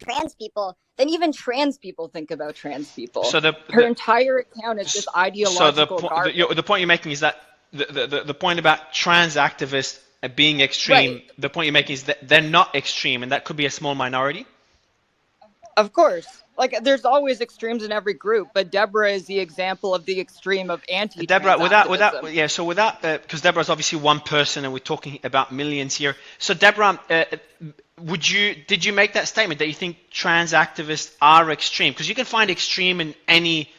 trans people, then even trans people think about trans people. So Her entire account is just ideological garbage. The point you're making is that the point about trans activists being extreme, Right. the point you're making is that they're not extreme, and that could be a small minority. Of course. Like, there's always extremes in every group, but Deborah is the example of the extreme of Deborah, anti-trans activism. because Deborah's obviously one person, and we're talking about millions here. So, Deborah, did you make that statement that you think trans activists are extreme? Because you can find extreme in any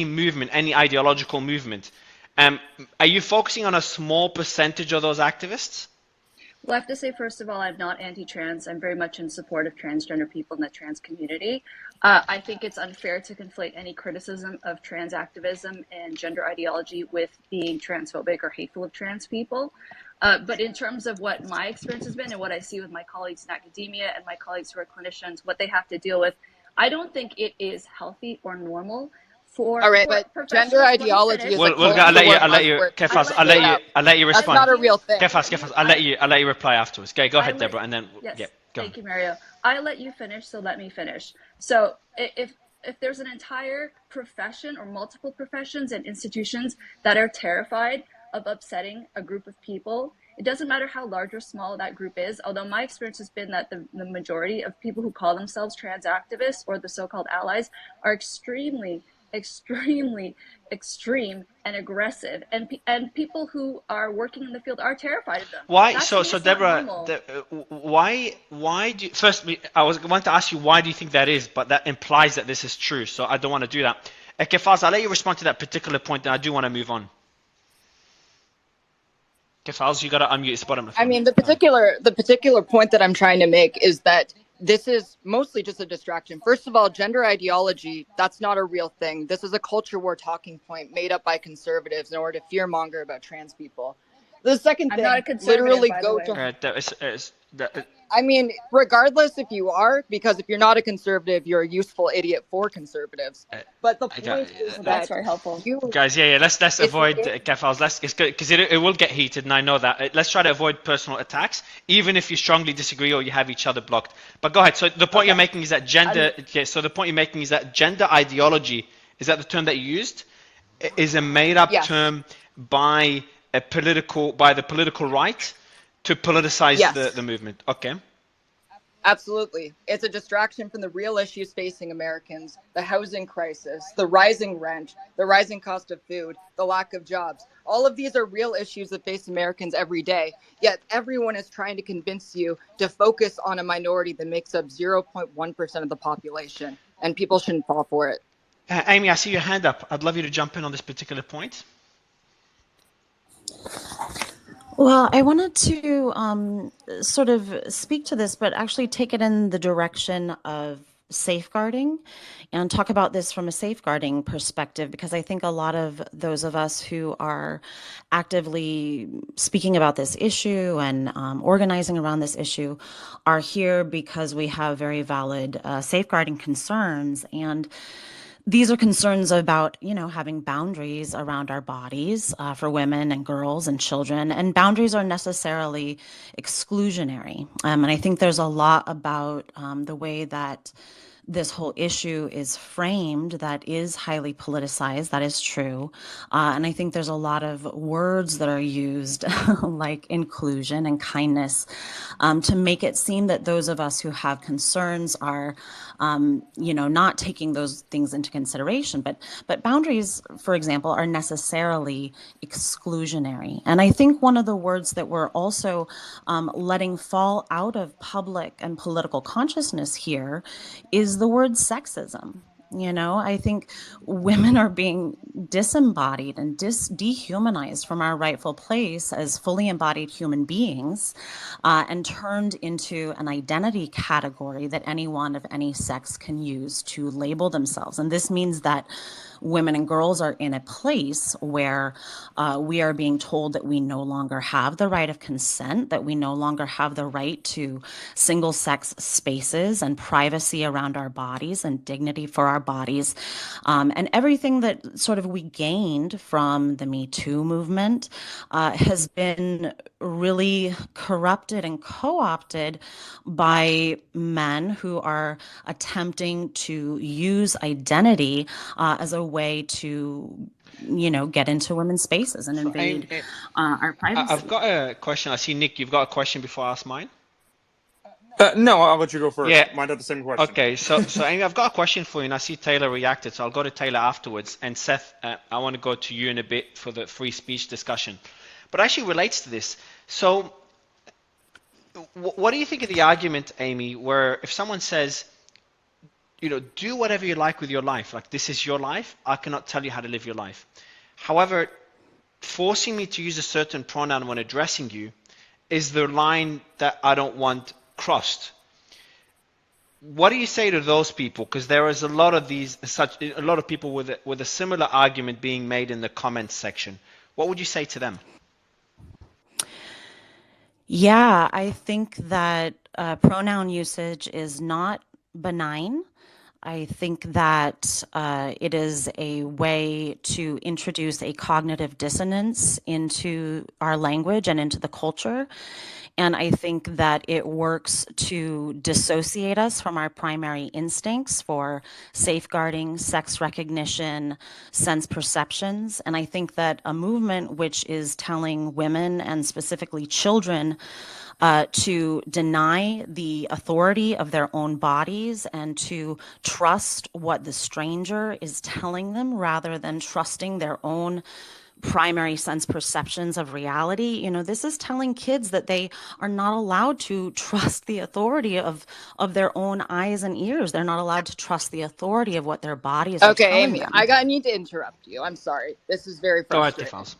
movement, any ideological movement. Are you focusing on a small percentage of those activists? Well, I have to say, first of all, I'm not anti-trans. I'm very much in support of transgender people in the trans community. I think it's unfair to conflate any criticism of trans activism and gender ideology with being transphobic or hateful of trans people. But in terms of what my experience has been and what I see with my colleagues in academia and my colleagues who are clinicians, what they have to deal with, I don't think it is healthy or normal for. All right, but gender ideology is I'll let you, Kefas, I'll let you respond. That's not a real thing. Kefas, I'll let you reply afterwards. Okay, go ahead, Deborah, and then yes, go. Thank you, Mario. I let you finish, so let me finish. So if there's an entire profession or multiple professions and institutions that are terrified of upsetting a group of people, it doesn't matter how large or small that group is, although my experience has been that the majority of people who call themselves trans activists or the so-called allies are extremely extreme and aggressive, and people who are working in the field are terrified of them. Why? So Deborah, why do you, first I want to ask you, why do you think that is? But that implies that this is true, so I don't want to do that. Kefas, I'll let you respond to that particular point, and I do want to move on. Kefas, you got to unmute the bottom. I mean, the particular point that I'm trying to make is that this is mostly just a distraction. First of all, gender ideology, that's not a real thing. This is a culture war talking point made up by conservatives in order to fearmonger about trans people. The second thing, literally go to... I mean, regardless if you are, because if you're not a conservative, you're a useful idiot for conservatives. But the point is that's very helpful. Guys, let's avoid Kefas. It's good because it will get heated, and I know that. Let's try to avoid personal attacks, even if you strongly disagree or you have each other blocked. But go ahead. So the point you're making is that gender. So the point you're making is that gender ideology, is that the term that you used, is a made-up term by the political right to politicize the movement. Okay. Absolutely. It's a distraction from the real issues facing Americans: the housing crisis, the rising rent, the rising cost of food, the lack of jobs. All of these are real issues that face Americans every day. Yet everyone is trying to convince you to focus on a minority that makes up 0.1% of the population, and people shouldn't fall for it. Amy, I see your hand up. I'd love you to jump in on this particular point. Well, I wanted to sort of speak to this, but actually take it in the direction of safeguarding and talk about this from a safeguarding perspective, because I think a lot of those of us who are actively speaking about this issue and organizing around this issue are here because we have very valid safeguarding concerns. And these are concerns about, having boundaries around our bodies for women and girls and children, and boundaries are necessarily exclusionary. And I think there's a lot about the way that this whole issue is framed that is highly politicized. That is true. And I think there's a lot of words that are used like inclusion and kindness to make it seem that those of us who have concerns are, not taking those things into consideration. But boundaries, for example, are necessarily exclusionary. And I think one of the words that we're also letting fall out of public and political consciousness here is the word sexism. I think women are being disembodied and dehumanized from our rightful place as fully embodied human beings and turned into an identity category that anyone of any sex can use to label themselves. And this means that women and girls are in a place where we are being told that we no longer have the right of consent, that we no longer have the right to single sex spaces and privacy around our bodies and dignity for our bodies. And everything that sort of we gained from the Me Too movement has been really corrupted and co-opted by men who are attempting to use identity as a way to, get into women's spaces and invade our privacy. I've got a question. I see, Nick, you've got a question before I ask mine? No, I'll let you go first. Yeah. Might have the same question. Okay, so Amy, I've got a question for you, and I see Taylor reacted, so I'll go to Taylor afterwards. And Seth, I want to go to you in a bit for the free speech discussion. But actually relates to this. So what do you think of the argument, Amy, where if someone says, do whatever you like with your life, like this is your life, I cannot tell you how to live your life. However, forcing me to use a certain pronoun when addressing you is the line that I don't want crossed. What do you say to those people? Because there is a lot of people with a similar argument being made in the comments section. What would you say to them? Yeah, I think that pronoun usage is not benign. I think that it is a way to introduce a cognitive dissonance into our language and into the culture. And I think that it works to dissociate us from our primary instincts for safeguarding, sex recognition, sense perceptions. And I think that a movement which is telling women and specifically children to deny the authority of their own bodies and to trust what the stranger is telling them rather than trusting their own primary sense perceptions of reality. This is telling kids that they are not allowed to trust the authority of their own eyes and ears. They're not allowed to trust the authority of what their bodies are telling Amy, them. I need to interrupt you. I'm sorry. This is very frustrating. Go ahead, Kefals.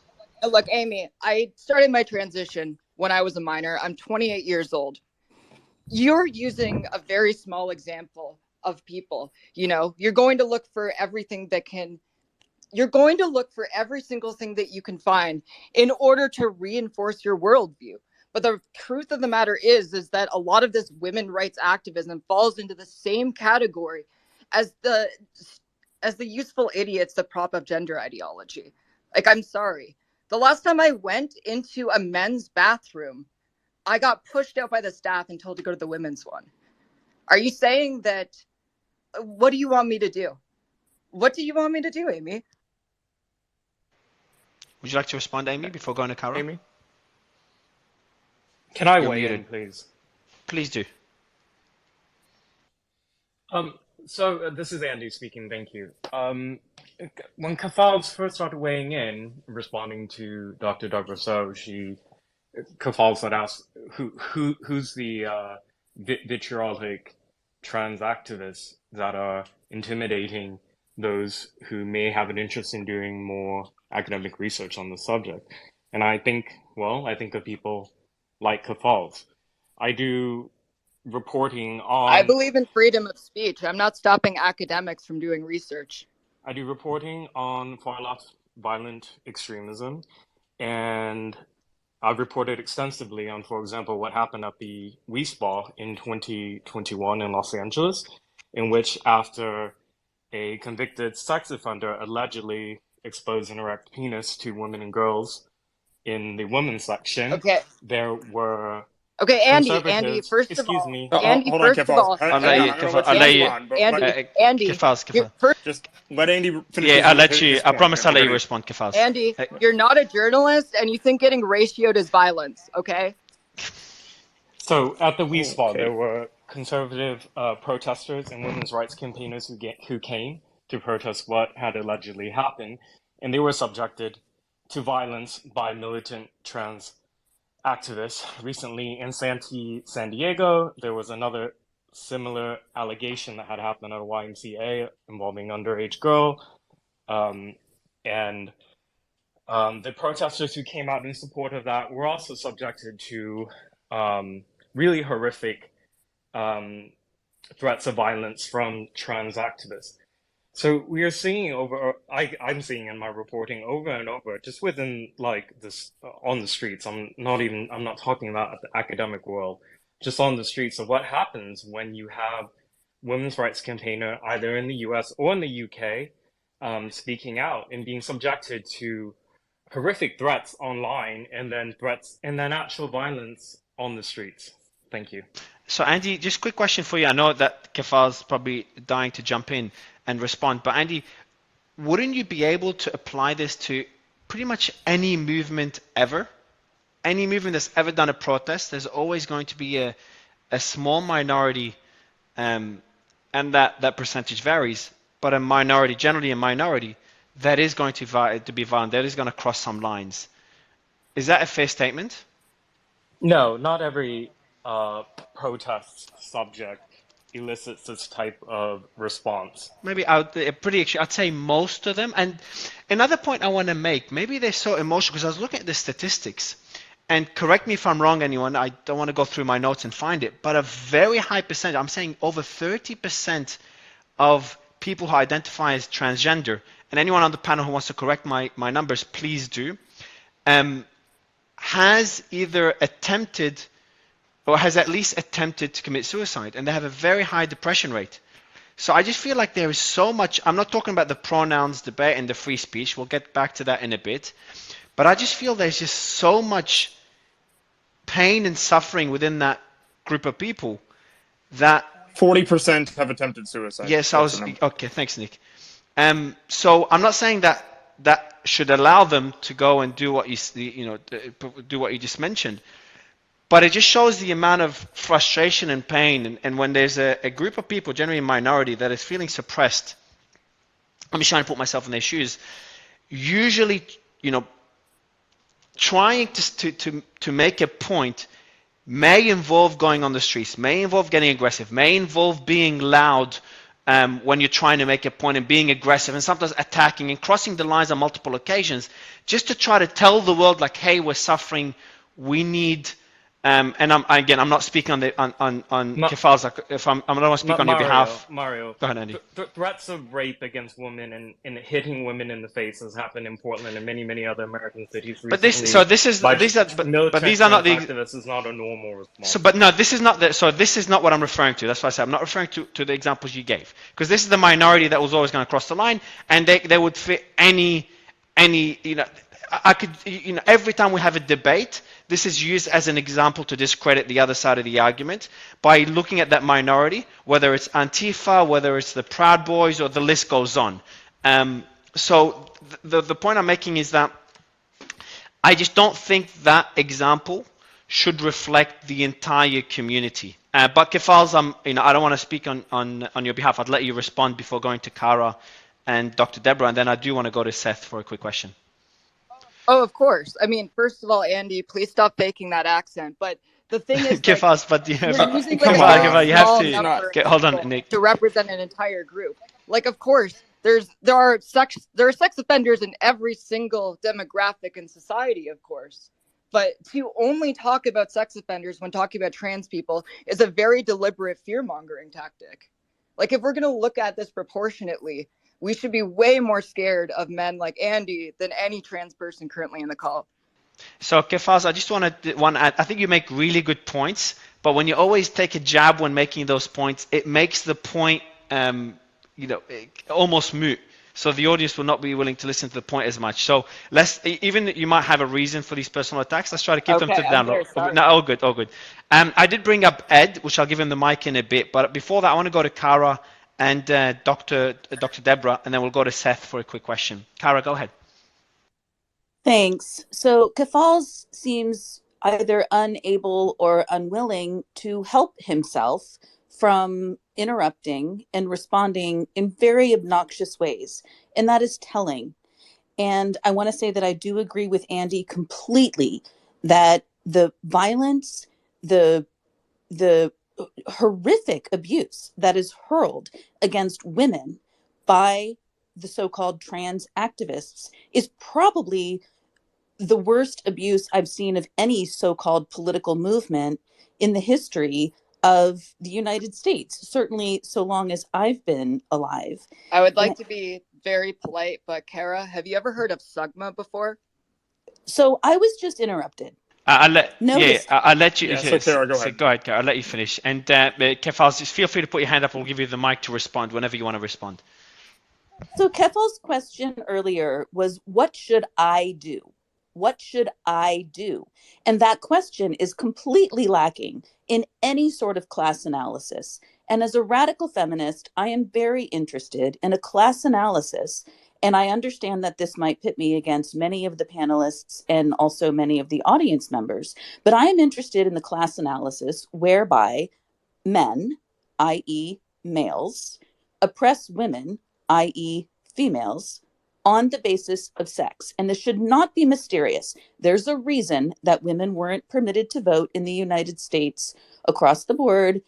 Look, Amy, I started my transition when I was a minor. I'm 28 years old. You're using a very small example of people. You're going to look for everything that can. You're going to look for every single thing that you can find in order to reinforce your worldview. But the truth of the matter is that a lot of this women's rights activism falls into the same category as the useful idiots that prop up gender ideology. Like, I'm sorry. The last time I went into a men's bathroom, I got pushed out by the staff and told to go to the women's one. Are you saying that? What do you want me to do? What do you want me to do, Amy? Would you like to respond, Amy, before going to Carol? Amy? Can I weigh in, please? Please do. So this is Andy speaking. Thank you. When Kefals first started weighing in, responding to Dr. Douglas-O, Kefals had asked who's the vitriolic trans activists that are intimidating those who may have an interest in doing more academic research on the subject. And I think of people like Kefals. I do reporting on... I believe in freedom of speech. I'm not stopping academics from doing research. I do reporting on far-left violent extremism, and I've reported extensively on, for example, what happened at the Ball in 2021 in Los Angeles, in which after a convicted sex offender allegedly exposed an erect penis to women and girls in the women's section, there were... Okay, Andy, first of all, Andy, first of all, Andy, just let Andy finish. Yeah, I'll let you. I promise I'll let you respond, Kefals. Andy, you're not a journalist, and you think getting ratioed is violence, okay? So at the Ball, there were conservative protesters and women's rights campaigners who came to protest what had allegedly happened, and they were subjected to violence by militant trans activists. Recently in San Diego, there was another similar allegation that had happened at a YMCA involving an underage girl. And the protesters who came out in support of that were also subjected to really horrific threats of violence from trans activists. So we are seeing I'm seeing in my reporting over and over, just within like this on the streets. I'm not talking about the academic world, just on the streets of what happens when you have women's rights campaigner either in the US or in the UK speaking out and being subjected to horrific threats online and then actual violence on the streets. Thank you. So Andy, just quick question for you. I know that Kefal's probably dying to jump in and respond, but Andy, wouldn't you be able to apply this to pretty much any movement ever? Any movement that's ever done a protest, there's always going to be a small minority, and that percentage varies, but a minority, generally a minority, that is going to be violent, that is going to cross some lines. Is that a fair statement? No, not every protest subject elicits this type of response. Maybe I'd say most of them. And another point I want to make, maybe they're so emotional, because I was looking at the statistics, and correct me if I'm wrong, anyone, I don't want to go through my notes and find it, but a very high percentage, I'm saying over 30% of people who identify as transgender, and anyone on the panel who wants to correct my numbers, please do, has either attempted or has at least attempted to commit suicide, and they have a very high depression rate. So I just feel like there is so much, I'm not talking about the pronouns debate and the free speech, we'll get back to that in a bit, but I just feel there's just so much pain and suffering within that group of people that 40% have attempted suicide. Yes, okay, thanks, Nick. So I'm not saying that should allow them to go and do what do what you just mentioned, but it just shows the amount of frustration and pain, and when there's a group of people, generally a minority, that is feeling suppressed. I'm just trying to put myself in their shoes. Usually, trying to make a point may involve going on the streets, may involve getting aggressive, may involve being loud when you're trying to make a point and being aggressive, and sometimes attacking and crossing the lines on multiple occasions, just to try to tell the world, like, hey, we're suffering, we need. And I'm not speaking on Kefal's. If I don't want to speak on your behalf. Mario, go ahead, Andy. Threats of rape against women and hitting women in the face has happened in Portland and many other American cities recently. But these are not the. This is not a normal response. So, but no, this is not this is not what I'm referring to. That's why I said I'm not referring to the examples you gave, because this is the minority that was always going to cross the line, and they would fit any. I could, every time we have a debate, this is used as an example to discredit the other side of the argument by looking at that minority, whether it's Antifa, whether it's the Proud Boys, or the list goes on. So the point I'm making is that I just don't think that example should reflect the entire community. But Kefals, I don't want to speak on your behalf. I'd let you respond before going to Kara and Dr. Deborah, and then I do want to go to Seth for a quick question. Oh, of course. I mean, first of all, Andy, please stop faking that accent. But the thing is, come on, you have to. Hold on, Nick. To represent an entire group. Like, of course, there are sex offenders in every single demographic in society, of course. But to only talk about sex offenders when talking about trans people is a very deliberate fear-mongering tactic. Like, if we're going to look at this proportionately, we should be way more scared of men like Andy than any trans person currently in the call. So, Kefals, I just want to add, I think you make really good points, but when you always take a jab when making those points, it makes the point, almost moot. So the audience will not be willing to listen to the point as much. So even you might have a reason for these personal attacks, let's try to keep them to the down low. No, all good. I did bring up Ed, which I'll give him the mic in a bit, but before that, I want to go to Kara and Dr. Deborah, and then we'll go to Seth for a quick question. Kara, go ahead. Thanks. So Kefals seems either unable or unwilling to help himself from interrupting and responding in very obnoxious ways, and that is telling. And I want to say that I do agree with Andy completely that the violence, the horrific abuse that is hurled against women by the so-called trans activists is probably the worst abuse I've seen of any so-called political movement in the history of the United States, certainly so long as I've been alive. I would like to be very polite, but Kara, have you ever heard of SUGMA before? So I was just interrupted. I'll let Notice. I'll let you. Yeah, so Kara, go ahead. Go ahead, Kara. I'll let you finish. And Kefal, just feel free to put your hand up. We'll give you the mic to respond whenever you want to respond. So Kefal's question earlier was, what should I do? What should I do? And that question is completely lacking in any sort of class analysis. And as a radical feminist, I am very interested in a class analysis. And I understand that this might pit me against many of the panelists and also many of the audience members. But I am interested in the class analysis whereby men, i.e., males, oppress women, i.e., females, on the basis of sex. And this should not be mysterious. There's a reason that women weren't permitted to vote in the United States across the board,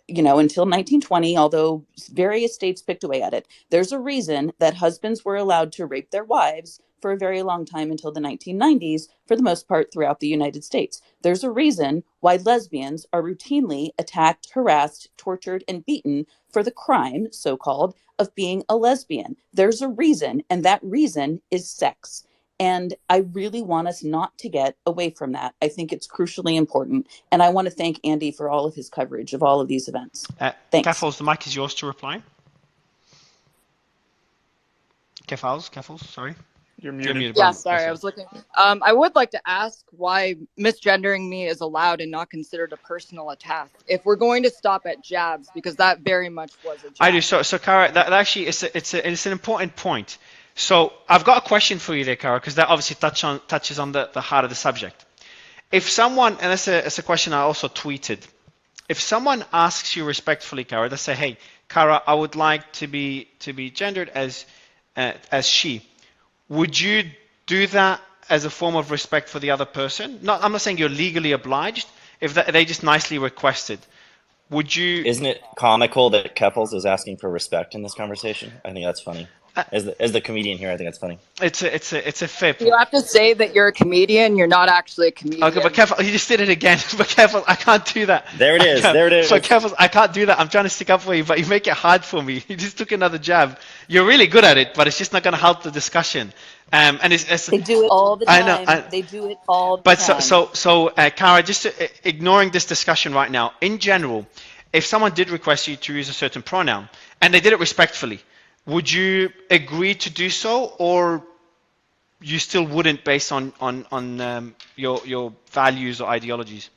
until 1920, although various states picked away at it. There's a reason that husbands were allowed to rape their wives for a very long time until the 1990s, for the most part throughout the United States. There's a reason why lesbians are routinely attacked, harassed, tortured, and beaten for the crime, so-called, of being a lesbian. There's a reason, and that reason is sex. And I really want us not to get away from that. I think it's crucially important. And I want to thank Andy for all of his coverage of all of these events. Thanks. Kefals, the mic is yours to reply. Kefals, sorry. You're muted. Yeah, sorry, I was looking. I would like to ask why misgendering me is allowed and not considered a personal attack. If we're going to stop at jabs, because that very much was a jab. I do. So Kara, that actually it's an important point. So I've got a question for you there, Kara, because that obviously touches on the heart of the subject. If someone, and it's a question I also tweeted, if someone asks you respectfully, Kara, they say, "Hey, Kara, I would like to be gendered as she," would you do that as a form of respect for the other person? I'm not saying you're legally obliged. If they just nicely requested, would you? Isn't it comical that Keffels is asking for respect in this conversation? I think that's funny. As the comedian here, I think that's funny. It's a fib. You have to say that you're a comedian. You're not actually a comedian. Okay, but Keffels, you just did it again. But Keffels, I can't do that. There it is. So Keffels, I can't do that. I'm trying to stick up for you, but you make it hard for me. You just took another jab. You're really good at it, but it's just not going to help the discussion. And it's they do it all the time. I know. They do it all the time. But so Kara, just ignoring this discussion right now, in general, if someone did request you to use a certain pronoun and they did it respectfully, would you agree to do so, or you still wouldn't, based on your values or ideologies?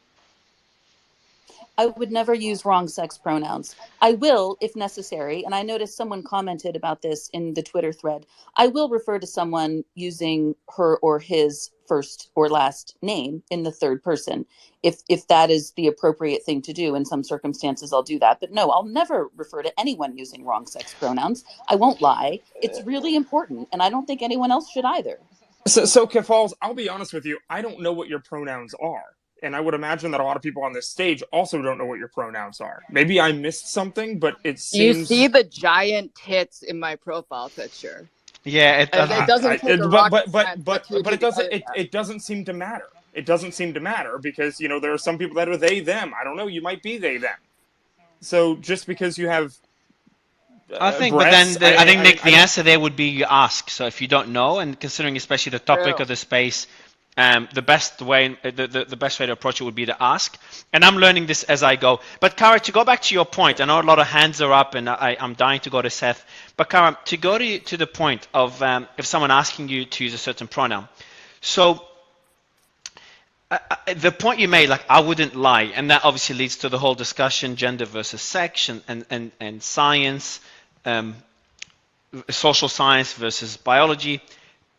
I would never use wrong sex pronouns. I will, if necessary, and I noticed someone commented about this in the Twitter thread, I will refer to someone using her or his first or last name in the third person. If that is the appropriate thing to do, in some circumstances, I'll do that. But no, I'll never refer to anyone using wrong sex pronouns. I won't lie. It's really important, and I don't think anyone else should either. So Kefals, I'll be honest with you. I don't know what your pronouns are. And I would imagine that a lot of people on this stage also don't know what your pronouns are. Maybe I missed something, but it seems... You see the giant tits in my profile picture. Yeah, it doesn't take a rocket science, but it doesn't seem to matter. It doesn't seem to matter because, there are some people that are they, them. I don't know. You might be they, them. So just because you have I think, breasts, but then I think, Nick, the answer there would be you ask. So if you don't know, and considering especially the topic of the space, the best way to approach it would be to ask. And I'm learning this as I go. But Kara, to go back to your point, I know a lot of hands are up, and I'm dying to go to Seth. But Kara, to go to the point of if someone asking you to use a certain pronoun, so the point you made, like, I wouldn't lie, and that obviously leads to the whole discussion, gender versus sex, and science, social science versus biology.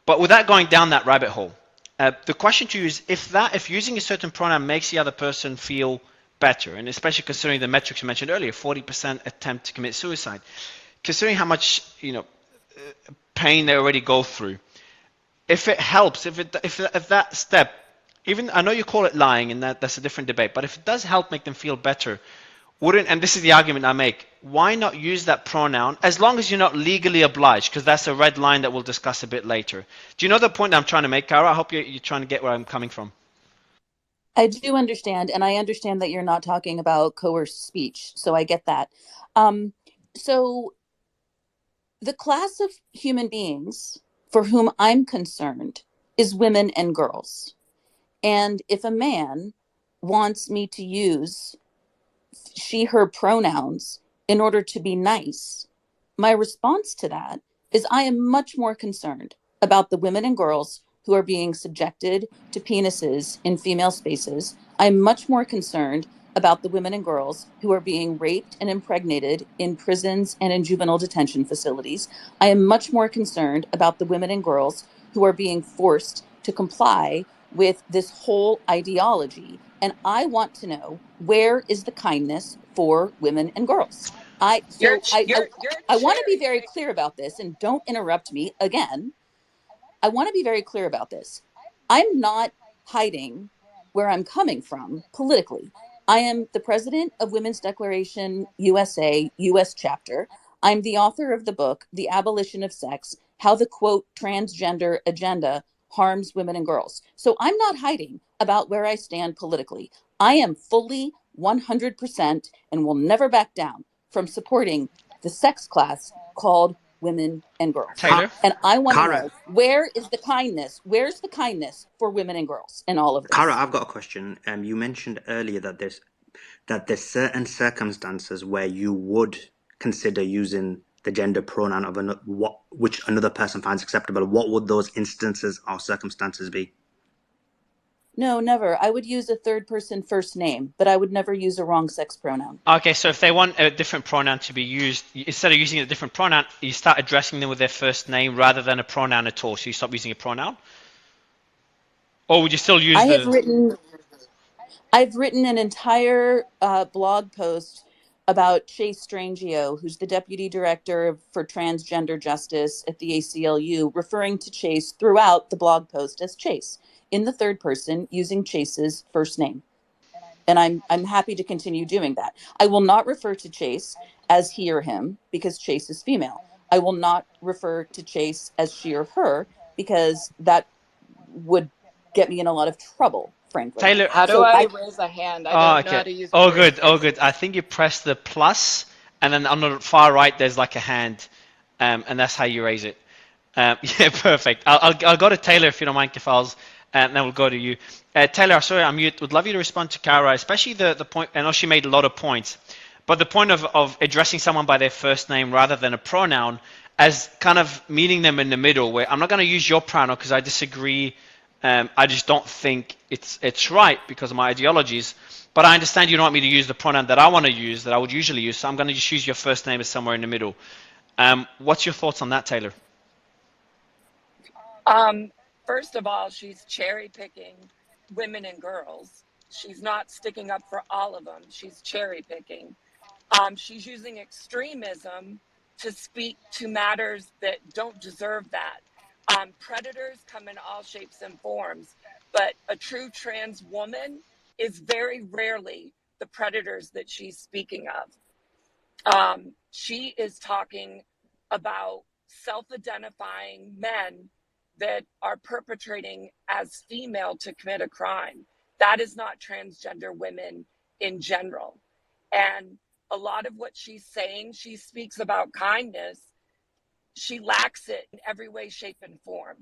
But without going down that rabbit hole, the question to you is if using a certain pronoun makes the other person feel better, and especially considering the metrics you mentioned earlier, 40% attempt to commit suicide, considering how much pain they already go through, if it helps, if that step, even I know you call it lying, and that's a different debate, but if it does help make them feel better, wouldn't, and this is the argument I make, why not use that pronoun as long as you're not legally obliged? Because that's a red line that we'll discuss a bit later. Do you know the point I'm trying to make, Kara? I hope you're trying to get where I'm coming from. I do understand, and I understand that you're not talking about coerced speech, so I get that. Um, so the class of human beings for whom I'm concerned is women and girls. And if a man wants me to use she, her pronouns in order to be nice, my response to that is I am much more concerned about the women and girls who are being subjected to penises in female spaces. I'm much more concerned about the women and girls who are being raped and impregnated in prisons and in juvenile detention facilities. I am much more concerned about the women and girls who are being forced to comply with this whole ideology. And I want to know, where is the kindness for women and girls? I You're so I I, you're I want to be cherry very picking. clear about this, and don't interrupt me again. I want to be very clear about this. I'm not hiding where I'm coming from politically. I am the president of Women's Declaration USA, US chapter. I'm the author of the book, The Abolition of Sex: How the quote transgender agenda harms women and girls. So I'm not hiding about where I stand politically. I am fully 100% and will never back down from supporting the sex class called women and girls. Taylor? And I want to Cara, know, where is the kindness? Where's the kindness for women and girls in all of Cara, this? I've got a question. You mentioned earlier that there's certain circumstances where you would consider using the gender pronoun of which another person finds acceptable. What would those instances or circumstances be? No, never. I would use a third person first name, but I would never use a wrong sex pronoun. Okay, so if they want a different pronoun to be used, instead of using a different pronoun, you start addressing them with their first name rather than a pronoun at all. So you stop using a pronoun? Or would you still use I have the... written I've written an entire blog post about Chase Strangio, who's the deputy director for transgender justice at the ACLU, referring to Chase throughout the blog post as Chase in the third person using Chase's first name. And I'm happy to continue doing that. I will not refer to Chase as he or him because Chase is female. I will not refer to Chase as she or her because that would get me in a lot of trouble, frankly. Taylor... How do So I I raise a hand? I Oh, don't know how okay. to use Oh, voice. good. Oh, good. I think you press the plus, and then on the far right, there's like a hand, and that's how you raise it. Yeah, perfect. I'll go to Taylor if you don't mind, Kefals, and then we'll go to you. Taylor, sorry, I'm mute. Would love you to respond to Kara, especially the point. I know she made a lot of points, but the point of addressing someone by their first name rather than a pronoun as kind of meeting them in the middle, where I'm not going to use your pronoun because I disagree. I just don't think it's right because of my ideologies. But I understand you don't want me to use the pronoun that I want to use, that I would usually use. So I'm going to just use your first name as somewhere in the middle. What's your thoughts on that, Taylor? First of all, she's cherry picking women and girls. She's not sticking up for all of them. She's cherry picking. She's using extremism to speak to matters that don't deserve that. Predators come in all shapes and forms, but a true trans woman is very rarely the predators that she's speaking of. She is talking about self-identifying men that are perpetrating as female to commit a crime. That is not transgender women in general. And a lot of what she's saying, she speaks about kindness. She lacks it in every way, shape, and form.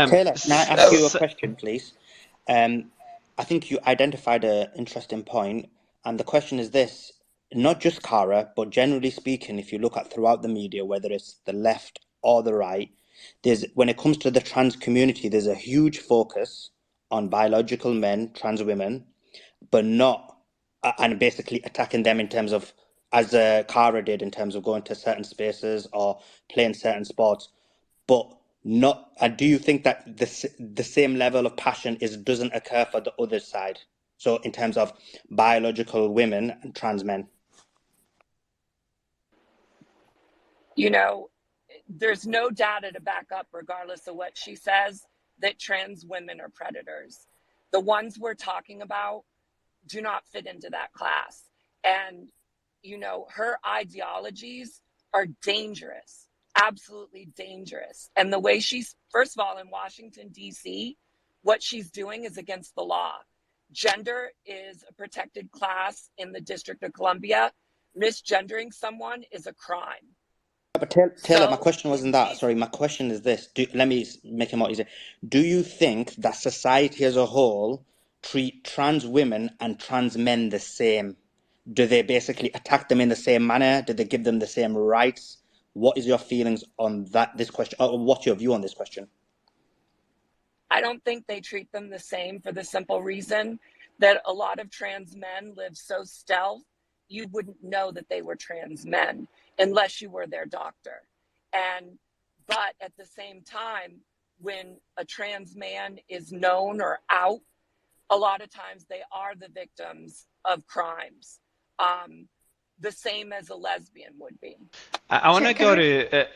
Taylor, can I ask So you a question, please? I think you identified an interesting point, and the question is this: not just Cara, but generally speaking, if you look at throughout the media, whether it's the left or the right, there's when it comes to the trans community, there's a huge focus on biological men, trans women, but not and basically attacking them in terms of as Cara did in terms of going to certain spaces or playing certain sports, but not. Do you think that the same level of passion doesn't occur for the other side? So in terms of biological women and trans men. You know, there's no data to back up, regardless of what she says, that trans women are predators. The ones we're talking about do not fit into that class. And, you know, her ideologies are dangerous, absolutely dangerous. And the way she's, first of all, in Washington, D.C., what she's doing is against the law. Gender is a protected class in the District of Columbia. Misgendering someone is a crime. But Taylor, my So question wasn't that. Sorry, my question is this. Let me make it more easy. Do you think that society as a whole treat trans women and trans men the same? Do they basically attack them in the same manner? Do they give them the same rights? What is your feelings on this question? Or what's your view on this question? I don't think they treat them the same for the simple reason that a lot of trans men live so stealth, you wouldn't know that they were trans men unless you were their doctor. But at the same time, when a trans man is known or out, a lot of times they are the victims of crimes, the same as a lesbian would be. I want to go to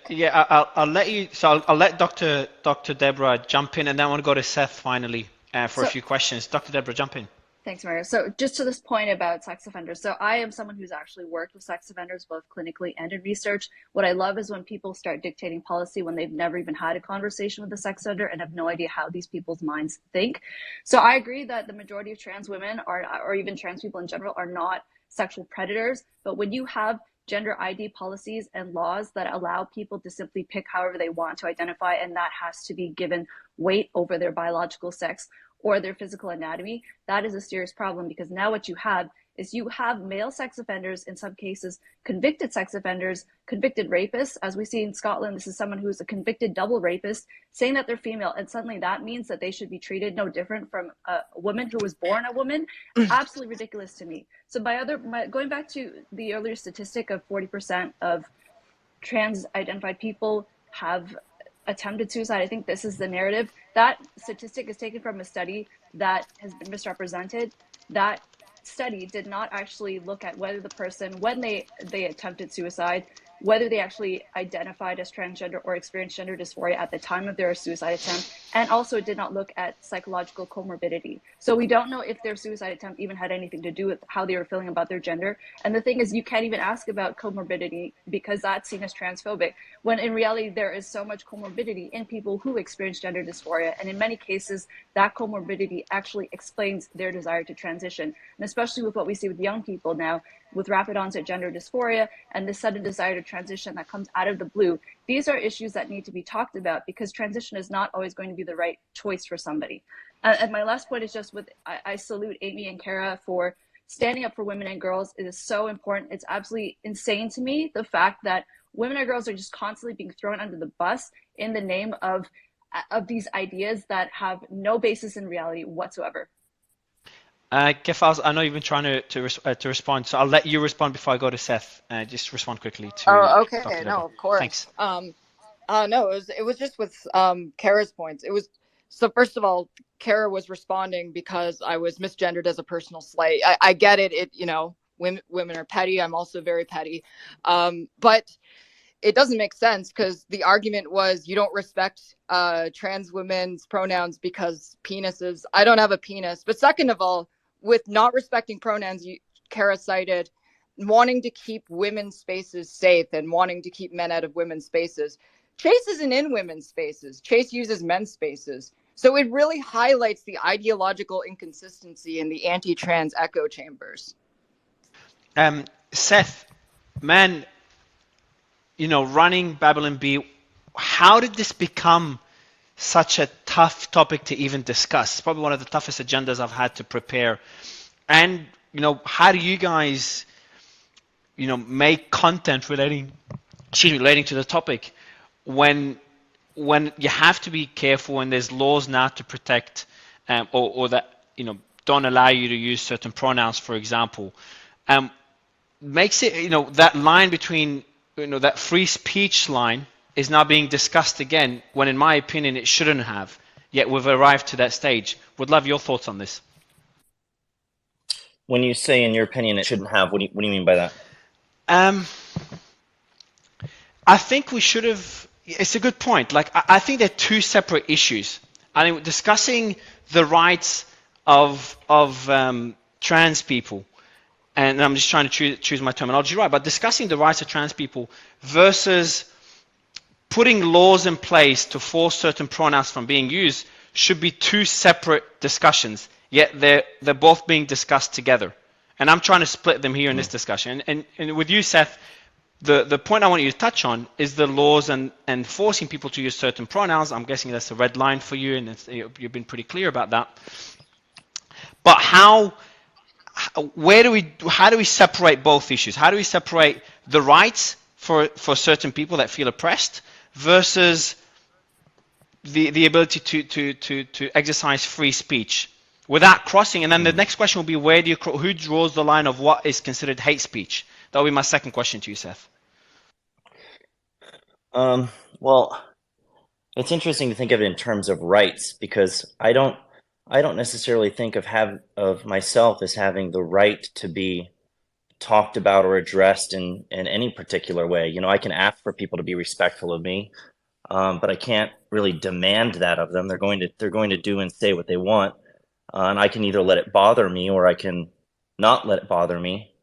I'll let you. So I'll let Dr. Deborah jump in, and then I want to go to Seth finally for a few questions. Dr. Deborah, jump in. Thanks, Mario. So just to this point about sex offenders. So I am someone who's actually worked with sex offenders, both clinically and in research. What I love is when people start dictating policy when they've never even had a conversation with a sex offender and have no idea how these people's minds think. So I agree that the majority of trans women or even trans people in general are not sexual predators. But when you have gender ID policies and laws that allow people to simply pick however they want to identify, and that has to be given weight over their biological sex or their physical anatomy, that is a serious problem, because now what you have is you have male sex offenders, in some cases convicted sex offenders, convicted rapists. As we see in Scotland, this is someone who's a convicted double rapist saying that they're female, and suddenly that means that they should be treated no different from a woman who was born a woman. Absolutely ridiculous to me. So going back to the earlier statistic of 40% of trans identified people have attempted suicide, I think this is the narrative. That statistic is taken from a study that has been misrepresented. That study did not actually look at whether the person, when they attempted suicide, whether they actually identified as transgender or experienced gender dysphoria at the time of their suicide attempt, and also it did not look at psychological comorbidity. So we don't know if their suicide attempt even had anything to do with how they were feeling about their gender. And the thing is, you can't even ask about comorbidity because that's seen as transphobic, when in reality there is so much comorbidity in people who experience gender dysphoria, and in many cases that comorbidity actually explains their desire to transition. And especially with what we see with young people now, with rapid onset gender dysphoria and the sudden desire to transition that comes out of the blue. These are issues that need to be talked about, because transition is not always going to be the right choice for somebody. And my last point is just I salute Amy and Kara for standing up for women and girls. It is so important. It's absolutely insane to me, the fact that women and girls are just constantly being thrown under the bus in the name of these ideas that have no basis in reality whatsoever. Kefals, I know you've been trying to respond, so I'll let you respond before I go to Seth. Just respond quickly to. Oh, okay. Dr. No, of course. Thanks. No, it was just with Kara's points. It was, so first of all, Kara was responding because I was misgendered as a personal slight. I get it. Women are petty. I'm also very petty. But it doesn't make sense, because the argument was you don't respect trans women's pronouns because penises. I don't have a penis. But second of all, with not respecting pronouns, Kara cited wanting to keep women's spaces safe and wanting to keep men out of women's spaces. Chase isn't in women's spaces. Chase uses men's spaces. So it really highlights the ideological inconsistency in the anti-trans echo chambers. Seth, man, running Babylon Bee, how did this become such a tough topic to even discuss? It's probably one of the toughest agendas I've had to prepare. And, how do you guys, make content relating to the topic when you have to be careful and there's laws now to protect or that, don't allow you to use certain pronouns, for example, makes it, that line between, that free speech line is now being discussed again, when in my opinion it shouldn't have, yet we've arrived to that stage. Would love your thoughts on this. When you say in your opinion it shouldn't have, what do you mean by that? I think we should have, it's a good point. Like, I think they're two separate issues. I think discussing the rights of trans people, and I'm just trying to choose my terminology right, but discussing the rights of trans people versus putting laws in place to force certain pronouns from being used should be two separate discussions, yet they're both being discussed together. And I'm trying to split them here in this discussion. And with you, Seth, the point I want you to touch on is the laws and forcing people to use certain pronouns. I'm guessing that's a red line for you, and you've been pretty clear about that. But how do we separate both issues? How do we separate the rights for certain people that feel oppressed versus the ability to exercise free speech without crossing? And then the next question will be, who draws the line of what is considered hate speech? That will be my second question to you, Seth. Well, it's interesting to think of it in terms of rights, because I don't necessarily think of myself as having the right to be talked about or addressed in any particular way. I can ask for people to be respectful of me, but I can't really demand that of them. They're going to do and say what they want, and I can either let it bother me or I can not let it bother me.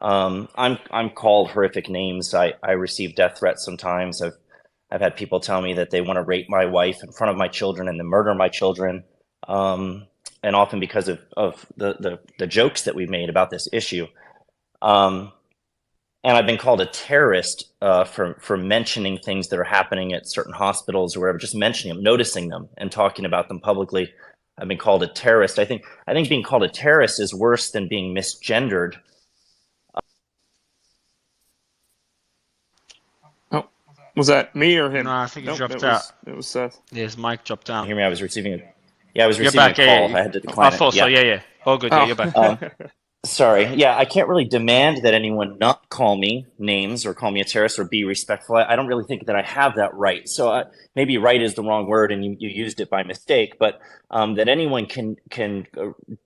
I'm called horrific names. I receive death threats sometimes. I've had people tell me that they want to rape my wife in front of my children and then murder my children, and often because of the jokes that we've made about this issue. And I've been called a terrorist for mentioning things that are happening at certain hospitals or wherever, just mentioning them, noticing them, and talking about them publicly. I've been called a terrorist. I think being called a terrorist is worse than being misgendered. Was that me or him? No, I think he dropped out. It was Seth. Yeah, his mic dropped out. You hear me? I was receiving a call. Yeah. I had to decline I thought so. Yeah. All good. Yeah, you're back. Sorry. Yeah, I can't really demand that anyone not call me names or call me a terrorist or be respectful. I don't really think that I have that right. So maybe right is the wrong word and you used it by mistake, but that anyone can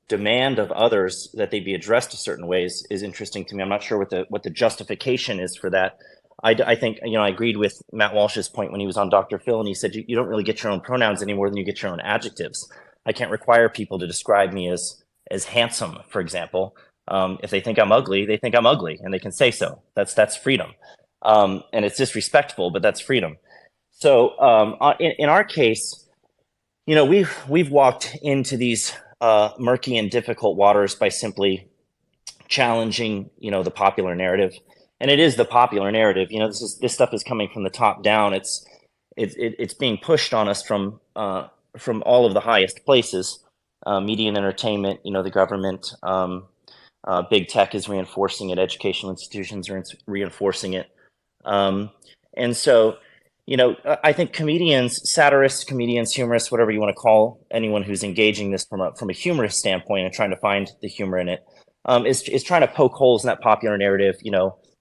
demand of others that they be addressed a certain ways is interesting to me. I'm not sure what the justification is for that. I think, I agreed with Matt Walsh's point when he was on Dr. Phil, and he said you don't really get your own pronouns any more than you get your own adjectives. I can't require people to describe me as handsome, for example. If they think I'm ugly, they think I'm ugly, and they can say so. That's freedom, and it's disrespectful, but that's freedom. So in our case, we've walked into these murky and difficult waters by simply challenging, the popular narrative. And it is the popular narrative. This stuff is coming from the top down. It's being pushed on us from all of the highest places, media and entertainment. The government, big tech is reinforcing it. Educational institutions are reinforcing it, and so I think comedians, satirists, comedians, humorists, whatever you want to call anyone who's engaging this from a humorous standpoint and trying to find the humor in it, is trying to poke holes in that popular narrative.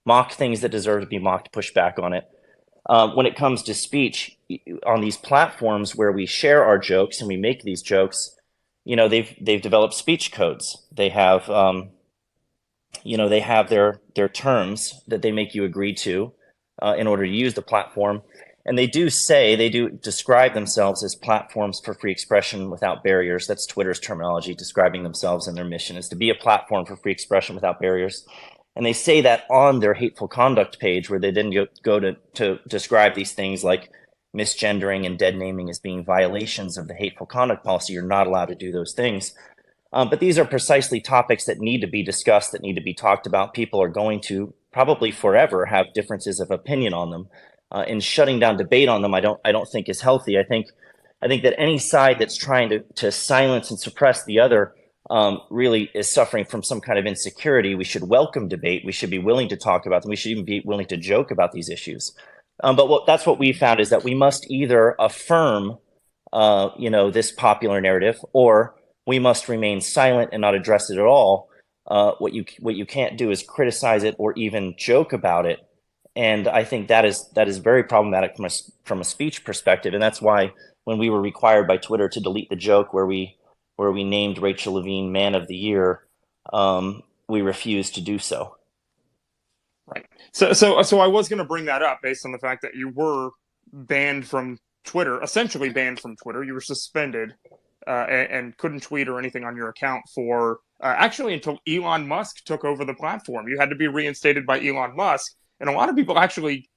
Mock things that deserve to be mocked, push back on it. When it comes to speech on these platforms where we share our jokes and we make these jokes, they've developed speech codes. They have, they have their terms that they make you agree to in order to use the platform. And they do describe themselves as platforms for free expression without barriers. That's Twitter's terminology, describing themselves, and their mission is to be a platform for free expression without barriers. And they say that on their hateful conduct page, where they then go to describe these things like misgendering and dead naming as being violations of the hateful conduct policy. You're not allowed to do those things. But these are precisely topics that need to be discussed, that need to be talked about. People are going to probably forever have differences of opinion on them. And shutting down debate on them, I don't think is healthy. I think that any side that's trying to silence and suppress the other really is suffering from some kind of insecurity. We should welcome debate. We should be willing to talk about them. We should even be willing to joke about these issues. But that's what we found, is that we must either affirm, this popular narrative, or we must remain silent and not address it at all. What you can't do is criticize it or even joke about it. And I think that is very problematic from a speech perspective. And that's why when we were required by Twitter to delete the joke where we named Rachel Levine Man of the Year, we refused to do so. Right. So I was going to bring that up based on the fact that you were banned from Twitter, essentially banned from Twitter. You were suspended and couldn't tweet or anything on your account for actually until Elon Musk took over the platform. You had to be reinstated by Elon Musk. And a lot of people actually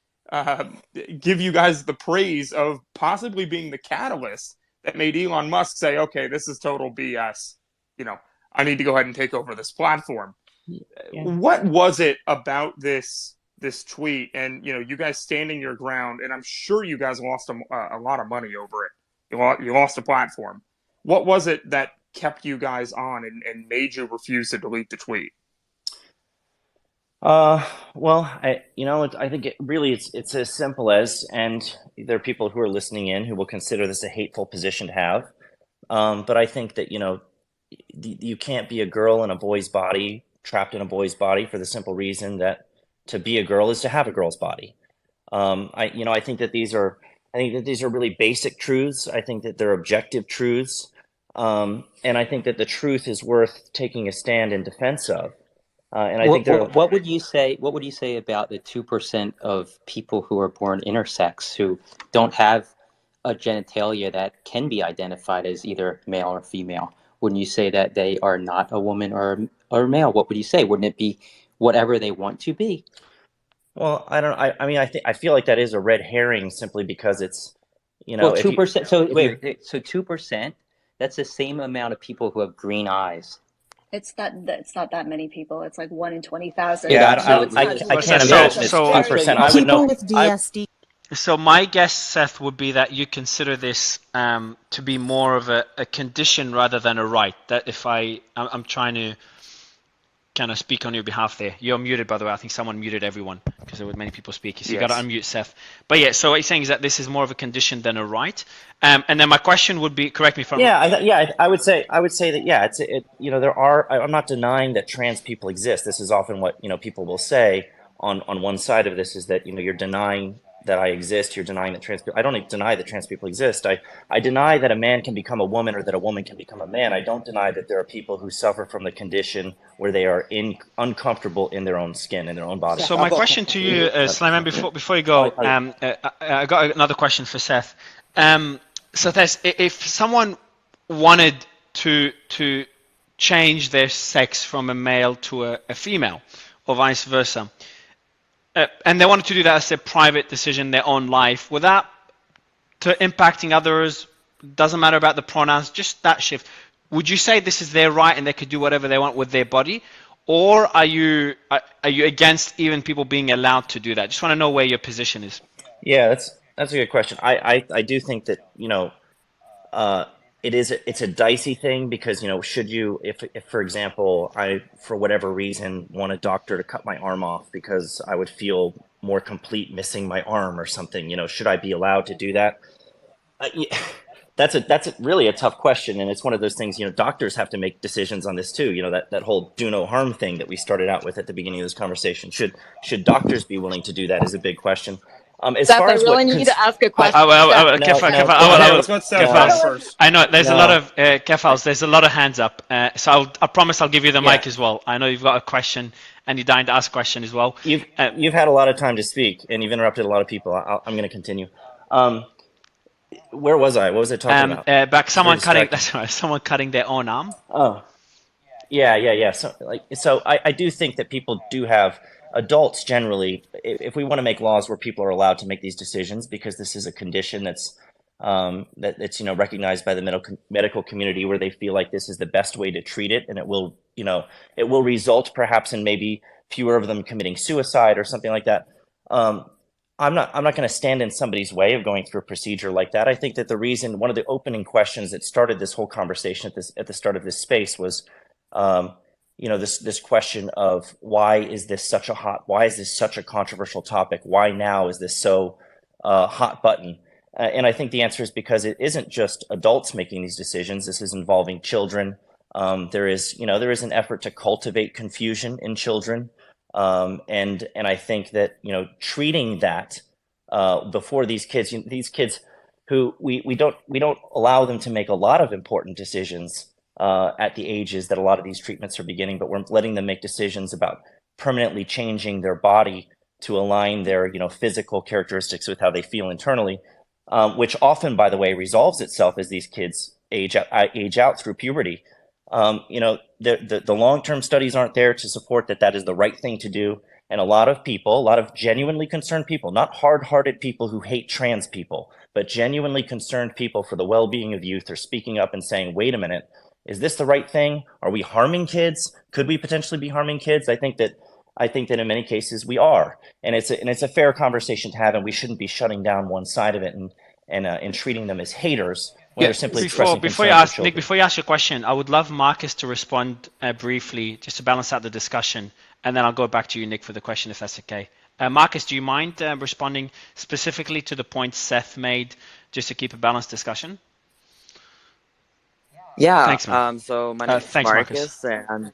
give you guys the praise of possibly being the catalyst that made Elon Musk say, okay, this is total BS. You know, I need to go ahead and take over this platform. Yeah. What was it about this tweet, and you guys standing your ground, and I'm sure you guys lost a lot of money over it. You lost a platform. What was it that kept you guys on and made you refuse to delete the tweet? Well, I think it's as simple as, and there are people who are listening in who will consider this a hateful position to have. But I think that, you can't be a girl in a boy's body, trapped in a boy's body, for the simple reason that to be a girl is to have a girl's body. I think that these are really basic truths. I think that they're objective truths. And I think that the truth is worth taking a stand in defense of. And I think what would you say? What would you say about the 2% of people who are born intersex who don't have a genitalia that can be identified as either male or female? Wouldn't you say that they are not a woman or male? What would you say? Wouldn't it be whatever they want to be? Well, I don't. I feel like that is a red herring simply because it's, Well, 2%. So wait, so 2%. That's the same amount of people who have green eyes. It's not that many people. It's like 1 in 20,000. Yeah, I can't imagine it's 2%. I would know. People with DSD. So my guess, Seth, would be that you consider this to be more of a condition rather than a right. That if I'm trying to kind of speak on your behalf there. You're muted, by the way. I think someone muted everyone because there were many people speaking. So you got to unmute, Seth. But yeah, so what you're saying is that this is more of a condition than a right. And then my question would be, correct me if I'm wrong. I would say that, there are, I'm not denying that trans people exist. This is often what, people will say on one side of this is that, you're denying that I exist. You're denying that trans people, I don't deny that trans people exist. I deny that a man can become a woman or that a woman can become a man. I don't deny that there are people who suffer from the condition where they are uncomfortable in their own skin, in their own body. So my question to you, Sliman, before you go, I got another question for Seth. Seth, if someone wanted to change their sex from a male to a female, or vice versa, and they wanted to do that as a private decision, their own life, without impacting others, doesn't matter about the pronouns, just that shift, would you say this is their right and they could do whatever they want with their body? Or are you against even people being allowed to do that? Just want to know where your position is. Yeah, that's a good question. I do think that, it's a dicey thing because, should you, if for example, I, for whatever reason, want a doctor to cut my arm off because I would feel more complete missing my arm or something, should I be allowed to do that? That's really a tough question. And it's one of those things, doctors have to make decisions on this too. That whole do no harm thing that we started out with at the beginning of this conversation. Should doctors be willing to do that is a big question. Seth, I really need to ask a question. I know there's a lot of Kefals. There's a lot of hands up. So I promise I'll give you the mic as well. I know you've got a question and you're dying to ask a question as well. You've had a lot of time to speak and you've interrupted a lot of people. I'm going to continue. Where was I? What was I talking about? Someone cutting their own arm. Oh, yeah. So I do think that people do have. Adults generally, if we want to make laws where people are allowed to make these decisions, because this is a condition that's recognized by the medical community, where they feel like this is the best way to treat it, and it will result perhaps in maybe fewer of them committing suicide or something like that. I'm not going to stand in somebody's way of going through a procedure like that. I think that one of the opening questions that started this whole conversation at the start of this space was. This question of why is this such a controversial topic? Why now is this so hot button? And I think the answer is because it isn't just adults making these decisions. This is involving children. There is an effort to cultivate confusion in children. And I think that, treating that before these kids who we don't allow them to make a lot of important decisions at the ages that a lot of these treatments are beginning, but we're letting them make decisions about permanently changing their body to align their, physical characteristics with how they feel internally, which often, by the way, resolves itself as these kids age out through puberty. The long-term studies aren't there to support that is the right thing to do. And a lot of genuinely concerned people, not hard-hearted people who hate trans people, but genuinely concerned people for the well-being of youth are speaking up and saying, wait a minute, is this the right thing? Are we harming kids? Could we potentially be harming kids? I think that in many cases we are, and it's a fair conversation to have, and we shouldn't be shutting down one side of it and treating them as haters when they're simply expressing Before you concern for ask children. Nick, before you ask your question, I would love Marcus to respond briefly, just to balance out the discussion, and then I'll go back to you, Nick, for the question, if that's okay. Marcus, do you mind responding specifically to the point Seth made, just to keep a balanced discussion? Yeah. Thanks, man. So my name is thanks, Marcus, and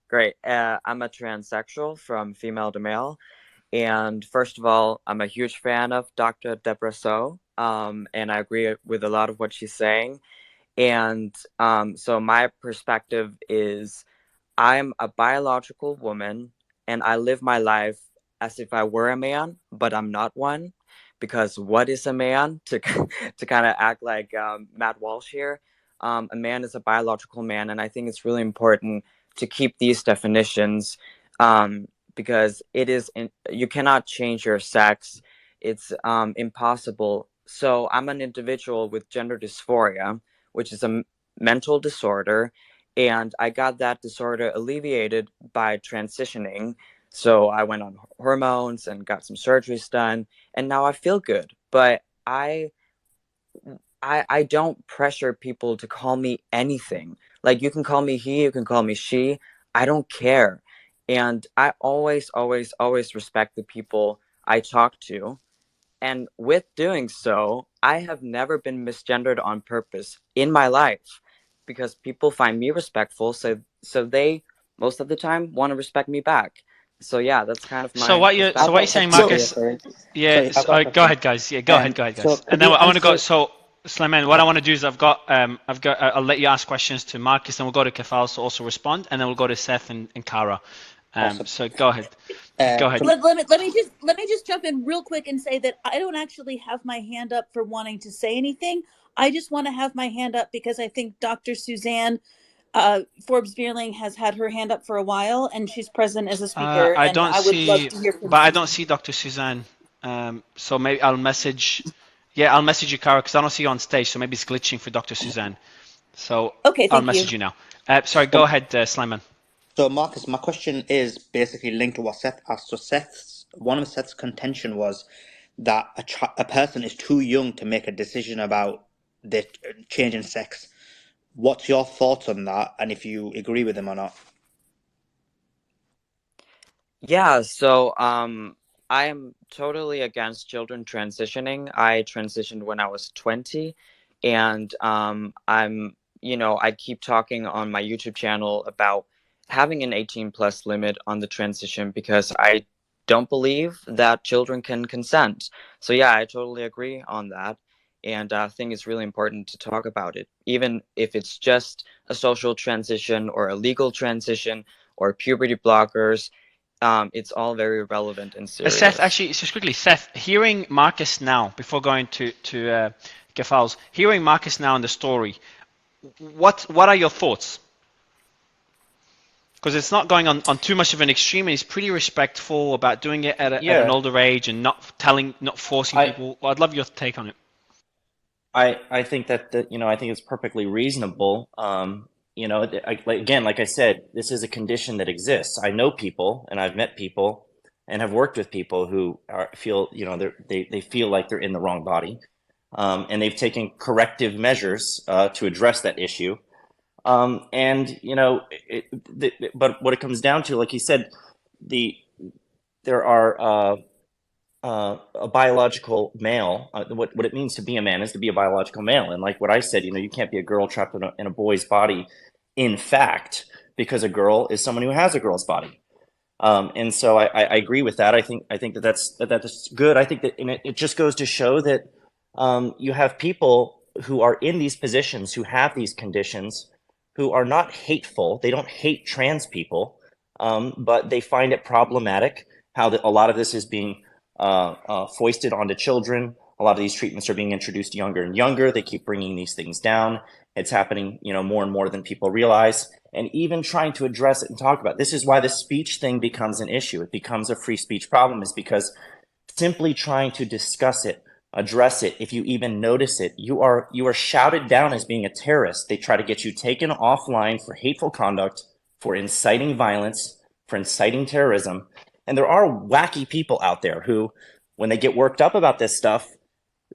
great. I'm a transsexual from female to male. And first of all, I'm a huge fan of Dr. Deborah So, and I agree with a lot of what she's saying. And so my perspective is I'm a biological woman, and I live my life as if I were a man, but I'm not one. Because what is a man? To kind of act like Matt Walsh here, a man is a biological man, and I think it's really important to keep these definitions. Because you cannot change your sex. It's impossible. So I'm an individual with gender dysphoria, which is a mental disorder, and I got that disorder alleviated by transitioning. So I went on hormones and got some surgeries done, and now I feel good. But I don't pressure people to call me anything. Like, you can call me he, you can call me she. I don't care. And I always, always, always respect the people I talk to. And with doing so, I have never been misgendered on purpose in my life, because people find me respectful. So they, most of the time, want to respect me back. So yeah, that's kind of my So what you're saying, Marcus? Yeah. Go ahead, guys. Yeah, go ahead, guys. And then I want to go. So, Sulaiman, what I want to do is I'll let you ask questions to Marcus, then we'll go to Kefal to also respond, and then we'll go to Seth and Kara. So go ahead. Go ahead. Let me just jump in real quick and say that I don't actually have my hand up for wanting to say anything. I just want to have my hand up because I think Dr. Suzanne Forbes-Bierling has had her hand up for a while, and she's present as a speaker. I and I would love to hear from I don't see Dr. Suzanne. So maybe I'll message. Yeah, I'll message you, Kara, because I don't see you on stage. So maybe it's glitching for Dr. Suzanne. So okay, I'll message you now. Sorry, go ahead, Slimane. So, Marcus, my question is basically linked to what Seth asked. So, one of Seth's contention was that a person is too young to make a decision about the change in sex. What's your thoughts on that, and if you agree with him or not? Yeah, so I am totally against children transitioning. I transitioned when I was 20, and I keep talking on my YouTube channel about having an 18 plus limit on the transition, because I don't believe that children can consent. So yeah, I totally agree on that. And I think it's really important to talk about it, even if it's just a social transition or a legal transition or puberty blockers. It's all very relevant and serious. Seth, actually, just quickly, Seth, hearing Marcus now, before going to Kefal's, hearing Marcus now in the story, what are your thoughts? Because it's not going on too much of an extreme, and he's pretty respectful about doing it at an older age and not forcing people. Well, I'd love your take on it. I think that I think it's perfectly reasonable. Again, like I said, this is a condition that exists. I know people, and I've met people, and have worked with people who feel they feel like they're in the wrong body, and they've taken corrective measures to address that issue. But what it comes down to, like he said, there are a biological male. What it means to be a man is to be a biological male, and like what I said, you can't be a girl trapped in a boy's body. In fact, because a girl is someone who has a girl's body, and so I agree with that. I think that's good. I think that it just goes to show that you have people who are in these positions, who have these conditions, who are not hateful. They don't hate trans people, but they find it problematic how a lot of this is being foisted onto children. A lot of these treatments are being introduced younger and younger. They keep bringing these things down. It's happening, more and more than people realize. And even trying to address it and talk about it. This is why the speech thing becomes an issue. It becomes a free speech problem, is because simply trying to discuss it address it. If you even notice it, you are shouted down as being a terrorist. They try to get you taken offline for hateful conduct, for inciting violence, for inciting terrorism. And there are wacky people out there who, when they get worked up about this stuff,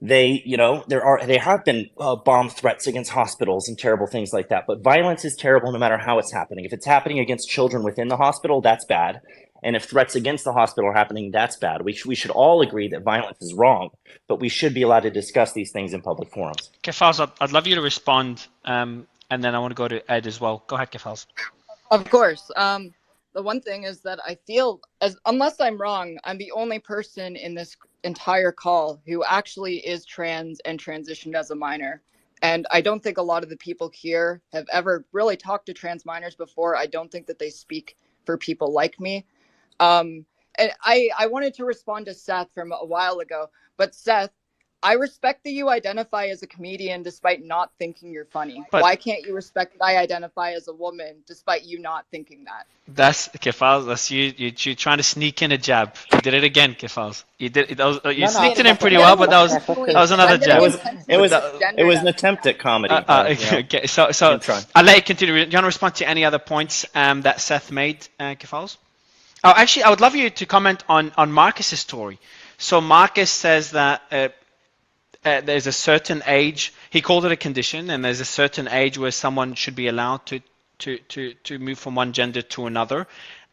they have been bomb threats against hospitals and terrible things like that. But violence is terrible no matter how it's happening. If it's happening against children within the hospital, that's bad. And if threats against the hospital are happening, that's bad. We should all agree that violence is wrong, but we should be allowed to discuss these things in public forums. Kefals, I'd love you to respond, and then I want to go to Ed as well. Go ahead, Kefals. Of course. The one thing is that I feel, unless I'm wrong, I'm the only person in this entire call who actually is trans and transitioned as a minor. And I don't think a lot of the people here have ever really talked to trans minors before. I don't think that they speak for people like me. And I wanted to respond to Seth from a while ago, but Seth, I respect that you identify as a comedian despite not thinking you're funny. But why can't you respect that I identify as a woman despite you not thinking that? That's Kefals. That's you trying to sneak in a jab. You did it again, Kefals. You did it. You sneaked it in pretty well, but that was another jab. It was an attempt at comedy. Okay, so I'll let you continue. Do you want to respond to any other points that Seth made, Kefals? Oh, actually, I would love you to comment on Marcus's story. So Marcus says that there's a certain age. He called it a condition, and there's a certain age where someone should be allowed to move from one gender to another,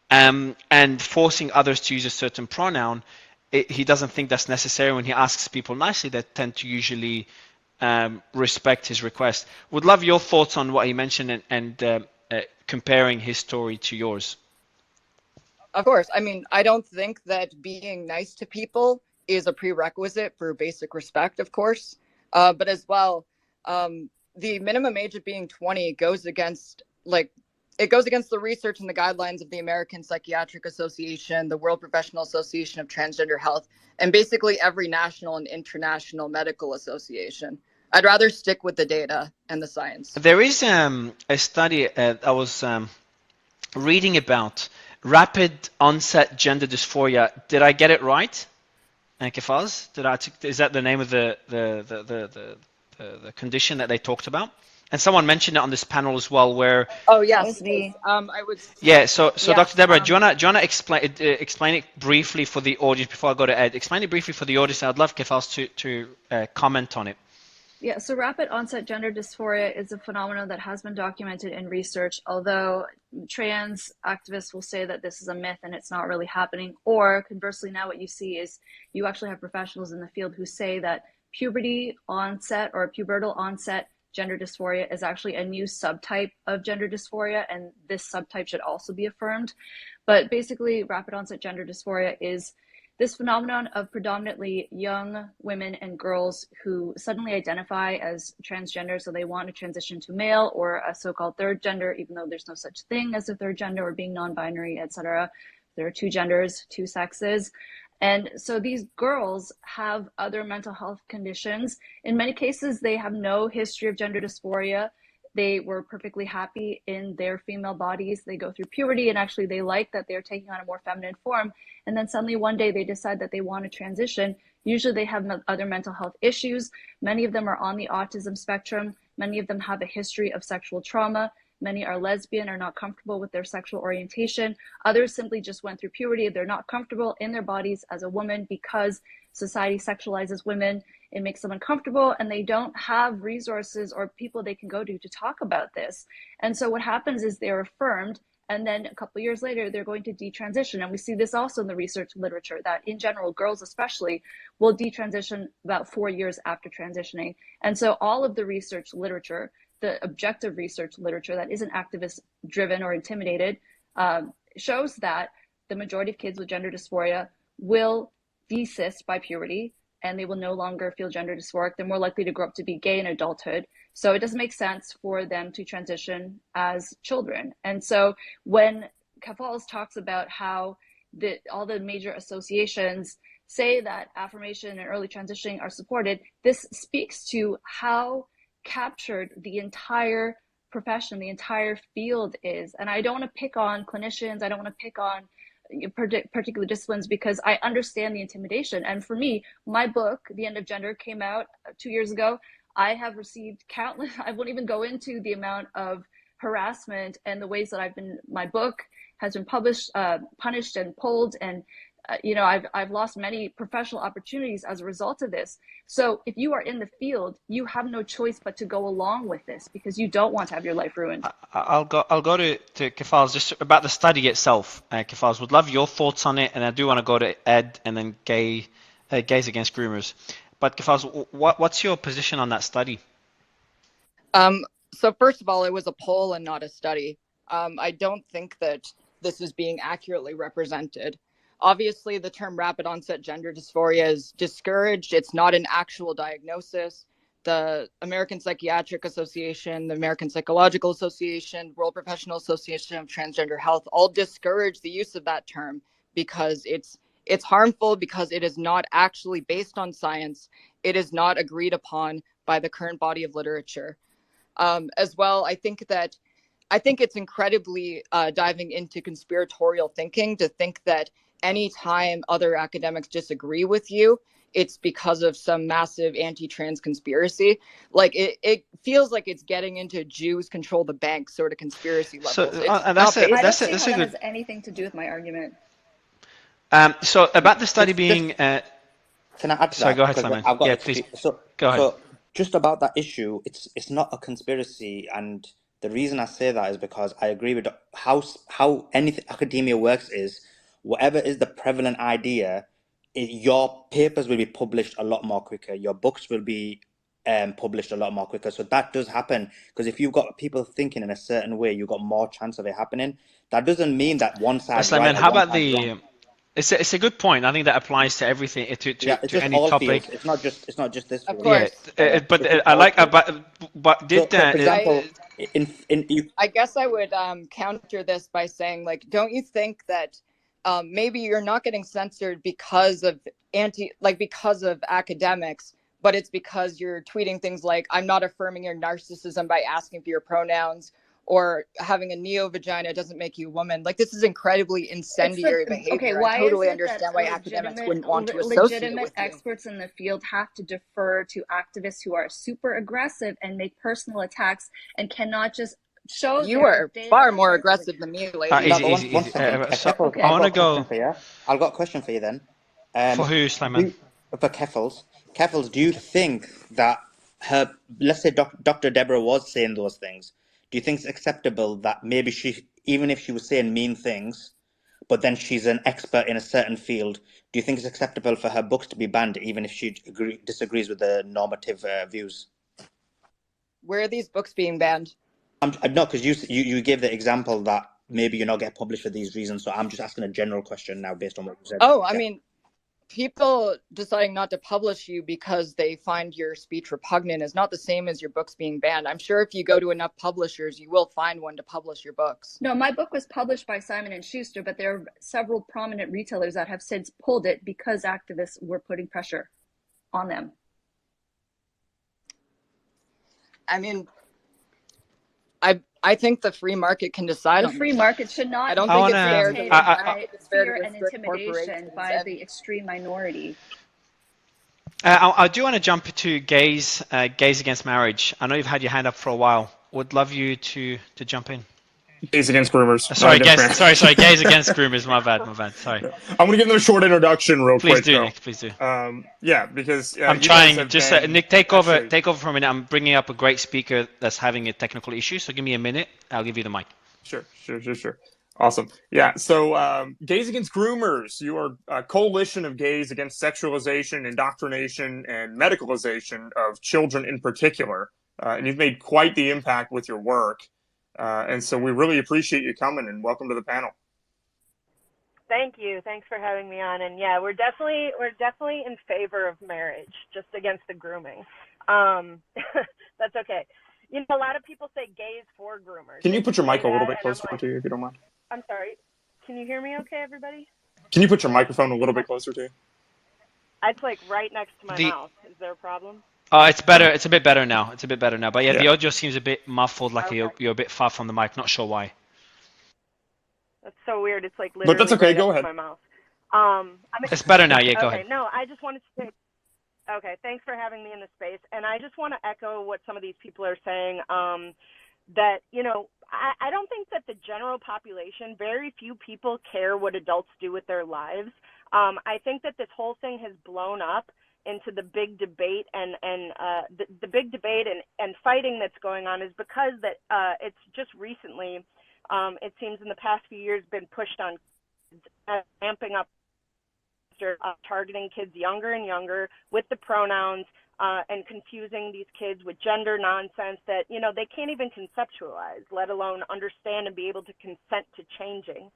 and forcing others to use a certain pronoun. He doesn't think that's necessary. When he asks people nicely, they tend to usually respect his request. Would love your thoughts on what he mentioned and comparing his story to yours. Of course. I mean, I don't think that being nice to people is a prerequisite for basic respect, of course. But as well, the minimum age of being 20 goes against the research and the guidelines of the American Psychiatric Association, the World Professional Association of Transgender Health, and basically every national and international medical association. I'd rather stick with the data and the science. There is a study I was reading about rapid onset gender dysphoria. Did I get it right? Kefals? Is that the name of the condition that they talked about? And someone mentioned it on this panel as well, where. Oh yes, me. I would. Yeah. So Dr. Deborah, do you wanna explain it briefly for the audience before I go to Ed? Explain it briefly for the audience. I'd love Kefals to comment on it. Yeah, so rapid onset gender dysphoria is a phenomenon that has been documented in research, although trans activists will say that this is a myth and it's not really happening. Or conversely, now what you see is you actually have professionals in the field who say that puberty onset or pubertal onset gender dysphoria is actually a new subtype of gender dysphoria, and this subtype should also be affirmed. But basically, rapid onset gender dysphoria is this phenomenon of predominantly young women and girls who suddenly identify as transgender, so they want to transition to male or a so-called third gender, even though there's no such thing as a third gender or being non-binary, etc. There are two genders, two sexes. And so these girls have other mental health conditions. In many cases, they have no history of gender dysphoria. They were perfectly happy in their female bodies. They go through puberty and actually they like that they're taking on a more feminine form. And then suddenly one day they decide that they want to transition. Usually they have other mental health issues. Many of them are on the autism spectrum. Many of them have a history of sexual trauma. Many are lesbian, are not comfortable with their sexual orientation. Others simply just went through puberty. They're not comfortable in their bodies as a woman because society sexualizes women. It makes them uncomfortable and they don't have resources or people they can go to talk about this. And so what happens is they're affirmed, and then a couple of years later, they're going to detransition. And we see this also in the research literature that in general, girls especially will detransition about 4 years after transitioning. And so all of the research literature, the objective research literature that isn't activist driven or intimidated, shows that the majority of kids with gender dysphoria will desist by puberty, and they will no longer feel gender dysphoric. They're more likely to grow up to be gay in adulthood. So it doesn't make sense for them to transition as children. And so when Kefals talks about how all the major associations say that affirmation and early transitioning are supported, this speaks to how captured the entire profession, the entire field is. And I don't want to pick on clinicians. I don't want to pick on particular disciplines because I understand the intimidation. And for me, my book, The End of Gender, came out 2 years ago. I have received countless, I won't even go into the amount of harassment and the ways that my book has been published, punished and pulled. And, I've lost many professional opportunities as a result of this. So if you are in the field, you have no choice but to go along with this because you don't want to have your life ruined. I'll go to Kefals just about the study itself. Kefals, would love your thoughts on it, and I do want to go to Ed and then Gays Against Groomers. But Kefals, what's your position on that study? So first of all, it was a poll and not a study. I don't think that this is being accurately represented. Obviously, the term rapid onset gender dysphoria is discouraged. It's not an actual diagnosis. The American Psychiatric Association, the American Psychological Association, World Professional Association of Transgender Health all discourage the use of that term because it's harmful, because it is not actually based on science. It is not agreed upon by the current body of literature. As well, I think it's incredibly diving into conspiratorial thinking to think that anytime other academics disagree with you, it's because of some massive anti-trans conspiracy. Like it feels like it's getting into Jews control the bank sort of conspiracy levels. So I don't see how that has anything to do with my argument. So about the study being. Can I add to sorry, that? go ahead, Simon. Yeah, please. Go ahead. So just about that issue, it's not a conspiracy, and the reason I say that is because I agree with how anything academia works is whatever is the prevalent idea, your papers will be published a lot more quicker. Your books will be published a lot more quicker. So that does happen because if you've got people thinking in a certain way, you've got more chance of it happening. That doesn't mean that one side. Simon, how about the? It's a good point. I think that applies to everything to any topic. Fields. It's not just this. Of course. But I like but did for example, I guess I would counter this by saying, like, don't you think that maybe you're not getting censored because of academics, but it's because you're tweeting things like, I'm not affirming your narcissism by asking for your pronouns, or having a neo-vagina doesn't make you a woman. Like, this is incredibly incendiary behavior. Okay, why I totally is it understand that why academics wouldn't want to associate legitimate with you. experts in the field have to defer to activists who are super aggressive and make personal attacks and cannot just show you are far more aggressive than me, lady. One second. I want to go. I've got a question for you then. For who, Simon? For Keffels. Keffels, do you think that let's say Dr. Deborah was saying those things, do you think it's acceptable that maybe even if she was saying mean things, but then she's an expert in a certain field, do you think it's acceptable for her books to be banned even if she disagrees with the normative views? Where are these books being banned? No, because you gave the example that maybe you're not getting published for these reasons, so I'm just asking a general question now based on what you said. Oh, I mean, people deciding not to publish you because they find your speech repugnant is not the same as your books being banned. I'm sure if you go to enough publishers, you will find one to publish your books. No, my book was published by Simon & Schuster, but there are several prominent retailers that have since pulled it because activists were putting pressure on them. I mean, I think the free market can decide. The free market should not. I don't think it's fair and intimidation by the extreme minority. I do want to jump to Gays Against Marriage. I know you've had your hand up for a while. Would love you to jump in. Gays Against Groomers. Sorry, Gays Against Groomers. My bad. Sorry. I'm going to give them a short introduction real quick. Please do, Nick. Please do. Yeah, because I'm trying. Just Nick, take over for a minute. I'm bringing up a great speaker that's having a technical issue. So give me a minute. I'll give you the mic. Sure. Awesome. Yeah. So, Gays Against Groomers, you are a coalition of gays against sexualization, indoctrination, and medicalization of children in particular. And you've made quite the impact with your work. And so we really appreciate you coming, and welcome to the panel. Thank you. Thanks for having me on. And yeah, we're definitely in favor of marriage, just against the grooming. That's okay. You know, a lot of people say gays for groomers. Can you put your mic a little bit closer to you, if you don't mind? I'm sorry. Can you hear me okay, everybody? Can you put your microphone a little bit closer to you? It's like right next to my mouth. Is there a problem? It's better. It's a bit better now. But yeah, the audio seems a bit muffled, like you're a bit far from the mic. Not sure why. That's so weird. It's like But that's literally okay. right Go up to ahead. my mouth. It's better now. Yeah, go Okay, ahead. no, I just wanted to say, okay, thanks for having me in the space. And I just want to echo what some of these people are saying, that, you know, I don't think that the general population, very few people care what adults do with their lives. I think that this whole thing has blown up into the big debate, and the big debate and fighting that's going on is because that it's just recently, it seems in the past few years, been pushed on ramping up, targeting kids younger and younger with the pronouns, and confusing these kids with gender nonsense that, you know, they can't even conceptualize, let alone understand and be able to consent to changing.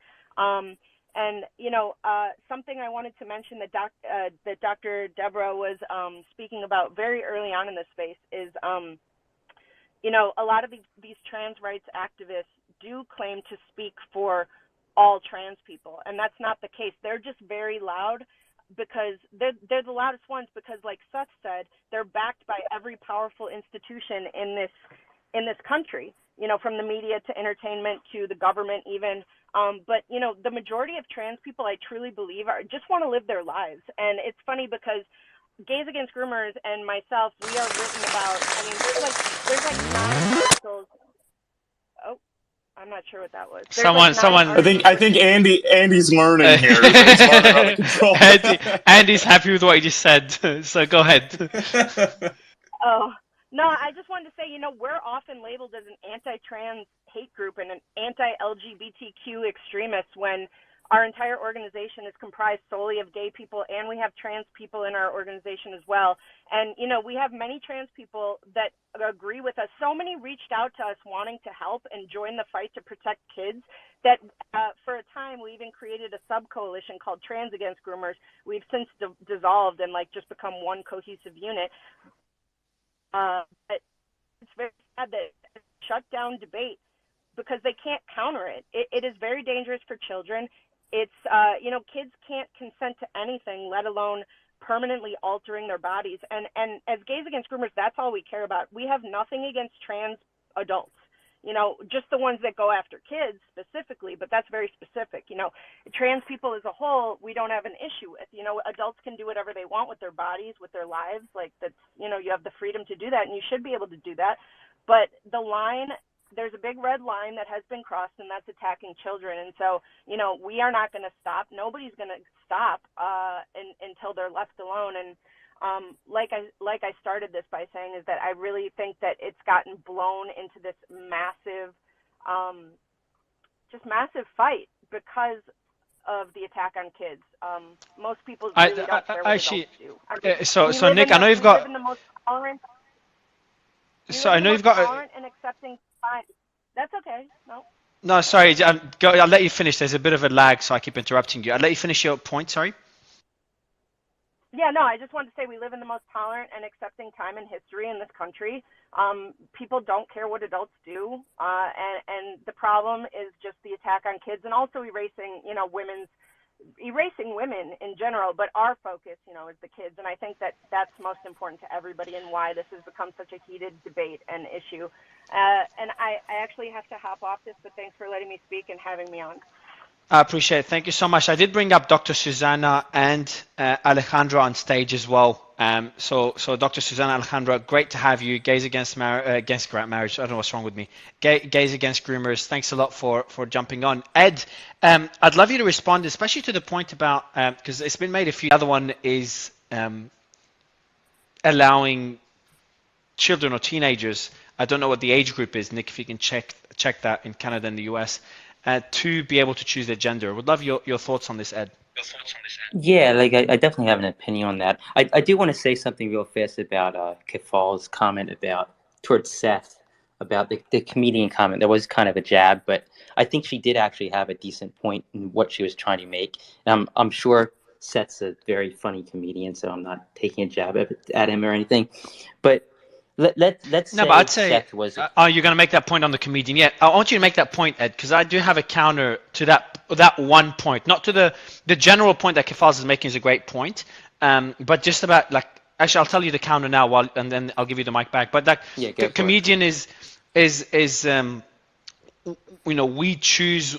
And, you know, something I wanted to mention that Dr. Deborah was speaking about very early on in this space is, you know, a lot of these trans rights activists do claim to speak for all trans people, and that's not the case. They're just very loud because they're the loudest ones because, like Seth said, they're backed by every powerful institution in this country, you know, from the media to entertainment to the government even. But, you know, the majority of trans people, I truly believe, just want to live their lives. And it's funny because Gays Against Groomers and myself, we are written about, I mean, there's like 9 articles. Oh, I'm not sure what that was. There's Someone, like 9 articles. I think Andy's learning here. He's learning how to control. Andy's happy with what he just said, so go ahead. Oh, no, I just wanted to say, you know, we're often labeled as an anti-trans hate group and an anti-LGBTQ extremist when our entire organization is comprised solely of gay people, and we have trans people in our organization as well. And, you know, we have many trans people that agree with us. So many reached out to us wanting to help and join the fight to protect kids that for a time we even created a sub-coalition called Trans Against Groomers. We've since dissolved and, like, just become one cohesive unit. But it's very sad that it's shut down debate because they can't counter it. It is very dangerous for children. It's, you know, kids can't consent to anything, let alone permanently altering their bodies. And as Gays Against Groomers, that's all we care about. We have nothing against trans adults, you know, just the ones that go after kids specifically, but that's very specific. You know, trans people as a whole, we don't have an issue with. You know, adults can do whatever they want with their bodies, with their lives. Like, that's, you know, you have the freedom to do that, and you should be able to do that. But the line, there's a big red line that has been crossed, and that's attacking children. And so, you know, we are not going to stop. Nobody's going to stop until they're left alone. And like I started this by saying, is that I really think that it's gotten blown into this massive, just massive fight because of the attack on kids. Most people really don't care what actually, adults do. so Nick, I know you've got. So I know you've got tolerant and accepting. That's okay. No. No, sorry. I'll let you finish. There's a bit of a lag, so I keep interrupting you. I'll let you finish your point. Sorry. Yeah, no, I just wanted to say we live in the most tolerant and accepting time in history in this country. People don't care what adults do, and the problem is just the attack on kids, and also erasing, you know, erasing women in general, but our focus, you know, is the kids. And I think that that's most important to everybody and why this has become such a heated debate and issue. And I actually have to hop off this, but thanks for letting me speak and having me on. I appreciate it. Thank you so much. I did bring up Dr. Susanna and Alejandra on stage as well. So Dr. Susanna, Alejandra, great to have you. Gays Against Marriage. I don't know what's wrong with me. Gays Against Groomers. Thanks a lot for jumping on. Ed, I'd love you to respond, especially to the point about, because it's been made a few. The other one is allowing children or teenagers, I don't know what the age group is, Nick, if you can check that in Canada and the US, to be able to choose their gender. Would love your thoughts on this, Ed. Yeah, like I definitely have an opinion on that. I do want to say something real fast about Kefal's comment towards Seth about the comedian comment. That was kind of a jab, but I think she did actually have a decent point in what she was trying to make. And I'm sure Seth's a very funny comedian, so I'm not taking a jab at him or anything. But let's say, but I'd say, Seth was. Are you going to make that point on the comedian? Yeah, I want you to make that point, Ed, because I do have a counter to that one point, not to the general point that Kefal is making is a great point, but just about like. Actually, I'll tell you the counter now, and then I'll give you the mic back. But that comedian is we choose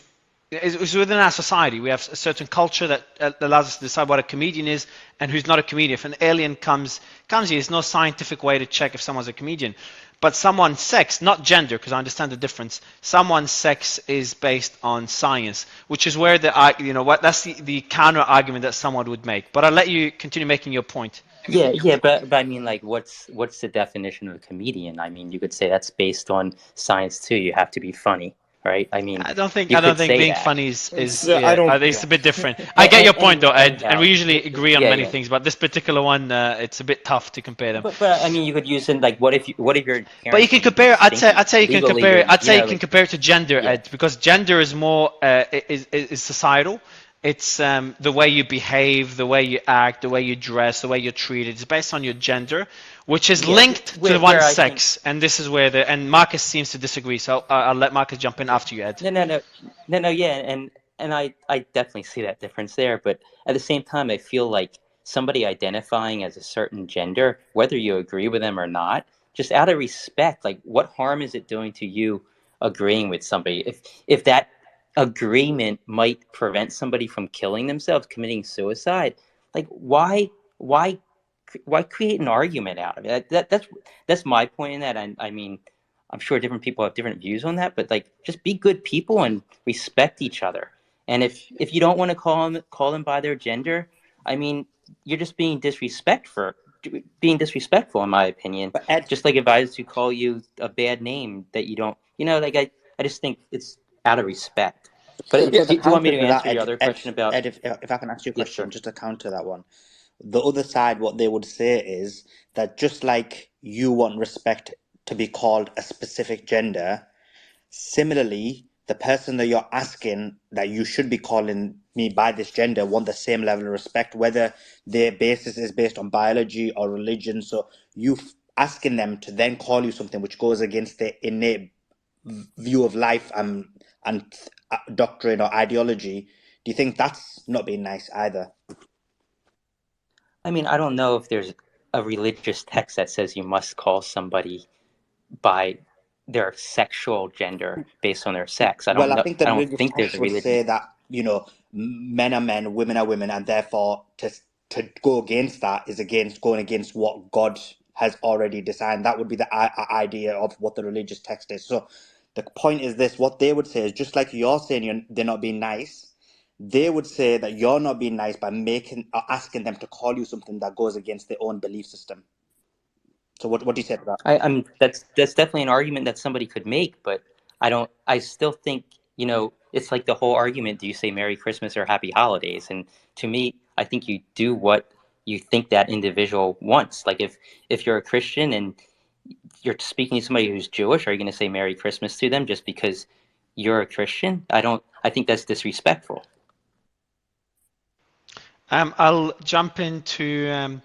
It's within our society. We have a certain culture that allows us to decide what a comedian is and who's not a comedian. If an alien comes here, there's no scientific way to check if someone's a comedian. But someone's sex, not gender, because I understand the difference. Someone's sex is based on science, which is where that's the counter argument that someone would make. But I'll let you continue making your point. Yeah, but I mean, like, what's the definition of a comedian? I mean, you could say that's based on science too. You have to be funny, right? I mean, I don't think you could say being that. funny is I don't. it's a bit different. I get your point though, Ed, and we usually agree on many yeah. things, but this particular one, it's a bit tough to compare them. But I mean, you could use it like, what if your parents? But you can compare. I'd say you can compare. I'd say you can compare it to gender, Yeah. Ed, because gender is more is societal. It's the way you behave, the way you act, the way you dress, the way you're treated. It's based on your gender, which is linked to one's sex. And this is where and Marcus seems to disagree. So I'll let Marcus jump in after you, Ed. No, yeah, and I definitely see that difference there. But at the same time, I feel like somebody identifying as a certain gender, whether you agree with them or not, just out of respect, like, what harm is it doing to you agreeing with somebody? If that agreement might prevent somebody from killing themselves, committing suicide, like, why create an argument out of it? That's my point in that. I mean, I'm sure different people have different views on that, but, like, just be good people and respect each other. And if you don't want to call them by their gender, I mean, you're just being disrespectful, in my opinion. But Ed, just like if I was to call you a bad name that you don't, like, I just think it's out of respect. But so do you want me to answer Ed, your other question about? Ed, if I can ask you a Yes, question sure. just to counter that one. The other side, what they would say is that just like you want respect to be called a specific gender, similarly, the person that you're asking that you should be calling me by this gender want the same level of respect, whether their basis is based on biology or religion. So you asking them to then call you something which goes against their innate view of life and doctrine or ideology, do you think that's not being nice either? I mean, I don't know if there's a religious text that says you must call somebody by their sexual gender based on their sex. I don't Well, I know. think the I don't religious think there's text a would religion. say that, men are men, women are women, and therefore to go against that is against going against what God has already designed. That would be the idea of what the religious text is. So the point is this: what they would say is, just like you're saying they're not being nice, they would say that you're not being nice by making or asking them to call you something that goes against their own belief system. So what do you say to that? I mean, that's definitely an argument that somebody could make, but I don't. I still think, it's like the whole argument: do you say Merry Christmas or Happy Holidays? And to me, I think you do what you think that individual wants. Like, if you're a Christian and you're speaking to somebody who's Jewish, are you going to say Merry Christmas to them just because you're a Christian? I don't. I think that's disrespectful. I'll jump into.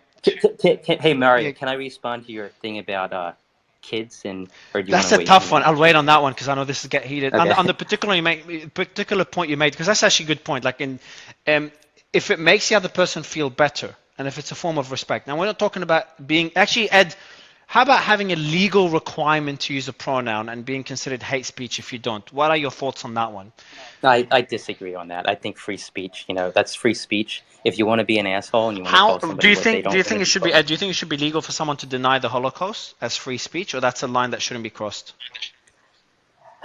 Hey, Mario, Yeah, can I respond to your thing about kids, or do you want that's to a wait? tough one. I'll wait on that one because I know this will get heated. Okay. On the particular point you made, because that's actually a good point. Like if it makes the other person feel better, and if it's a form of respect. Now we're not talking about being actually, Ed. How about having a legal requirement to use a pronoun and being considered hate speech if you don't? What are your thoughts on that one? I disagree on that. I think free speech, that's free speech. If you want to be an asshole and you want to call somebody what they don't, do you think it should be, Ed, do you think it should be legal for someone to deny the Holocaust as free speech, or that's a line that shouldn't be crossed?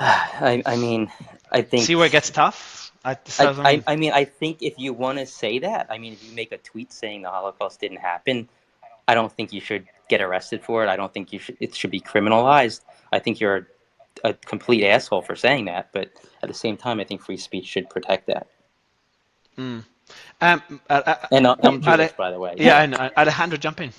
I mean, I think. See where it gets tough? I think if you want to say that, if you make a tweet saying the Holocaust didn't happen, I don't think you should get arrested for it. I don't think it should be criminalized. I think you're a complete asshole for saying that, but at the same time, I think free speech should protect that. And I'm Jewish, by the way. Yeah, and Alejandro, jump in.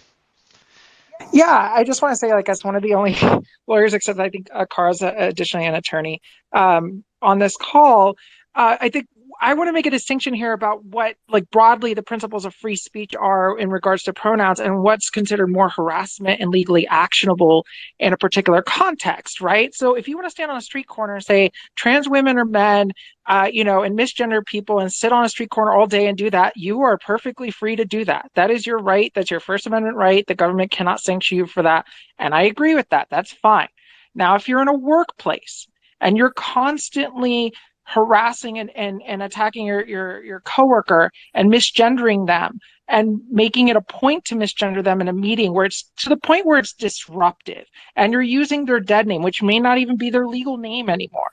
Yeah, I just want to say, as one of the only lawyers, except I think Kara's additionally an attorney on this call, I think I want to make a distinction here about what, broadly, the principles of free speech are in regards to pronouns and what's considered more harassment and legally actionable in a particular context, right? So if you want to stand on a street corner and say trans women are men, and misgender people and sit on a street corner all day and do that, you are perfectly free to do that. That is your right. That's your First Amendment right. The government cannot sanction you for that. And I agree with that. That's fine. Now, if you're in a workplace and you're constantly harassing and attacking your coworker and misgendering them and making it a point to misgender them in a meeting where it's to the point where it's disruptive, and you're using their dead name, which may not even be their legal name anymore,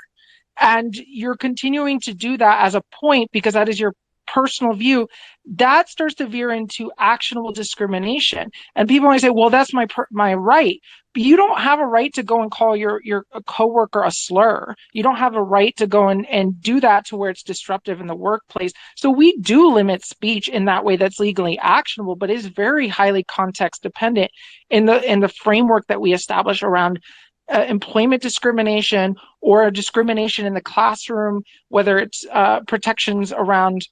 and you're continuing to do that as a point because that is your personal view, that starts to veer into actionable discrimination. And people might say, well, that's my right. But you don't have a right to go and call your coworker a slur. You don't have a right to go and do that to where it's disruptive in the workplace. So we do limit speech in that way that's legally actionable, but is very highly context dependent in the framework that we establish around employment discrimination or discrimination in the classroom, whether it's protections around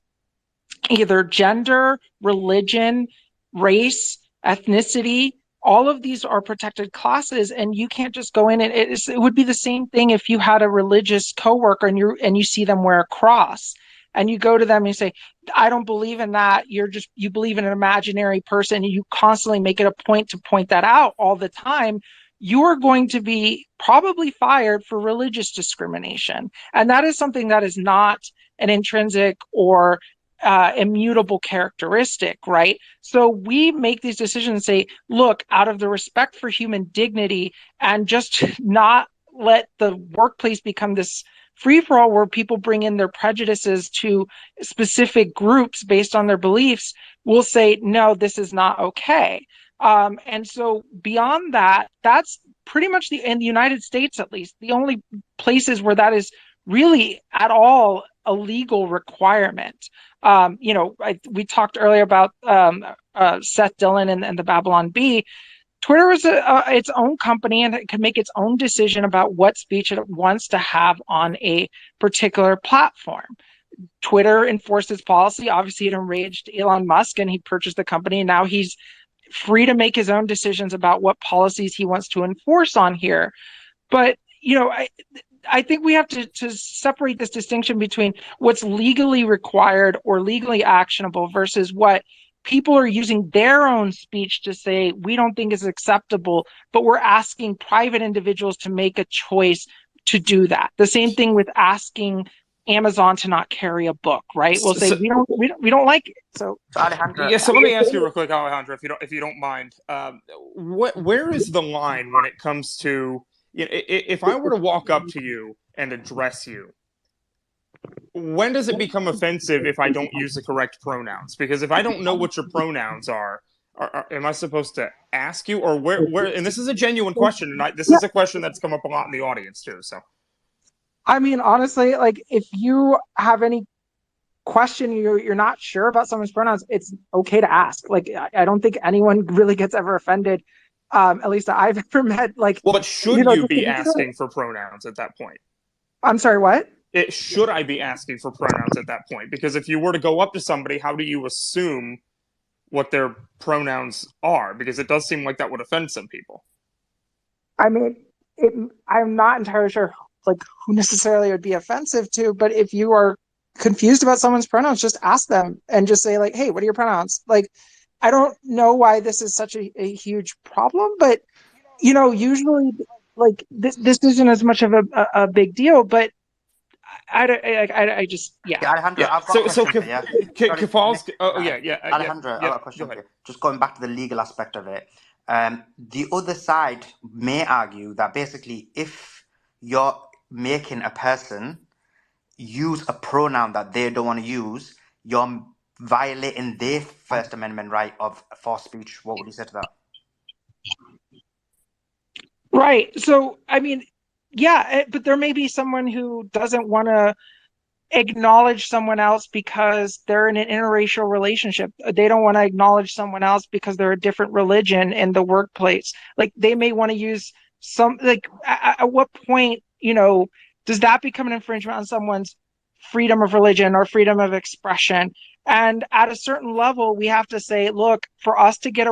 either gender, religion, race, ethnicity. All of these are protected classes, and you can't just go in and it would be the same thing if you had a religious coworker and you see them wear a cross, and you go to them and you say, I don't believe in that. You believe in an imaginary person, and you constantly make it a point to point that out all the time. You are going to be probably fired for religious discrimination. And that is something that is not an intrinsic or immutable characteristic, right? So we make these decisions and say, look, out of the respect for human dignity, and just not let the workplace become this free-for-all where people bring in their prejudices to specific groups based on their beliefs, we'll say, no, this is not okay. And so beyond that, that's pretty much in the United States, at least, the only places where that is really at all a legal requirement. We talked earlier about Seth Dillon and the Babylon Bee. Twitter is its own company, and it can make its own decision about what speech it wants to have on a particular platform. Twitter enforced its policy. Obviously, it enraged Elon Musk, and he purchased the company, and now he's free to make his own decisions about what policies he wants to enforce on here. But, I think we have to separate this distinction between what's legally required or legally actionable versus what people are using their own speech to say we don't think is acceptable, but we're asking private individuals to make a choice to do that. The same thing with asking Amazon to not carry a book, right? We'll say we don't like it. So Alejandro, yeah, so let me ask you real quick, Alejandro, if you don't mind, where is the line when it comes to, if I were to walk up to you and address you, when does it become offensive if I don't use the correct pronouns? Because if I don't know what your pronouns are am I supposed to ask you, or where? And this is a genuine question, and this is a question that's come up a lot in the audience too. So, I mean, honestly, like if you have any question, you're not sure about someone's pronouns, it's okay to ask. Like I don't think anyone really gets ever offended, at least I've ever met. Like, well, but should you be asking for pronouns at that point? I'm sorry, what? Should I be asking for pronouns at that point? Because if you were to go up to somebody, how do you assume what their pronouns are? Because it does seem like that would offend some people. I mean, I'm not entirely sure like who necessarily would be offensive to, but if you are confused about someone's pronouns, just ask them and just say like, hey, what are your pronouns? Like, I don't know why this is such a huge problem, but usually like this isn't as much of a big deal, but I just Alejandro, I've got a question for you. Alejandro, I've got a question for you. Just going back to the legal aspect of it. The other side may argue that basically if you're making a person use a pronoun that they don't want to use, you're violating their First Amendment right for speech. What would you say to that? Right. So, I mean, yeah, but there may be someone who doesn't want to acknowledge someone else because they're in an interracial relationship. They don't want to acknowledge someone else because they're a different religion in the workplace. Like they may want to use at what point, does that become an infringement on someone's freedom of religion or freedom of expression? And at a certain level, we have to say, look, for us to get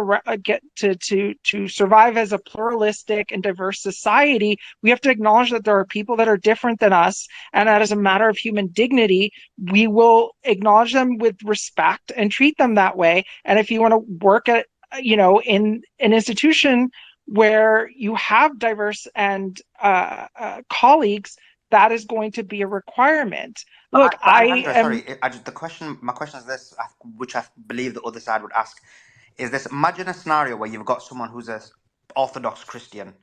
to survive as a pluralistic and diverse society, we have to acknowledge that there are people that are different than us, and that as a matter of human dignity, we will acknowledge them with respect and treat them that way. And if you want to work at, in an institution where you have diverse and colleagues, that is going to be a requirement. Look, But I Alejandro, am. sorry, my question is this, which I believe the other side would ask, is this: imagine a scenario where you've got someone who's a Orthodox Christian,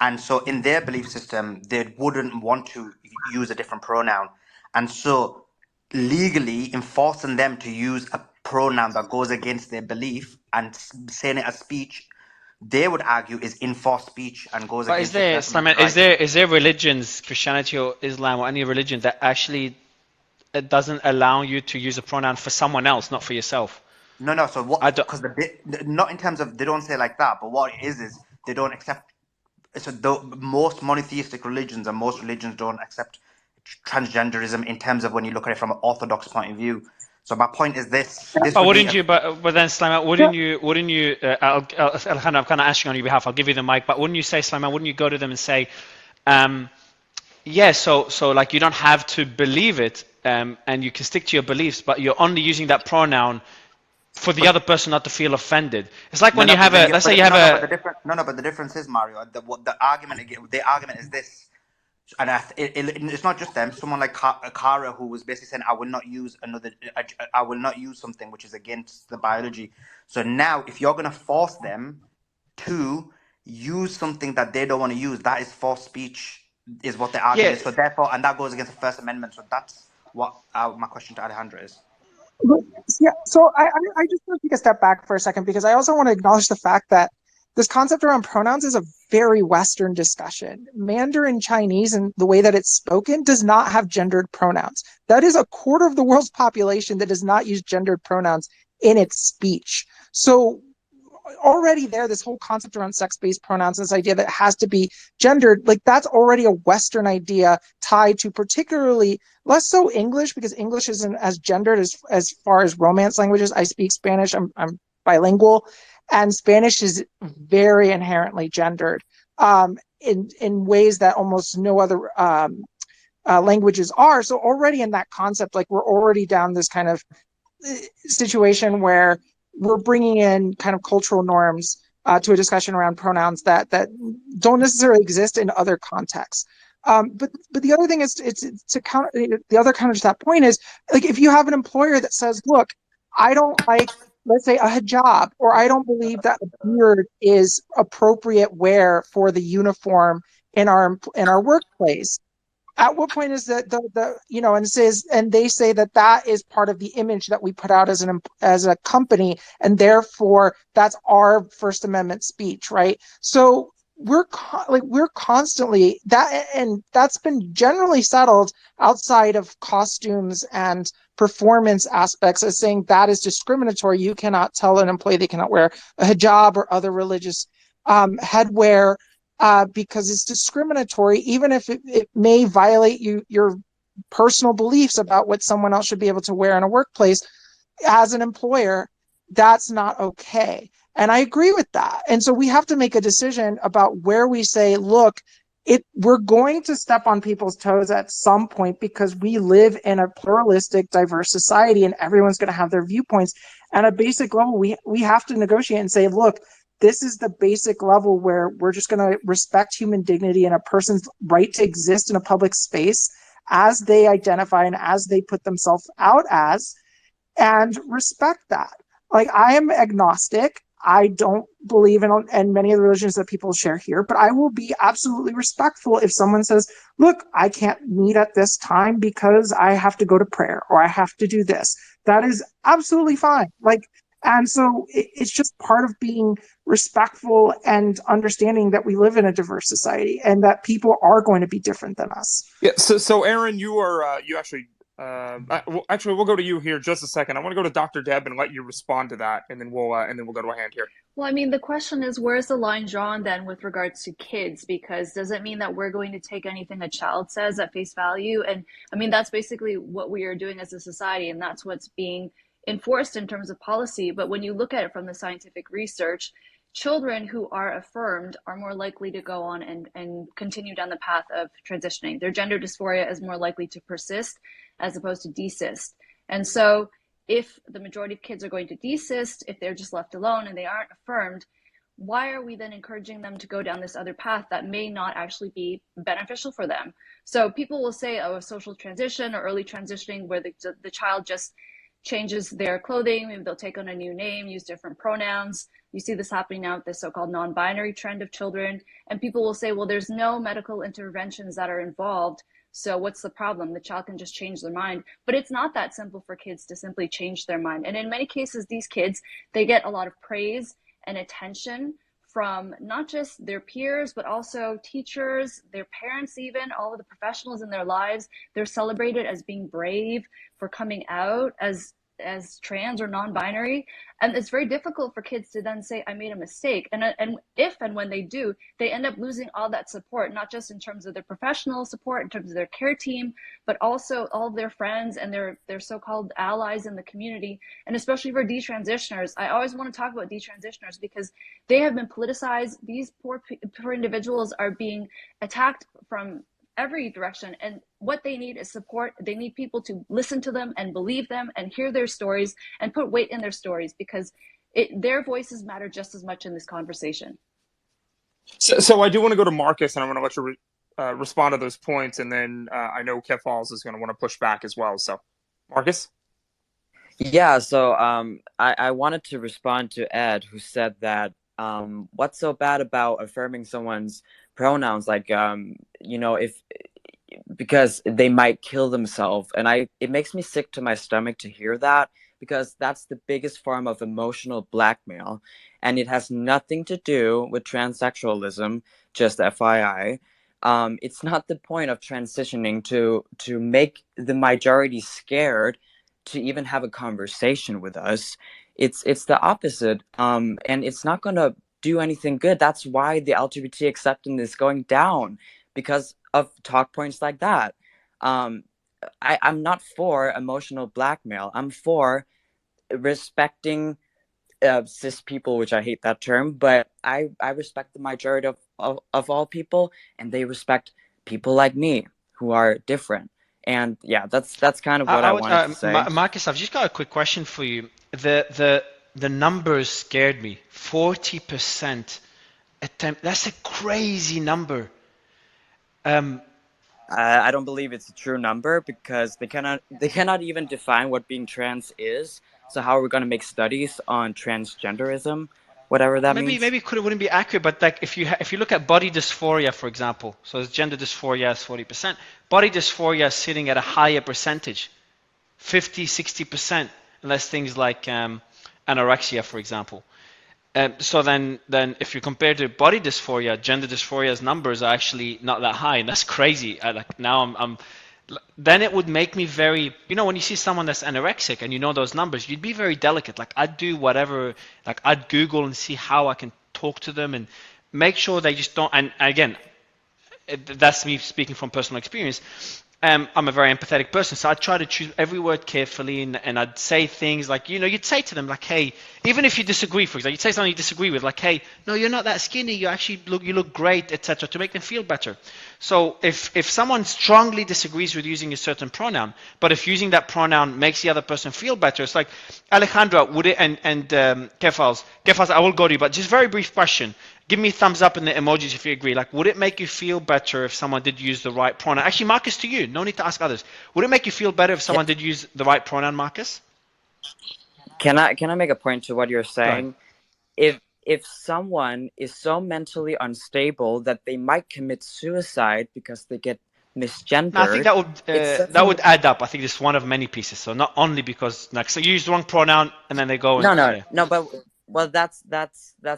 and so in their belief system, they wouldn't want to use a different pronoun, and so legally enforcing them to use a pronoun that goes against their belief and saying it as speech, they would argue is enforced speech and goes But is against the there, First Amendment Simon, right. is there religions, Christianity or Islam or any religion that actually it doesn't allow you to use a pronoun for someone else, not for yourself? No. So I what? don't. Because not in terms of they don't say like that, but what it is they don't accept. So most monotheistic religions and most religions don't accept transgenderism in terms of when you look at it from an orthodox point of view. So my point is this: this But would be wouldn't a, you? But then, Slima, wouldn't you? Alejandro, I'm kind of asking on your behalf. I'll give you the mic. But wouldn't you say, Slima? Wouldn't you go to them and say, yeah, so like you don't have to believe it, and you can stick to your beliefs, but you're only using that pronoun for the but other person not to feel offended. It's like no, when you no, but have then a, you, let's say but you have no, no, but a, the difference, no, no, but the difference is Mario. The argument is this, and it's not just them. Someone like Kara, who was basically saying, "I will not use I will not use something which is against the biology." So now, if you're going to force them to use something that they don't want to use, that is forced speech, is what the argument yeah, is. So therefore, and that goes against the First Amendment. So that's what my question to Alejandro is. Yeah, so I just want to take a step back for a second because I also want to acknowledge the fact that this concept around pronouns is a very Western discussion. Mandarin Chinese and the way that it's spoken does not have gendered pronouns. That is a quarter of the world's population that does not use gendered pronouns in its speech. So already there, this whole concept around sex-based pronouns, this idea that it has to be gendered, like that's already a Western idea tied to particularly less so English, because English isn't as gendered as far as Romance languages. I speak Spanish. I'm bilingual, and Spanish is very inherently gendered in ways that almost no other languages are. So already in that concept, like we're already down this kind of situation where we're bringing in kind of cultural norms to a discussion around pronouns that don't necessarily exist in other contexts. But the other thing is it's to counter the other counter to that point is like if you have an employer that says, look, I don't like, let's say, a hijab, or I don't believe that a beard is appropriate wear for the uniform in our workplace. At what point is the and says, and they say that that is part of the image that we put out as a company, and therefore that's our First Amendment speech, right? So we're constantly that, and that's been generally settled outside of costumes and performance aspects as saying that is discriminatory. You cannot tell an employee they cannot wear a hijab or other religious headwear because it's discriminatory, even if it may violate your personal beliefs about what someone else should be able to wear in a workplace. As an employer, that's not okay. And I agree with that. And so we have to make a decision about where we say, look, we're going to step on people's toes at some point because we live in a pluralistic, diverse society, and everyone's going to have their viewpoints. At a basic level, we have to negotiate and say, look, this is the basic level where we're just going to respect human dignity and a person's right to exist in a public space as they identify and as they put themselves out as, and respect that. Like, I am agnostic. I don't believe in many of the religions that people share here, but I will be absolutely respectful if someone says, look, I can't meet at this time because I have to go to prayer or I have to do this. That is absolutely fine. And so it's just part of being respectful and understanding that we live in a diverse society and that people are going to be different than us. Yeah. So Aaron, you are you actually. Actually, we'll go to you here just a second. I want to go to Dr. Deb and let you respond to that, and then we'll go to a hand here. Well, I mean, the question is, where's the line drawn then with regards to kids? Because does it mean that we're going to take anything a child says at face value? And I mean, that's basically what we are doing as a society, and that's what's being enforced in terms of policy. But when you look at it from the scientific research, children who are affirmed are more likely to go on and continue down the path of transitioning. Their gender dysphoria is more likely to persist as opposed to desist. And so if the majority of kids are going to desist, if they're just left alone and they aren't affirmed, why are we then encouraging them to go down this other path that may not actually be beneficial for them? So people will say, oh, a social transition or early transitioning where the child just changes their clothing, maybe they'll take on a new name, use different pronouns. You see this happening now with the so-called non-binary trend of children. And people will say, well, there's no medical interventions that are involved, so what's the problem? The child can just change their mind. But it's not that simple for kids to simply change their mind. And in many cases, these kids, they get a lot of praise and attention from not just their peers, but also teachers, their parents, even all of the professionals in their lives. They're celebrated as being brave for coming out as trans or non-binary, and it's very difficult for kids to then say, I made a mistake. And if and when they do, they end up losing all that support, not just in terms of their professional support, in terms of their care team, but also all of their friends and their so-called allies in the community. And especially for detransitioners, I always want to talk about detransitioners because they have been politicized. These poor individuals are being attacked from every direction, and what they need is support. They need people to listen to them and believe them and hear their stories and put weight in their stories, because their voices matter just as much in this conversation. So I do want to go to Marcus, and I'm going to let you respond to those points, and then I know Kev Falls is going to want to push back as well. So, Marcus? Yeah, so I wanted to respond to Ed, who said that what's so bad about affirming someone's pronouns, like if because they might kill themselves. And it makes me sick to my stomach to hear that, because that's the biggest form of emotional blackmail, and it has nothing to do with transsexualism, just FYI. It's not the point of transitioning to make the majority scared to even have a conversation with us. It's the opposite, and it's not going to do anything good. That's why the LGBT acceptance is going down, because of talk points like that. I'm not for emotional blackmail. I'm for respecting cis people, which I hate that term, but I respect the majority of all people, and they respect people like me who are different. And yeah, that's kind of what I wanted to say. Marcus, I've just got a quick question for you. The numbers scared me. 40% attempt. That's a crazy number. I don't believe it's a true number, because they cannot even define what being trans is. So how are we going to make studies on transgenderism, whatever that means? Maybe it wouldn't be accurate, but like if you look at body dysphoria, for example, so it's gender dysphoria is 40%. Body dysphoria is sitting at a higher percentage, 50, 60%, unless things like anorexia, for example. So then if you compare to body dysphoria, gender dysphoria's numbers are actually not that high, and that's crazy. Then it would make me very, when you see someone that's anorexic and you know those numbers, you'd be very delicate. Like I'd do whatever, like I'd Google and see how I can talk to them and make sure they just don't. And again, that's me speaking from personal experience. I'm a very empathetic person, so I'd try to choose every word carefully, and I'd say things like, you'd say to them like, hey, even if you disagree, for example, you'd say something you disagree with, like, hey, no, you're not that skinny, you actually look great, etc., to make them feel better. So if someone strongly disagrees with using a certain pronoun, but if using that pronoun makes the other person feel better, it's like, Alejandra, would it, and Kefals, I will go to you, but just very brief question. Give me a thumbs up in the emojis if you agree. Like, would it make you feel better if someone did use the right pronoun? Actually, Marcus, to you. No need to ask others. Would it make you feel better if someone did use the right pronoun, Marcus? Can I make a point to what you're saying? If someone is so mentally unstable that they might commit suicide because they get misgendered, No, I think that would add up. I think it's one of many pieces. So not only because so you use the wrong pronoun and then they go. No, but well, that's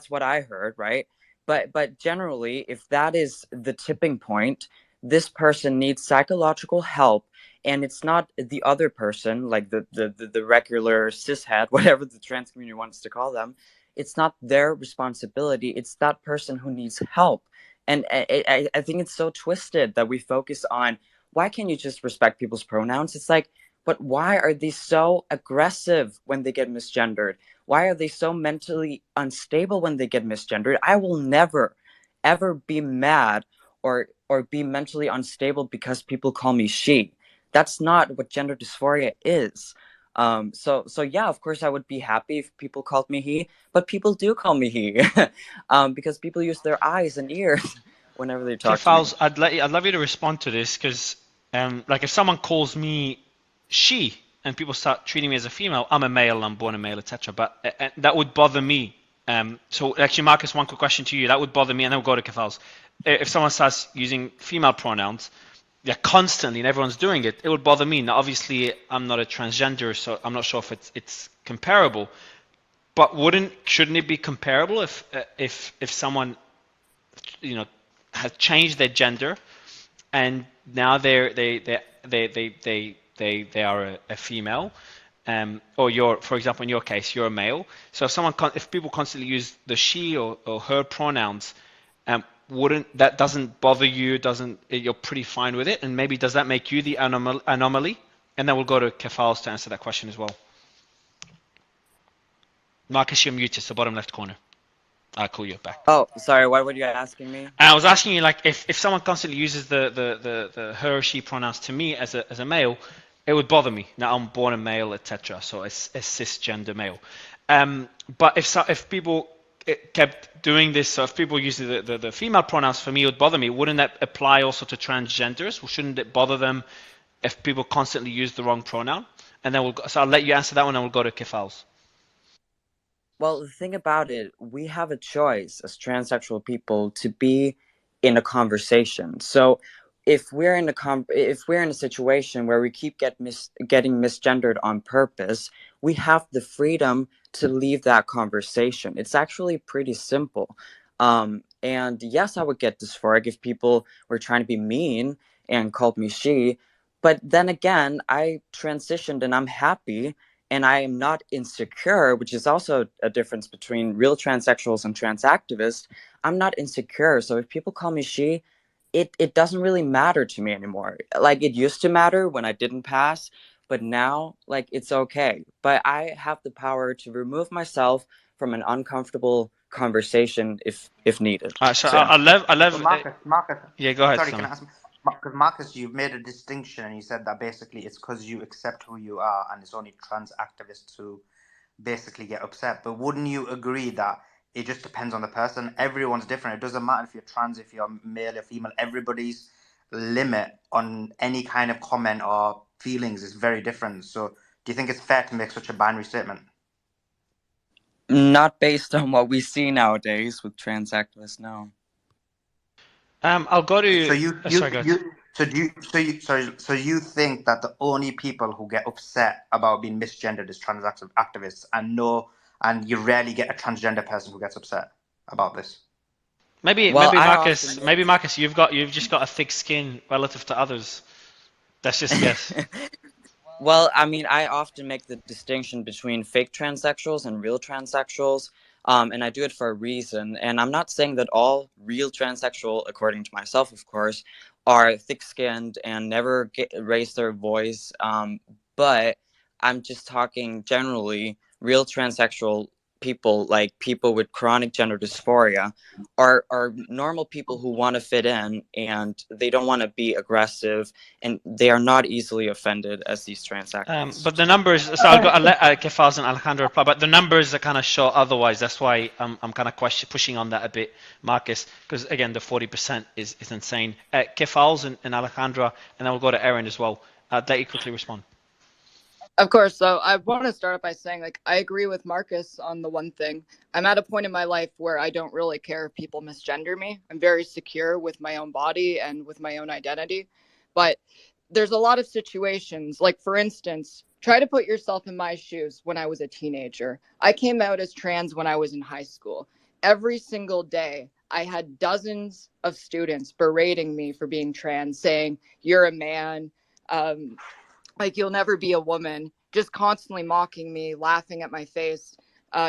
what I heard, right? But generally, if that is the tipping point, this person needs psychological help, and it's not the other person, like the regular cishet, whatever the trans community wants to call them. It's not their responsibility. It's that person who needs help. And I think it's so twisted that we focus on, why can't you just respect people's pronouns? It's like, but why are they so aggressive when they get misgendered? Why are they so mentally unstable when they get misgendered? I will never, ever be mad or be mentally unstable because people call me she. That's not what gender dysphoria is. So yeah, of course I would be happy if people called me he, but people do call me he, because people use their eyes and ears whenever they talk to me. Kefals, I'd love you to respond to this because, like, if someone calls me she and people start treating me as a female, I'm a male, I'm born a male, etc. But that would bother me. So actually, Marcus, one quick question to you. That would bother me, and then we'll go to Kefals. If someone starts using female pronouns, yeah, constantly, and everyone's doing it, it would bother me. Now, obviously, I'm not a transgender, so I'm not sure if it's comparable. But shouldn't it be comparable if someone, you know, has changed their gender and now they are a female, or you're, for example, in your case, you're a male. So if people constantly use the she or her pronouns, wouldn't that doesn't bother you? You're pretty fine with it? And maybe does that make you the anomaly? And then we'll go to Kefals to answer that question as well. Marcus, you're muted, so bottom left corner. I'll call you back. Oh, sorry, what were you asking me? I was asking you, like, if someone constantly uses the her or she pronouns to me as a male, it would bother me. Now I'm born a male, etc. So it's a cisgender male. But if people kept doing this, so if people use the female pronouns for me, it would bother me. Wouldn't that apply also to transgenders? Or shouldn't it bother them if people constantly use the wrong pronoun? And then so I'll let you answer that one, and we'll go to Kefals. Well, the thing about it, we have a choice as transsexual people to be in a conversation. So if we're in a situation where we keep getting misgendered on purpose, we have the freedom to leave that conversation. It's actually pretty simple. And yes, I would get dysphoric if people were trying to be mean and called me she. But then again, I transitioned and I'm happy and I am not insecure, which is also a difference between real transsexuals and trans activists. I'm not insecure. So if people call me she, it doesn't really matter to me anymore. Like, it used to matter when I didn't pass, but now, like, it's okay. But I have the power to remove myself from an uncomfortable conversation if needed. So I love. Marcus, Yeah, go ahead, sorry, Sammy. can I ask? Because Marcus, you've made a distinction and you said that basically it's because you accept who you are and it's only trans activists who basically get upset. But wouldn't you agree that it just depends on the person? Everyone's different. It doesn't matter if you're trans, if you're male or female. Everybody's limit on any kind of comment or feelings is very different. So do you think it's fair to make such a binary statement? Not based on what we see nowadays with trans activists, no. I'll go to. So you think that the only people who get upset about being misgendered is trans activists, and you rarely get a transgender person who gets upset about this? Maybe Marcus, you've just got a thick skin relative to others. That's just guess. Well, I mean, I often make the distinction between fake transsexuals and real transsexuals, and I do it for a reason. And I'm not saying that all real transsexual, according to myself, of course, are thick-skinned and never raise their voice. But I'm just talking generally, real transsexual people, like people with chronic gender dysphoria, are normal people who want to fit in, and they don't want to be aggressive, and they are not easily offended as these trans activists. But the numbers, so I'll let Kefals and Alejandro reply, but the numbers are kind of show otherwise. That's why I'm kind of pushing on that a bit, Marcus, because again, the 40% is insane. Kefals and Alejandro, and then we'll go to Erin as well. Let you quickly respond. Of course. So I want to start by saying, like, I agree with Marcus on the one thing. I'm at a point in my life where I don't really care if people misgender me. I'm very secure with my own body and with my own identity. But there's a lot of situations, like, for instance, try to put yourself in my shoes when I was a teenager. I came out as trans when I was in high school. Every single day, I had dozens of students berating me for being trans, saying, "You're a man. Like, you'll never be a woman," just constantly mocking me, laughing at my face,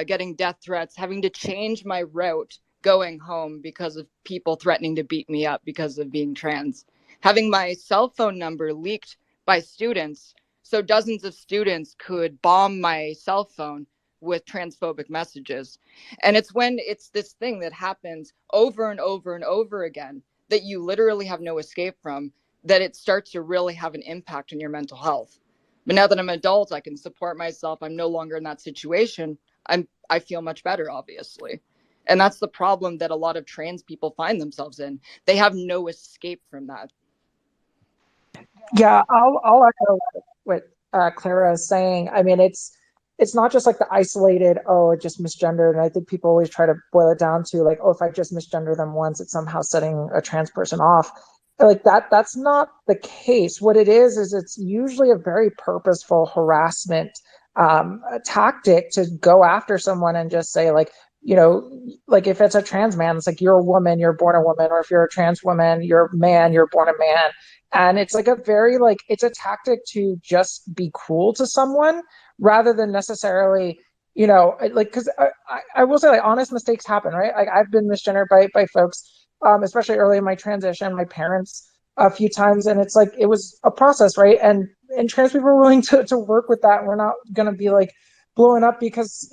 getting death threats, having to change my route going home because of people threatening to beat me up because of being trans, having my cell phone number leaked by students so dozens of students could bomb my cell phone with transphobic messages. And it's when it's this thing that happens over and over and over again that you literally have no escape from, that it starts to really have an impact on your mental health. But now that I'm an adult, I can support myself. I'm no longer in that situation. I feel much better, obviously. And that's the problem that a lot of trans people find themselves in. They have no escape from that. Yeah, I'll echo what Clara is saying. I mean, it's not just like the isolated, oh, it just misgendered. And I think people always try to boil it down to like, oh, if I just misgender them once, it's somehow setting a trans person off. Like that's not the case. What it is it's usually a very purposeful harassment tactic to go after someone and just say like, like if it's a trans man, it's like you're a woman, you're born a woman, or if you're a trans woman, you're a man, you're born a man. And it's like a very like it's a tactic to just be cruel to someone rather than necessarily, like because I will say like honest mistakes happen, right? Like I've been misgendered by folks, especially early in my transition, my parents a few times, and it's like it was a process, right? And trans people are willing to work with that. And we're not gonna be like blowing up because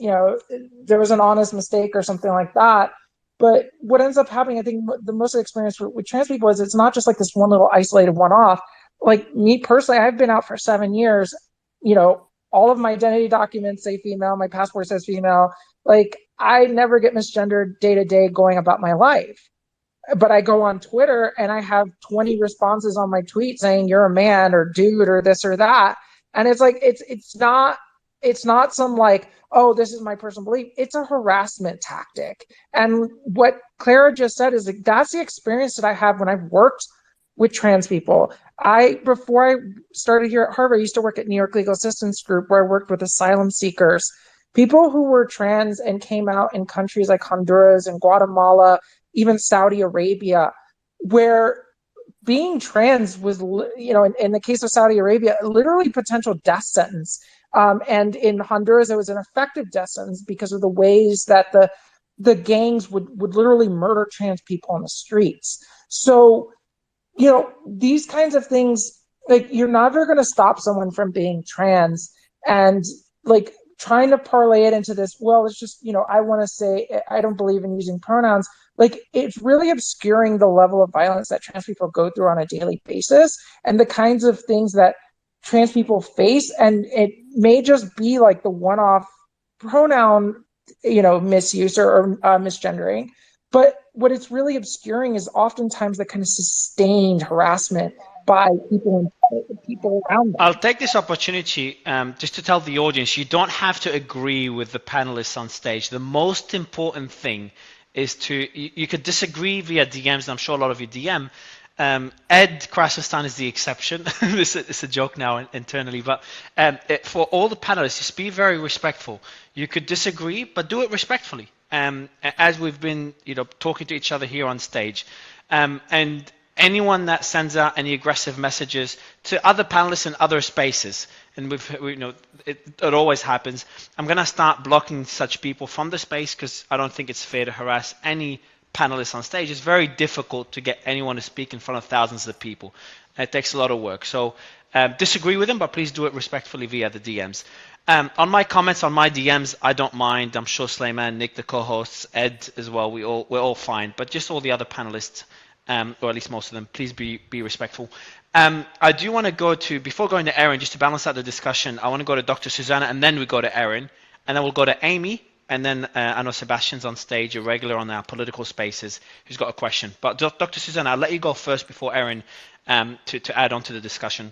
there was an honest mistake or something like that. But what ends up happening, I think, the most experience with trans people is it's not just like this one little isolated one-off. Like me personally, I've been out for 7 years. All of my identity documents say female. My passport says female. Like I never get misgendered day to day going about my life. But I go on Twitter and I have 20 responses on my tweet saying you're a man or dude or this or that. And it's like it's not some like, oh, this is my personal belief. It's a harassment tactic. And what Clara just said is like that's the experience that I have when I've worked with trans people. Before I started here at Harvard, I used to work at New York Legal Assistance Group where I worked with asylum seekers, people who were trans and came out in countries like Honduras and Guatemala, even Saudi Arabia, where being trans was, in the case of Saudi Arabia, literally potential death sentence. And in Honduras, it was an effective death sentence because of the ways that the gangs would literally murder trans people on the streets. So, these kinds of things, like you're never going to stop someone from being trans and like trying to parlay it into this, well, it's just, I want to say I don't believe in using pronouns. Like it's really obscuring the level of violence that trans people go through on a daily basis and the kinds of things that trans people face. And it may just be like the one-off pronoun, misuse or misgendering. But what it's really obscuring is oftentimes the kind of sustained harassment by people around them. I'll take this opportunity just to tell the audience, you don't have to agree with the panelists on stage. The most important thing is you could disagree via DMs, and I'm sure a lot of you DM. Ed Krasostan is the exception. It's a joke now internally, but for all the panelists, just be very respectful. You could disagree, but do it respectfully. As we've been, talking to each other here on stage, and anyone that sends out any aggressive messages to other panelists in other spaces, and it always happens, I'm going to start blocking such people from the space because I don't think it's fair to harass any panelists on stage. It's very difficult to get anyone to speak in front of thousands of people. It takes a lot of work. So disagree with them, but please do it respectfully via the DMs. On my comments, on my DMs, I don't mind. I'm sure Sleiman, Nick, the co-hosts, Ed as well, we're all fine. But just all the other panelists, or at least most of them, please be respectful. I do want to go to, before going to Erin, just to balance out the discussion, I want to go to Dr. Susanna, and then we go to Erin, and then we'll go to Amy, and then I know Sebastian's on stage, a regular on our political spaces, who's got a question. But Dr. Susanna, I'll let you go first before Erin to add on to the discussion.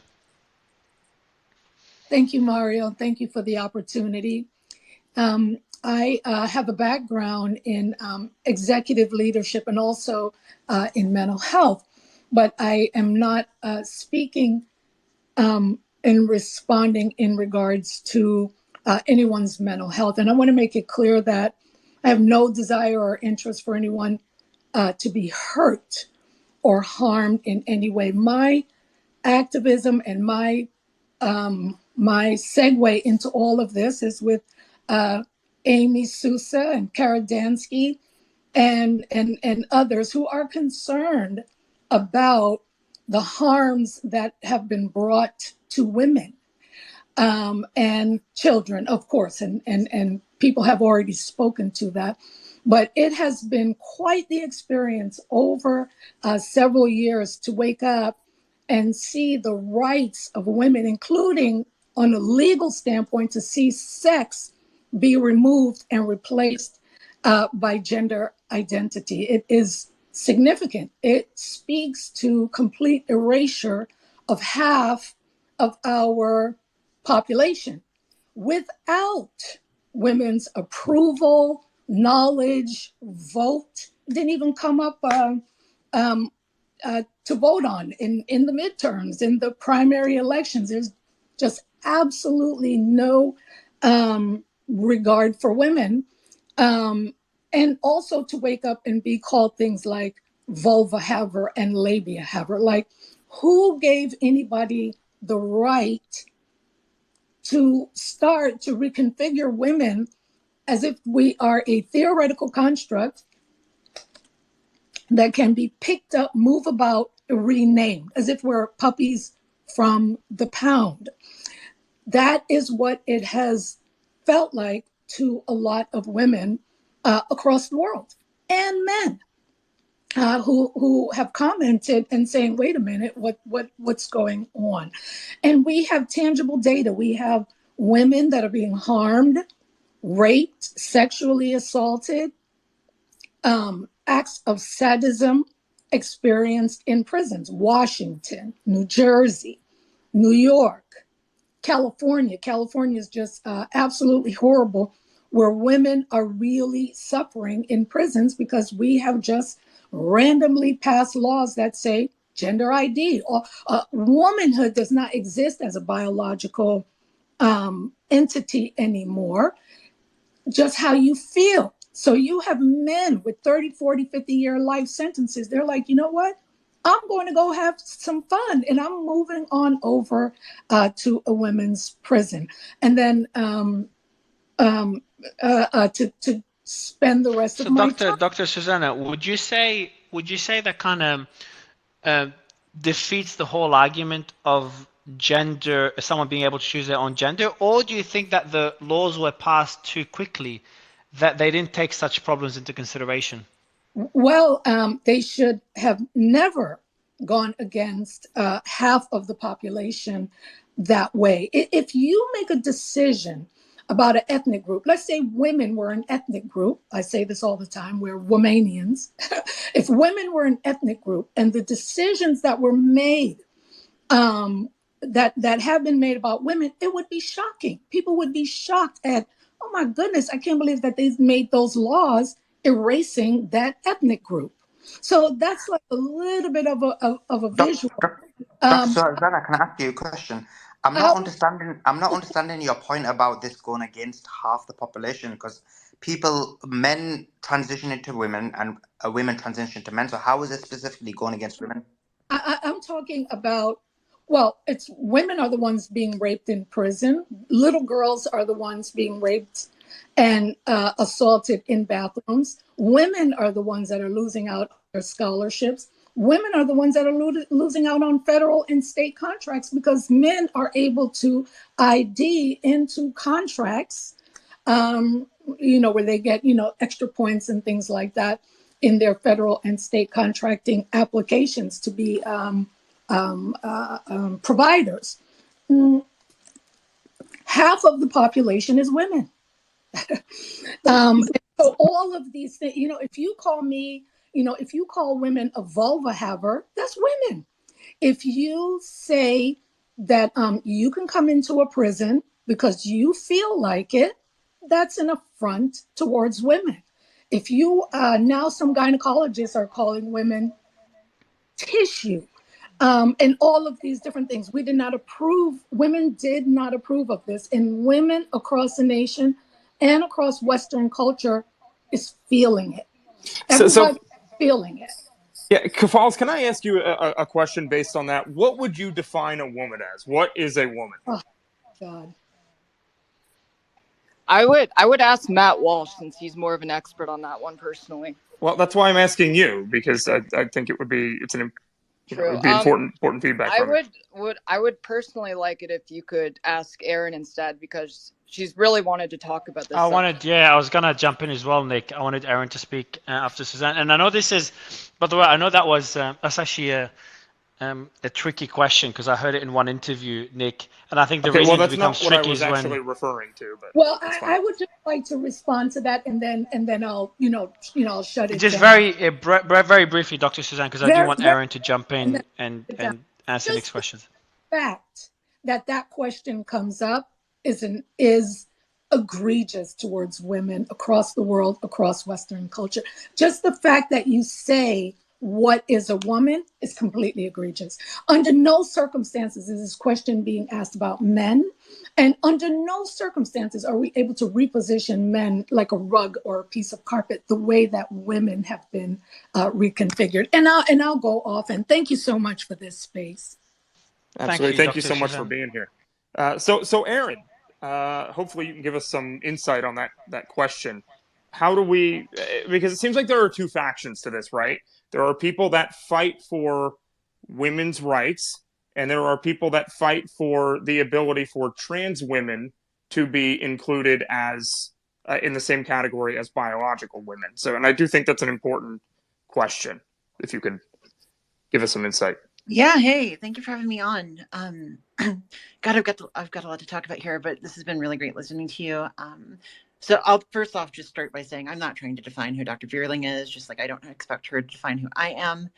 Thank you, Mario. Thank you for the opportunity. I have a background in executive leadership and also in mental health, but I am not speaking and responding in regards to anyone's mental health. And I want to make it clear that I have no desire or interest for anyone to be hurt or harmed in any way. My activism and my segue into all of this is with Amy Sousa and Kara Dansky and others who are concerned about the harms that have been brought to women and children, of course, and people have already spoken to that. But it has been quite the experience over several years to wake up and see the rights of women, including on a legal standpoint to see sex be removed and replaced by gender identity. It is significant. It speaks to complete erasure of half of our population without women's approval, knowledge, vote. Didn't even come up to vote on in the midterms, in the primary elections. There's just absolutely no regard for women. And also to wake up and be called things like vulva haver and labia haver. Like, who gave anybody the right to start to reconfigure women as if we are a theoretical construct that can be picked up, move about, renamed, as if we're puppies from the pound? That is what it has felt like to a lot of women across the world, and men who have commented and saying, "Wait a minute, what's going on?" And we have tangible data. We have women that are being harmed, raped, sexually assaulted, acts of sadism experienced in prisons. Washington, New Jersey, New York, California. California is just absolutely horrible, where women are really suffering in prisons because we have just randomly passed laws that say gender ID or womanhood does not exist as a biological entity anymore, just how you feel. So you have men with 30, 40, 50-year life sentences. They're like, you know what? I'm going to go have some fun, and I'm moving on over to a women's prison, and then to spend the rest of my time. Dr. Susanna, would you say that kind of defeats the whole argument of gender, someone being able to choose their own gender, or do you think that the laws were passed too quickly, that they didn't take such problems into consideration? Well, they should have never gone against half of the population that way. If you make a decision about an ethnic group, let's say women were an ethnic group. I say this all the time, we're Womanians. If women were an ethnic group and the decisions that were made that have been made about women, it would be shocking. People would be shocked at, oh my goodness, I can't believe that they've made those laws erasing that ethnic group. So that's like a little bit of a visual. Dr. Susanna, can I ask you a question? I'm not understanding your point about this going against half the population, because men transition into women and women transition to men. So how is it specifically going against women? I'm talking about, well, it's women are the ones being raped in prison. Little girls are the ones being raped and assaulted in bathrooms. Women are the ones that are losing out on their scholarships. Women are the ones that are losing out on federal and state contracts because men are able to ID into contracts, where they get, extra points and things like that in their federal and state contracting applications to be providers. Half of the population is women. So all of these things, if you call me, if you call women a vulva haver, that's women. If you say that you can come into a prison because you feel like it, that's an affront towards women. If you now some gynecologists are calling women tissue, and all of these different things, women did not approve of this, and women across the nation and across Western culture is feeling it. Everybody's feeling it. Yeah, Kafals, can I ask you a question based on that? What would you define a woman as? What is a woman? Oh, God. I would ask Matt Walsh, since he's more of an expert on that one personally. Well, that's why I'm asking you, because I think it would be important feedback. I would personally like it if you could ask Erin instead, because she's really wanted to talk about this. I was gonna jump in as well, Nick. I wanted Erin to speak after Suzanne, and I know this is, by the way, I know that was that's actually a tricky question because I heard it in one interview, Nick, and I think the Okay, reason well, it that's becomes not what I tricky was is actually when. referring to, but Well, that's fine. I would just like to respond to that, and then I'll I'll shut it Just down. very briefly, Dr. Suzanne, because I do Very, want very, Aaron to jump and in then and shut it down. and answer Nick's Just the questions. fact that that question comes up is egregious towards women across the world, across Western culture. Just the fact that you say what is a woman is completely egregious. Under no circumstances is this question being asked about men, and under no circumstances are we able to reposition men like a rug or a piece of carpet the way that women have been reconfigured. And I'll go off, and thank you so much for this space. Absolutely. Thank you Dr. so much for Suzanne. being here. So Aaron, hopefully you can give us some insight on that question. How do we? Because it seems like there are two factions to this, right? There are people that fight for women's rights, and there are people that fight for the ability for trans women to be included as in the same category as biological women. So, and I do think that's an important question. If you could give us some insight. Yeah, hey, thank you for having me on. God, I've got a lot to talk about here, but this has been really great listening to you. So I'll first off just start by saying I'm not trying to define who Dr. Vierling is, just like I don't expect her to define who I am.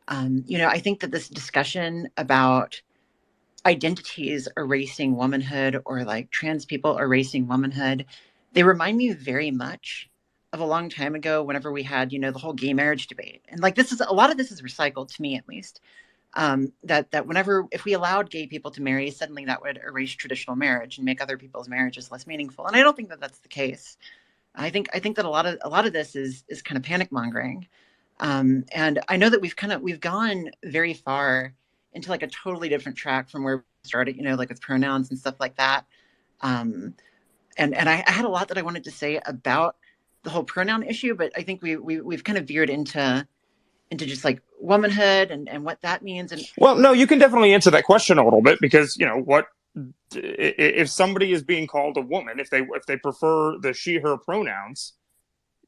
I think that this discussion about identities erasing womanhood or like trans people erasing womanhood, they remind me very much of a long time ago whenever we had, the whole gay marriage debate. And like a lot of this is recycled to me at least. That whenever if we allowed gay people to marry, suddenly that would erase traditional marriage and make other people's marriages less meaningful. And I don't think that that's the case. I think that a lot of this is kind of panic mongering, and I know that we've gone very far into like a totally different track from where we started. Like with pronouns and stuff like that. And I had a lot that I wanted to say about the whole pronoun issue, but I think we've kind of veered into just like womanhood and what that means. And well, no, you can definitely answer that question a little bit because what if somebody is being called a woman, if they prefer the she/her pronouns,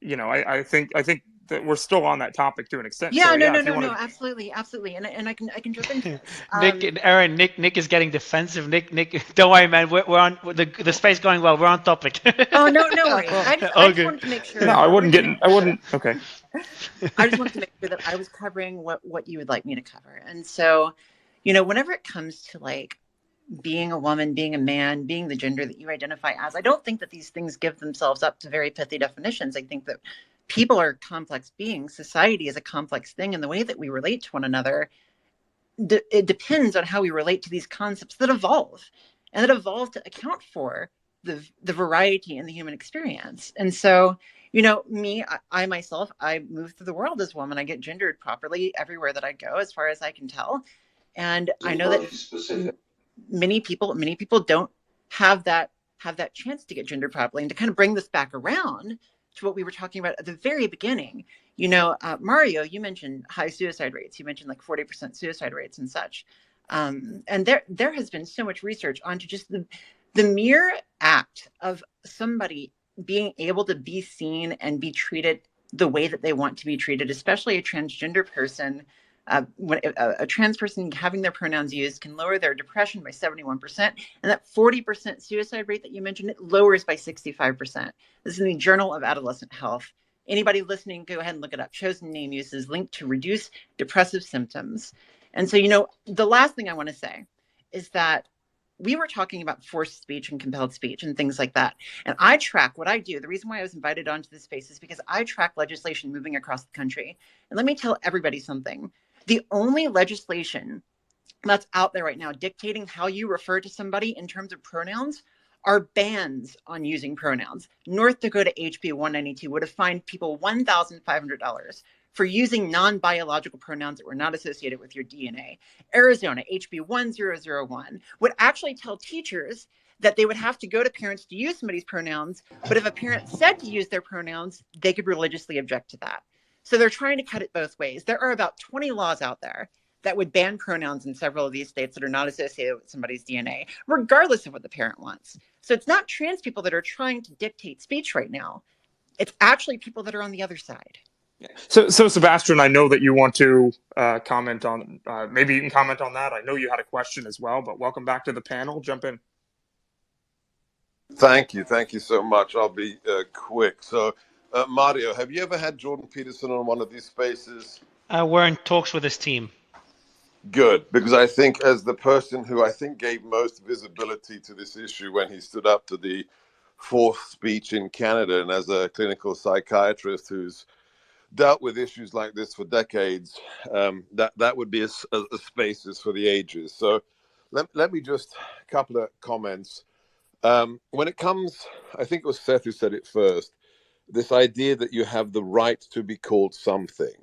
I think that we're still on that topic to an extent. Yeah, So, no, absolutely, and I can jump into this. Aaron, Nick is getting defensive. Nick, don't worry, man. We're on the space going well. We're on topic. Oh no worries. I just wanted to make sure. No, I wouldn't. Okay. I just wanted to make sure that I was covering what you would like me to cover. And so, whenever it comes to like being a woman, being a man, being the gender that you identify as, I don't think that these things give themselves up to very pithy definitions. I think that people are complex beings. Society is a complex thing, and the way that we relate to one another, it depends on how we relate to these concepts that evolve, and that evolve to account for the variety in the human experience. And so, me, I myself, I move through the world as a woman. I get gendered properly everywhere that I go, as far as I can tell. And I know that many people don't have that chance to get gendered properly. And to kind of bring this back around to what we were talking about at the very beginning, Mario, you mentioned high suicide rates. You mentioned like 40% suicide rates and such. And there has been so much research onto just the mere act of somebody being able to be seen and be treated the way that they want to be treated, especially a transgender person. When a trans person having their pronouns used can lower their depression by 71%, and that 40% suicide rate that you mentioned, it lowers by 65%. This is in the Journal of Adolescent Health. Anybody listening, go ahead and look it up. Chosen name use is linked to reduce depressive symptoms. And so, the last thing I want to say is that we were talking about forced speech and compelled speech and things like that. And I track what I do. The reason why I was invited onto this space is because I track legislation moving across the country. And let me tell everybody something. The only legislation that's out there right now dictating how you refer to somebody in terms of pronouns are bans on using pronouns. North Dakota HB 192 would have fined people $1,500 for using non-biological pronouns that were not associated with your DNA. Arizona HB 1001 would actually tell teachers that they would have to go to parents to use somebody's pronouns, but if a parent said to use their pronouns, they could religiously object to that. So they're trying to cut it both ways. There are about 20 laws out there that would ban pronouns in several of these states that are not associated with somebody's DNA, regardless of what the parent wants. So it's not trans people that are trying to dictate speech right now. It's actually people that are on the other side. So Sebastian, I know that you want to comment on, maybe you can comment on that. I know you had a question as well, but welcome back to the panel. Jump in. Thank you so much. I'll be quick. So, Mario, have you ever had Jordan Peterson on one of these spaces? We're in talks with his team. Good, because I think as the person who I think gave most visibility to this issue when he stood up to the fourth speech in Canada, and as a clinical psychiatrist who's dealt with issues like this for decades, that would be a spaces for the ages. So let me just a couple of comments. When it comes, I think it was Seth who said it first, this idea that you have the right to be called something.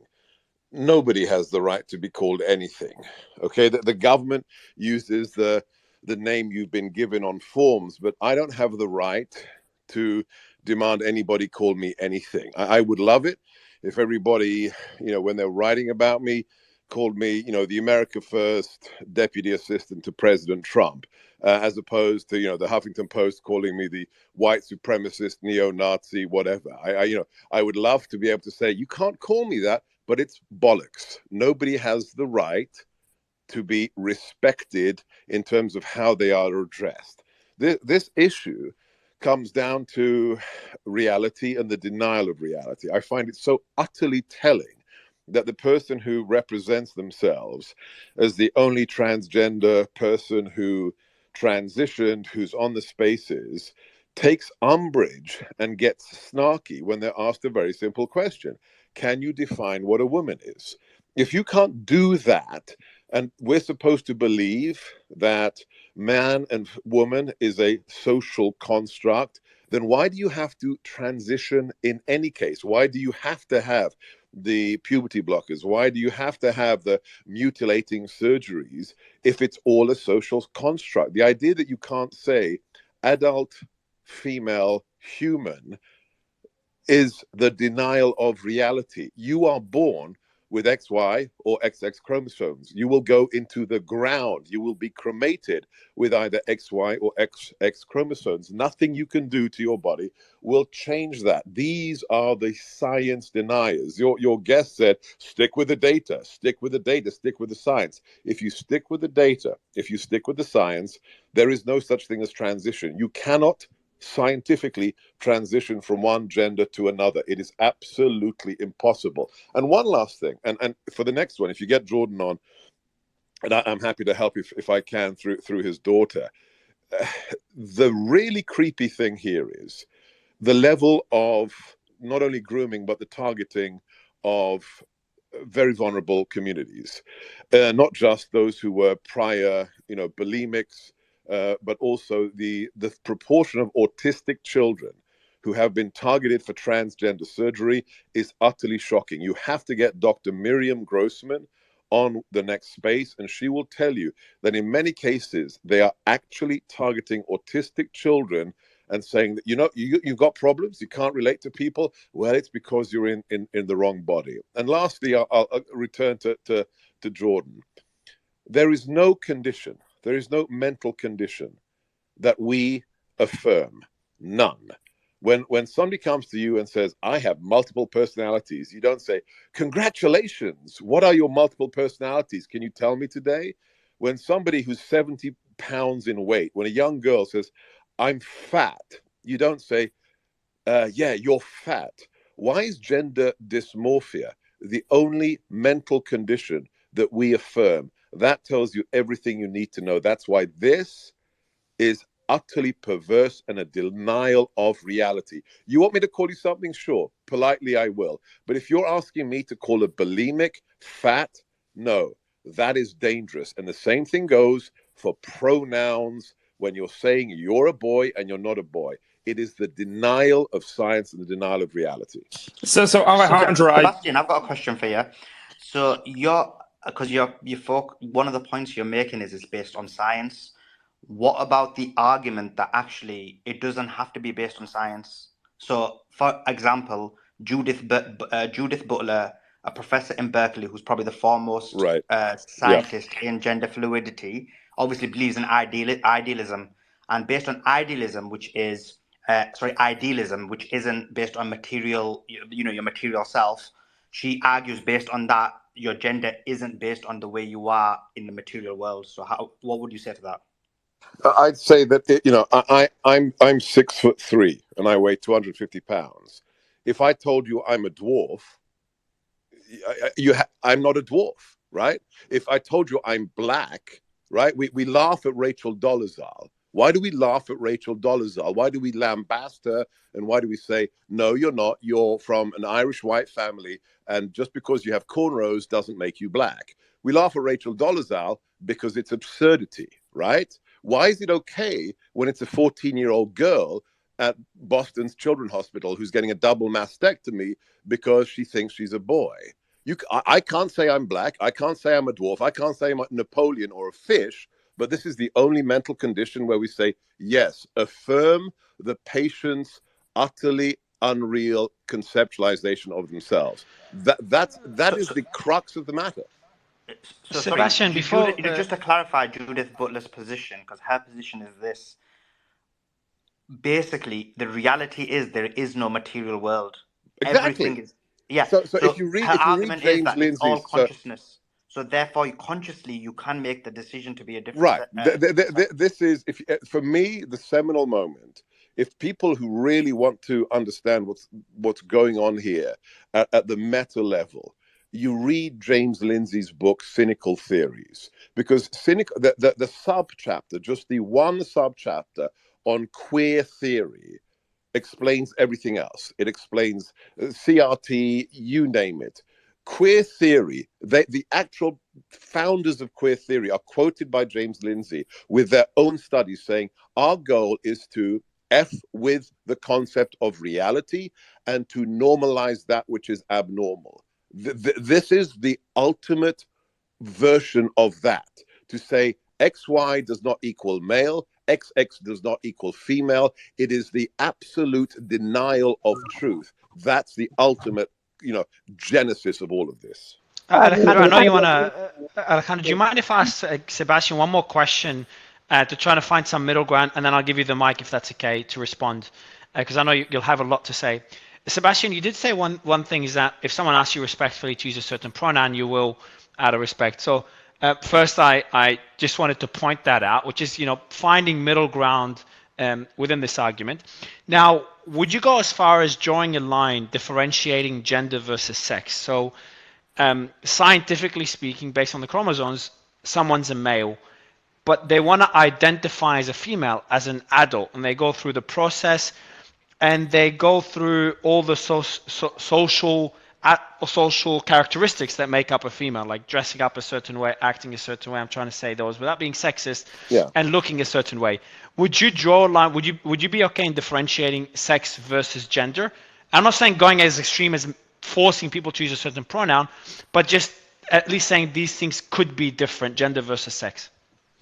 Nobody has the right to be called anything. Okay, the government uses the name you've been given on forms, but I don't have the right to demand anybody call me anything. I would love it if everybody, when they're writing about me, called me, the America First Deputy Assistant to President Trump, as opposed to, the Huffington Post calling me the white supremacist, neo-Nazi, whatever. I would love to be able to say, you can't call me that, but it's bollocks. Nobody has the right to be respected in terms of how they are addressed. This issue comes down to reality and the denial of reality. I find it so utterly telling that the person who represents themselves as the only transgender person who transitioned, who's on the spaces, takes umbrage and gets snarky when they're asked a very simple question. Can you define what a woman is? If you can't do that, and we're supposed to believe that man and woman is a social construct, then why do you have to transition in any case? Why do you have to have the puberty blockers? Why do you have to have the mutilating surgeries if it's all a social construct? The idea that you can't say adult, female, human is the denial of reality. You are born with XY or XX chromosomes. You will go into the ground. You will be cremated with either XY or XX chromosomes. Nothing you can do to your body will change that. These are the science deniers. Your guest said, stick with the data, stick with the data, stick with the science. If you stick with the data, if you stick with the science, there is no such thing as transition. You cannot scientifically transition from one gender to another. It is absolutely impossible. And one last thing, and for the next one, if you get Jordan on, and I'm happy to help if I can through his daughter, the really creepy thing here is the level of not only grooming, but the targeting of very vulnerable communities, not just those who were prior, bulimics, but also the proportion of autistic children who have been targeted for transgender surgery is utterly shocking. You have to get Dr. Miriam Grossman on the next space, and she will tell you that in many cases, they are actually targeting autistic children and saying that, you've got problems, you can't relate to people. Well, it's because you're in the wrong body. And lastly, I'll return to Jordan. There is no condition, there is no mental condition that we affirm, none. When somebody comes to you and says, I have multiple personalities, you don't say, congratulations, what are your multiple personalities? Can you tell me today? When somebody who's 70 pounds in weight, when a young girl says, I'm fat, you don't say, yeah, you're fat. Why is gender dysmorphia the only mental condition that we affirm? That tells you everything you need to know. That's why this is utterly perverse and a denial of reality. You want me to call you something? Sure. Politely, I will. But if you're asking me to call a bulimic fat, no, that is dangerous. And the same thing goes for pronouns when you're saying you're a boy and you're not a boy. It is the denial of science and the denial of reality. So Alejandro, Sebastian, I've got a question for you. So one of the points you're making is it's based on science. What about the argument that actually it doesn't have to be based on science? So, for example, Judith Butler, a professor in Berkeley, who's probably the foremost scientist in gender fluidity, obviously believes in idealism, and based on idealism, which isn't based on material, your material self, she argues based on that your gender isn't based on the way you are in the material world. So what would you say to that? I'd say that I'm 6'3" and I weigh 250 pounds. If I told you I'm a dwarf, I'm not a dwarf, right? If I told you I'm black, right? We laugh at Rachel Dolezal. Why do we laugh at Rachel Dolezal? Why do we lambast her? And why do we say, no, you're not? You're from an Irish white family, and just because you have cornrows doesn't make you black. We laugh at Rachel Dolezal because it's absurdity, right? Why is it okay when it's a 14-year-old girl at Boston's Children's Hospital who's getting a double mastectomy because she thinks she's a boy? I can't say I'm black. I can't say I'm a dwarf. I can't say I'm a Napoleon or a fish. But this is the only mental condition where we say, yes, affirm the patient's utterly unreal conceptualization of themselves. That is the crux of the matter. So Sebastian, sorry, before just to clarify Judith Butler's position, because her position is this. Basically, the reality is there is no material world. Exactly. Everything is, yeah. So if you her read argument is James that it's all Lindsay's, consciousness. So therefore, consciously, you can make the decision to be a different. right. This is, for me, the seminal moment. If people who really want to understand what's going on here at the meta level, you read James Lindsay's book, Cynical Theories, because the sub chapter, just the one sub chapter on queer theory, explains everything else. It explains CRT, you name it. Queer theory, the actual founders of queer theory are quoted by James Lindsay with their own studies saying, our goal is to F with the concept of reality and to normalize that which is abnormal. This is the ultimate version of that, to say XY does not equal male, XX does not equal female. It is the absolute denial of truth. That's the ultimate, genesis of all of this. Alejandro, I know you want to. Alejandro, do you mind if I ask Sebastian one more question to try to find some middle ground, and then I'll give you the mic if that's okay to respond, because I know you'll have a lot to say. Sebastian, you did say one thing is that if someone asks you respectfully to use a certain pronoun, you will out of respect. So first, I just wanted to point that out, which is finding middle ground within this argument. Now, would you go as far as drawing a line differentiating gender versus sex? So scientifically speaking, based on the chromosomes, someone's a male, but they want to identify as a female, as an adult, and they go through the process, and they go through all the social characteristics that make up a female, like dressing up a certain way, acting a certain way. I'm trying to say those without being sexist, and looking a certain way. Would you draw a line? Would you be okay in differentiating sex versus gender? I'm not saying going as extreme as forcing people to use a certain pronoun, but just at least saying these things could be different, gender versus sex.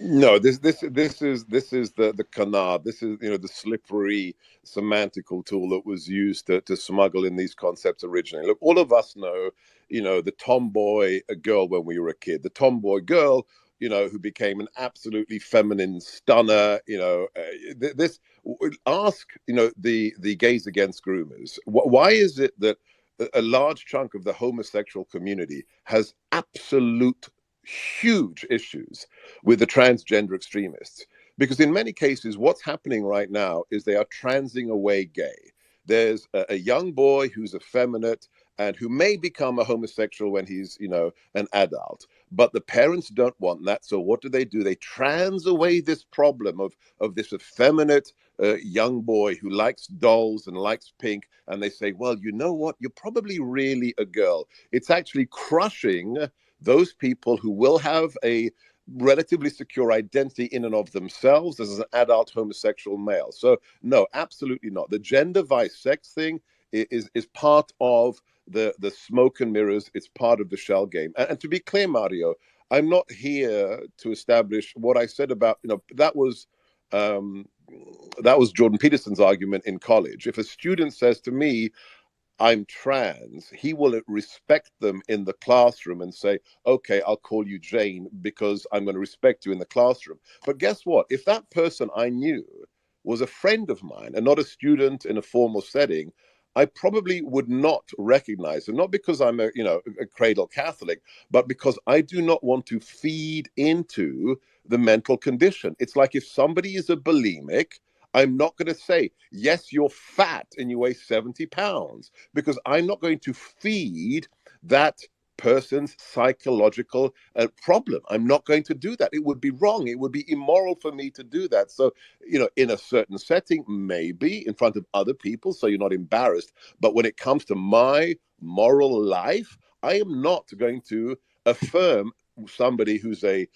No, this is the canard. This is the slippery semantical tool that was used to smuggle in these concepts originally. Look, all of us know, the tomboy girl when we were a kid, the tomboy girl, who became an absolutely feminine stunner. Ask the gays against groomers. Why is it that a large chunk of the homosexual community has absolute huge issues with the transgender extremists? Because in many cases, what's happening right now is they are transing away gay. There's a young boy who's effeminate and who may become a homosexual when he's, an adult. But the parents don't want that. So what do? They trans away this problem of this effeminate young boy who likes dolls and likes pink. And they say, well, you know what? You're probably really a girl. It's actually crushing those people who will have a relatively secure identity in and of themselves as an adult homosexual male. So no, absolutely not. The gender vice sex thing is part of the smoke and mirrors. It's part of the shell game. And to be clear, Mario, I'm not here to establish what I said about, that was Jordan Peterson's argument in college. If a student says to me, I'm trans, he will respect them in the classroom and say, okay, I'll call you Jane because I'm going to respect you in the classroom. But guess what? If that person I knew was a friend of mine and not a student in a formal setting, I probably would not recognize, and not because I'm a cradle Catholic, but because I do not want to feed into the mental condition. It's like if somebody is a bulimic, I'm not going to say, yes, you're fat and you weigh 70 pounds, because I'm not going to feed that person's psychological problem. I'm not going to do that. It would be wrong. It would be immoral for me to do that. So, in a certain setting, maybe in front of other people, so you're not embarrassed. But when it comes to my moral life, I am not going to affirm somebody who's a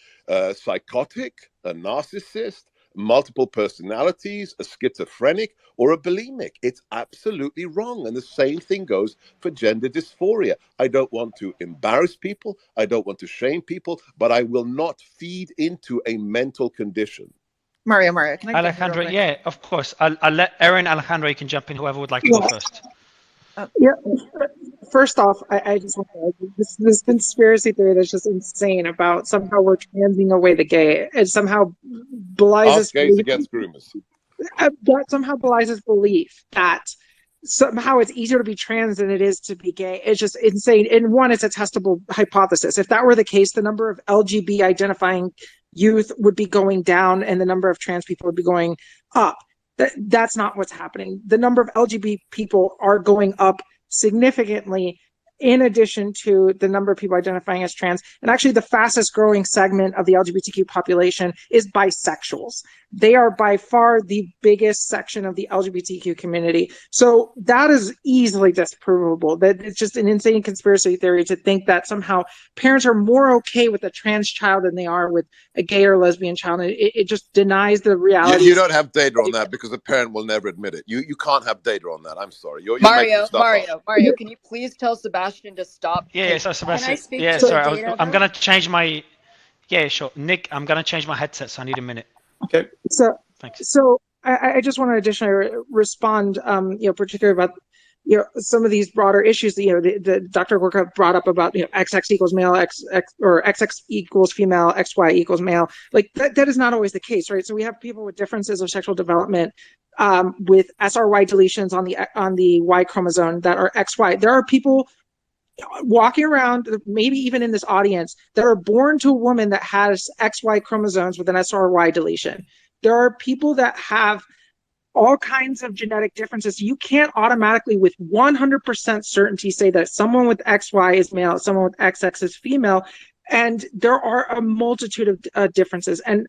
psychotic, a narcissist, multiple personalities, a schizophrenic, or a bulimic. It's absolutely wrong. And the same thing goes for gender dysphoria. I don't want to embarrass people. I don't want to shame people, but I will not feed into a mental condition. Mario, can I Alejandro, yeah, of course. I'll let Erin, Alejandro, you can jump in, whoever would like to go first. Yeah. First off, I just want to argue this conspiracy theory that's just insane about somehow we're transing away the gay. It somehow belies Ask gays against groomers. That somehow belies his belief that somehow it's easier to be trans than it is to be gay. It's just insane. And one, it's a testable hypothesis. If that were the case, the number of LGB identifying youth would be going down and the number of trans people would be going up. That's not what's happening. The number of LGBT people are going up significantly, in addition to the number of people identifying as trans. And actually, the fastest growing segment of the LGBTQ population is bisexuals. They are by far the biggest section of the LGBTQ community. So that is easily disprovable. That it's just an insane conspiracy theory to think that somehow parents are more okay with a trans child than they are with a gay or lesbian child. It just denies the reality. You don't have data on that because a parent will never admit it. You can't have data on that. I'm sorry. You're making stuff up. Mario, can you please tell Sebastian to stop? Yeah, so Sebastian. Can I speak yeah, to sorry. data, I'm going to change my... Yeah, sure. Nick, I'm going to change my headset, so I need a minute. Okay. Thanks. So I just want to additionally respond, particularly about, some of these broader issues that, the Dr. Gorka brought up about, XX equals male, or XX equals female, XY equals male. Like that is not always the case, right? So we have people with differences of sexual development, with SRY deletions on the Y chromosome that are XY. There are people walking around, maybe even in this audience, that are born to a woman that has XY chromosomes with an SRY deletion. There are people that have all kinds of genetic differences. You can't automatically, with 100% certainty, say that someone with XY is male, someone with XX is female. And there are a multitude of differences. And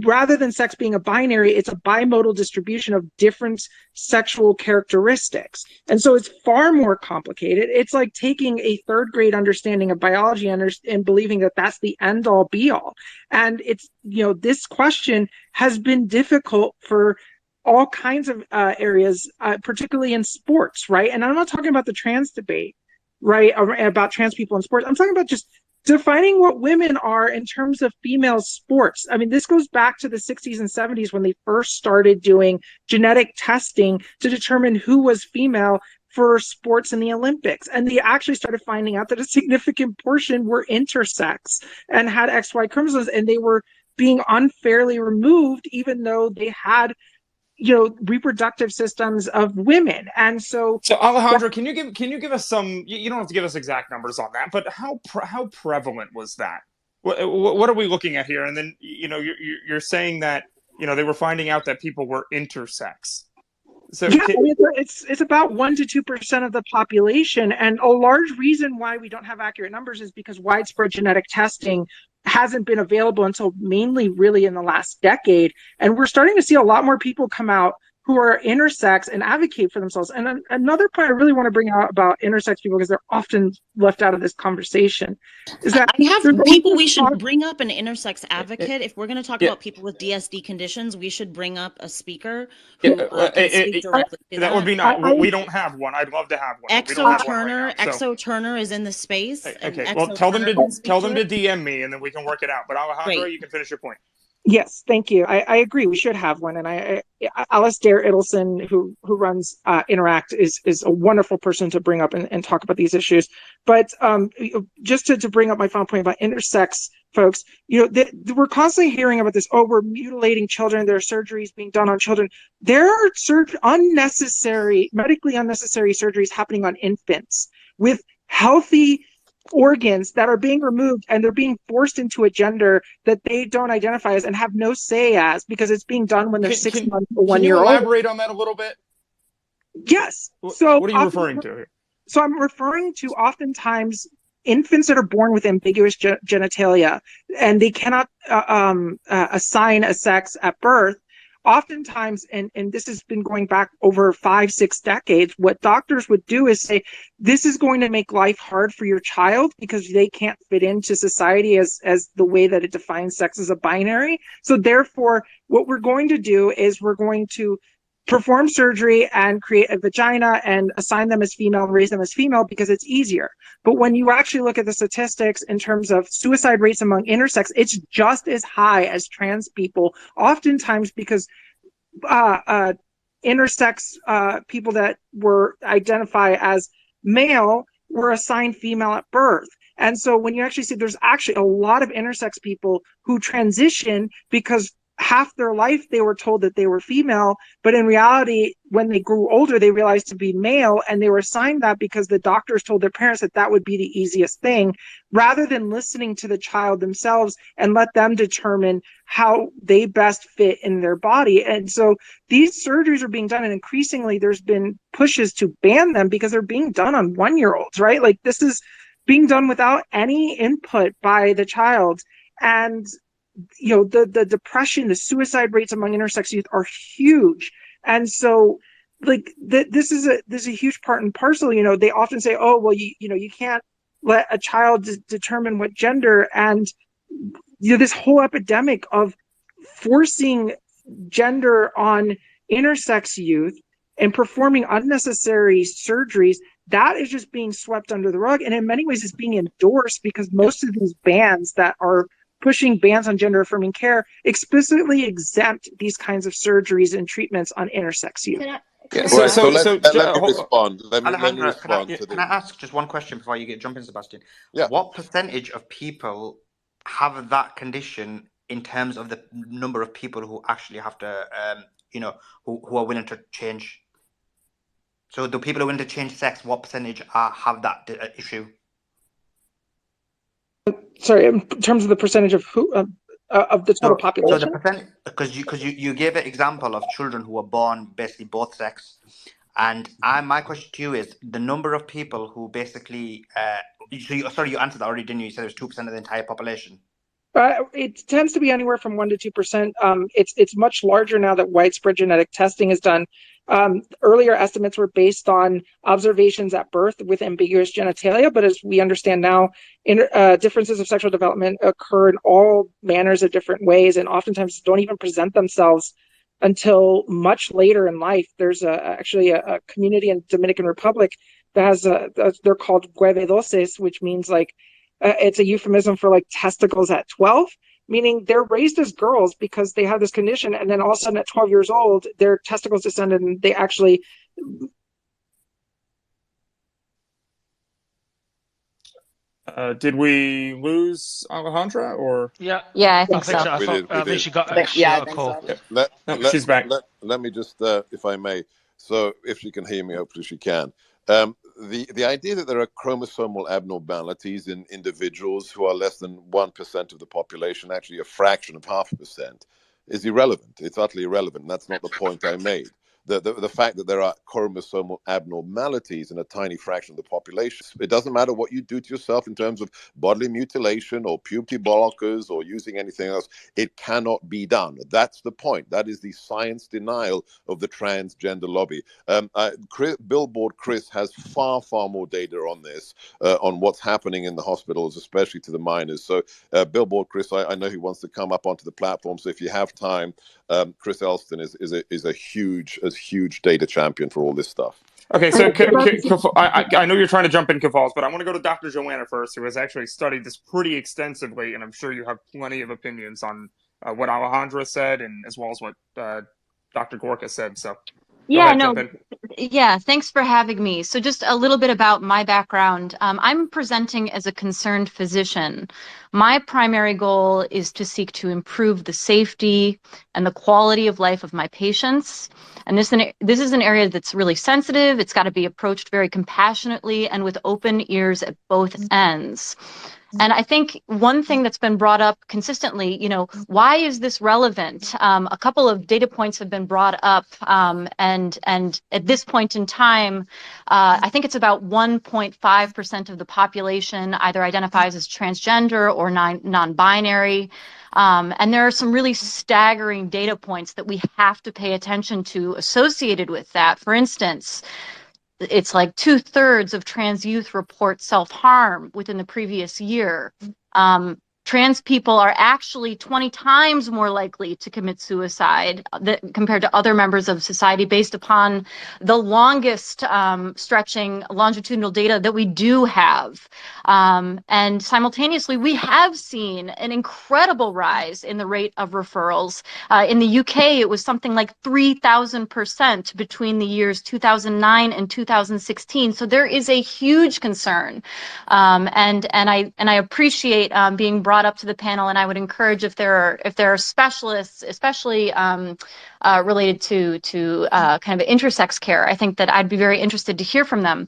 rather than sex being a binary, it's a bimodal distribution of different sexual characteristics. And so it's far more complicated. It's like taking a third grade understanding of biology and believing that that's the end all be all. And it's, this question has been difficult for all kinds of areas, particularly in sports, right? And I'm not talking about the trans debate, right, about trans people in sports. I'm talking about just defining what women are in terms of female sports. I mean, this goes back to the 60s and 70s when they first started doing genetic testing to determine who was female for sports in the Olympics. And they actually started finding out that a significant portion were intersex and had XY chromosomes, and they were being unfairly removed, even though they had reproductive systems of women. And so Alejandro, can you give us some, you don't have to give us exact numbers on that, but how prevalent was that? What are we looking at here? And then, you're saying that, they were finding out that people were intersex. So it's about 1 to 2% of the population. And a large reason why we don't have accurate numbers is because widespread genetic testing hasn't been available until mainly really in the last decade. And we're starting to see a lot more people come out who are intersex and advocate for themselves. And another point I really want to bring out about intersex people, because they're often left out of this conversation, is that I have people we should bring up an intersex advocate. If we're going to talk about people with DSD conditions, we should bring up a speaker who can speak directly to that would be nice. We don't have one. I'd love to have one. Exo Turner is in the space. Okay, well, tell them to DM me, and then we can work it out. But Alejandro, you can finish your point. Yes, thank you. I agree. We should have one. And Alistair Idelson, who runs Interact, is a wonderful person to bring up and talk about these issues. But just to bring up my final point about intersex folks, we're constantly hearing about this. Oh, we're mutilating children. There are surgeries being done on children. There are medically unnecessary surgeries happening on infants with healthy organs that are being removed, and they're being forced into a gender that they don't identify as and have no say as, because it's being done when they're 6 months or 1 year old. Can you old. elaborate on that a little bit? Yes. So what are you referring to here? So I'm referring to oftentimes infants that are born with ambiguous genitalia, and they cannot assign a sex at birth. Oftentimes, and this has been going back over 5-6 decades, what doctors would do is say, this is going to make life hard for your child because they can't fit into society as the way that it defines sex as a binary. So therefore, what we're going to do is we're going to perform surgery and create a vagina and assign them as female and raise them as female because it's easier. But when you actually look at the statistics in terms of suicide rates among intersex, it's just as high as trans people, oftentimes because intersex people that were identify as male were assigned female at birth. And so when you actually see, there's actually a lot of intersex people who transition because half their life they were told that they were female, but in reality, when they grew older, they realized to be male, and they were assigned that because the doctors told their parents that that would be the easiest thing, rather than listening to the child themselves and let them determine how they best fit in their body. And so these surgeries are being done, and increasingly there's been pushes to ban them because they're being done on 1-year-olds, right? Like, this is being done without any input by the child. And the depression, the suicide rates among intersex youth are huge. And so like this is a huge part and parcel. They often say, oh, well, you can't let a child determine what gender. And this whole epidemic of forcing gender on intersex youth and performing unnecessary surgeries, that is just being swept under the rug. And in many ways, it's being endorsed because most of these bans that are pushing bans on gender affirming care explicitly exempt these kinds of surgeries and treatments on intersex youth. Let me respond. Let me respond to can I ask just one question before you jump in, Sebastian? Yeah. What percentage of people have that condition in terms of the number of people who actually have to, who are willing to change? So the people who are willing to change sex, what percentage have that issue? Sorry, in terms of the percentage of who of the total population. So the percentage, because you gave an example of children who were born basically both sex, and my question to you is the number of people who basically. You answered that already, didn't you? You said it was 2% of the entire population. It tends to be anywhere from 1% to 2%. It's much larger now that widespread genetic testing is done. Earlier estimates were based on observations at birth with ambiguous genitalia, but as we understand now, differences of sexual development occur in all manners of different ways, and oftentimes don't even present themselves until much later in life. There's actually a community in Dominican Republic that has they're called huevedoses, which means like it's a euphemism for like testicles at 12, meaning they're raised as girls because they have this condition, and then all of a sudden at 12 years old, their testicles descended and they actually. Did we lose Alejandra or? Yeah, I think so. I think she got a call. She's back. Let me just, if I may. So if she can hear me, hopefully she can. The idea that there are chromosomal abnormalities in individuals who are less than 1% of the population, actually a fraction of 0.5%, is irrelevant. It's utterly irrelevant. And that's not the point I made. The fact that there are chromosomal abnormalities in a tiny fraction of the population, it doesn't matter what you do to yourself in terms of bodily mutilation or puberty blockers or using anything else, it cannot be done. That's the point. That is the science denial of the transgender lobby. Billboard Chris has far more data on this, on what's happening in the hospitals, especially to the minors. So Billboard Chris, I know he wants to come up onto the platform. So if you have time, Chris Elston is a huge data champion for all this stuff. Okay, so I know you're trying to jump in, Kafals, but I want to go to Dr. Joanna first, who has actually studied this pretty extensively, and I'm sure you have plenty of opinions on what Alejandra said, and as well as what Dr. Gorka said. So go Yeah, ahead, jump no, in. yeah, thanks for having me. So just a little bit about my background. I'm presenting as a concerned physician. My primary goal is to seek to improve the safety and the quality of life of my patients. And this is an area that's really sensitive. It's got to be approached very compassionately and with open ears at both ends. And I think one thing that's been brought up consistently, why is this relevant? A couple of data points have been brought up, and at this point in time, I think it's about 1.5% of the population either identifies as transgender or non-binary. And there are some really staggering data points that we have to pay attention to associated with that. For instance, it's like 2/3 of trans youth report self-harm within the previous year. Trans people are actually 20 times more likely to commit suicide compared to other members of society based upon the longest stretching longitudinal data that we do have. And simultaneously, we have seen an incredible rise in the rate of referrals. In the UK, it was something like 3,000% between the years 2009 and 2016. So there is a huge concern, and I appreciate being brought up to the panel. And I would encourage if there are specialists, especially related to kind of intersex care, I think that I'd be very interested to hear from them.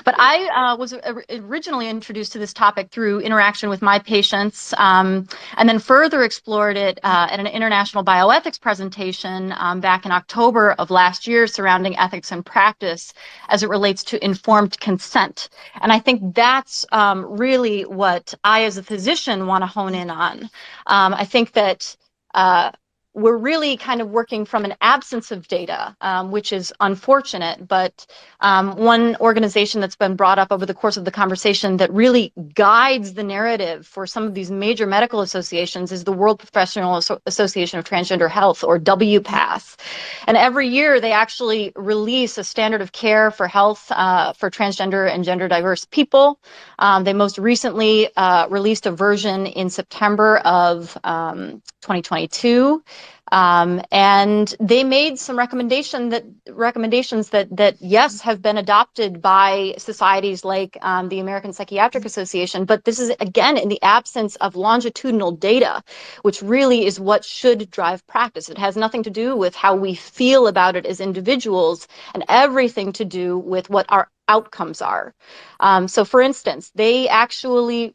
But I was originally introduced to this topic through interaction with my patients, and then further explored it at an international bioethics presentation back in October of last year surrounding ethics and practice as it relates to informed consent. And I think that's really what I as a physician want to hone in on. I think that we're really kind of working from an absence of data, which is unfortunate. But one organization that's been brought up over the course of the conversation that really guides the narrative for some of these major medical associations is the World Professional Association of Transgender Health, or WPATH. And every year they actually release a standard of care for health for transgender and gender diverse people. They most recently released a version in September of 2022. And they made some recommendations that yes, have been adopted by societies like the American Psychiatric Association, but this is again in the absence of longitudinal data, which really is what should drive practice. It has nothing to do with how we feel about it as individuals and everything to do with what our outcomes are. So for instance, they actually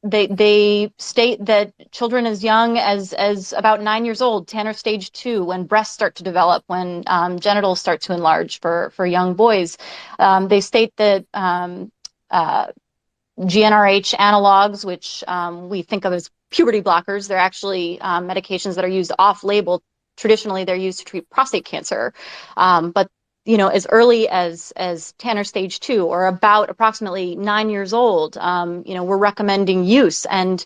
they state that children as young as about 9 years old, Tanner stage 2, when breasts start to develop, when genitals start to enlarge for young boys, they state that GnRH analogs, which we think of as puberty blockers, they're actually medications that are used off-label. Traditionally, they're used to treat prostate cancer, but as early as Tanner stage 2, or about approximately 9 years old, we're recommending use. And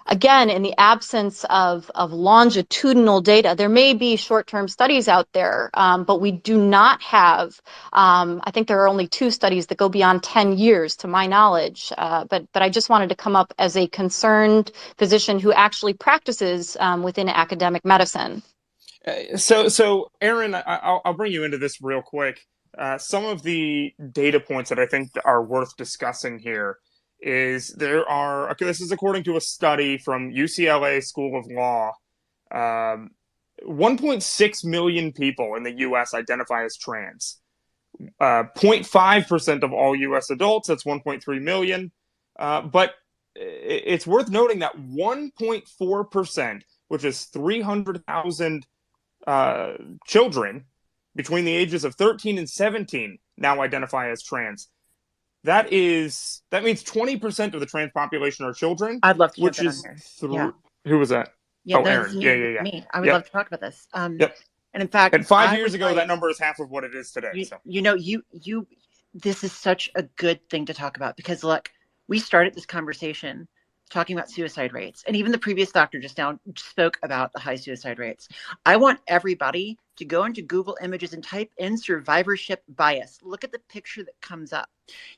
again, in the absence of longitudinal data, there may be short-term studies out there, but we do not have, I think there are only 2 studies that go beyond 10 years to my knowledge. But I just wanted to come up as a concerned physician who actually practices within academic medicine. So Aaron, I'll bring you into this real quick. Some of the data points that I think are worth discussing here is this is according to a study from UCLA School of Law. 1.6 million people in the U.S. identify as trans. 0.5% of all U.S. adults, that's 1.3 million. But it's worth noting that 1.4%, which is 300,000 children between the ages of 13 and 17 now identify as trans. That means 20% of the trans population are children. I'd love to which jump is in on here. Who was that? Yeah, no, Aaron. Yeah. Me. I would love to talk about this. Yep. And in fact, and 5 years ago, that number is half of what it is today. This is such a good thing to talk about, because look, we started this conversation talking about suicide rates. And even the previous doctor just now spoke about the high suicide rates. I want everybody to go into Google Images and type in survivorship bias. Look at the picture that comes up.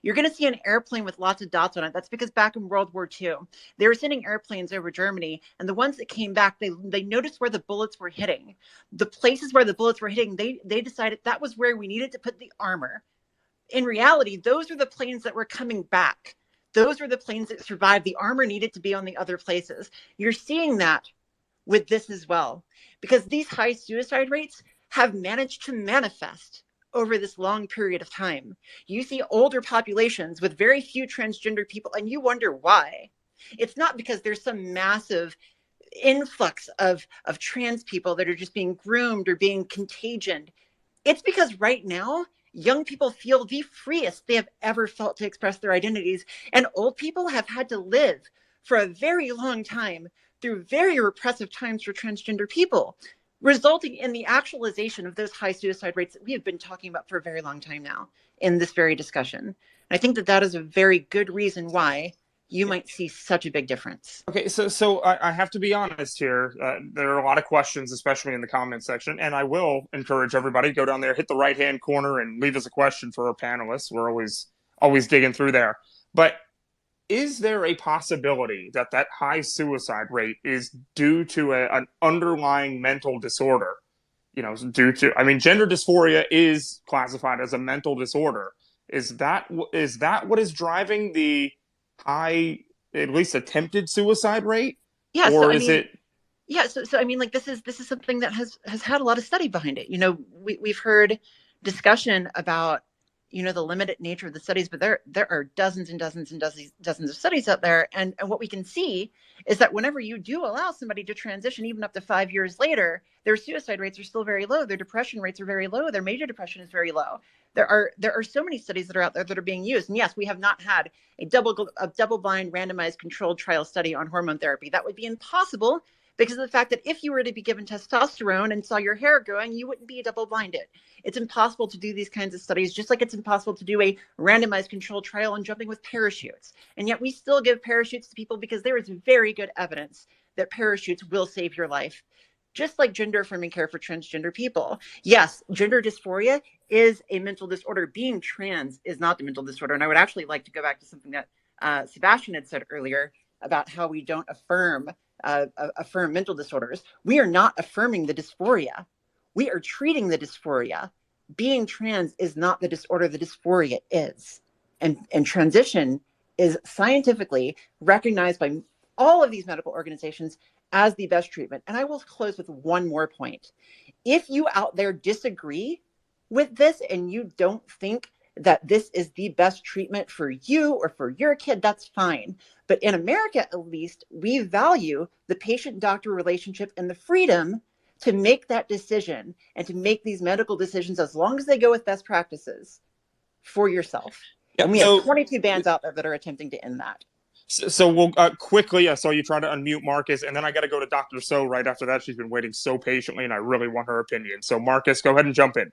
You're going to see an airplane with lots of dots on it. That's because back in World War II, they were sending airplanes over Germany, and the ones that came back, they noticed where the bullets were hitting. The places where the bullets were hitting, they decided that was where we needed to put the armor. In reality, those are the planes that were coming back. Those were the planes that survived. The armor needed to be on the other places. You're seeing that with this as well, because these high suicide rates have managed to manifest over this long period of time. You see older populations with very few transgender people, and you wonder why. It's not because there's some massive influx of trans people that are just being groomed or being contagioned. It's because right now, young people feel the freest they have ever felt to express their identities, and old people have had to live for a very long time through very repressive times for transgender people, resulting in the actualization of those high suicide rates that we have been talking about for a very long time now in this very discussion. And I think that that is a very good reason why you might see such a big difference. Okay, so I have to be honest here. There are a lot of questions, especially in the comment section, and I will encourage everybody to go down there, hit the right-hand corner, and leave us a question for our panelists. We're always digging through there. But is there a possibility that that high suicide rate is due to an underlying mental disorder? You know, due to, I mean, gender dysphoria is classified as a mental disorder. Is that what is driving the high, at least attempted suicide rate? Yeah, Or so I is mean, it? yeah, so I mean, like this is something that has had a lot of study behind it. You know, we've heard discussion about, you know, the limited nature of the studies, but there are dozens and dozens and dozens of studies out there, and what we can see is that whenever you do allow somebody to transition, even up to 5 years later, their suicide rates are still very low, their depression rates are very low, their major depression is very low. There are so many studies that are out there that are being used, and yes, we have not had a double-blind randomized controlled trial study on hormone therapy. That would be impossible because of the fact that if you were to be given testosterone and saw your hair growing, you wouldn't be double-blinded. It's impossible to do these kinds of studies, just like it's impossible to do a randomized controlled trial on jumping with parachutes. And yet we still give parachutes to people because there is very good evidence that parachutes will save your life. Just like gender affirming care for transgender people. Yes, gender dysphoria is a mental disorder. Being trans is not the mental disorder. And I would actually like to go back to something that Sebastian had said earlier about how we don't affirm mental disorders. We are not affirming the dysphoria. We are treating the dysphoria. Being trans is not the disorder, the dysphoria is. And transition is scientifically recognized by all of these medical organizations as the best treatment. And I will close with one more point. If you out there disagree with this and you don't think that this is the best treatment for you or for your kid, that's fine. But in America, at least, we value the patient-doctor relationship and the freedom to make that decision and to make these medical decisions as long as they go with best practices for yourself. Yeah, and we have 22 bans out there that are attempting to end that. So we'll quickly. I saw you try to unmute Marcus, and then I got to go to Dr. So right after that. She's been waiting so patiently, and I really want her opinion. So Marcus, go ahead and jump in.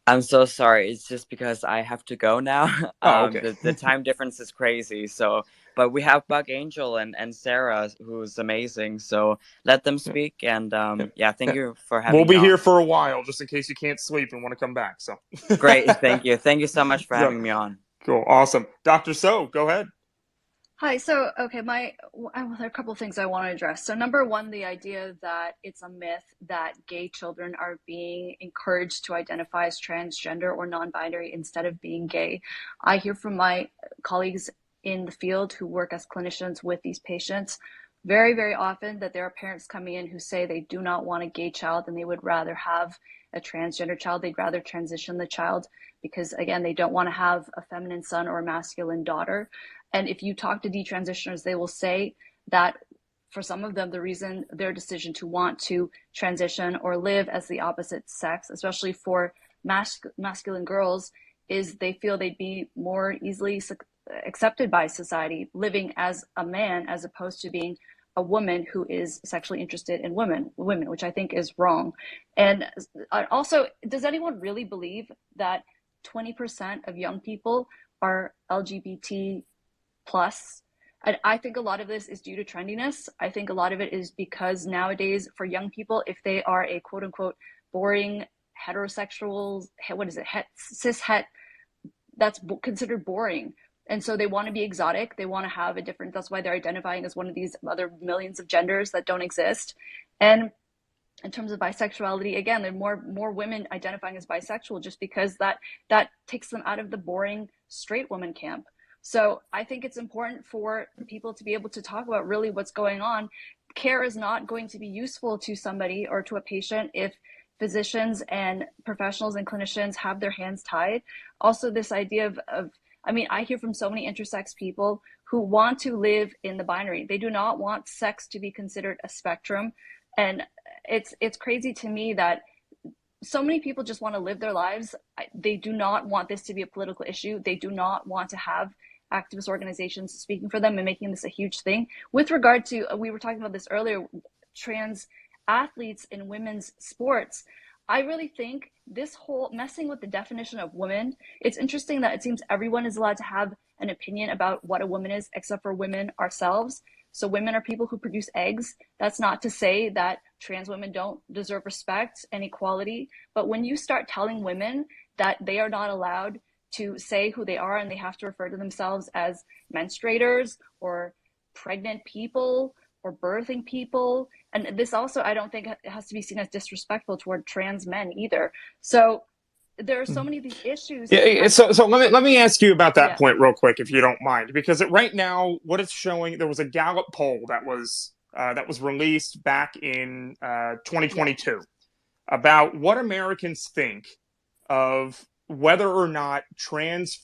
I'm so sorry. It's just because I have to go now. Oh, okay. The time difference is crazy. So, but we have Bug Angel and Sarah, who's amazing. So let them speak. And yeah, thank you for having me. We'll be on. here for a while, just in case you can't sleep and want to come back. So great. Thank you. Thank you so much for having me on. Cool. Awesome. Dr. So, go ahead. Hi. So, okay, there are a couple of things I want to address. So, number one, the idea that it's a myth that gay children are being encouraged to identify as transgender or non-binary instead of being gay. I hear from my colleagues in the field who work as clinicians with these patients very, very often that there are parents coming in who say they do not want a gay child and they would rather have a transgender child. They'd rather transition the child because, again, they don't want to have a feminine son or a masculine daughter. And if you talk to detransitioners, they will say that for some of them, the reason their decision to want to transition or live as the opposite sex, especially for masculine girls, is they feel they'd be more easily accepted by society living as a man as opposed to being a woman who is sexually interested in women, which I think is wrong. And also, does anyone really believe that 20% of young people are LGBT plus? I think a lot of this is due to trendiness. I think a lot of it is because nowadays for young people, if they are a quote unquote boring heterosexual, what is it, cis het, that's considered boring. And so they want to be exotic. They want to have a different, that's why they're identifying as one of these other millions of genders that don't exist. And in terms of bisexuality, again, there are more women identifying as bisexual just because that takes them out of the boring straight woman camp. So I think it's important for people to be able to talk about really what's going on. Care is not going to be useful to somebody or to a patient if physicians and professionals and clinicians have their hands tied. Also, this idea of I mean, I hear from so many intersex people who want to live in the binary. They do not want sex to be considered a spectrum. And it's crazy to me that so many people just want to live their lives. They do not want this to be a political issue. They do not want to have activist organizations speaking for them and making this a huge thing. With regard to, we were talking about this earlier, trans athletes in women's sports, I really think this whole messing with the definition of woman, it's interesting that it seems everyone is allowed to have an opinion about what a woman is except for women ourselves. So women are people who produce eggs. That's not to say that trans women don't deserve respect and equality. But when you start telling women that they are not allowed to say who they are and they have to refer to themselves as menstruators or pregnant people or birthing people, and this also, I don't think it has to be seen as disrespectful toward trans men either. So there are so many of these issues. Yeah, so let me ask you about that point real quick, if you don't mind, because right now, what it's showing, there was a Gallup poll that was released back in 2022 about what Americans think of whether or not trans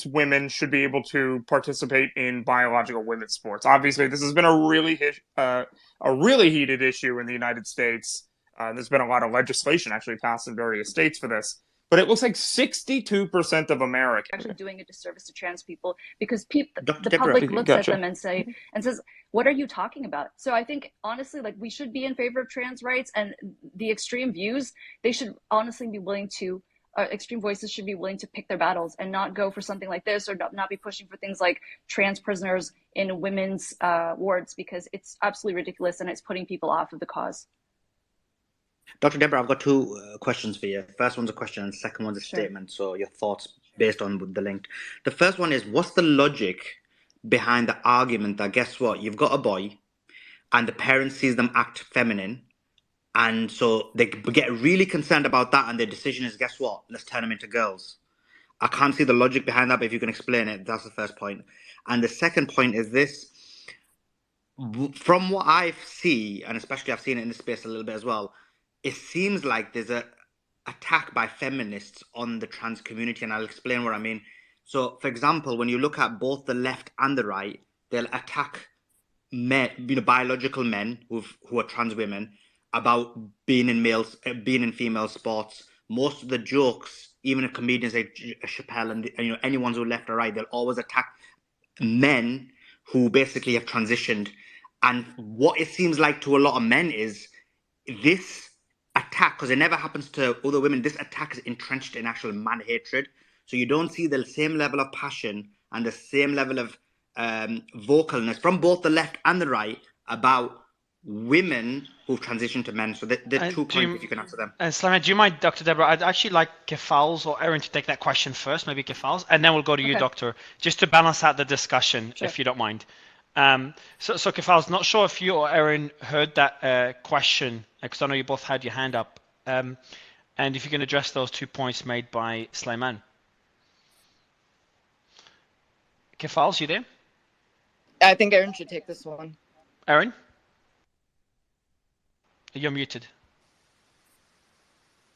women should be able to participate in biological women's sports. Obviously, this has been a really heated issue in the United States. There's been a lot of legislation actually passed in various states for this. But it looks like 62% of Americans actually doing a disservice to trans people because the public looks at them and says, what are you talking about? So I think honestly, like, we should be in favor of trans rights, and the extreme views, they should honestly be willing to extreme voices should be willing to pick their battles and not go for something like this, or not be pushing for things like trans prisoners in women's wards, because it's absolutely ridiculous and it's putting people off of the cause. Dr. Deborah, I've got two questions for you. First one's a question and second one's a statement. So your thoughts based on the link. The first one is, what's the logic behind the argument that, guess what, you've got a boy and the parent sees them act feminine, and so they get really concerned about that, and their decision is, guess what, let's turn them into girls. I can't see the logic behind that, but if you can explain it, that's the first point. And the second point is this: from what I see, and especially I've seen it in this space a little bit as well, it seems like there's a attack by feminists on the trans community, and I'll explain what I mean. So, for example, when you look at both the left and the right, they'll attack men, biological men who are trans women, about being in female sports. Most of the jokes, even comedians like Chappelle and anyone who left or right, they'll always attack men who basically have transitioned. And what it seems like to a lot of men is this attack, because it never happens to other women, this attack is entrenched in actual man hatred. So you don't see the same level of passion and the same level of vocalness from both the left and the right about women who've transitioned to men. So they're 2 points, if you can answer them. Slama, do you mind, Dr. Deborah? I'd actually like Kefals or Erin to take that question first, maybe Kefals, and then we'll go to you, Doctor, just to balance out the discussion, if you don't mind. So Kefals, not sure if you or Erin heard that question, because I know you both had your hand up, and if you can address those 2 points made by Sleiman. Kefals, you there? I think Erin should take this one. Erin? You're muted.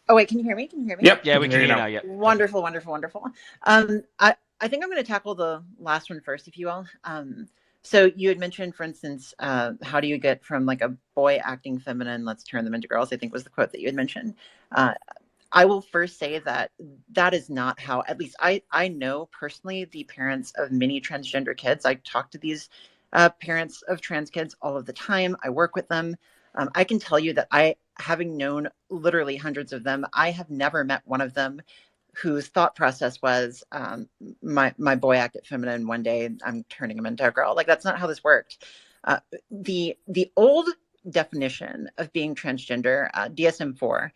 Oh, wait, can you hear me? Can you hear me? Yep. Yeah, we can hear you now. Yep. Wonderful, wonderful, wonderful. I think I'm going to tackle the last one first, if you will. So you had mentioned, for instance, how do you get from like a boy acting feminine, let's turn them into girls, I think was the quote that you had mentioned. I will first say that that is not how, at least I know personally the parents of many transgender kids. I talk to these parents of trans kids all of the time. I work with them. I can tell you that having known literally hundreds of them, I have never met one of them whose thought process was, my boy acted feminine one day, I'm turning him into a girl. Like, that's not how this worked. The old definition of being transgender, DSM-4,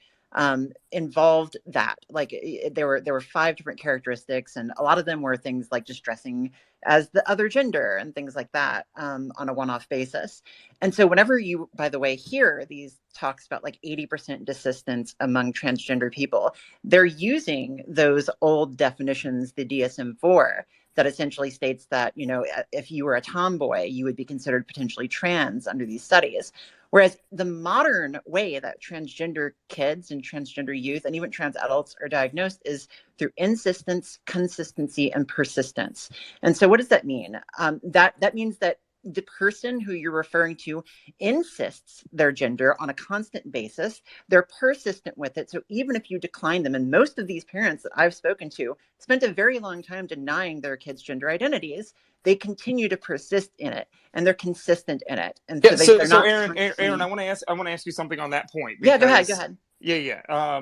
involved that. Like, there were 5 different characteristics, and a lot of them were things like just dressing as the other gender and things like that, on a one-off basis. And so whenever you, by the way, hear these talks about like 80% desistance among transgender people, they're using those old definitions, the DSM-4, that essentially states that, you know, if you were a tomboy, you would be considered potentially trans under these studies. Whereas the modern way that transgender kids and transgender youth and even trans adults are diagnosed is through insistence, consistency, and persistence. And so what does that mean? That means that the person who you're referring to insists their gender on a constant basis. They're persistent with it. So even if you decline them, and most of these parents that I've spoken to spent a very long time denying their kids' gender identities, they continue to persist in it, and they're consistent in it. And Yeah. so they're So not Aaron, I want to ask you something on that point. Yeah, go ahead. Yeah.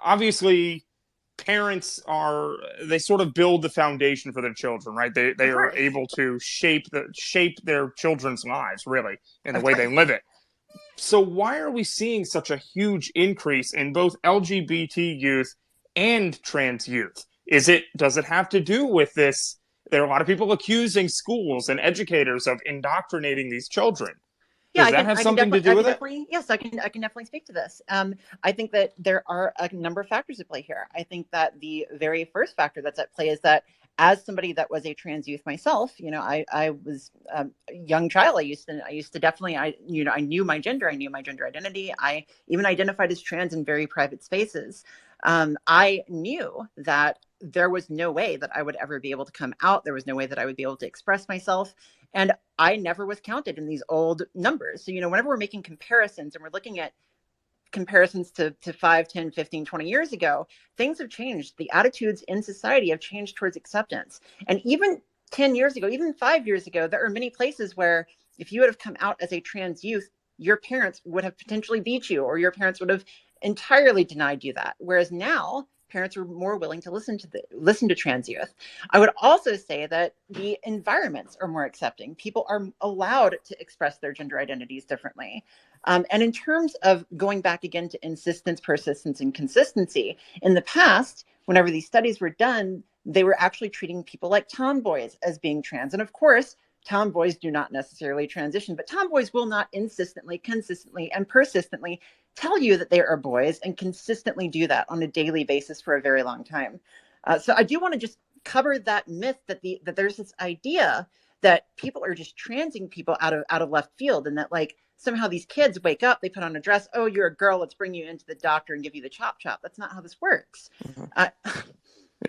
Obviously, parents they sort of build the foundation for their children, right? They are able to shape their children's lives, really, in the way they live it. So why are we seeing such a huge increase in both LGBT youth and trans youth? Does it have to do with this? There are a lot of people accusing schools and educators of indoctrinating these children. Does that have something to do with it? Yes, I can definitely speak to this. I think that there are a number of factors at play here. I think that the very first factor that's at play is that, as somebody that was a trans youth myself, you know, I was a young child. I used to definitely, I knew my gender. I knew my gender identity. I even identified as trans in very private spaces. I knew that there was no way that I would ever be able to come out. There was no way that I would be able to express myself. And I never was counted in these old numbers. So, you know, whenever we're making comparisons and we're looking at comparisons to 5, 10, 15, 20 years ago, things have changed. The attitudes in society have changed towards acceptance. And even 10 years ago, even 5 years ago, there are many places where if you would have come out as a trans youth, your parents would have potentially beat you, or your parents would have entirely denied you that. Whereas now, parents are more willing to listen to trans youth. I would also say that the environments are more accepting. People are allowed to express their gender identities differently. And in terms of going back again to insistence, persistence, and consistency, in the past, whenever these studies were done, they were actually treating people like tomboys as being trans. And of course, tomboys do not necessarily transition, but tomboys will not insistently, consistently, and persistently tell you that they are boys and consistently do that on a daily basis for a very long time. So I do want to just cover that myth that there's this idea that people are just transing people out of left field, and that like somehow these kids wake up, they put on a dress, oh, you're a girl, let's bring you into the doctor and give you the chop. That's not how this works.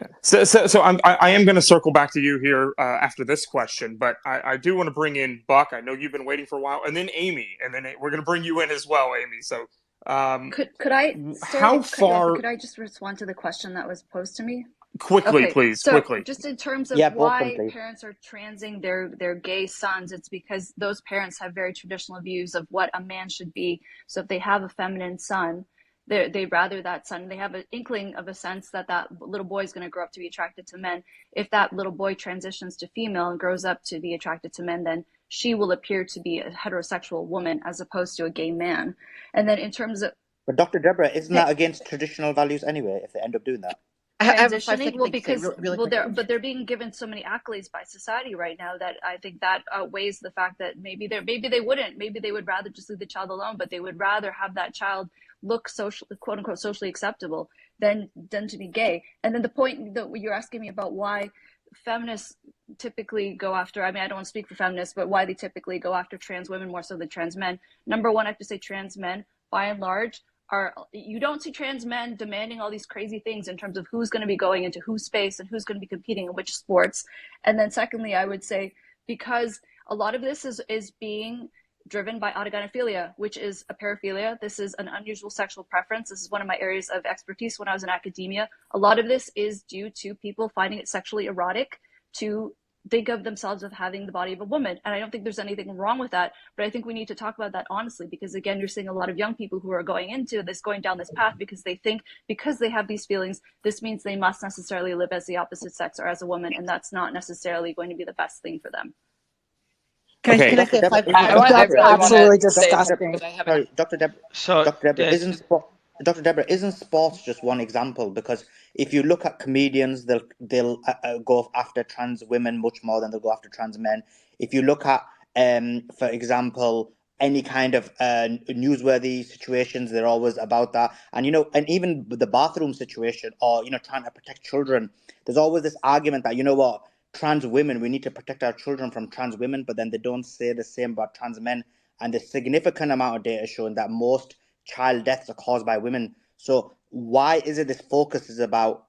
Yeah. So I am going to circle back to you here after this question, but I do want to bring in Buck. I know you've been waiting for a while, and then Amy, and then we're going to bring you in as well, Amy. So could I could I just respond to the question that was posed to me? Quickly, okay, please, so quickly. Just in terms of why parents are transing their gay sons, it's because those parents have very traditional views of what a man should be. So if they have a feminine son, they rather that son, they have an inkling of a sense that little boy is going to grow up to be attracted to men. If that little boy transitions to female and grows up to be attracted to men, then she will appear to be a heterosexual woman as opposed to a gay man. And then in terms of... But Dr. Deborah, isn't that against traditional values anyway, if they end up doing that? Transitioning, well, because they're being given so many accolades by society right now that I think that outweighs the fact that maybe they would rather just leave the child alone, but they would rather have that child look social, quote unquote, socially acceptable than to be gay. And then the point that you're asking me about why feminists typically go after, I mean, I don't want to speak for feminists, but why they typically go after trans women more so than trans men. Number one, I have to say trans men, by and large, you don't see trans men demanding all these crazy things in terms of who's going to be going into whose space and who's going to be competing in which sports. And then secondly, I would say, because a lot of this is being driven by autogynephilia, which is a paraphilia. This is an unusual sexual preference. This is one of my areas of expertise when I was in academia. A lot of this is due to people finding it sexually erotic to think of themselves as having the body of a woman. And I don't think there's anything wrong with that, but I think we need to talk about that honestly, because again, you're seeing a lot of young people who are going down this path because they think because they have these feelings, this means they must necessarily live as the opposite sex or as a woman, and that's not necessarily going to be the best thing for them. Can I say Dr. 5 I That's really want absolutely to say something, disgusting. but I haven't. Sorry, Dr. Deborah. So Dr. Deborah, Dr. Deborah, isn't sports just one example? Because if you look at comedians, they'll go after trans women much more than they'll go after trans men. If you look at, for example, any kind of newsworthy situations, they're always about that. And and even the bathroom situation, or trying to protect children, there's always this argument that trans women, we need to protect our children from trans women, but then they don't say the same about trans men. And the significant amount of data showing that most child deaths are caused by women. So why is it this focus is about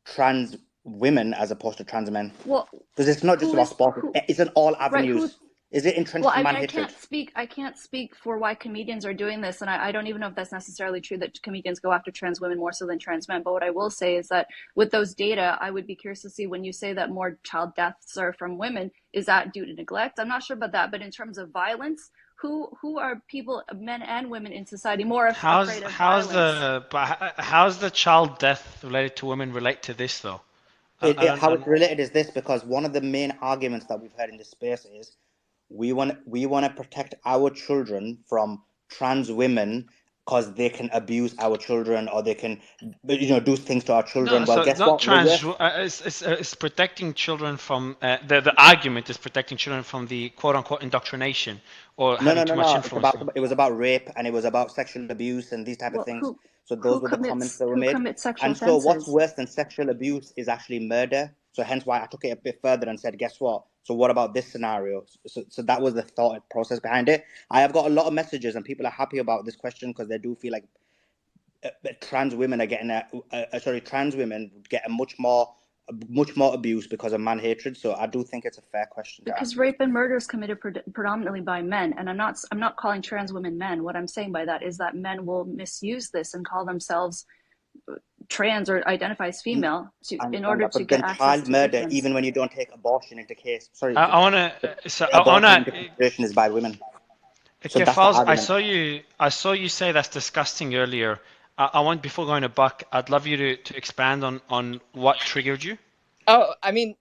trans women as opposed to trans men? Well, because it's not just about sport. It's in all avenues. Is it entrenched well, I in mean, man hatred? I can't speak for why comedians are doing this, and I don't even know if that's necessarily true that comedians go after trans women more so than trans men. But what I will say is that with those data, I would be curious to see when you say that more child deaths are from women, is that due to neglect? I'm not sure about that, but in terms of violence, who are people, men and women in society, more afraid of violence? How's the child death related to women relate to this though? How it's related is this, because one of the main arguments that we've heard in this space is we want to protect our children from trans women because they can abuse our children, or they can do things to our children. No, Well, so guess not what? trans. It's protecting children from the argument is protecting children from the quote unquote indoctrination or having too much influence. It was about rape, and it was about sexual abuse and these type of things. So those were the comments that were made. Sexual And so what's offenses? worse than sexual abuse is actually murder. So hence why I took it a bit further and said, guess what? So what about this scenario? So that was the thought process behind it. I have got a lot of messages, and people are happy about this question because they do feel like trans women are getting trans women get a much more abuse because of man hatred. So I do think it's a fair question to Because ask. rape and murder is committed predominantly by men, and I'm not calling trans women men. What I'm saying by that is that men will misuse this and call themselves trans or identify as female in order to get access child to murder, victims. even when you don't take abortion into case. Sorry, I want to. So I abortion want into consideration is by women. So Okay, that's the Falz, argument. I saw you say that's disgusting earlier. I want, before going to Buck, I'd love you to expand on what triggered you. Oh, I mean,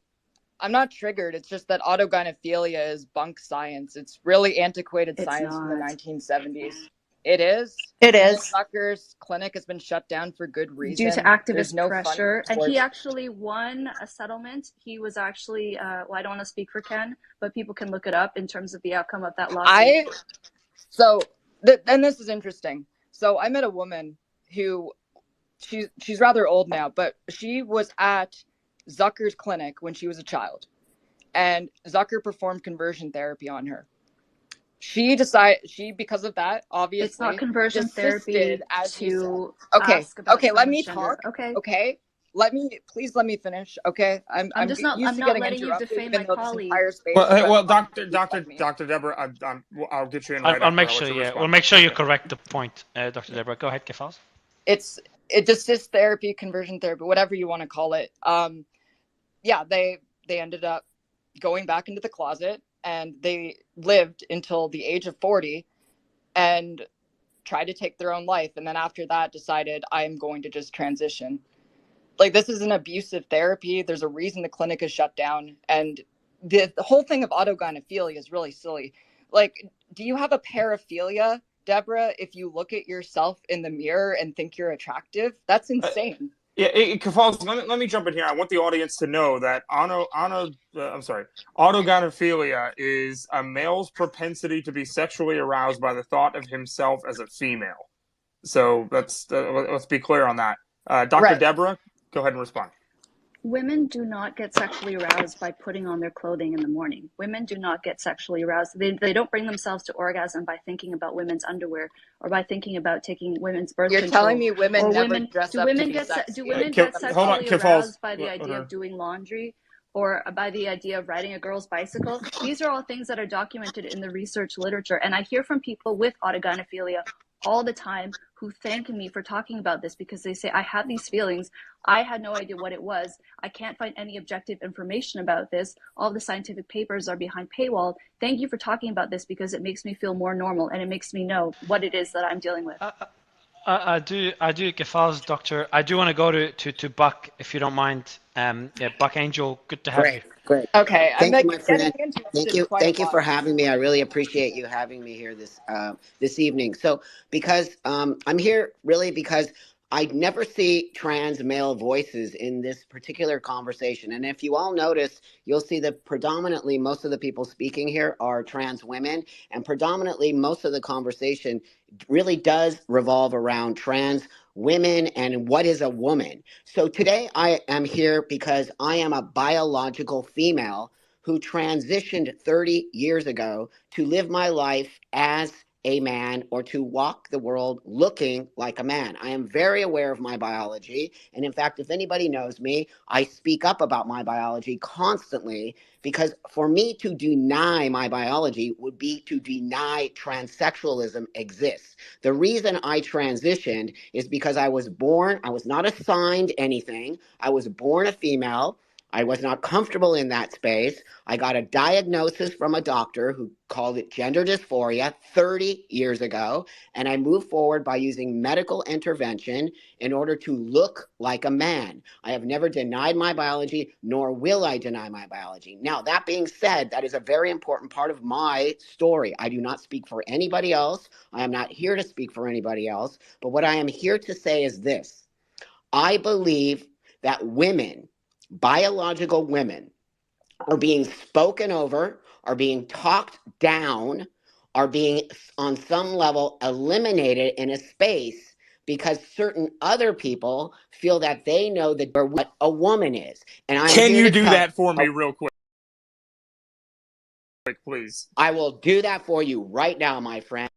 I'm not triggered. It's just that autogynephilia is bunk science. It's really antiquated science from the 1970s. It is. It is. Zucker's clinic has been shut down for good reason. Due to There's activist no pressure, and towards... he actually won a settlement. He was actually, well, I don't want to speak for Ken, but people can look it up in terms of the outcome of that lawsuit. And this is interesting. So I met a woman who, she's rather old now, but she was at Zucker's clinic when she was a child, and Zucker performed conversion therapy on her. Because of that, obviously, it's not conversion therapy to ask about let me gender. talk. Okay, let me finish. Okay, I'm just not. used I'm to not getting letting you interrupted, defame even my though this colleague. entire space. Well, Dr. Deborah, I'll get you in right I'll after. make sure. Yeah, we'll make sure you correct the point, Dr. Deborah. Go ahead, Kefals. It's assist therapy, conversion therapy, whatever you want to call it. They ended up going back into the closet, and they lived until the age of 40 and tried to take their own life. And then after that decided, I'm going to just transition. Like, this is an abusive therapy. There's a reason the clinic is shut down. And the whole thing of autogynephilia is really silly. Like, do you have a paraphilia, Deborah, if you look at yourself in the mirror and think you're attractive? That's insane. Kefals, let me jump in here. I want the audience to know that autogynephilia is a male's propensity to be sexually aroused by the thought of himself as a female. So let's be clear on that. Dr. Right. Deborah, go ahead and respond. Women do not get sexually aroused by putting on their clothing in the morning. Women do not get sexually aroused. They don't bring themselves to orgasm by thinking about women's underwear or by thinking about taking women's birth control. You're telling me women never dress up to be sexy? Do women get sexually aroused by the idea of doing laundry or by the idea of riding a girl's bicycle? These are all things that are documented in the research literature. And I hear from people with autogynephilia all the time who thank me for talking about this because they say, I had these feelings. I had no idea what it was. I can't find any objective information about this. All the scientific papers are behind paywall. Thank you for talking about this because it makes me feel more normal and it makes me know what it is that I'm dealing with. I do, Gefals, Doctor. I do want to go to Buck, if you don't mind. Yeah, Buck Angel, good to have you. Great. Okay, I'm Thank you, like my getting friend. interested quite a Thank you lot. for having me. I really appreciate you having me here this evening. So, because I'm here really because I never see trans male voices in this particular conversation. And if you all notice, you'll see that predominantly most of the people speaking here are trans women, and predominantly most of the conversation really does revolve around trans women and what is a woman. So today I am here because I am a biological female who transitioned 30 years ago to live my life as a man or to walk the world looking like a man. I am very aware of my biology. And in fact, if anybody knows me, I speak up about my biology constantly because for me to deny my biology would be to deny transsexualism exists. The reason I transitioned is because I was not assigned anything. I was born a female. I was not comfortable in that space. I got a diagnosis from a doctor who called it gender dysphoria 30 years ago, and I moved forward by using medical intervention in order to look like a man. I have never denied my biology, nor will I deny my biology. Now, that being said, that is a very important part of my story. I do not speak for anybody else. I am not here to speak for anybody else, but what I am here to say is this. I believe that women, biological women, are being spoken over, are being talked down, are being on some level eliminated in a space because certain other people feel that they know what a woman is. And I'm Can here you to do tell that for me real quick, please? I will do that for you right now, my friend.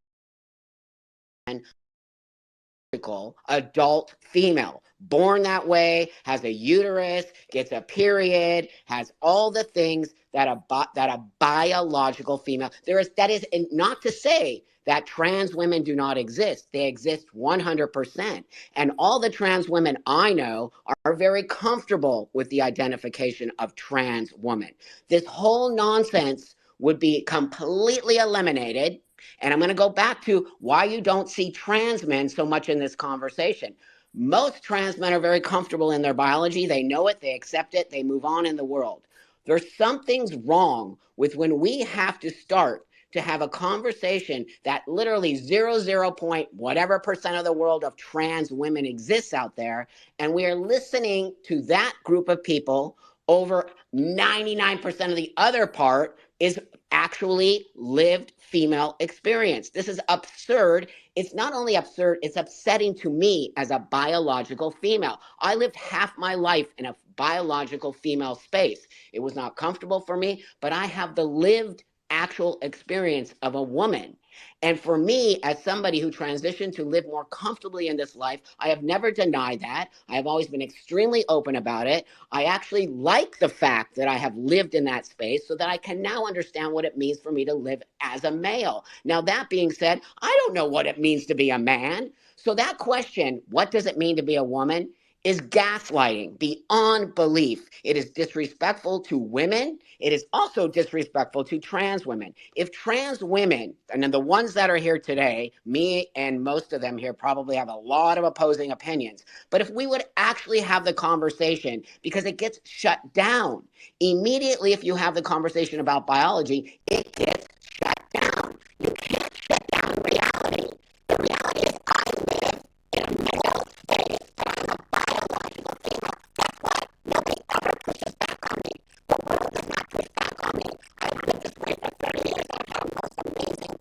Adult female, born that way, has a uterus, gets a period, has all the things that a biological female. That is not to say that trans women do not exist. They exist 100%. And all the trans women I know are very comfortable with the identification of trans woman. This whole nonsense would be completely eliminated. And I'm going to go back to why you don't see trans men so much in this conversation. Most trans men are very comfortable in their biology. They know it, they accept it, they move on in the world. There's something's wrong with when we have to start to have a conversation that literally 0 point whatever percent of the world of trans women exists out there, and we are listening to that group of people over 99% of the other part is actually lived female experience. This is absurd. It's not only absurd, it's upsetting to me as a biological female. I lived half my life in a biological female space. It was not comfortable for me, but I have the lived actual experience of a woman. And for me, as somebody who transitioned to live more comfortably in this life, I have never denied that. I have always been extremely open about it. I actually like the fact that I have lived in that space so that I can now understand what it means for me to live as a male. Now, that being said, I don't know what it means to be a man. So that question, what does it mean to be a woman, is gaslighting beyond belief. It is disrespectful to women. It is also disrespectful to trans women. If trans women, and then the ones that are here today, me and most of them here probably have a lot of opposing opinions, but if we would actually have the conversation, because it gets shut down, immediately if you have the conversation about biology, it gets shut down. You can't shut down reality. The reality is I live in a male space, but I'm a biological female. Guess what? Nobody ever pushes back on me. The world does not push back on me. I've lived this way for 30 years. I've had the most amazing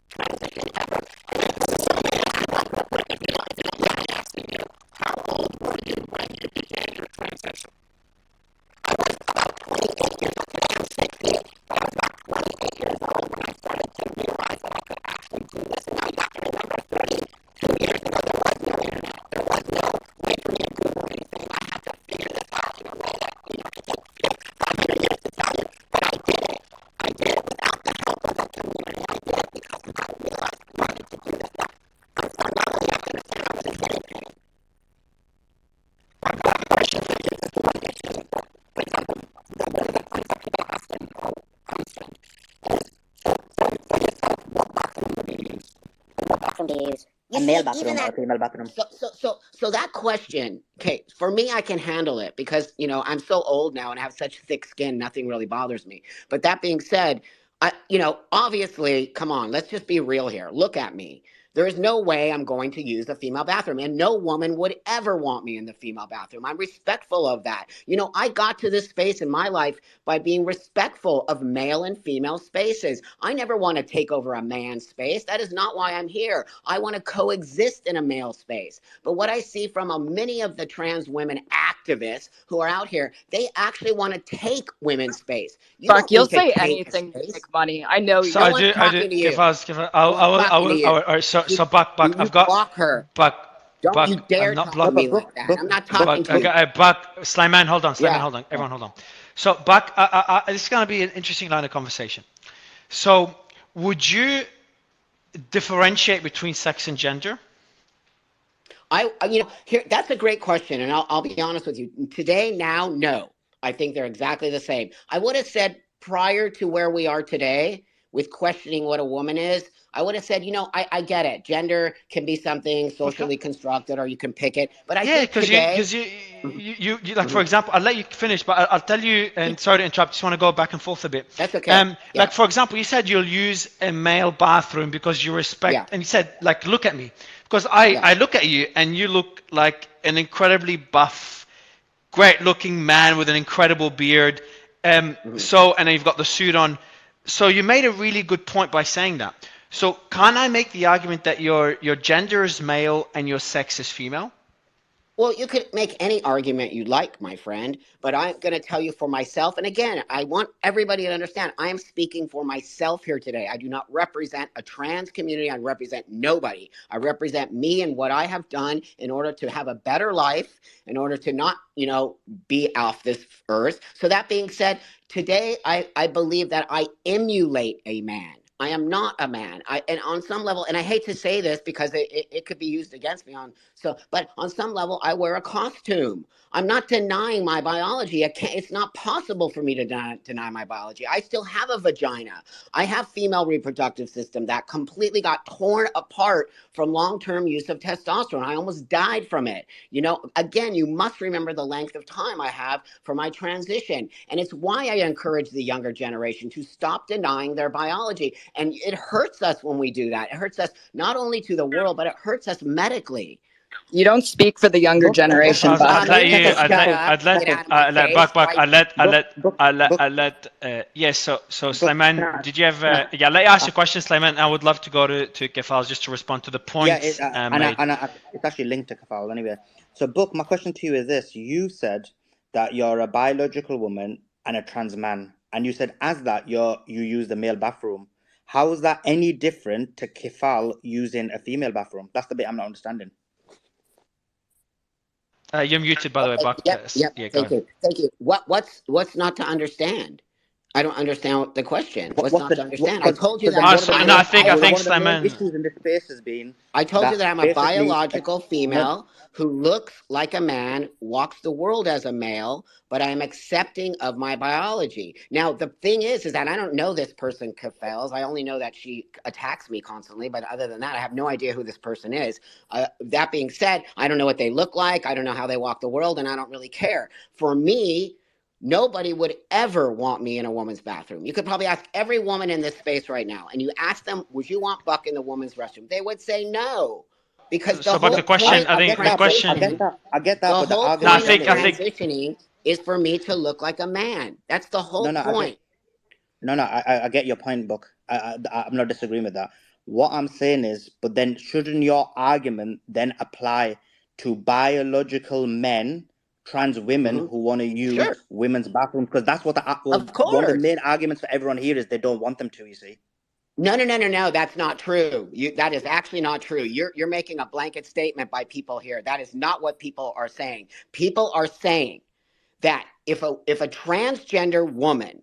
transition ever. And then suddenly I'm like, what if you like it? Yeah, I'm asking you, how old were you when you began your transition? I was about 28 years old. Today I'm 60, but I was about 28 years old. found is You a male see, even bathroom or that. a female bathroom. So that question, okay, for me, I can handle it because I'm so old now and I have such thick skin, nothing really bothers me. But that being said, obviously, come on, let's just be real here. Look at me. There is no way I'm going to use the female bathroom, and no woman would ever want me in the female bathroom. I'm respectful of that. I got to this space in my life by being respectful of male and female spaces. I never want to take over a man's space. That is not why I'm here. I want to coexist in a male space. But what I see from many of the trans women activists who are out here, they actually want to take women's space. You Buck, don't you'll need to say take a anything to space. make money. I know So you. No I one's do, talking to you. I No one's talking to you. all right, so You, Buck, you block her. Don't you dare I'm not talk to blocked. me like that. I'm not talking to you. Buck, Slyman, hold on, Yeah. hold on, everyone hold on. So Buck, this is going to be an interesting line of conversation. So would you differentiate between sex and gender? Here, that's a great question, and I'll be honest with you. Today, now, no. I think they're exactly the same. I would have said prior to where we are today with questioning what a woman is, I would have said, I get it. Gender can be something socially constructed, or you can pick it. But I think today, because you like, for example, I'll let you finish, but I'll tell you, and sorry to interrupt, just want to go back and forth a bit. That's okay. Like, for example, you said you'll use a male bathroom because you respect, and you said, like, look at me. Because I look at you and you look like an incredibly buff, great looking man with an incredible beard. And then you've got the suit on. So you made a really good point by saying that. So can I make the argument that your gender is male and your sex is female? Well, you could make any argument you like, my friend, but I'm going to tell you for myself. And again, I want everybody to understand I am speaking for myself here today. I do not represent a trans community. I represent nobody. I represent me and what I have done in order to have a better life, in order to not, be off this earth. So that being said, today I believe that I emulate a man. I am not a man. And on some level, and I hate to say this because it could be used against me but on some level, I wear a costume. I'm not denying my biology. It's not possible for me to deny my biology. I still have a vagina. I have female reproductive system that completely got torn apart from long-term use of testosterone. I almost died from it. Again, you must remember the length of time I have for my transition. And it's why I encourage the younger generation to stop denying their biology. And it hurts us when we do that. It hurts us not only to the world, but it hurts us medically. You don't speak for the younger generation, Buck. I'd let yes. So Slyman, did you have? Let you ask a question, Slyman. I would love to go to Kefal just to respond to the points made. It's actually linked to Kafal anyway. So, Book, my question to you is this: you said that you're a biological woman and a trans man, and you said as that you use the male bathroom. How is that any different to Kefal using a female bathroom? That's the bit I'm not understanding. You're muted, by the way, Buck. Yep. Thank you. What's not to understand? I don't understand the question. What's not to understand? I told you that. I think Slyman. Issues in this space has been. I told you that I'm a biological female who looks like a man, walks the world as a male, but I am accepting of my biology. Now, the thing is that I don't know this person, Kefels. I only know that she attacks me constantly, but other than that, I have no idea who this person is. That being said, I don't know what they look like. I don't know how they walk the world, and I don't really care. For me, nobody would ever want me in a woman's bathroom. You could probably ask every woman in this space right now, and you ask them, would you want Buck in the woman's restroom? They would say no. Because I get that. The whole point of transitioning is for me to look like a man. That's the whole point. I get your point, Buck. I'm not disagreeing with that. What I'm saying is, but then shouldn't your argument then apply to biological men, trans women who want to use women's bathrooms? Because that's what one of the main arguments for everyone here is they don't want them to, you see. No. That's not true. That is actually not true. You're making a blanket statement by people here. That is not what people are saying. People are saying that if a transgender woman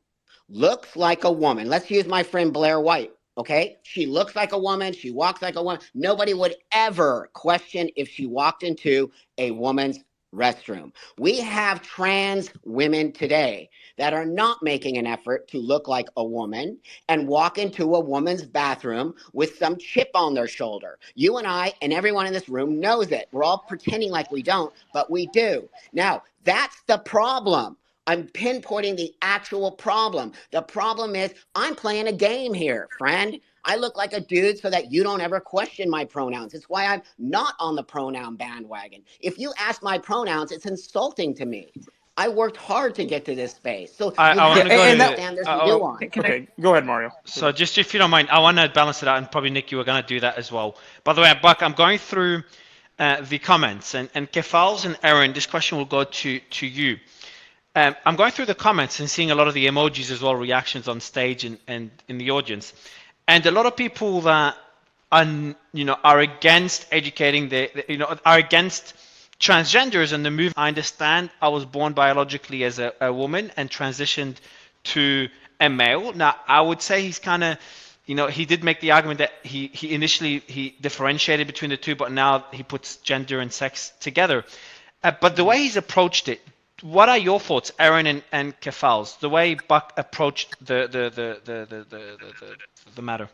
looks like a woman, let's use my friend Blair White, okay? She looks like a woman. She walks like a woman. Nobody would ever question if she walked into a woman's restroom. We have trans women today that are not making an effort to look like a woman and walk into a woman's bathroom with some chip on their shoulder. You and I and everyone in this room knows it. We're all pretending like we don't, but we do. Now, that's the problem. I'm pinpointing the actual problem. The problem is I'm playing a game here, friend. I look like a dude so that you don't ever question my pronouns. It's why I'm not on the pronoun bandwagon. If you ask my pronouns, it's insulting to me. I worked hard to get to this space. So you I want have to to go understand there's to. nuance. Okay, go ahead, Mario. So just if you don't mind, I want to balance it out, and probably Nick, you were going to do that as well. By the way, Buck, I'm going through the comments, and Kefals and Aaron, this question will go to you. I'm going through the comments and seeing a lot of the emojis as well, reactions on stage and in the audience, and a lot of people that are against educating are against transgenders and the movement. I understand I was born biologically as a woman and transitioned to a male. Now, I would say he's kind of, he did make the argument that he initially differentiated between the two, but now he puts gender and sex together. But the way he's approached it, what are your thoughts, Aaron and Kefals, the way Buck approached the matter?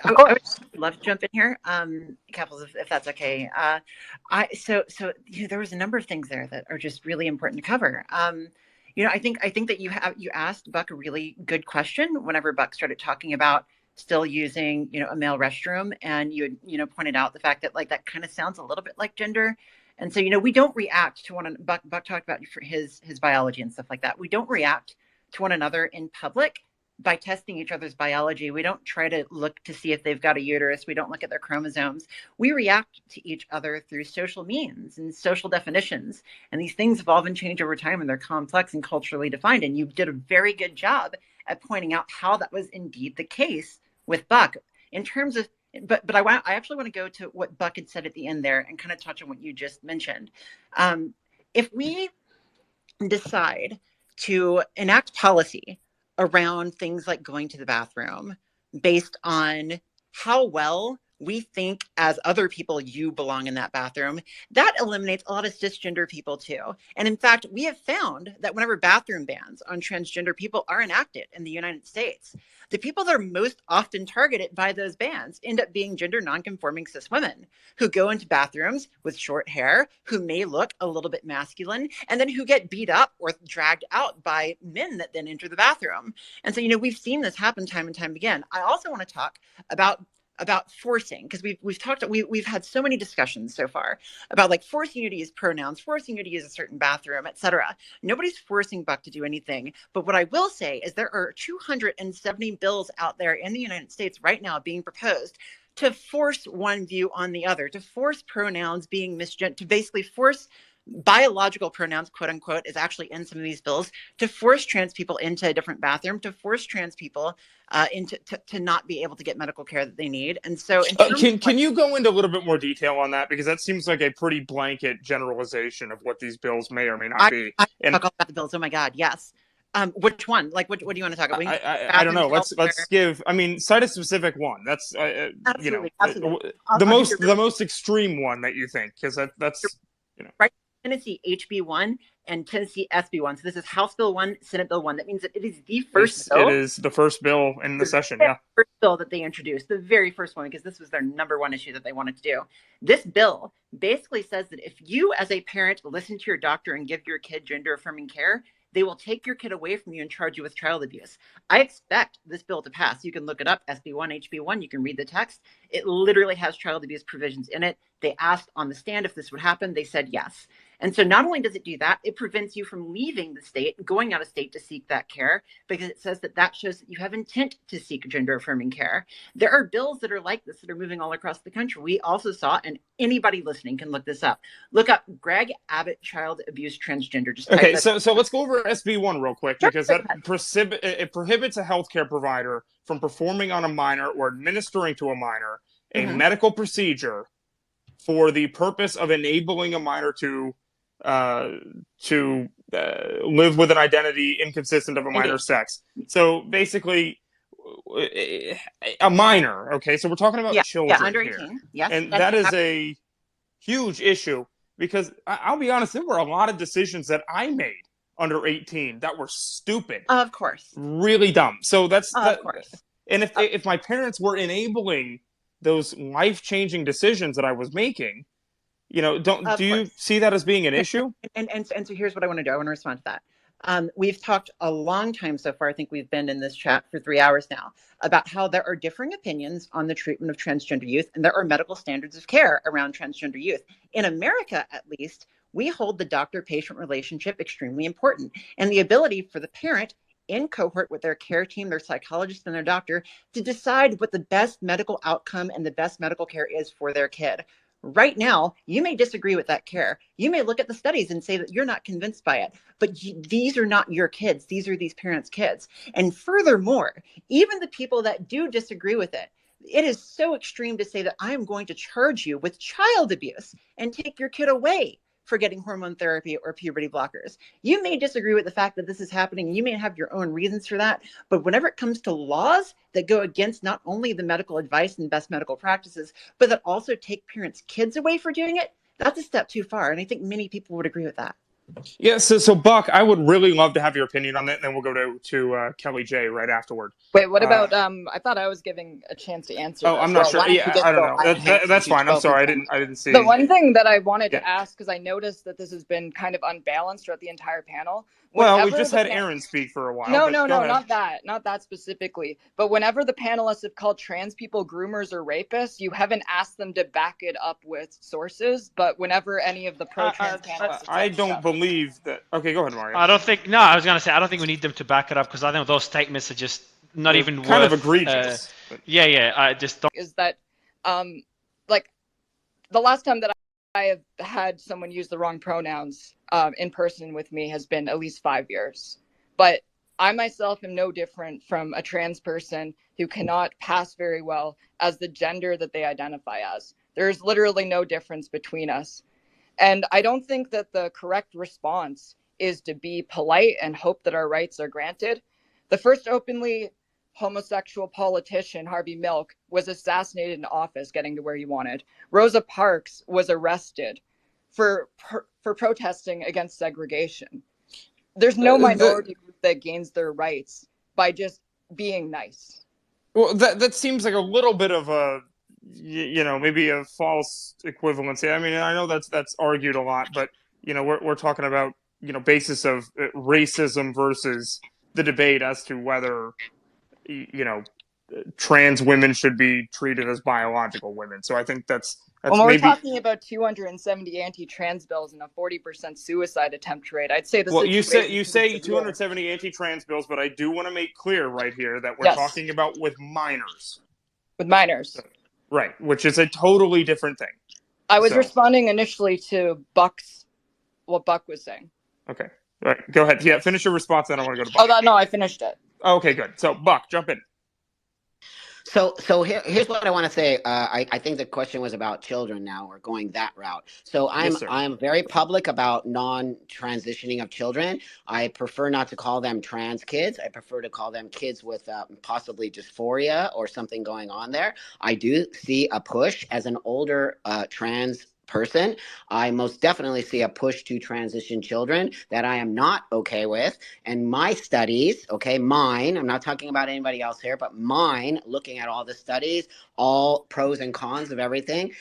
I would love to jump in here, Kefals, if that's okay. So there was a number of things there that are just really important to cover. I think that you asked Buck a really good question whenever Buck started talking about still using a male restroom, and you pointed out the fact that that kind of sounds a little bit like gender. And so we don't react to one. Buck talked about his biology and stuff like that. We don't react to one another in public by testing each other's biology. We don't try to look to see if they've got a uterus. We don't look at their chromosomes. We react to each other through social means and social definitions. And these things evolve and change over time, and they're complex and culturally defined. And you did a very good job at pointing out how that was indeed the case with Buck. In terms of, but I actually want to go to what Buck had said at the end there and kind of touch on what you just mentioned. If we decide to enact policy around things like going to the bathroom based on how well we think as other people you belong in that bathroom, that eliminates a lot of cisgender people too. And in fact, we have found that whenever bathroom bans on transgender people are enacted in the United States, the people that are most often targeted by those bans end up being gender nonconforming cis women who go into bathrooms with short hair, who may look a little bit masculine, and then who get beat up or dragged out by men that then enter the bathroom. And so, we've seen this happen time and time again. I also want to talk about forcing, because we've had so many discussions so far about forcing you to use pronouns, forcing you to use a certain bathroom, etc. Nobody's forcing Buck to do anything. But what I will say is there are 270 bills out there in the United States right now being proposed to force one view on the other, to force pronouns being misgendered, to basically force biological pronouns, quote unquote, is actually in some of these bills, to force trans people into a different bathroom, to force trans people to not be able to get medical care that they need. And so can you go into a little bit more detail on that? Because that seems like a pretty blanket generalization of what these bills may or may not be. I talk about the bills. Oh my God, yes. Which one? What do you want to talk about? I don't know. Let's give. Cite a specific one. That's absolutely. the most extreme one that you think, because that's right. Tennessee HB1 and Tennessee SB1. So this is House Bill 1, Senate Bill 1. That means that it is the first bill. It is the first bill in the session, yeah. First bill that they introduced, the very first one, because this was their number one issue that they wanted to do. This bill basically says that if you as a parent listen to your doctor and give your kid gender affirming care, they will take your kid away from you and charge you with child abuse. I expect this bill to pass. You can look it up, SB1, HB1. You can read the text. It literally has child abuse provisions in it. They asked on the stand if this would happen. They said yes. And so not only does it do that, it prevents you from leaving the state, going out of state to seek that care, because it says that shows that you have intent to seek gender affirming care. There are bills that are like this that are moving all across the country. We also saw, and anybody listening can look this up. Look up Greg Abbott child abuse transgender. Okay, so let's go over SB1 real quick, because that it prohibits a healthcare provider from performing on a minor or administering to a minor a medical procedure for the purpose of enabling a minor to live with an identity inconsistent of a minor's sex. So basically, a minor. Okay, so we're talking about children under 18. here. Yes, and that is a huge issue, because I'll be honest, there were a lot of decisions that I made under 18 that were stupid. Of course. Really dumb. So that's Of course. And if my parents were enabling those life-changing decisions that I was making, do you see that as being an issue? And so here's what I want to do. I want to respond to that. We've talked a long time so far. I think we've been in this chat for 3 hours now about how there are differing opinions on the treatment of transgender youth, and there are medical standards of care around transgender youth. In America, at least, we hold the doctor-patient relationship extremely important, and the ability for the parent in cohort with their care team, their psychologist, and their doctor to decide what the best medical outcome and the best medical care is for their kid. Right now, you may disagree with that care. You may look at the studies and say that you're not convinced by it, but these are not your kids. These are these parents' kids. And furthermore, even the people that do disagree with it, it is so extreme to say that I am going to charge you with child abuse and take your kid away for getting hormone therapy or puberty blockers. You may disagree with the fact that this is happening. You may have your own reasons for that. But whenever it comes to laws that go against not only the medical advice and best medical practices, but that also take parents' kids away for doing it, that's a step too far. And I think many people would agree with that. Yeah, so Buck, I would really love to have your opinion on that, and then we'll go to Kelly J right afterward. Wait, what about I thought I was giving a chance to answer. Oh, this. I'm not sure. Yeah, I don't know. That's fine. I'm sorry. I didn't see. The one thing that I wanted to ask, because I noticed that this has been kind of unbalanced throughout the entire panel. Well, we just had Aaron speak for a while. No, not that specifically. But whenever the panelists have called trans people groomers or rapists, you haven't asked them to back it up with sources. But whenever any of the pro-trans panelists, I don't believe that. Okay, go ahead, Mario. I don't think. No, I was going to say I don't think we need them to back it up because I think those statements are just not even kind worth, of egregious. Yeah. I just don't. Is that, like, the last time that I have had someone use the wrong pronouns in person with me has been at least 5 years. But I myself am no different from a trans person who cannot pass very well as the gender that they identify as. There's literally no difference between us. And I don't think that the correct response is to be polite and hope that our rights are granted. The first openly homosexual politician, Harvey Milk, was assassinated in office getting to where he wanted. Rosa Parks was arrested for protesting against segregation. There's no minority group that gains their rights by just being nice. Well, that seems like a little bit of a, maybe a false equivalency. I mean, I know that's argued a lot, but we're talking about basis of racism versus the debate as to whether trans women should be treated as biological women. So I think that's when we're talking about 270 anti-trans bills and a 40% suicide attempt rate, I'd say you say 270 anti-trans bills, but I do want to make clear right here that we're talking about with minors. With minors. Right, which is a totally different thing. I was responding initially to what Buck was saying. Okay. All right, go ahead. Yeah, finish your response, then I want to go to Buck. Oh, no, I finished it. Okay, good. So, Buck, jump in. So here's what I want to say. I think the question was about children now, or going that route. So I'm very public about non-transitioning of children. I prefer not to call them trans kids. I prefer to call them kids with possibly dysphoria or something going on there. I do see a push as an older trans person. I most definitely see a push to transition children that I am not okay with. And my studies, mine, I'm not talking about anybody else here, but mine, looking at all the studies, all pros and cons of everything,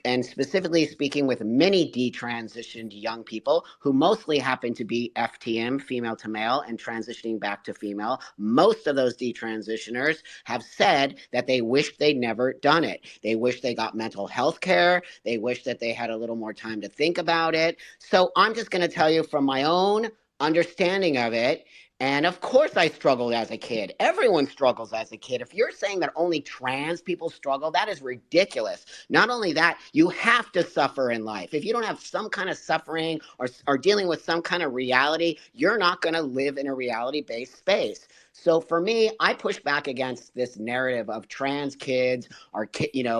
and specifically speaking with many detransitioned young people who mostly happen to be FTM, female to male, and transitioning back to female. Most of those detransitioners have said that they wish they'd never done it. They wish they got mental health care. They wish that they had a little more time to think about it. So I'm just going to tell you from my own understanding of it. And of course I struggled as a kid. Everyone struggles as a kid. If you're saying that only trans people struggle, that is ridiculous. Not only that, you have to suffer in life. If you don't have some kind of suffering or dealing with some kind of reality, you're not going to live in a reality-based space. So for me, I push back against this narrative of trans kids are,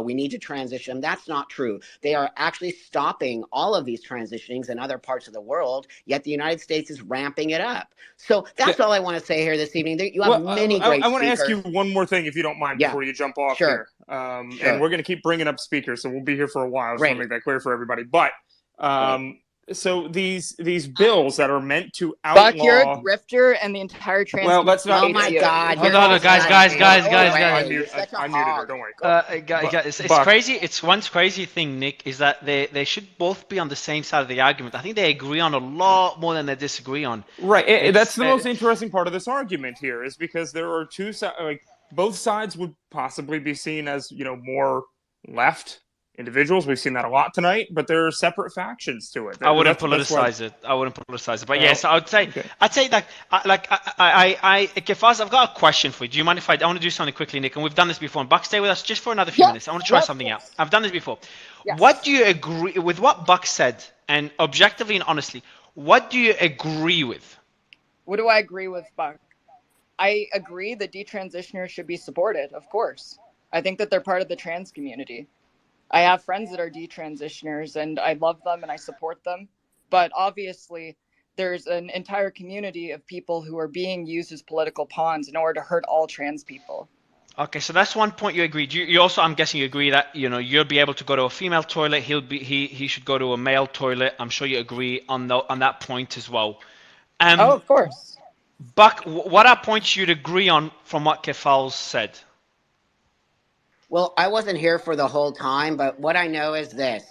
we need to transition. That's not true. They are actually stopping all of these transitionings in other parts of the world, yet the United States is ramping it up. So that's all I want to say here this evening. You have many great I want to ask you one more thing, if you don't mind, before you jump off here. And we're going to keep bringing up speakers, so we'll be here for a while. I just want to make that clear for everybody. But So these bills that are meant to Buck, you're a outlaw. grifter, and the entire trans Well, let's community not. Oh my hates you. God, Hold you're on, just guys, letting it guys, go guys, I away. guys. You're such a I muted her. hog. Don't worry. It's Buck. crazy. It's one crazy thing, Nick, is that they should both be on the same side of the argument. I think they agree on a lot more than they disagree on. Right. That's It's the most interesting part of this argument here, is because there are two sides. Like, both sides would possibly be seen as, more left individuals. We've seen that a lot tonight, but there are separate factions to it. I wouldn't That's why. politicize it. I wouldn't politicize it. But Well, yes, okay. I'd say that, Kefaz, I've got a question for you. Do you mind if I want to do something quickly, Nick? And we've done this before. And Buck, stay with us just for another few minutes. I want to try something out. I've done this before. Yes. What do you agree with what Buck said? And objectively and honestly, what do you agree with? What do I agree with, Buck? I agree that detransitioners should be supported, of course. I think that they're part of the trans community. I have friends that are detransitioners, and I love them and I support them. But obviously, there's an entire community of people who are being used as political pawns in order to hurt all trans people. Okay, so that's one point you agreed. You also, I'm guessing, you agree that you'll be able to go to a female toilet. He should go to a male toilet. I'm sure you agree on that point as well. Oh, of course. Buck, what are points you'd agree on from what Kefal said? Well, I wasn't here for the whole time, but what I know is this.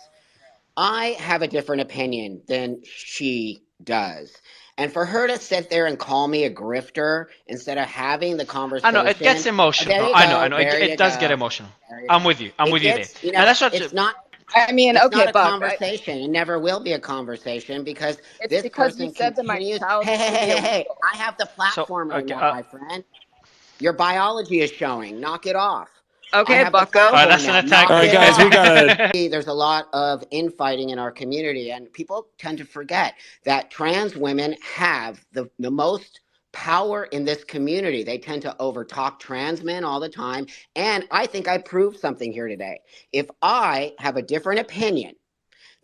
I have a different opinion than she does. And for her to sit there and call me a grifter instead of having the conversation. I know, it gets emotional. There you I go, know. there It you does go. get emotional. There you I'm go. with you. I'm It with you gets, there. And that's what it's not. I mean, It's okay, not a Buck. conversation. It never will be a conversation because It's this because you person said that my continues. child Hey, hey, should be hey, hey, hey! illegal. I have the platform I okay, want, my friend. Your biology is showing. Knock it off. Okay, I have Bucko. the All right, platform that's an now. attack. Knock All right, it guys, off. we gotta. There's a lot of infighting in our community, and people tend to forget that trans women have the most power in this community. They tend to overtalk trans men all the time, and I think I proved something here today. If I have a different opinion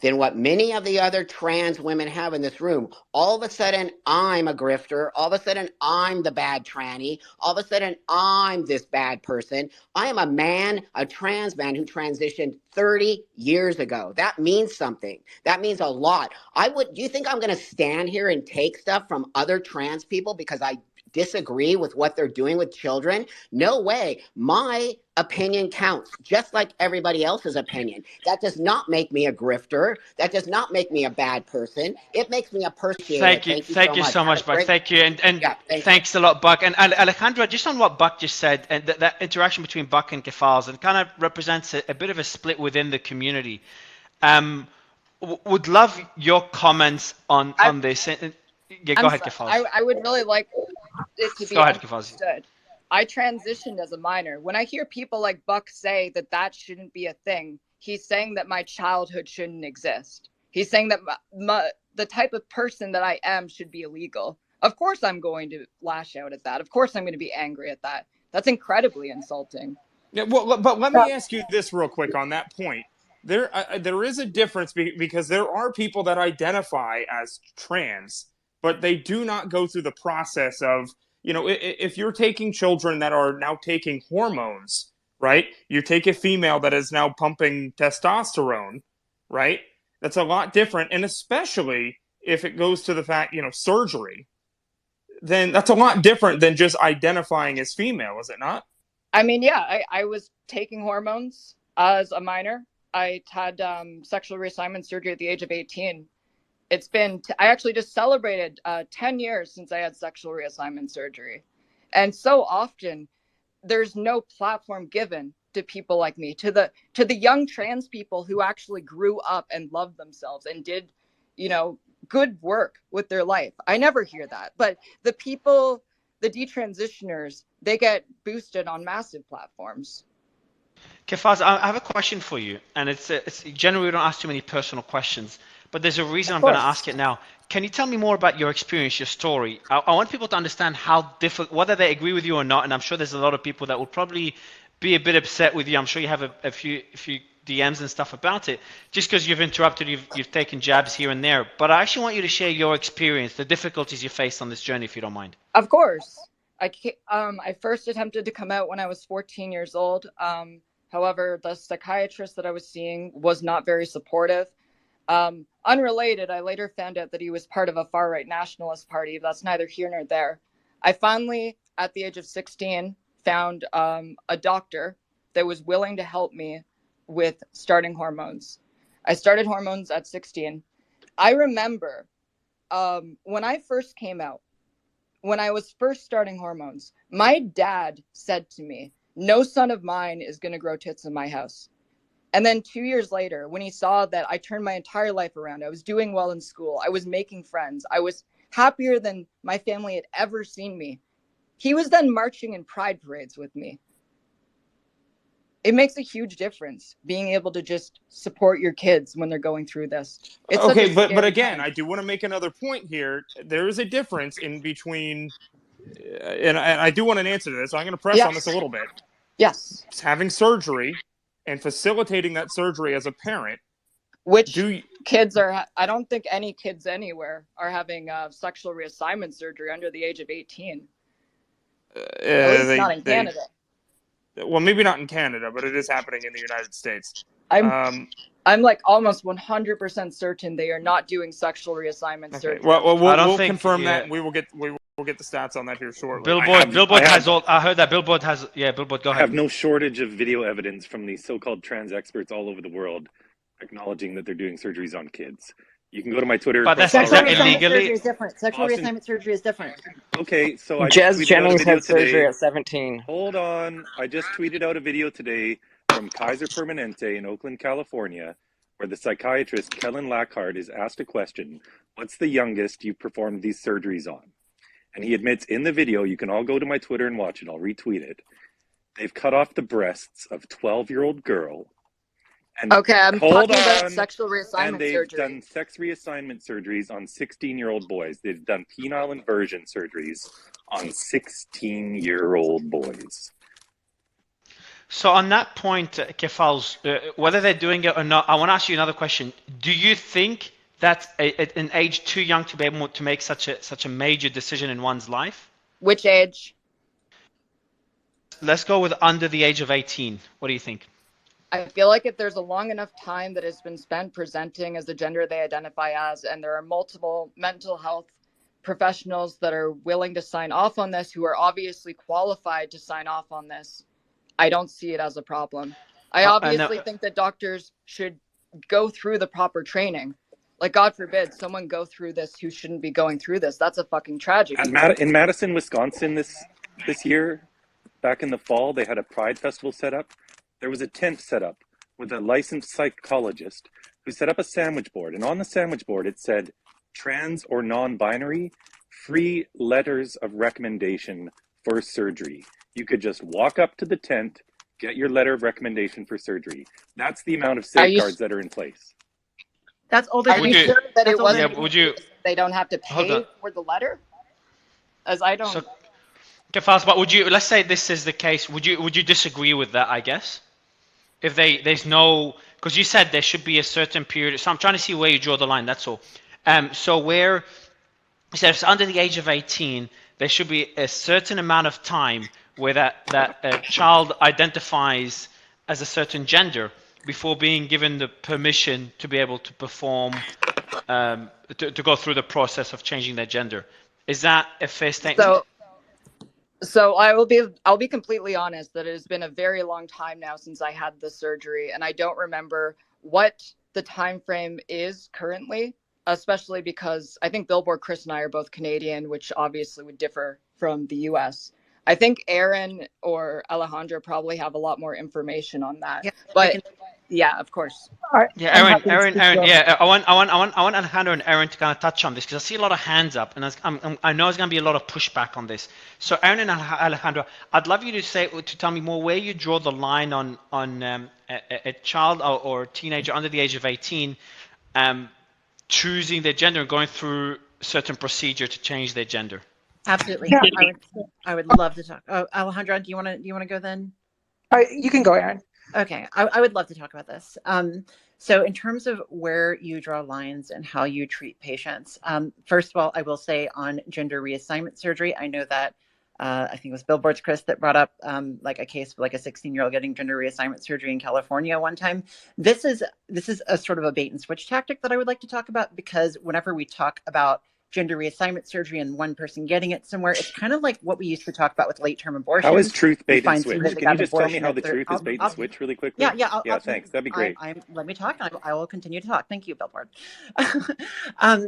than what many of the other trans women have in this room, all of a sudden I'm a grifter. All of a sudden I'm the bad tranny. All of a sudden I'm this bad person. I am a man, a trans man who transitioned 30 years ago. That means something. That means a lot. Do you think I'm going to stand here and take stuff from other trans people because I disagree with what they're doing with children? No way. My opinion counts, just like everybody else's opinion. That does not make me a grifter. That does not make me a bad person. It makes me a person. Thank you so much, Buck. Thank you, and Yeah, thanks a lot, Buck. And Alejandro, just on what Buck just said, and that interaction between Buck and Kefals, and kind of represents a bit of a split within the community. Would love your comments on this. Yeah, go ahead, Kefals. I would really like it to be Go ahead, Kefals. understood. I transitioned as a minor. When I hear people like Buck say that shouldn't be a thing, he's saying that my childhood shouldn't exist. He's saying that the type of person that I am should be illegal. Of course I'm going to lash out at that. Of course I'm going to be angry at that. That's incredibly insulting. Yeah, well, but let me ask you this real quick on that point. There is a difference because there are people that identify as trans, but they do not go through the process of, if you're taking children that are now taking hormones, right? You take a female that is now pumping testosterone, right? That's a lot different. And especially if it goes to the fact, surgery, then that's a lot different than just identifying as female, is it not? I mean, yeah, I was taking hormones as a minor. I had sexual reassignment surgery at the age of 18. It's been, I actually just celebrated 10 years since I had sexual reassignment surgery. And so often there's no platform given to people like me, to the young trans people who actually grew up and loved themselves and did, good work with their life. I never hear that. But the people, the detransitioners, they get boosted on massive platforms. Kefaz, I have a question for you, and it's generally we don't ask too many personal questions, but there's a reason I'm going to ask it now. Can you tell me more about your experience, your story? I want people to understand how difficult, whether they agree with you or not, and I'm sure there's a lot of people that will probably be a bit upset with you. I'm sure you have a few DMs and stuff about it, just because you've interrupted, you've taken jabs here and there. But I actually want you to share your experience, the difficulties you faced on this journey, if you don't mind. Of course. I first attempted to come out when I was 14 years old. However, the psychiatrist that I was seeing was not very supportive. Unrelated, I later found out that he was part of a far-right nationalist party. But that's neither here nor there. I finally, at the age of 16, found a doctor that was willing to help me with starting hormones. I started hormones at 16. I remember when I first came out, when I was first starting hormones, my dad said to me, "No son of mine is going to grow tits in my house." And then 2 years later, when he saw that I turned my entire life around, I was doing well in school, I was making friends, I was happier than my family had ever seen me, he was then marching in pride parades with me. It makes a huge difference being able to just support your kids when they're going through this. It's Okay, such a but scary again, time. I do want to make another point here. There is a difference in between, and I do want an answer to this. I'm going to press on this a little bit. Yes. Having surgery and facilitating that surgery as a parent. Which kids are, I don't think any kids anywhere are having sexual reassignment surgery under the age of 18. At least not in Canada. Well, maybe not in Canada, but it is happening in the United States. I'm like almost 100% certain they are not doing sexual reassignment surgery. Well, we'll confirm that, and we will get the stats on that here shortly. Billboard has all. I heard that Billboard has. Yeah, Billboard. Go ahead. I have no shortage of video evidence from these so-called trans experts all over the world acknowledging that they're doing surgeries on kids. You can go to my Twitter. But that's sexual that reassignment illegally? surgery is different. Sexual reassignment surgery is different. Okay, so I Jez just tweeted Jennings out a video had surgery today. at 17. Hold on. I just tweeted out a video today from Kaiser Permanente in Oakland, California, where the psychiatrist Kellen Lackhart is asked a question, what's the youngest you've performed these surgeries on? And he admits in the video, you can all go to my Twitter and watch it, I'll retweet it. They've cut off the breasts of a 12-year-old girl. And okay, I'm talking about sexual reassignment and they've surgery. done sex reassignment surgeries on 16-year-old boys. They've done penile inversion surgeries on 16-year-old boys. So on that point, Kefals, whether they're doing it or not, I want to ask you another question. Do you think that's an age too young to be able to make such a major decision in one's life? Which age? Let's go with under the age of 18. What do you think? I feel like if there's a long enough time that has been spent presenting as the gender they identify as, and there are multiple mental health professionals that are willing to sign off on this, who are obviously qualified to sign off on this, I don't see it as a problem. I obviously think that doctors should go through the proper training. Like, God forbid someone go through this who shouldn't be going through this. That's a fucking tragedy. In Madison, Wisconsin this year, back in the fall, they had a Pride Festival set up. There was a tent set up with a licensed psychologist who set up a sandwich board. And on the sandwich board, it said, trans or non-binary, free letters of recommendation for surgery. You could just walk up to the tent, get your letter of recommendation for surgery. That's the amount of safeguards that are in place. That's older than you sure that it wasn't? Yeah, would you? They don't have to pay for the letter, as I don't. So, Kefals, but would you? Let's say this is the case. Would you disagree with that? I guess if there's no, because you said there should be a certain period. So I'm trying to see where you draw the line. That's all. So where, so if it's under the age of 18, there should be a certain amount of time where that child identifies as a certain gender before being given the permission to be able to perform, to go through the process of changing their gender. Is that a fair statement? So I'll be completely honest that it has been a very long time now since I had the surgery, and I don't remember what the time frame is currently, especially because I think Billboard, Chris, and I are both Canadian, which obviously would differ from the US. I think Aaron or Alejandra probably have a lot more information on that. Yeah, but yeah, of course. Yeah, Aaron. Yeah, I want Alejandro and Aaron to kind of touch on this because I see a lot of hands up, and I know there's going to be a lot of pushback on this. So, Aaron and Alejandro, I'd love you to tell me more where you draw the line on a child or a teenager under the age of 18 choosing their gender and going through a certain procedure to change their gender. Absolutely. Yeah. I would love to talk. Oh, Alejandra, do you want to go then? You can go, Aaron. Okay, I would love to talk about this. So in terms of where you draw lines and how you treat patients, first of all, I will say on gender reassignment surgery, I know that I think it was Billboards Chris that brought up like a case of like a 16-year-old getting gender reassignment surgery in California one time. This is a sort of a bait and switch tactic that I would like to talk about, because whenever we talk about gender reassignment surgery and one person getting it somewhere, it's kind of like what we used to talk about with late-term How is abortions. truth You bait and find somebody switch? that Can you got an just tell me abortion how at the truth is bait and switch really quickly? yeah, Thanks. That'd be great. Let me talk. I will continue to talk. Thank you, Billboard.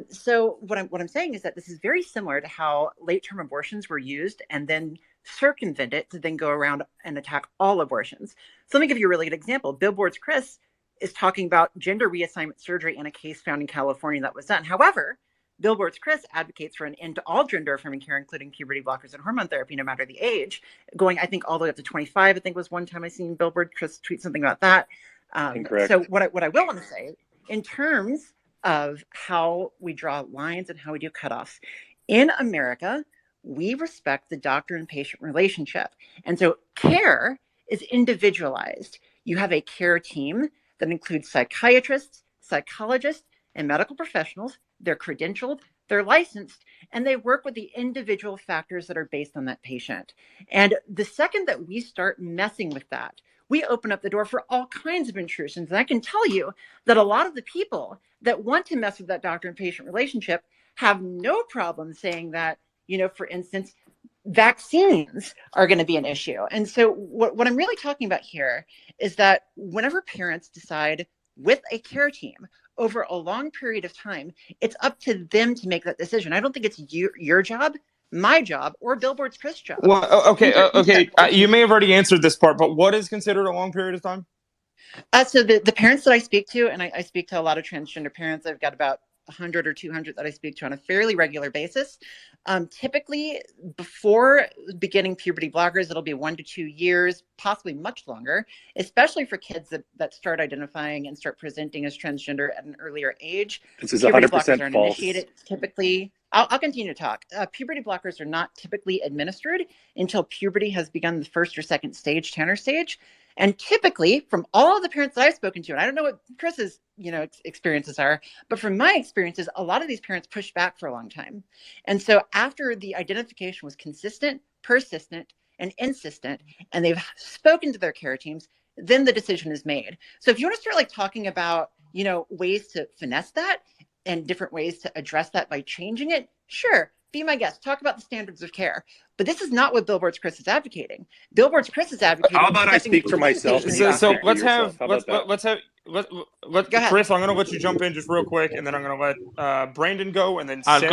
So what I'm saying is that this is very similar to how late-term abortions were used and then circumvented to then go around and attack all abortions. So let me give you a really good example. Billboard's Chris is talking about gender reassignment surgery in a case found in California that was done. However, Billboard's Chris advocates for an end to all gender-affirming care, including puberty blockers and hormone therapy, no matter the age, going, I think, all the way up to 25, I think was one time I seen Billboard Chris tweet something about that. Incorrect. So what I will want to say, in terms of how we draw lines and how we do cutoffs, in America, we respect the doctor and patient relationship. And so care is individualized. You have a care team that includes psychiatrists, psychologists, and medical professionals. They're credentialed, they're licensed, and they work with the individual factors that are based on that patient. And the second that we start messing with that, we open up the door for all kinds of intrusions. And I can tell you that a lot of the people that want to mess with that doctor and patient relationship have no problem saying that, for instance, vaccines are going to be an issue. And so what I'm really talking about here is that whenever parents decide with a care team over a long period of time, it's up to them to make that decision. I don't think it's your job, my job, or Billboard's Chris' job. Well, okay. You may have already answered this part, but what is considered a long period of time? So the parents that I speak to, and I speak to a lot of transgender parents, I've got about 100 or 200 that I speak to on a fairly regular basis. Typically, before beginning puberty blockers, it'll be 1 to 2 years, possibly much longer, especially for kids that start identifying and start presenting as transgender at an earlier age. This is puberty 100% blockers aren't false. initiated typically. I'll continue to talk. Puberty blockers are not typically administered until puberty has begun the first or second stage, Tanner stage. And typically, from all of the parents that I've spoken to, and I don't know what Chris's experiences are, but from my experiences, a lot of these parents push back for a long time. And so after the identification was consistent, persistent, and insistent, and they've spoken to their care teams, then the decision is made. So if you want to start talking about ways to finesse that and different ways to address that by changing it, sure, be my guest. Talk about the standards of care. But this is not what Billboard's Chris is advocating. Billboard's Chris is advocating. How about I speak for myself and you So speak for let's yourself? have Chris. I'm going to let you jump in just real quick, and then I'm going to let Brandon go, and then Sarah. Hold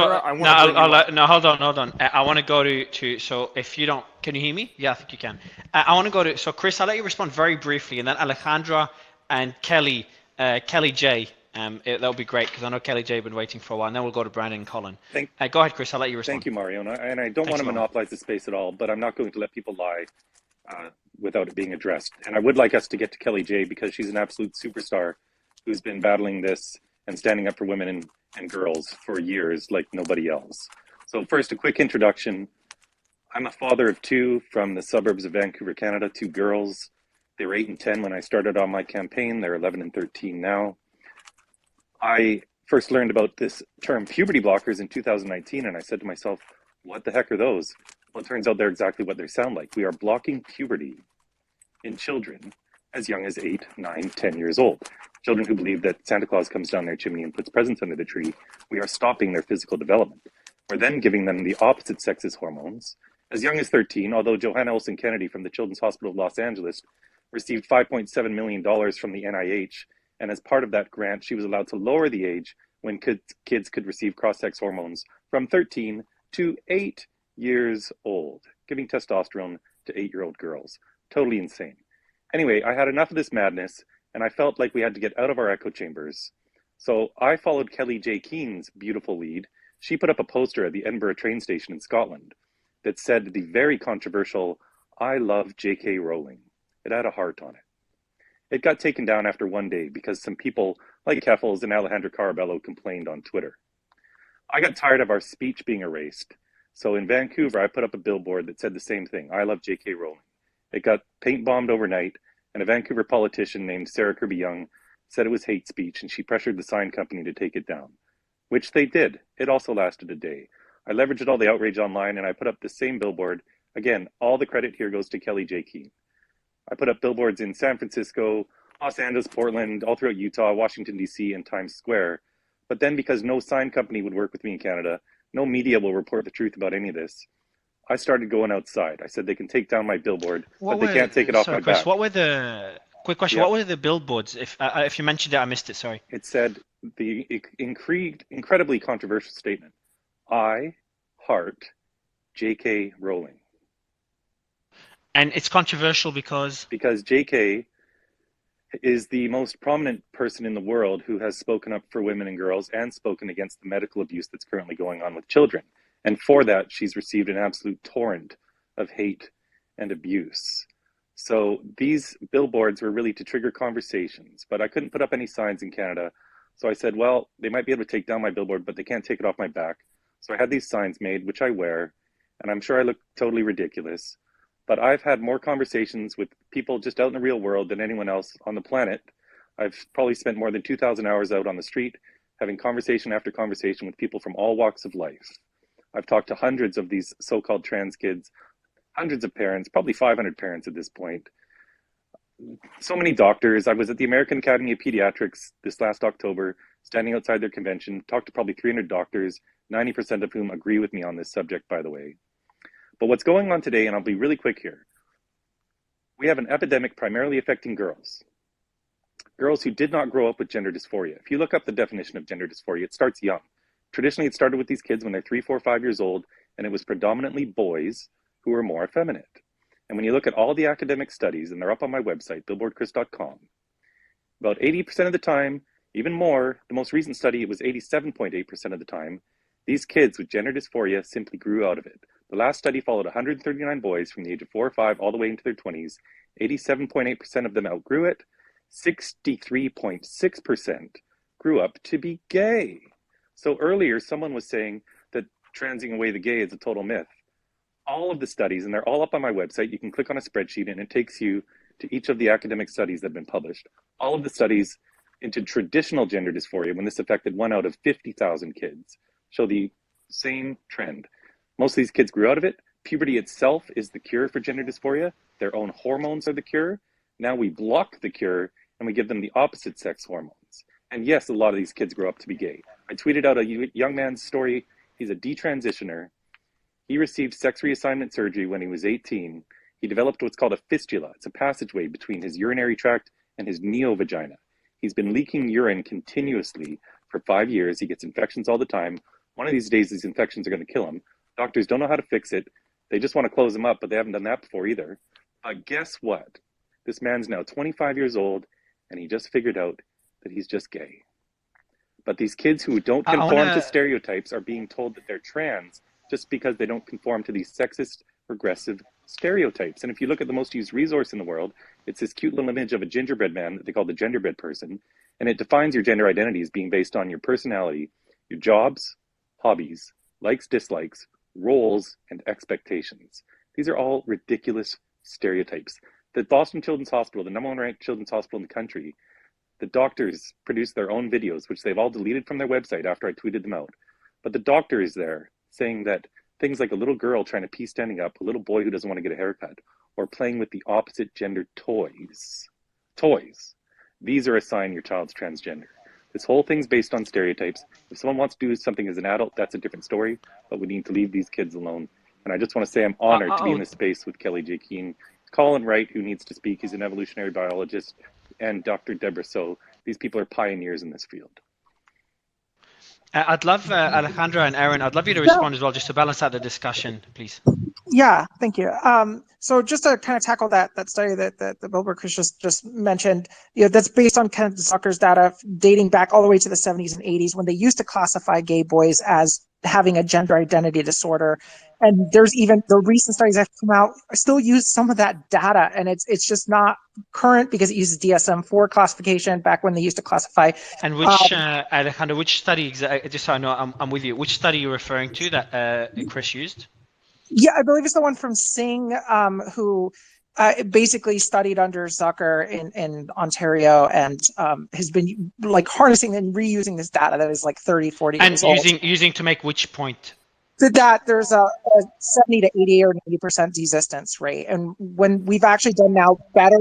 on. I want to go to. So if you don't, can you hear me? Yeah, I think you can. I want to go to. So Chris, I'll let you respond very briefly, and then Alejandra and Kelly J. That'll be great because I know Kelly J. been waiting for a while. And then we'll go to Brandon and Colin. Go ahead, Chris. I'll let you respond. Thank you, Mario. And I don't want to monopolize the space at all, but I'm not going to let people lie without it being addressed. And I would like us to get to Kelly J. because she's an absolute superstar who's been battling this and standing up for women and girls for years like nobody else. So first, a quick introduction. I'm a father of 2 from the suburbs of Vancouver, Canada, 2 girls. They were 8 and 10 when I started on my campaign. They're 11 and 13 now. I first learned about this term puberty blockers in 2019, and I said to myself, what the heck are those? Well, it turns out they're exactly what they sound like. We are blocking puberty in children as young as 8, 9, 10 years old. Children who believe that Santa Claus comes down their chimney and puts presents under the tree, we are stopping their physical development. We're then giving them the opposite sex's hormones. As young as 13, although Johanna Olsen Kennedy from the Children's Hospital of Los Angeles received $5.7 million from the NIH, and as part of that grant, she was allowed to lower the age when kids could receive cross-sex hormones from 13 to 8 years old, giving testosterone to 8-year-old girls. Totally insane. Anyway, I had enough of this madness, and I felt like we had to get out of our echo chambers. So I followed Kelly J. Keen's beautiful lead. She put up a poster at the Edinburgh train station in Scotland that said the very controversial, "I love J.K. Rowling." It had a heart on it. It got taken down after one day because some people like Keffels and Alejandra Carabello complained on Twitter. I got tired of our speech being erased. So in Vancouver, I put up a billboard that said the same thing, "I love J.K. Rowling." It got paint bombed overnight, and a Vancouver politician named Sarah Kirby-Young said it was hate speech, and she pressured the sign company to take it down, which they did. It also lasted a day. I leveraged all the outrage online, and I put up the same billboard Again, all the credit here goes to Kelly J. Keene. I put up billboards in San Francisco, Los Angeles, Portland, all throughout Utah, Washington, D.C., and Times Square. But then because no sign company would work with me in Canada, no media will report the truth about any of this, I started going outside. I said they can take down my billboard, but they can't take it off my Chris, back. what were the quick question? Yeah. What were the billboards? If you mentioned it, I missed it. Sorry. It said the incredibly controversial statement: "I heart J.K. Rowling." And it's controversial because J.K. is the most prominent person in the world who has spoken up for women and girls and spoken against the medical abuse that's currently going on with children. And for that, she's received an absolute torrent of hate and abuse. So these billboards were really to trigger conversations, but I couldn't put up any signs in Canada. So I said, well, they might be able to take down my billboard, but they can't take it off my back. So I had these signs made, which I wear, and I'm sure I look totally ridiculous. But I've had more conversations with people just out in the real world than anyone else on the planet. I've probably spent more than 2,000 hours out on the street, having conversation after conversation with people from all walks of life. I've talked to hundreds of these so-called trans kids, hundreds of parents, probably 500 parents at this point. So many doctors. I was at the American Academy of Pediatrics this last October, standing outside their convention, talked to probably 300 doctors, 90% of whom agree with me on this subject, by the way. But what's going on today, and I'll be really quick here, we have an epidemic primarily affecting girls. Girls who did not grow up with gender dysphoria. If you look up the definition of gender dysphoria, it starts young. Traditionally, it started with these kids when they're 3, 4, 5 years old, and it was predominantly boys who were more effeminate. And when you look at all the academic studies, and they're up on my website, billboardchris.com, about 80% of the time, even more, the most recent study, it was 87.8% of the time, these kids with gender dysphoria simply grew out of it. The last study followed 139 boys from the age of 4 or 5 all the way into their 20s. 87.8% of them outgrew it. 63.6% grew up to be gay. So earlier, someone was saying that transing away the gay is a total myth. All of the studies, and they're all up on my website, you can click on a spreadsheet and it takes you to each of the academic studies that have been published. All of the studies into traditional gender dysphoria, when this affected 1 out of 50,000 kids, show the same trend. Most of these kids grew out of it. Puberty itself is the cure for gender dysphoria. Their own hormones are the cure. Now we block the cure and we give them the opposite sex hormones. And yes, a lot of these kids grow up to be gay. I tweeted out a young man's story. He's a detransitioner. He received sex reassignment surgery when he was 18. He developed what's called a fistula. It's a passageway between his urinary tract and his neovagina. He's been leaking urine continuously for 5 years. He gets infections all the time. One of these days, these infections are going to kill him. Doctors don't know how to fix it. They just want to close him up, but they haven't done that before either. But guess what? This man's now 25 years old, and he just figured out that he's just gay. But these kids who don't conform to stereotypes are being told that they're trans just because they don't conform to these sexist, regressive stereotypes. And if you look at the most used resource in the world, it's this cute little image of a gingerbread man that they call the genderbread person. And it defines your gender identity as being based on your personality, your jobs, hobbies, likes, dislikes, roles, and expectations. These are all ridiculous stereotypes. The Boston Children's Hospital, the #1 ranked children's hospital in the country, the doctors produce their own videos, which they've all deleted from their website after I tweeted them out. But the doctor is there saying that things like a little girl trying to pee standing up, a little boy who doesn't want to get a haircut, or playing with the opposite gender toys, these are a sign your child's transgender. This whole thing's based on stereotypes. If someone wants to do something as an adult, that's a different story, but we need to leave these kids alone. And I just want to say I'm honored to be in this space with Kelly J. Keene, Colin Wright, who needs to speak. He's an evolutionary biologist, and Dr. Deborah So. These people are pioneers in this field. I'd love, Alejandra and Aaron, I'd love you to respond as well, just to balance out the discussion, please. Yeah, thank you. So just to kind of tackle that study that the Billboard Chris just mentioned, that's based on Kenneth Zucker's data dating back all the way to the 70s and 80s when they used to classify gay boys as having a gender identity disorder. And there's even the recent studies that come out still use some of that data, and it's just not current because it uses DSM-4 classification back when they used to classify. And which, Alejandro, which study, just so I know I'm with you, which study are you referring to that Chris used? Yeah, I believe it's the one from Singh, who basically studied under Zucker in Ontario and has been like harnessing and reusing this data that is like 30, 40 years old. And using to make which point? that there's a 70 to 80 or 90% desistance rate. And when we've actually done now better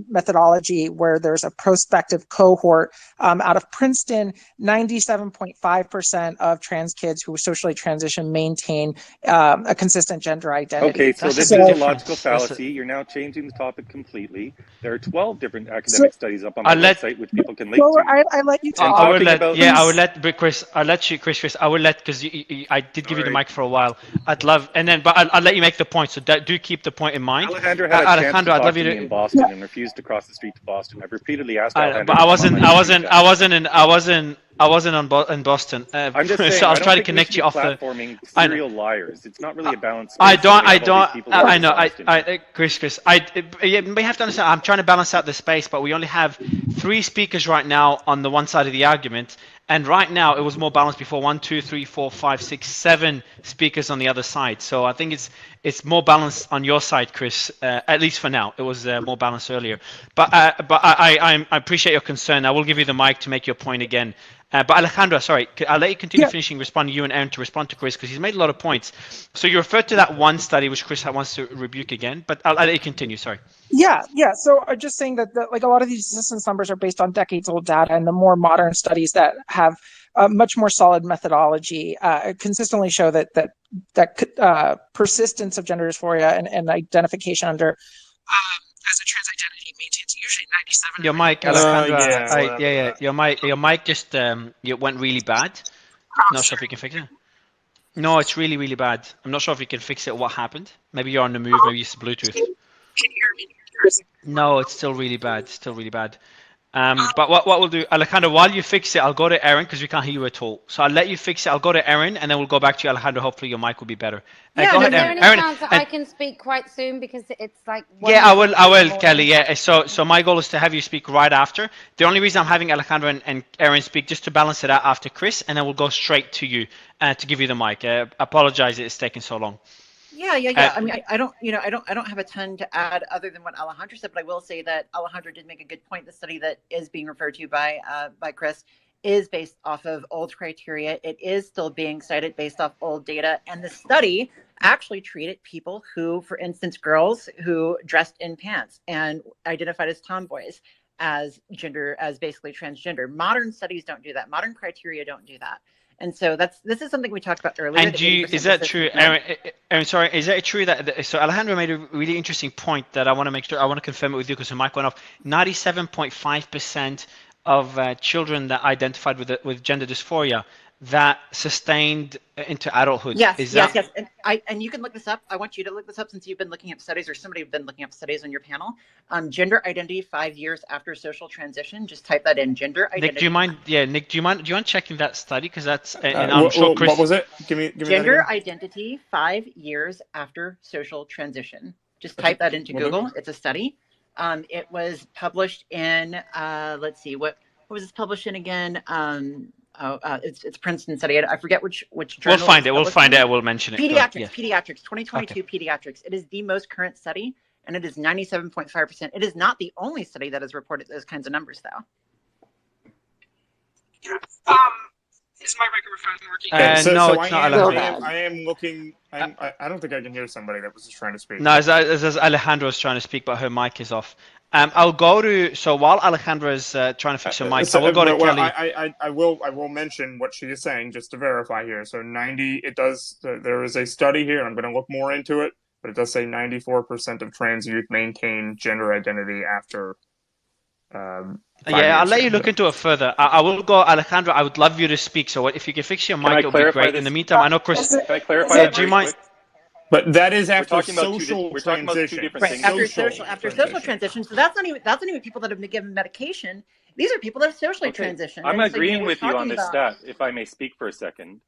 methodology where there's a prospective cohort out of Princeton, 97.5% of trans kids who socially transition maintain a consistent gender identity. Okay, so this is a logical fallacy. You're now changing the topic completely. There are 12 different academic studies up on my website which people can link to. I let you talk. I will let Chris. I'll let you, Chris. I will let because I did give you the mic for a while. I'd love, but I'll let you make the point. So do keep the point in mind. Alejandro had a chance to talk to me in Boston and refused to cross the street to Boston. I've repeatedly asked Alejandro. But I wasn't in Boston. I'm just saying, so I was trying to connect you off the platforming serial liars. It's not really a balanced space. I know. Chris. We have to understand. I'm trying to balance out the space, but we only have 3 speakers right now on the one side of the argument. And right now, it was more balanced before. 1, 2, 3, 4, 5, 6, 7 speakers on the other side. So I think it's more balanced on your side, Chris. At least for now, it was more balanced earlier. But I appreciate your concern. I will give you the mic to make your point again. But Alejandra, sorry, I'll let you continue finishing responding you and Aaron to respond to Chris because he's made a lot of points. So you referred to that one study which Chris wants to rebuke again, but I'll let you continue. Sorry. Yeah. So I'm just saying that like a lot of these resistance numbers are based on decades-old data, and the more modern studies that have much more solid methodology consistently show that persistence of gender dysphoria and identification under as a trans identity maintains usually 97. Your mic, Alejandra. Your mic just it went really bad. Not sure if you can fix it. No, it's really, really bad. I'm not sure if you can fix it or what happened. Maybe you're on the move. Maybe it's Bluetooth. Can you hear me? No, it's still really bad. Still really bad. But what we'll do, Alejandro, while you fix it, I'll go to Aaron because we can't hear you at all. So I'll let you fix it. I'll go to Aaron and then we'll go back to you, Alejandro. Hopefully your mic will be better. Go ahead, Aaron. Is there any chance that I can speak quite soon because it's like... I will, Kelly. Yeah. So my goal is to have you speak right after. The only reason I'm having Alejandro and Aaron speak just to balance it out after Chris, and then we'll go straight to you to give you the mic. Apologize, it's taking so long. Yeah. I mean, I don't have a ton to add other than what Alejandro said, but I will say that Alejandro did make a good point. The study that is being referred to by Chris is based off of old criteria. It is still being cited based off old data, and the study actually treated people who, for instance, girls who dressed in pants and identified as tomboys as basically transgender. Modern studies don't do that. Modern criteria don't do that. And so this is something we talked about earlier. And is that true, Aaron? Sorry, is that true that so Alejandro made a really interesting point that I want to make sure I want to confirm it with you because the mic went off. 97.5% of children that identified with gender dysphoria that sustained into adulthood. Yes. And you can look this up. I want you to look this up since you've been looking up studies, or somebody has been looking up studies on your panel. Gender identity 5 years after social transition. Just type that in. Gender identity. Nick, do you mind? Yeah, Nick, do you mind checking that study because that's and I'm sure Chris. What was it? Give me gender identity 5 years after social transition. Just type that into Google. It's a study. It was published in let's see, what was this published in again? It's Princeton study. I forget which journal. We'll find it. We'll find it. We'll mention it. Pediatrics, 2022 Pediatrics. It is the most current study, and it is 97.5%. It is not the only study that has reported those kinds of numbers, though. Is my microphone working? No, it's not Alejandro. I am looking. I don't think I can hear somebody that was just trying to speak. No, it's Alejandro's trying to speak, but her mic is off. I'll go to while Alejandra is trying to fix her mic, I will go to Kelly. I will mention what she is saying just to verify here. So 90, it does. There is a study here, and I'm going to look more into it, but it does say 94% of trans youth maintain gender identity after. I'll let you look into it further. I will go, Alejandra. I would love you to speak. So if you can fix your mic, it'll be great. In the meantime, I know Chris. Can I clarify? Do you mind? But that is after social transition. Right, after social transition. So that's not even people that have been given medication. These are people that have socially transitioned. I'm agreeing with you on this stat, if I may speak for a second.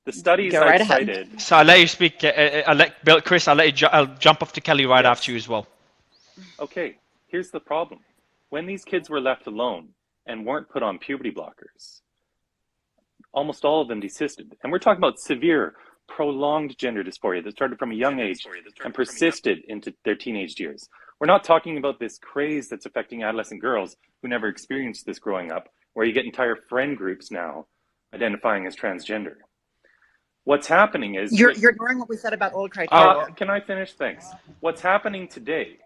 The studies I cited. So I'll let you speak. Chris, I'll jump off to Kelly right after you as well. Okay, here's the problem. When these kids were left alone and weren't put on puberty blockers, almost all of them desisted. And we're talking about severe, prolonged gender dysphoria that started from a young age and persisted into their teenage years. We're not talking about this craze that's affecting adolescent girls who never experienced this growing up, where you get entire friend groups now identifying as transgender. What's happening is You're ignoring what we said about old Oh, criteria. can I finish? Thanks. What's happening today,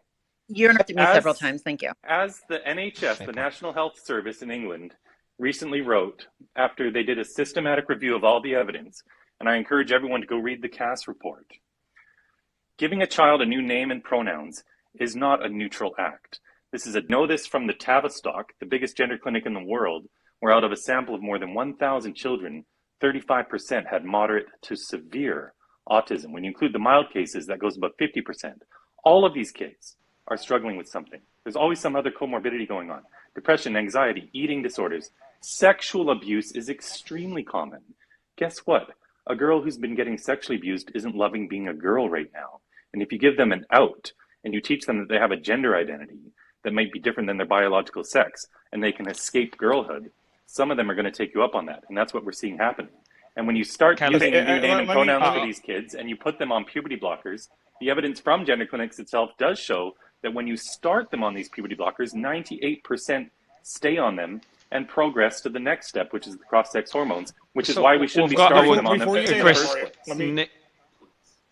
You interrupted me several as times. Thank you. as the NHS, the National Health Service in England, recently wrote after they did a systematic review of all the evidence, and I encourage everyone to go read the Cass report. Giving a child a new name and pronouns is not a neutral act. Know this from the Tavistock, the biggest gender clinic in the world, where out of a sample of more than 1,000 children, 35% had moderate to severe autism. When you include the mild cases, that goes above 50%. All of these kids are struggling with something. There's always some other comorbidity going on. Depression, anxiety, eating disorders. Sexual abuse is extremely common. Guess what? A girl who's been getting sexually abused isn't loving being a girl right now. And if you give them an out and you teach them that they have a gender identity that might be different than their biological sex and they can escape girlhood, some of them are going to take you up on that. And that's what we're seeing happening. And when you start using new name and pronouns for these kids and you put them on puberty blockers, the evidence from gender clinics itself does show that when you start them on these puberty blockers, 98% stay on them and progress to the next step, which is the cross-sex hormones, which is why we shouldn't be starting them on them in the first place.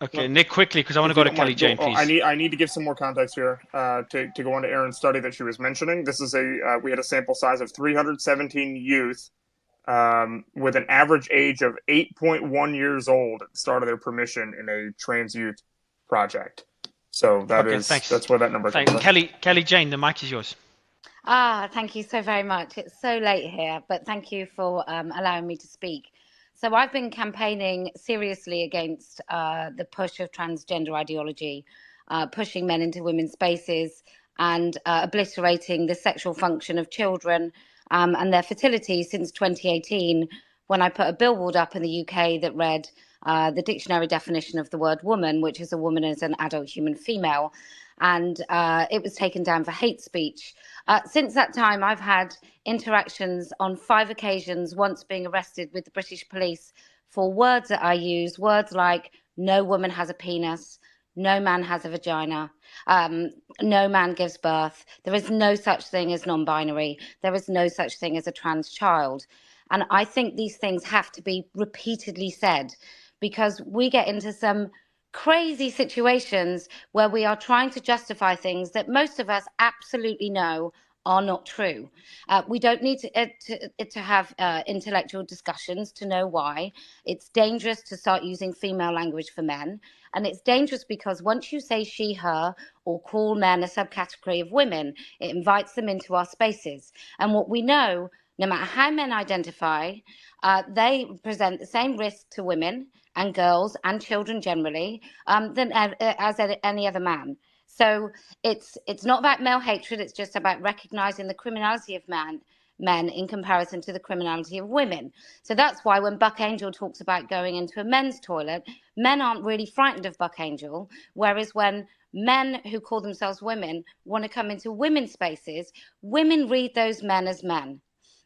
Okay, Nick, quickly, because I want to go to Kelly Jane, please. I need to give some more context here to go on to Erin's study that she was mentioning. This is we had a sample size of 317 youth with an average age of 8.1 years old at the start of their permission in a trans youth project. So that's where that number comes from. Kelly Jane, the mic is yours. Thank you so very much. It's so late here, but thank you for allowing me to speak. So I've been campaigning seriously against the push of transgender ideology, pushing men into women's spaces and obliterating the sexual function of children and their fertility since 2018, when I put a billboard up in the UK that read the dictionary definition of the word woman, which is a woman as an adult human female. And it was taken down for hate speech. Since that time, I've had interactions on 5 occasions, once being arrested with the British police for words that I use, words like no woman has a penis, no man has a vagina, no man gives birth. There is no such thing as non-binary. There is no such thing as a trans child. And I think these things have to be repeatedly said, because we get into some crazy situations where we are trying to justify things that most of us absolutely know are not true. We don't need to have intellectual discussions to know why. It's dangerous to start using female language for men. And it's dangerous because once you say she, her, or call men a subcategory of women, it invites them into our spaces. And what we know, no matter how men identify, they present the same risk to women and girls and children generally than as any other man. So it's not about male hatred. It's just about recognizing the criminality of men in comparison to the criminality of women. So that's why when Buck Angel talks about going into a men's toilet, men aren't really frightened of Buck Angel, whereas when men who call themselves women want to come into women's spaces, women read those men as men.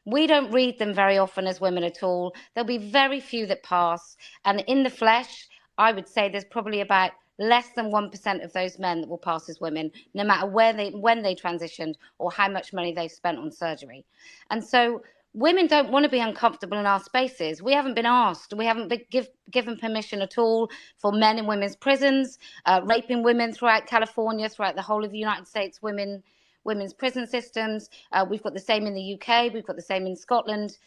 We don't read them very often as women at all. There'll be very few that pass. And in the flesh, I would say there's probably about less than 1% of those men that will pass as women, no matter when they transitioned or how much money they've spent on surgery. And so women don't want to be uncomfortable in our spaces. We haven't been asked. We haven't been given permission at all for men in women's prisons, raping women throughout California, throughout the whole of the United States, women's prison systems. We've got the same in the UK. We've got the same in Scotland.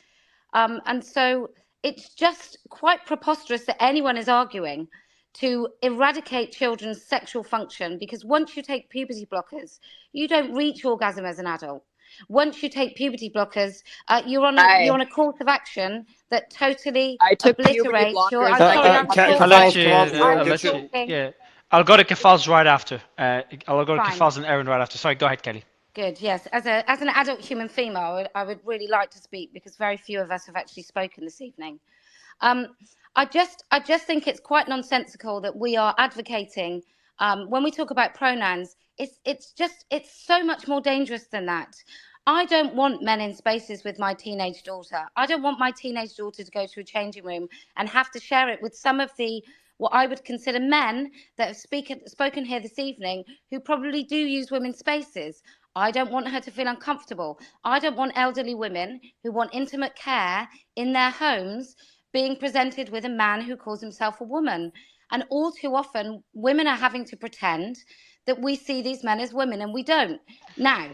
And so it's just quite preposterous that anyone is arguing to eradicate children's sexual function, because once you take puberty blockers, you don't reach orgasm as an adult. Once you take puberty blockers, you're on a course of action that totally obliterates your. I'm sorry, Yeah, I'll go to Kefal's right after. I'll go to Kefal's and Erin right after. Sorry, go ahead, Kelly. Good. Yes, as an adult human female, I would really like to speak, because very few of us have actually spoken this evening. I just think it's quite nonsensical that we are advocating when we talk about pronouns. It's so much more dangerous than that. I don't want men in spaces with my teenage daughter. I don't want my teenage daughter to go to a changing room and have to share it with some of the what I would consider men that have spoken here this evening, who probably do use women's spaces. I don't want her to feel uncomfortable. I don't want elderly women who want intimate care in their homes being presented with a man who calls himself a woman. And all too often, women are having to pretend that we see these men as women, and we don't. Now,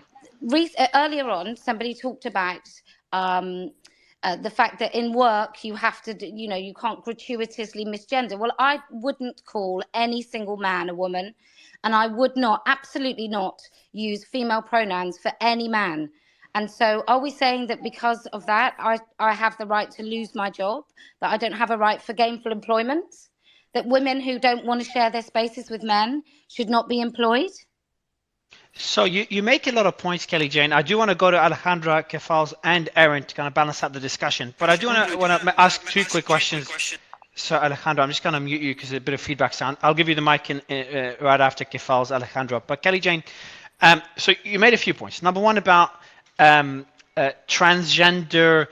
earlier on, somebody talked about the fact that in work you have to, you can't gratuitously misgender. Well, I wouldn't call any single man a woman, and I would not, absolutely not, use female pronouns for any man. And so are we saying that because of that, I have the right to lose my job, that I don't have a right for gainful employment, that women who don't want to share their spaces with men should not be employed? So you make a lot of points, Kelly Jane. I do want to go to Alejandra, Kefals, and Erin to kind of balance out the discussion. But I do want to ask two quick questions. So Alejandra, I'm just going to mute you because there's a bit of feedback sound. I'll give you the mic right after Kefals, Alejandra. But Kelly Jane, so you made a few points. Number one about transgender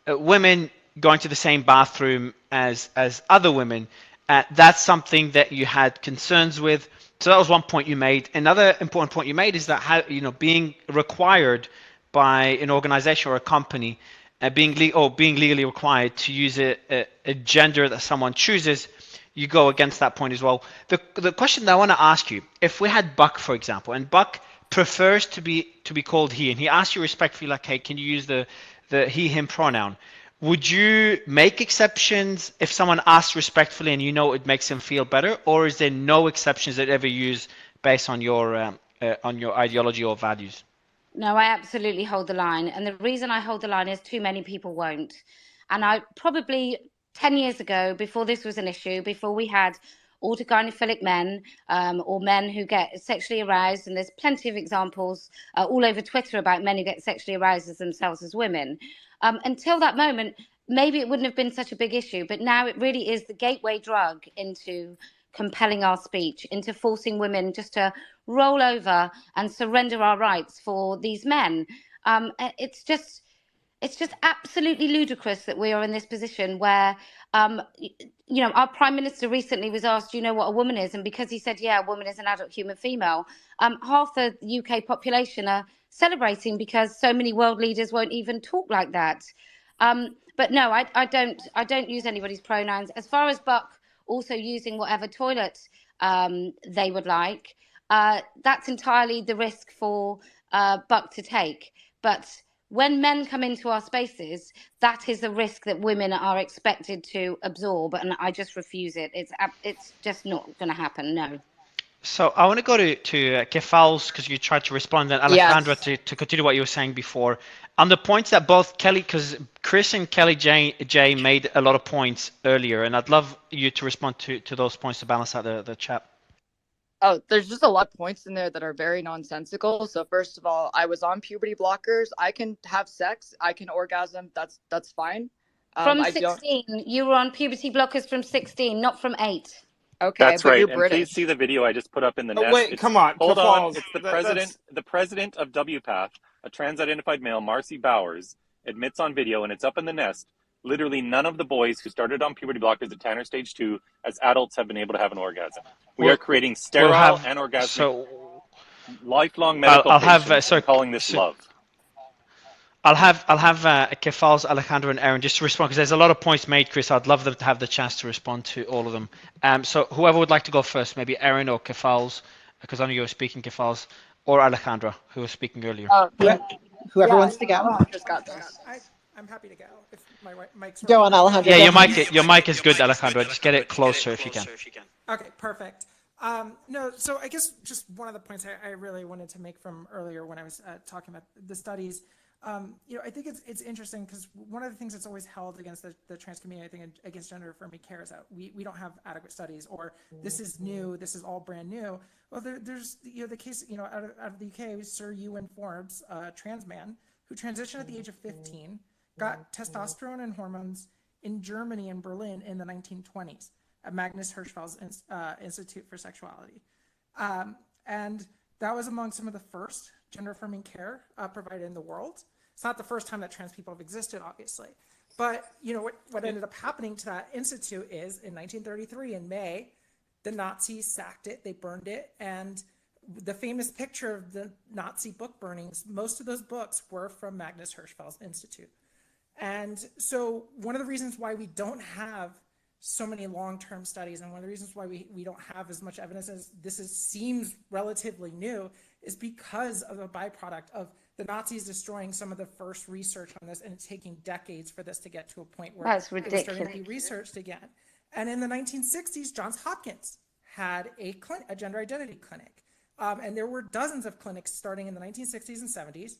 women going to the same bathroom as other women. That's something that you had concerns with. So that was one point you made. Another important point you made is that being required by an organization or a company, being legally required to use a gender that someone chooses, you go against that point as well. The question that I want to ask you, if we had Buck, for example, and Buck prefers to be called he, and he asks you respectfully, like, hey, can you use the he, him pronoun? Would you make exceptions if someone asks respectfully and it makes them feel better, or is there no exceptions that ever use based on your ideology or values? No, I absolutely hold the line. And the reason I hold the line is too many people won't. And I probably 10 years ago, before this was an issue, before we had autogynephilic men or men who get sexually aroused, and there's plenty of examples all over Twitter about men who get sexually aroused as themselves as women. Until that moment, maybe it wouldn't have been such a big issue, but now it really is the gateway drug into compelling our speech, into forcing women just to roll over and surrender our rights for these men. It's just absolutely ludicrous that we are in this position where, our Prime Minister recently was asked, what a woman is? And because he said, yeah, a woman is an adult human female, half the UK population are celebrating because so many world leaders won't even talk like that. But no, I don't use anybody's pronouns. As far as Buck also using whatever toilet they would like, that's entirely the risk for Buck to take. But when men come into our spaces, that is a risk that women are expected to absorb, and I just refuse it. It's just not going to happen. No. So I want to go to Kefals because you tried to respond, and Alejandra to continue what you were saying before. On the points that both Kelly, because Chris and Kelly J made a lot of points earlier, and I'd love you to respond to those points to balance out the chat. Oh, there's just a lot of points in there that are very nonsensical. So first of all, I was on puberty blockers. I can have sex. I can orgasm. That's fine. From 16, you were on puberty blockers from 16, not from 8. Okay, That's but right. you're And British. please see the video I just put up in the nest. Wait, come on. Hold on. Kefals, It's the president of WPATH, a trans-identified male, Marcy Bowers, admits on video, and it's up in the nest. Literally none of the boys who started on puberty blockers at Tanner stage 2 as adults have been able to have an orgasm. We are creating sterile and orgasmic lifelong medical patients and calling this love. I'll have Kefals, Alejandro, and Erin just to respond because there's a lot of points made, Chris. I'd love them to have the chance to respond to all of them. So whoever would like to go first, maybe Erin or Kefals, because I know you were speaking, Kefals, or Alejandra, who was speaking earlier. Whoever wants to go. Just got this. I'm happy to go. If my mic's go on, Alejandro. Yeah, your mic is good, Alejandro. Just get it closer if you can. Okay, perfect. No, so I guess just one of the points I really wanted to make from earlier when I was talking about the studies. I think it's interesting because one of the things that's always held against the trans community, I think, against gender affirming care is that we don't have adequate studies, or this is new, this is all brand new. Well, there's the case out of the UK, Sir Ewan Forbes, a trans man who transitioned at the age of 15, got testosterone and hormones in Germany and Berlin in the 1920s at Magnus Hirschfeld's Institute for Sexuality, and that was among some of the first gender affirming care provided in the world. It's not the first time that trans people have existed, obviously. But what ended up happening to that institute is in 1933 in May, the Nazis sacked it, they burned it, and the famous picture of the Nazi book burnings, most of those books were from Magnus Hirschfeld's Institute. And so one of the reasons why we don't have so many long-term studies, and one of the reasons why we don't have as much evidence as seems relatively new, is because of a byproduct of the Nazis destroying some of the first research on this, and it's taking decades for this to get to a point where That's it was starting to ridiculous. be researched again. And in the 1960s, Johns Hopkins had a gender identity clinic. And there were dozens of clinics starting in the 1960s and 70s.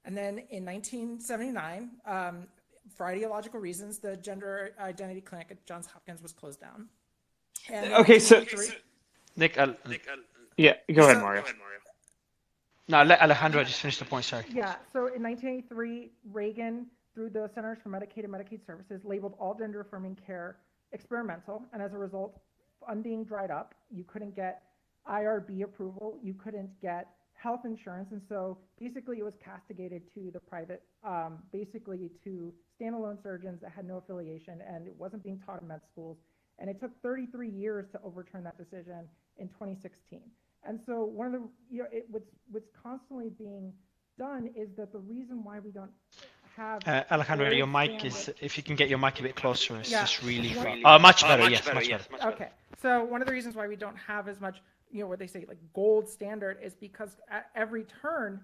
And then in 1979, for ideological reasons, the gender identity clinic at Johns Hopkins was closed down. And Okay, so Nick, yeah, go ahead, Mario. No, let Alejandro just finish the point, sorry. Yeah, so in 1983, Reagan, through the Centers for Medicaid and Medicaid Services, labeled all gender-affirming care experimental, and as a result, funding dried up. You couldn't get IRB approval, you couldn't get health insurance, and so basically it was castigated to the private, basically to standalone surgeons that had no affiliation, and it wasn't being taught in med schools. And it took 33 years to overturn that decision in 2016. And so one of the, what's constantly being done is that the reason why we don't have Alejandro, your mic is, if you can get your mic a bit closer, it's just really far. Oh, much better, yes, much better. Okay, so one of the reasons why we don't have as much, what they say, like gold standard, is because at every turn,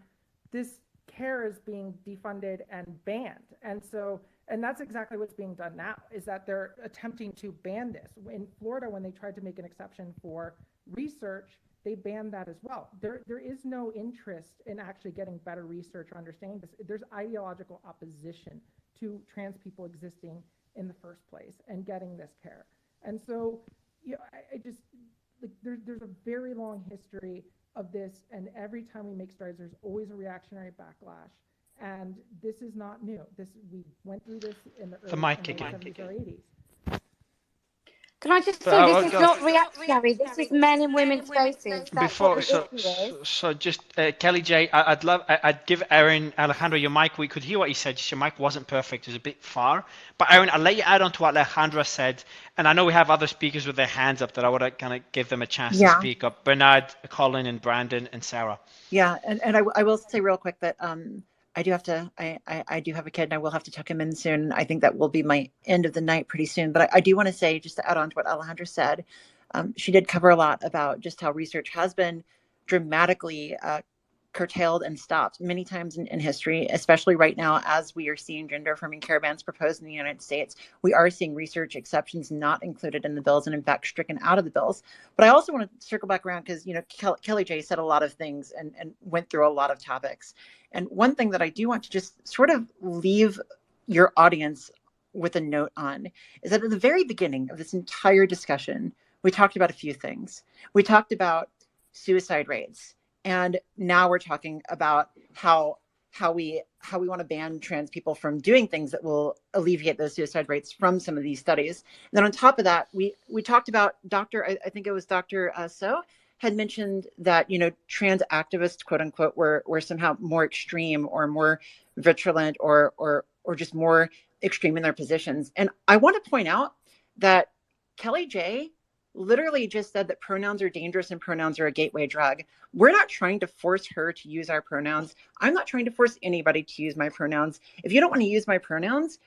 this care is being defunded and banned. And so, and that's exactly what's being done now, is that they're attempting to ban this. In Florida, when they tried to make an exception for research, they banned that as well. There is no interest in actually getting better research or understanding this. There's ideological opposition to trans people existing in the first place and getting this care. And so, I just, like, there's a very long history of this, and every time we make strides, there's always a reactionary backlash. And this is not new. We went through this in the early 70s or 80s. Can I just say, this is not reactionary. This is men and women's faces. Before, so just Kelly J, I'd give Aaron, Alejandro your mic. We could hear what he said. Just your mic wasn't perfect. It was a bit far. But Aaron, I'll let you add on to what Alejandro said. And I know we have other speakers with their hands up that I want to kind of give them a chance to speak up. Bernard, Colin, and Brandon, and Sarah. Yeah, and I will say real quick that I do have to, I do have a kid, and I will have to tuck him in soon. I think that will be my end of the night pretty soon. But I do want to say, just to add on to what Alejandra said, she did cover a lot about just how research has been dramatically curtailed and stopped many times in history, especially right now as we are seeing gender affirming care bans proposed in the United States. We are seeing research exceptions not included in the bills and in fact stricken out of the bills. But I also want to circle back around because, Kelly J said a lot of things and went through a lot of topics. And one thing that I do want to just sort of leave your audience with a note on is that at the very beginning of this entire discussion, we talked about a few things. We talked about suicide rates. And now we're talking about how we want to ban trans people from doing things that will alleviate those suicide rates from some of these studies. And then on top of that, we talked about I think it was Dr. So had mentioned that, trans activists, quote unquote, were somehow more extreme or more virulent or just more extreme in their positions. And I want to point out that Kelly J literally just said that pronouns are dangerous and pronouns are a gateway drug. We're not trying to force her to use our pronouns. I'm not trying to force anybody to use my pronouns. If you don't want to use my pronouns,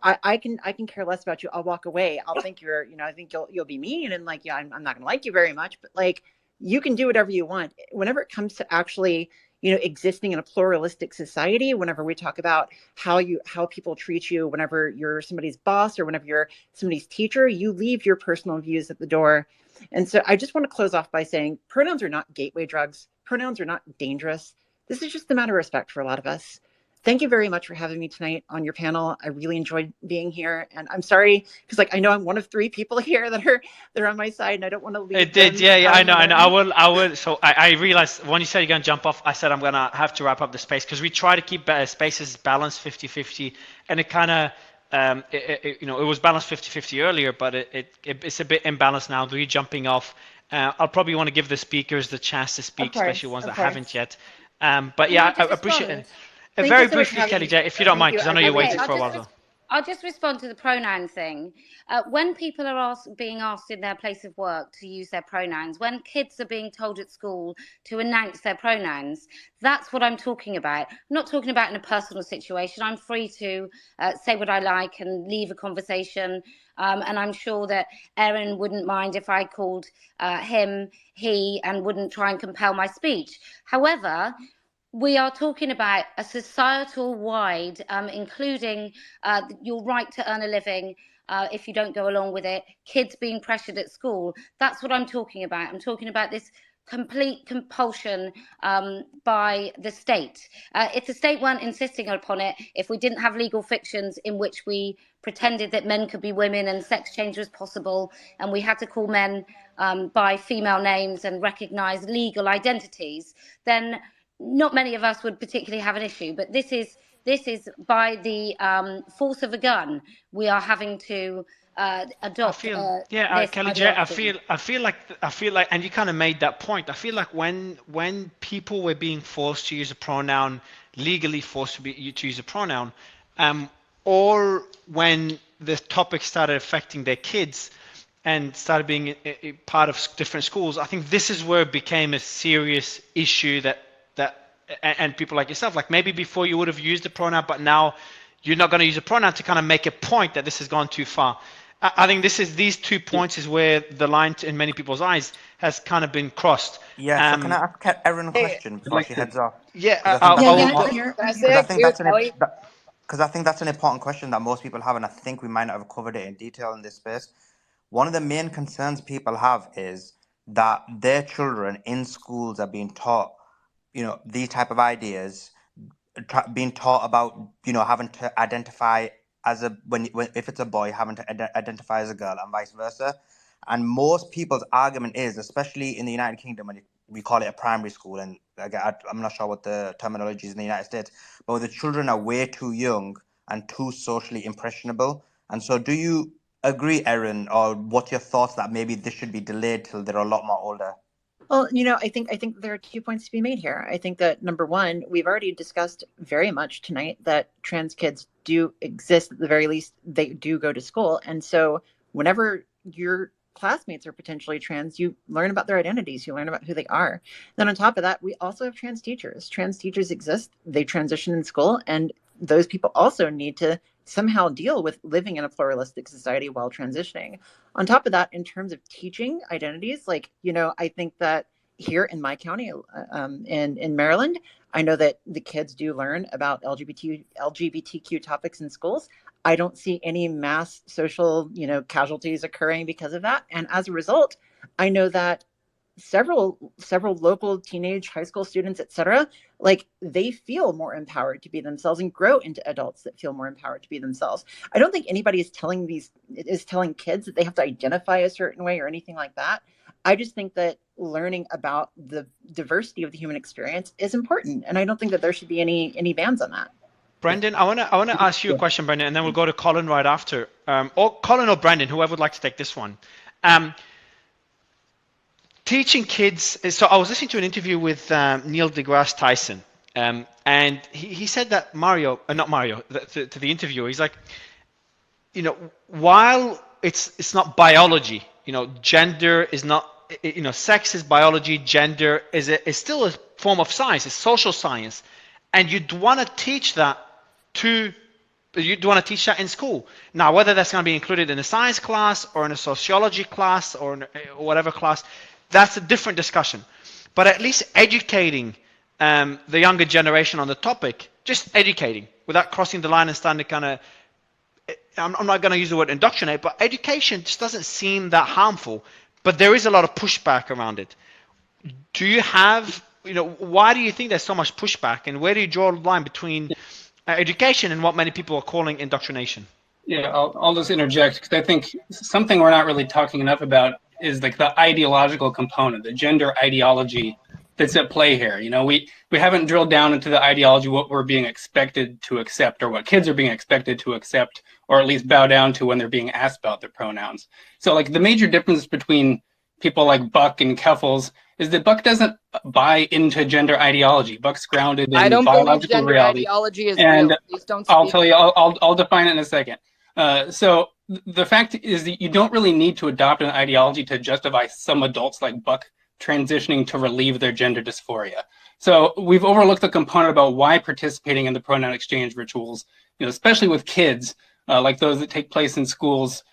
I can care less about you. I'll walk away. I'll think I think you'll be mean and like, I'm not going to like you very much, but like, you can do whatever you want. Whenever it comes to actually, existing in a pluralistic society, whenever we talk about how people treat you, whenever you're somebody's boss or whenever you're somebody's teacher, you leave your personal views at the door. And so I just want to close off by saying pronouns are not gateway drugs. Pronouns are not dangerous. This is just a matter of respect for a lot of us. Thank you very much for having me tonight on your panel. I really enjoyed being here, and I'm sorry because I know I'm one of 3 people here that are on my side, and I don't want to leave. It did, yeah. I know. I will. So I realized when you said you're going to jump off, I said I'm going to have to wrap up the space because we try to keep spaces balanced 50-50, and it kind of it was balanced 50-50 earlier, but it's a bit imbalanced now. We're jumping off. I'll probably want to give the speakers the chance to speak, especially ones that haven't yet. But yeah, I appreciate it. Very briefly, Kelly J, if you don't mind, because I know you waited for a while. I'll just respond to the pronoun thing. When people are being asked in their place of work to use their pronouns, when kids are being told at school to announce their pronouns, that's what I'm talking about. I'm not talking about in a personal situation. I'm free to say what I like and leave a conversation. And I'm sure that Erin wouldn't mind if I called him, he, and wouldn't try and compel my speech. However, we are talking about a societal wide, including your right to earn a living if you don't go along with it, kids being pressured at school. That's what I'm talking about. I'm talking about this complete compulsion by the state. If the state weren't insisting upon it, if we didn't have legal fictions in which we pretended that men could be women and sex change was possible, and we had to call men by female names and recognise legal identities, then not many of us would particularly have an issue. But this is by the force of a gun. We are having to adopt this Kelly J, ideology. I feel like, and you kind of made that point. I feel like when people were being forced to use a pronoun, legally forced to use a pronoun, or when the topic started affecting their kids and started being a part of different schools, I think this is where it became a serious issue and people like yourself, like maybe before you would have used the pronoun, but now you're not going to use a pronoun to kind of make a point that this has gone too far. I think these 2 points is where the line in many people's eyes has kind of been crossed. Yeah, so can I ask Erin a question before she heads off? Yeah, Because I think that's an important question that most people have, and I think we might not have covered it in detail in this space. One of the main concerns people have is that their children in schools are being taught, these type of ideas, being taught about, having to identify as if it's a boy, having to identify as a girl, and vice versa. And most people's argument is, especially in the United Kingdom, when we call it a primary school, and I'm not sure what the terminology is in the United States, but the children are way too young and too socially impressionable. And so do you agree, Erin, or what's your thoughts that maybe this should be delayed till they're a lot more older? Well, I think there are 2 points to be made here. I think that number one, we've already discussed very much tonight that trans kids do exist. At the very least, they do go to school. And so whenever your classmates are potentially trans, you learn about their identities, you learn about who they are. Then on top of that, we also have trans teachers. Trans teachers exist. They transition in school, and those people also need to somehow deal with living in a pluralistic society while transitioning. On top of that, in terms of teaching identities, I think that here in my county, in Maryland, I know that the kids do learn about LGBTQ topics in schools. I don't see any mass social, casualties occurring because of that. And as a result, I know that several local teenage high school students, etc., they feel more empowered to be themselves and grow into adults that feel more empowered to be themselves. I don't think anybody is telling kids that they have to identify a certain way or anything like that. I just think that learning about the diversity of the human experience is important, and I don't think that there should be any bans on that. Brendan, I want to ask you a question, Brendan, and then we'll go to Colin right after. Or Colin or Brendan, whoever would like to take this one. Teaching kids. So I was listening to an interview with Neil deGrasse Tyson, and he said that to the interviewer, he's like, while it's not biology, gender is not, sex is biology, gender is still a form of science, it's social science, and you'd want to teach that in school. Now, whether that's going to be included in a science class or in a sociology class or in whatever class, that's a different discussion. But at least educating the younger generation on the topic, just educating without crossing the line and starting to kind of, I'm not going to use the word indoctrinate, but education just doesn't seem that harmful. But there is a lot of pushback around it. Do you have, why do you think there's so much pushback, and where do you draw the line between education and what many people are calling indoctrination? Yeah, I'll just interject, because I think something we're not really talking enough about is like the ideological component, the gender ideology that's at play here. We haven't drilled down into the ideology, what we're being expected to accept, or what kids are being expected to accept, or at least bow down to when they're being asked about their pronouns. So like the major difference between people like Buck and Keffels is that Buck doesn't buy into gender ideology. Buck's grounded I in don't believe biological gender reality. ideology is And real. Please don't I'll speak. tell you, I'll define it in a second. So the fact is that you don't really need to adopt an ideology to justify some adults like Buck transitioning to relieve their gender dysphoria. So we've overlooked the component about why participating in the pronoun exchange rituals, especially with kids, like those that take place in schools,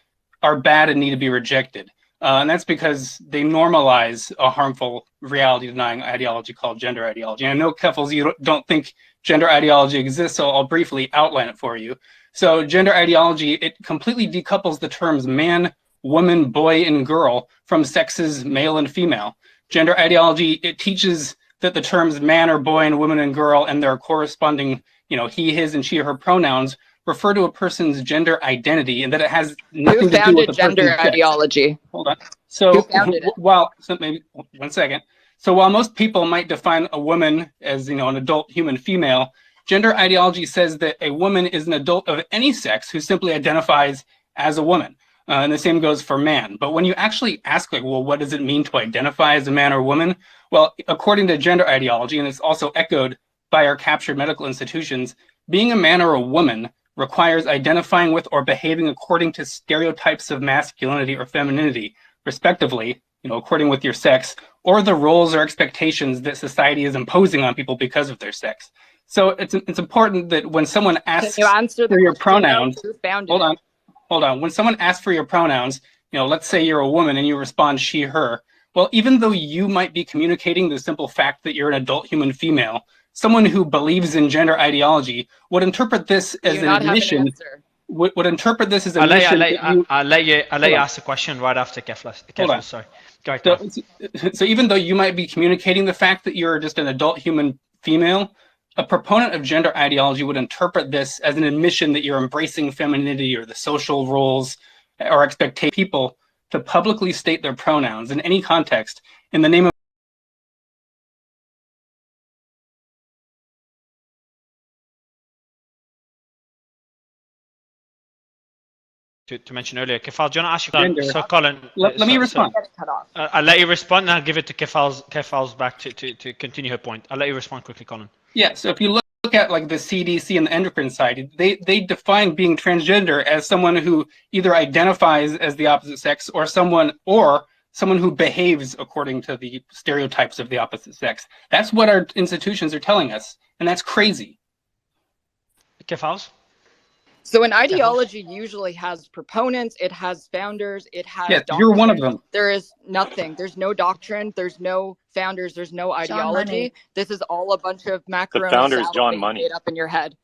are bad and need to be rejected. And that's because they normalize a harmful reality-denying ideology called gender ideology. And I know, Keffels, you don't think gender ideology exists, so I'll briefly outline it for you. So gender ideology, it completely decouples the terms man, woman, boy, and girl from sexes male and female. Gender ideology, it teaches that the terms man or boy and woman and girl and their corresponding, he, his, and she, her pronouns refer to a person's gender identity, and that it has nothing to do with the gender ideology? Hold on. So maybe 1 second. So while most people might define a woman as, an adult human female, gender ideology says that a woman is an adult of any sex who simply identifies as a woman. And the same goes for man. But when you actually ask, what does it mean to identify as a man or woman? Well, according to gender ideology, and it's also echoed by our captured medical institutions, being a man or a woman requires identifying with or behaving according to stereotypes of masculinity or femininity, respectively, according with your sex, or the roles or expectations that society is imposing on people because of their sex. So it's important that when someone asks for your pronouns, hold on. When someone asks for your pronouns, let's say you're a woman and you respond she, her. Well, even though you might be communicating the simple fact that you're an adult human female, someone who believes in gender ideology would interpret this as an admission. Would interpret this as a mission. I'll let you ask the question right after Keffels. Sorry. Go ahead. So even though you might be communicating the fact that you're just an adult human female, a proponent of gender ideology would interpret this as an admission that you're embracing femininity or the social roles or expectations of people to publicly state their pronouns in any context in the name of to mention earlier. Keffal, do you want to ask you? So Colin, let me respond. I'll let you respond, and I'll give it to Keffal's back to continue her point. I'll let you respond quickly, Colin. Yeah, so if you look at the CDC and the endocrine side, they define being transgender as someone who either identifies as the opposite sex or someone who behaves according to the stereotypes of the opposite sex. That's what our institutions are telling us, and that's crazy. Keffals? So an ideology usually has proponents, it has founders, it has doctrine. You're one of them. There is nothing. There's no doctrine, there's no founders, there's no ideology. This is all a bunch of macaroni the founder is salad John Money. made up in your head.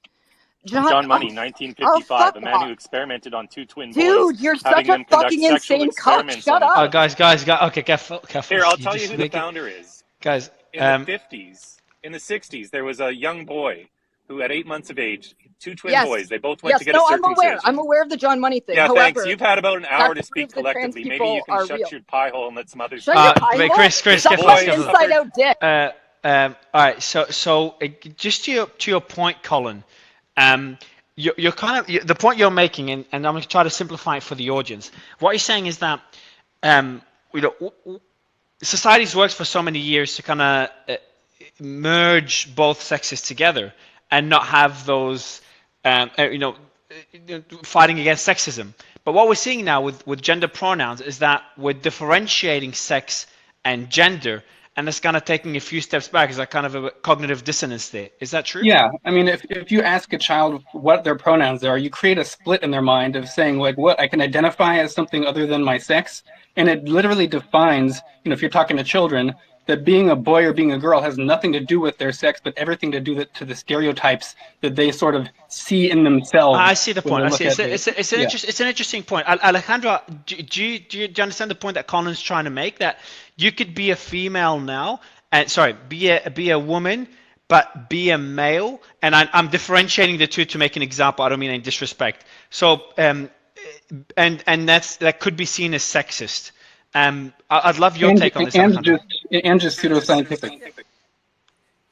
John Money, 1955, a man who experimented on two twin boys. Dude, you're such a fucking insane cuck. Shut up. Oh, guys. Okay, Keffals. Here, I'll tell you who the founder is. Guys, in the 50s, in the 60s, there was a young boy who, at 8 months of age, two twin boys, they both went to get a circumcision. I'm aware of the John Money thing. Yeah, However, thanks. You've had about an hour to speak collectively. Maybe you can shut your pie hole and let some others shut your pie hole? Chris, inside out dick. All right, so just to your point, Colin, you're kind of the point you're making, and I'm going to try to simplify it for the audience. What you're saying is that society's worked for so many years to kind of merge both sexes together and not have those fighting against sexism. But what we're seeing now with gender pronouns is that we're differentiating sex and gender, and it's kind of taking a few steps back. Is that kind of a cognitive dissonance there? Is that true? Yeah, I mean, if you ask a child what their pronouns are, you create a split in their mind of saying what I can identify as something other than my sex, and it literally defines, if you're talking to children, that being a boy or being a girl has nothing to do with their sex, but everything to do to the stereotypes that they sort of see in themselves. I see the point. It's an interesting point. Alejandro, do you understand the point that Colin's trying to make? That you could be a female now, and be a woman, but be a male, and I'm differentiating the two to make an example. I don't mean any disrespect. So, and that could be seen as sexist. I'd love your take on this. And just pseudoscientific.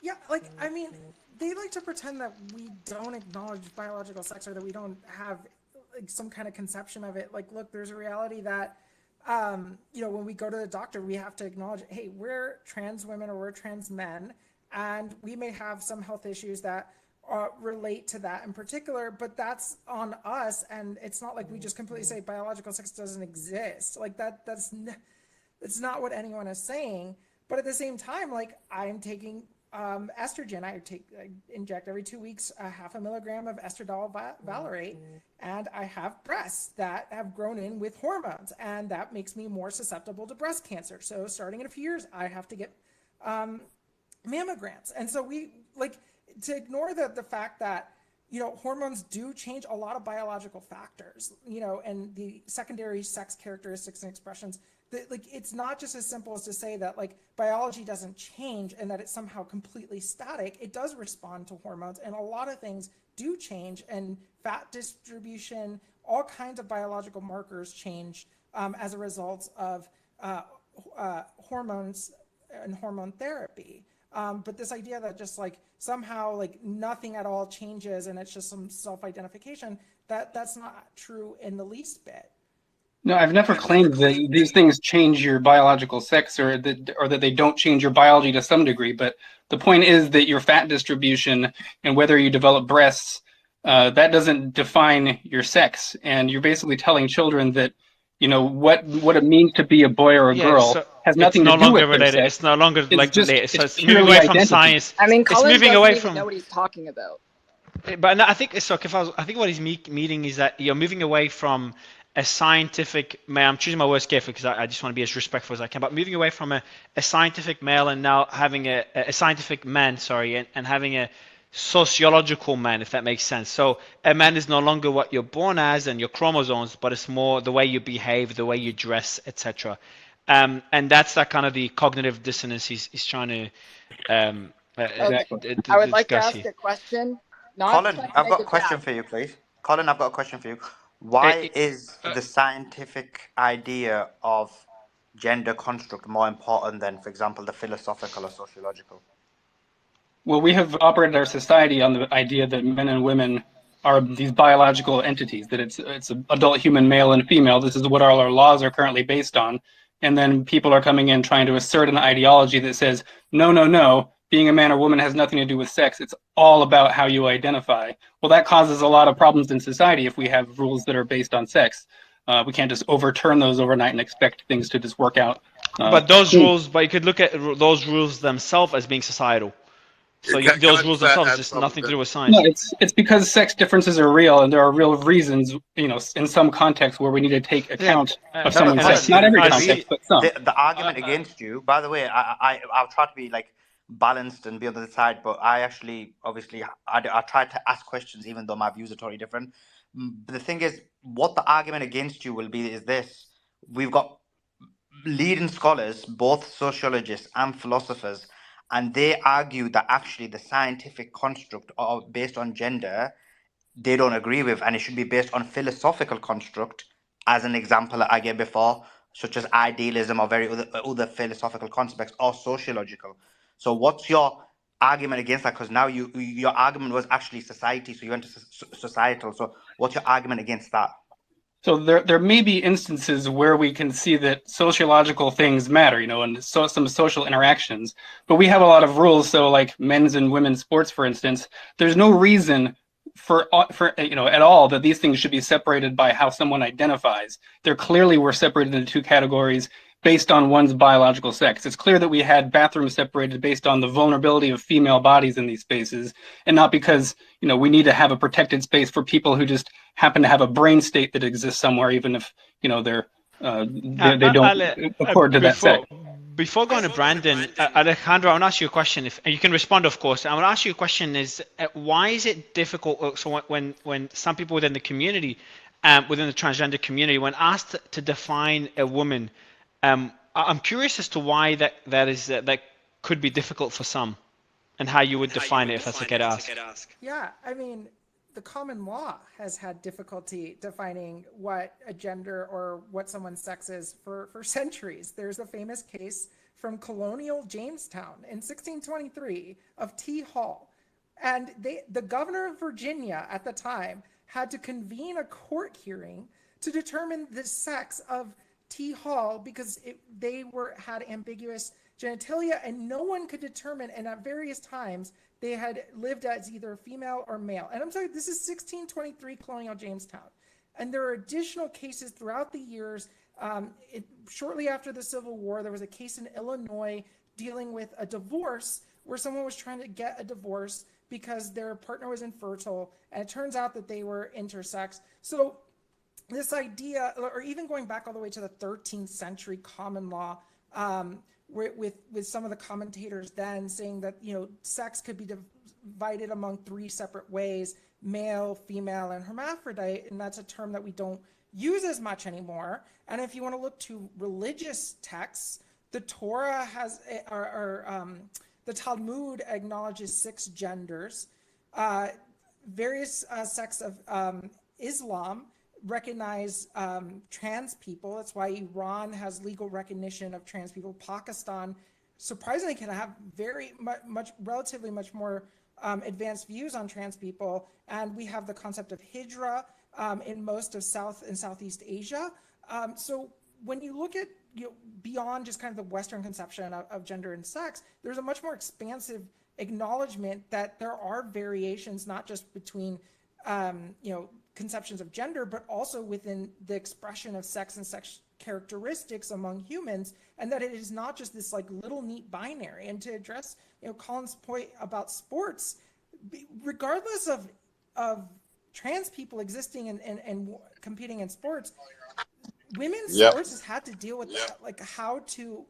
Yeah, I mean, they like to pretend that we don't acknowledge biological sex or that we don't have some kind of conception of it. Look, there's a reality that when we go to the doctor, we have to acknowledge, hey, we're trans women or we're trans men, and we may have some health issues that relate to that in particular, but that's on us. And it's not like we just completely say biological sex doesn't exist. Like that's not what anyone is saying. But at the same time, like I'm taking estrogen. I inject every 2 weeks a 0.5 milligram of estradiol valerate, and I have breasts that have grown in with hormones, and that makes me more susceptible to breast cancer. So starting in a few years, I have to get mammograms. And so we to ignore the fact that hormones do change a lot of biological factors, and the secondary sex characteristics and expressions. It's not just as simple as to say that biology doesn't change and that it's somehow completely static. It does respond to hormones, and a lot of things do change, and fat distribution, all kinds of biological markers change as a result of hormones and hormone therapy. But this idea that just somehow nothing at all changes and it's just some self-identification, that's not true in the least bit. No, I've never claimed that these things change your biological sex or that they don't change your biology to some degree. But the point is that your fat distribution and whether you develop breasts, that doesn't define your sex. And you're basically telling children that, what it means to be a boy or a girl so has nothing to do with their sex. It's no longer related. So it's moving purely away from identity. science. I mean, Colin moving doesn't away even from know what he's talking about. But no, I think so. I think what he's meaning is that you're moving away from a scientific male. I'm choosing my words carefully because I just want to be as respectful as I can. But moving away from a scientific male and now having a scientific man, and having a sociological man, if that makes sense. So a man is no longer what you're born as and your chromosomes, but it's more the way you behave, the way you dress, etc. And that's that kind of the cognitive dissonance he's trying to I would like to ask a question. Colin, I've got a question for you, please. Colin, I've got a question for you. Why is the scientific idea of gender construct more important than, for example, the philosophical or sociological? Well, we have operated our society on the idea that men and women are these biological entities, that it's an adult human male and female. This is what all our laws are currently based on. And then people are coming in trying to assert an ideology that says, no, being a man or woman has nothing to do with sex. It's all about how you identify. Well, that causes a lot of problems in society if we have rules that are based on sex. We can't just overturn those overnight and expect things to just work out. But you could look at those rules themselves as being societal. So those rules themselves just nothing to do with science. No, it's because sex differences are real, and there are real reasons, in some contexts where we need to take account of someone's sex. Not every context, but some. The argument against you, by the way, I'll try to be balanced and be on the other side, but I actually, obviously, I try to ask questions even though my views are totally different. But the thing is, what the argument against you will be is this. We've got leading scholars, both sociologists and philosophers, and they argue that actually the scientific construct based on gender, they don't agree with, and it should be based on philosophical construct, as an example that I gave before, such as idealism or other philosophical concepts, or sociological. So what's your argument against that? Because now your argument was actually society, so you went to societal. So what's your argument against that? So there may be instances where we can see that sociological things matter, and some social interactions. But we have a lot of rules. So like men's and women's sports, for instance, there's no reason for at all that these things should be separated by how someone identifies. They're clearly we're separated into two categories based on one's biological sex. It's clear that we had bathrooms separated based on the vulnerability of female bodies in these spaces, and not because we need to have a protected space for people who just happen to have a brain state that exists somewhere, even if they don't accord to that sex. Before going to Brandon, Alejandro, I want to ask you a question. If you can respond, of course. I want to ask you a question: is why is it difficult? So when some people within the community, within the transgender community, when asked to define a woman, I'm curious as to why that could be difficult for some, and how you would define it, if that's okay to ask. Yeah, I mean, the common law has had difficulty defining what a gender or what someone's sex is for centuries. There's a famous case from colonial Jamestown in 1623 of T. Hall. And the governor of Virginia at the time had to convene a court hearing to determine the sex of T. Hall because they had ambiguous genitalia, and no one could determine, and at various times they had lived as either female or male. And I'm sorry, this is 1623 colonial Jamestown. And there are additional cases throughout the years. Shortly after the Civil War, there was a case in Illinois dealing with a divorce where someone was trying to get a divorce because their partner was infertile, and it turns out that they were intersex. So this idea, or even going back all the way to the 13th century common law, with some of the commentators then saying that, you know, sex could be divided among three separate ways: male, female, and hermaphrodite, and that's a term that we don't use as much anymore. And if you want to look to religious texts, the Torah has, the Talmud acknowledges 6 genders. Various sects of Islam recognize trans people. That's why Iran has legal recognition of trans people. Pakistan, surprisingly, can have relatively much more advanced views on trans people. And we have the concept of hijra in most of South and Southeast Asia. So when you look at, you know, beyond just kind of the Western conception of gender and sex, there's a much more expansive acknowledgement that there are variations, not just between, you know, conceptions of gender, but also within the expression of sex and sex characteristics among humans, and that it is not just this like little neat binary. And to address, you know, Colin's point about sports, regardless of trans people existing and competing in sports, women's sports has had to deal with that, like how to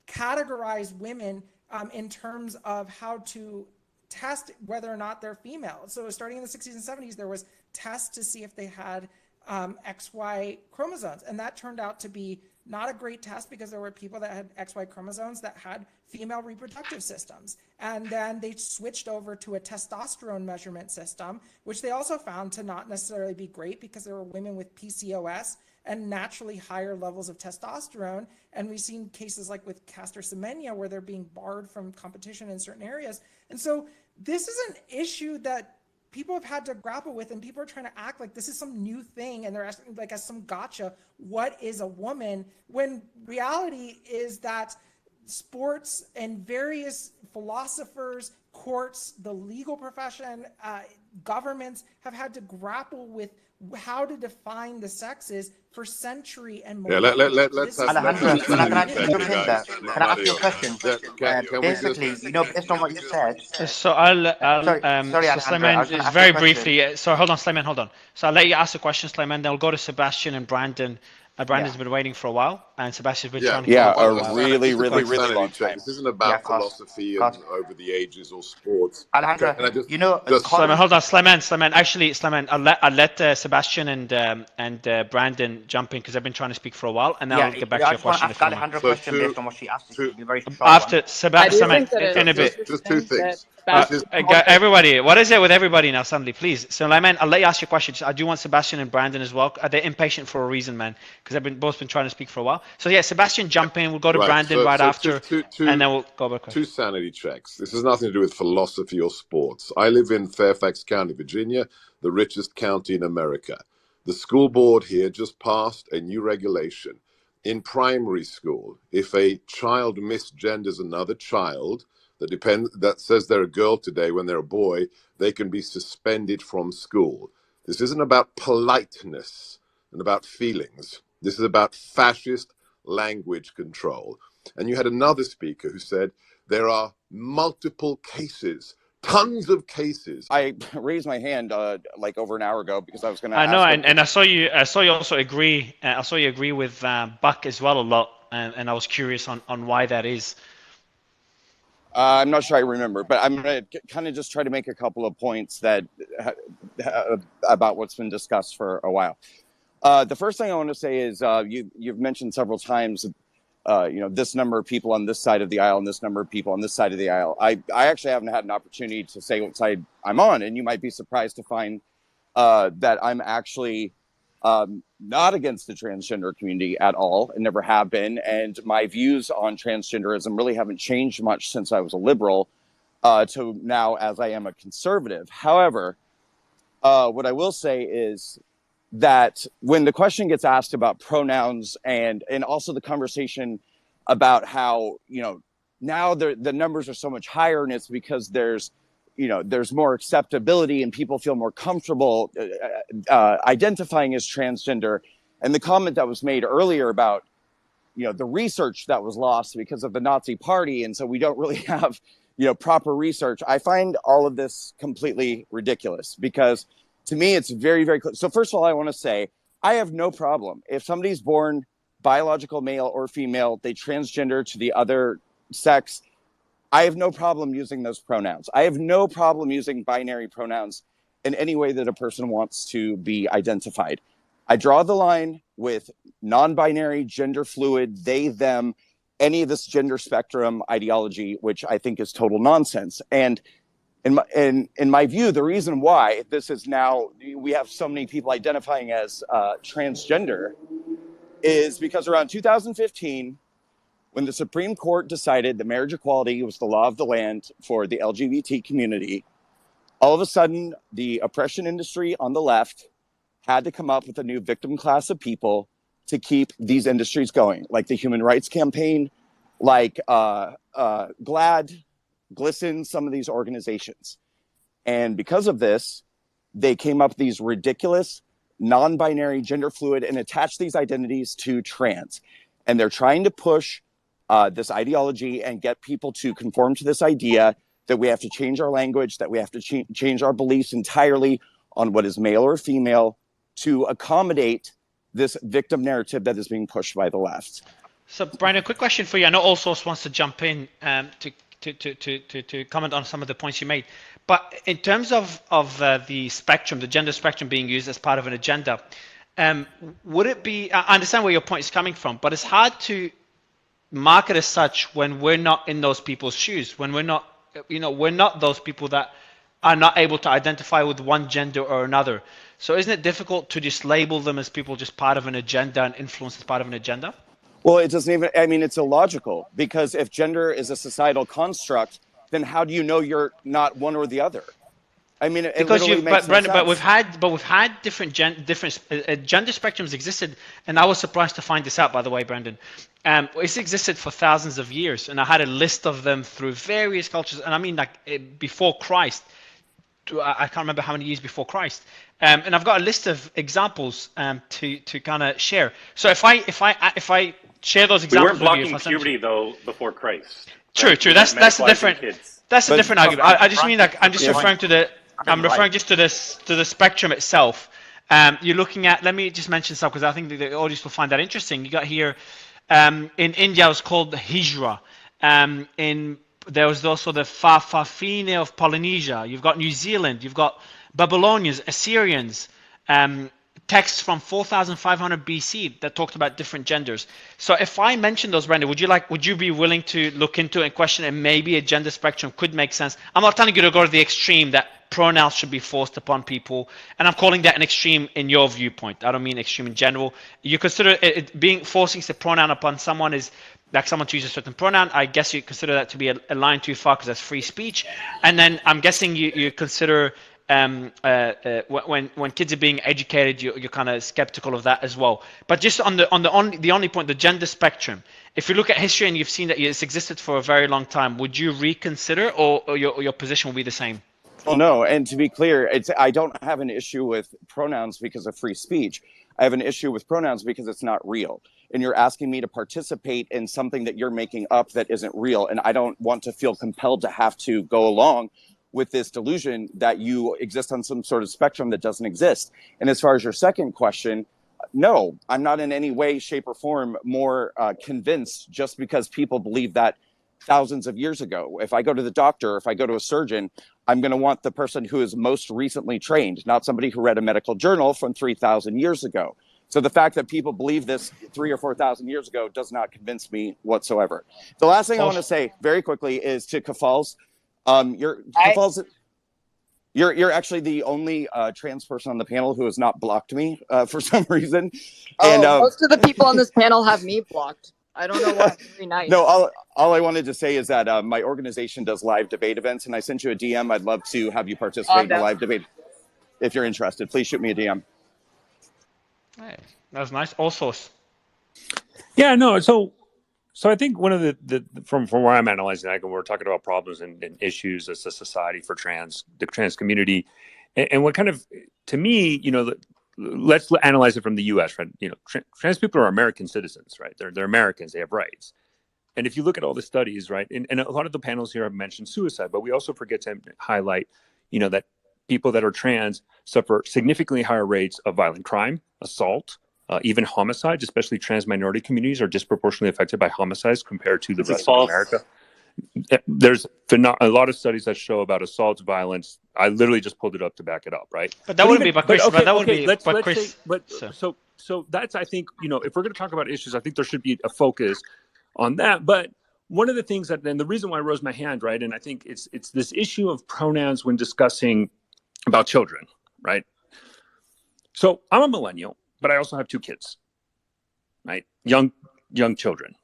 categorize women in terms of how to test whether or not they're female. So starting in the 60s and 70s, there was tests to see if they had XY chromosomes. And that turned out to be not a great test because there were people that had XY chromosomes that had female reproductive systems. And then they switched over to a testosterone measurement system, which they also found to not necessarily be great because there were women with PCOS and naturally higher levels of testosterone. And we've seen cases like with Caster Semenya where they're being barred from competition in certain areas. And so this is an issue that people have had to grapple with, and people are trying to act like this is some new thing, and they're asking like as some gotcha, what is a woman? When reality is that sports and various philosophers, courts, the legal profession, governments have had to grapple with how to define the sexes for century and millennia. Alejandro, can I just jump in there? Can I ask you a question? Basically, you know, based on what you said. So I'll Sorry, so Alejandro, I Slayman, was going to ask you a very question. briefly. So hold on, Slayman, hold on. So I'll let you ask the question, Slayman. Then we'll go to Sebastian and Brandon. Brandon's been waiting for a while, and Sebastian's been trying to Yeah, follow a up for a while. really, Just a really, quick really sanity long check. time. This isn't about philosophy and over the ages or sports. Alejandro, Can I just, you know, Slayman, hold on, Slayman. Actually, Slayman, I'll let Sebastian and Brandon jump in because I've been trying to speak for a while, and then I'll get back to I your just want to question ask if you don't mind. Alejandro a question based on what she asked. It should be a very short After one. Slayman, in a bit. just two things. Everybody, what is it with everybody now suddenly, please? So, Lyman, I'll let you ask your question. I do want Sebastian and Brandon as well. They're impatient for a reason, man, because they've both been trying to speak for a while. So, yeah, Sebastian, jump in. We'll go to Brandon after, and then we'll go back. Two sanity checks. This has nothing to do with philosophy or sports. I live in Fairfax County, Virginia, the richest county in America. The school board here just passed a new regulation. In primary school, if a child misgenders another child, that says they're a girl today when they're a boy, they can be suspended from school. This isn't about politeness and about feelings. This is about fascist language control. And you had another speaker who said there are multiple cases, tons of cases. I raised my hand like over an hour ago because I was going to I know, ask. and I saw you also agree. I saw you agree with Buck as well a lot, and I was curious on why that is. I'm not sure I remember, but I'm going to kind of just try to make a couple of points that about what's been discussed for a while. The first thing I want to say is you've mentioned several times, this number of people on this side of the aisle and this number of people on this side of the aisle. I actually haven't had an opportunity to say what side I'm on, and you might be surprised to find that I'm actually not against the transgender community at all, and never have been. And my views on transgenderism really haven't changed much since I was a liberal to now as I am a conservative. However, what I will say is that when the question gets asked about pronouns and also the conversation about how, you know, now the numbers are so much higher, and it's because there's, you know, there's more acceptability and people feel more comfortable identifying as transgender. And the comment that was made earlier about, you know, the research that was lost because of the Nazi Party, and so we don't really have, you know, proper research. I find all of this completely ridiculous, because to me it's very, very clear. So first of all, I want to say I have no problem if somebody's born biological male or female, they transgender to the other sex. I have no problem using those pronouns. I have no problem using binary pronouns in any way that a person wants to be identified. I draw the line with non-binary, gender fluid, they, them, any of this gender spectrum ideology, which I think is total nonsense. And in my view, the reason why this is now, we have so many people identifying as transgender, is because around 2015, when the Supreme Court decided that marriage equality was the law of the land for the LGBT community, all of a sudden, the oppression industry on the left had to come up with a new victim class of people to keep these industries going, like the Human Rights Campaign, like GLAAD, GLSEN, some of these organizations. And because of this, they came up with these ridiculous, non-binary, gender fluid, and attached these identities to trans. And they're trying to push this ideology and get people to conform to this idea that we have to change our language, that we have to change our beliefs entirely on what is male or female to accommodate this victim narrative that is being pushed by the left. So, Brian, a quick question for you. I know All Source wants to jump in to comment on some of the points you made. But in terms of the spectrum, the gender spectrum being used as part of an agenda, would it be, I understand where your point is coming from, but it's hard to market as such when we're not in those people's shoes, when we're not, you know, we're not those people that are not able to identify with one gender or another. So isn't it difficult to just label them as people just part of an agenda and influence as part of an agenda? Well, it doesn't even, I mean, it's illogical, because if gender is a societal construct, then how do you know you're not one or the other? I mean, it because literally makes no Brandon, sense. but we've had different gender spectrums existed, and I was surprised to find this out, by the way, Brandon. It's existed for thousands of years, and I had a list of them through various cultures, and I mean, like before Christ. I can't remember how many years before Christ, and I've got a list of examples to kind of share. So if I share those examples, we weren't blocking puberty though before Christ. True. Right? That's a different. That's a different argument. I just mean, like, I'm just referring to the. I'm referring just to the spectrum itself. You're looking at. Let me just mention some, because I think the audience will find that interesting. You got here in India, it was called the Hijra. There was also the Fa'afafine of Polynesia. You've got New Zealand. You've got Babylonians, Assyrians. Texts from 4,500 BC that talked about different genders. So if I mention those, Brenda, would you be willing to look into it and question, and maybe a gender spectrum could make sense? I'm not telling you to go to the extreme that pronouns should be forced upon people, and I'm calling that an extreme in your viewpoint. I don't mean extreme in general. You consider it being forcing the pronoun upon someone is like someone to use a certain pronoun. I guess you consider that to be a line too far, because that's free speech. And then I'm guessing you consider when kids are being educated, you're kind of skeptical of that as well. But just on the only point, the gender spectrum. If you look at history and you've seen that it's existed for a very long time, would you reconsider, or your position will be the same? Well, no. And to be clear, I don't have an issue with pronouns because of free speech. I have an issue with pronouns because it's not real. And you're asking me to participate in something that you're making up that isn't real. And I don't want to feel compelled to have to go along with this delusion that you exist on some sort of spectrum that doesn't exist. And as far as your second question, no, I'm not in any way, shape, or form more convinced just because people believe that thousands of years ago. If I go to the doctor, if I go to a surgeon, I'm going to want the person who is most recently trained, not somebody who read a medical journal from 3,000 years ago. So the fact that people believe this 3,000 or 4,000 years ago does not convince me whatsoever. The last thing I want to say very quickly is to Kafal's. You're actually the only trans person on the panel who has not blocked me for some reason. And most of the people on this panel have me blocked. I don't know why. Very nice. No, all I wanted to say is that my organization does live debate events, and I sent you a DM. I'd love to have you participate in a live debate. If you're interested, please shoot me a DM. That was nice. All source. Yeah, no. So I think one of the from where I'm analyzing, like, when we're talking about problems and issues as a society for the trans community, and what kind of, to me, let's analyze it from the U.S. Right? Trans people are American citizens, right? They're Americans. They have rights. And if you look at all the studies, right, and a lot of the panels here have mentioned suicide, but we also forget to highlight, that people that are trans suffer significantly higher rates of violent crime, assault, even homicides. Especially trans minority communities are disproportionately affected by homicides compared to the This is rest of false. America. There's a lot of studies that show about assault, violence. I literally just pulled it up to back it up, right? But that wouldn't be by Chris. Okay, but that would be let's Chris. say, so that's, I think, if we're going to talk about issues, I think there should be a focus on that. But one of the things and the reason why I rose my hand, right, and I think it's this issue of pronouns when discussing about children, right? So I'm a millennial, but I also have 2 kids, right? Young children.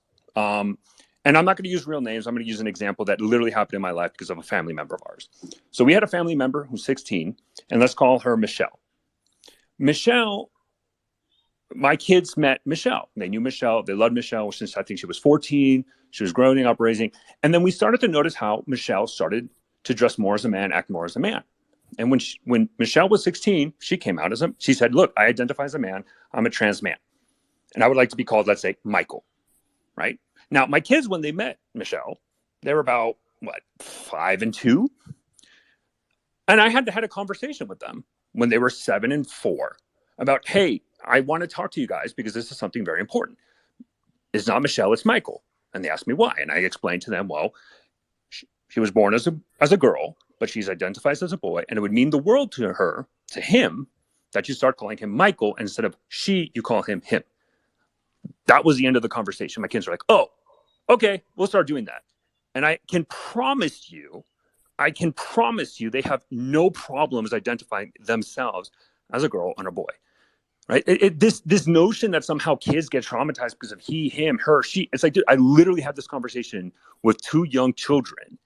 And I'm not going to use real names. I'm going to use an example that literally happened in my life because of a family member of ours. So we had a family member who's 16, and let's call her Michelle. Michelle, my kids met Michelle. They knew Michelle. They loved Michelle since I think she was 14. She was growing up, raising. And then we started to notice how Michelle started to dress more as a man, act more as a man. And when Michelle was 16, she came out she said, look, I identify as a man. I'm a trans man. And I would like to be called, let's say, Michael, right? Now, my kids, when they met Michelle, they were about, 5 and 2? And I had a conversation with them when they were 7 and 4 about, hey, I want to talk to you guys because this is something very important. It's not Michelle, it's Michael. And they asked me why. And I explained to them, well, she was born as a girl, but she's identifies as a boy. And it would mean the world to him, that you start calling him Michael. And instead of she, you call him him. That was the end of the conversation. My kids were like, oh, okay, we'll start doing that. And I can promise you they have no problems identifying themselves as a girl and a boy, right? This notion that somehow kids get traumatized because of he, him, her, she. It's like, dude, I literally had this conversation with 2 young children,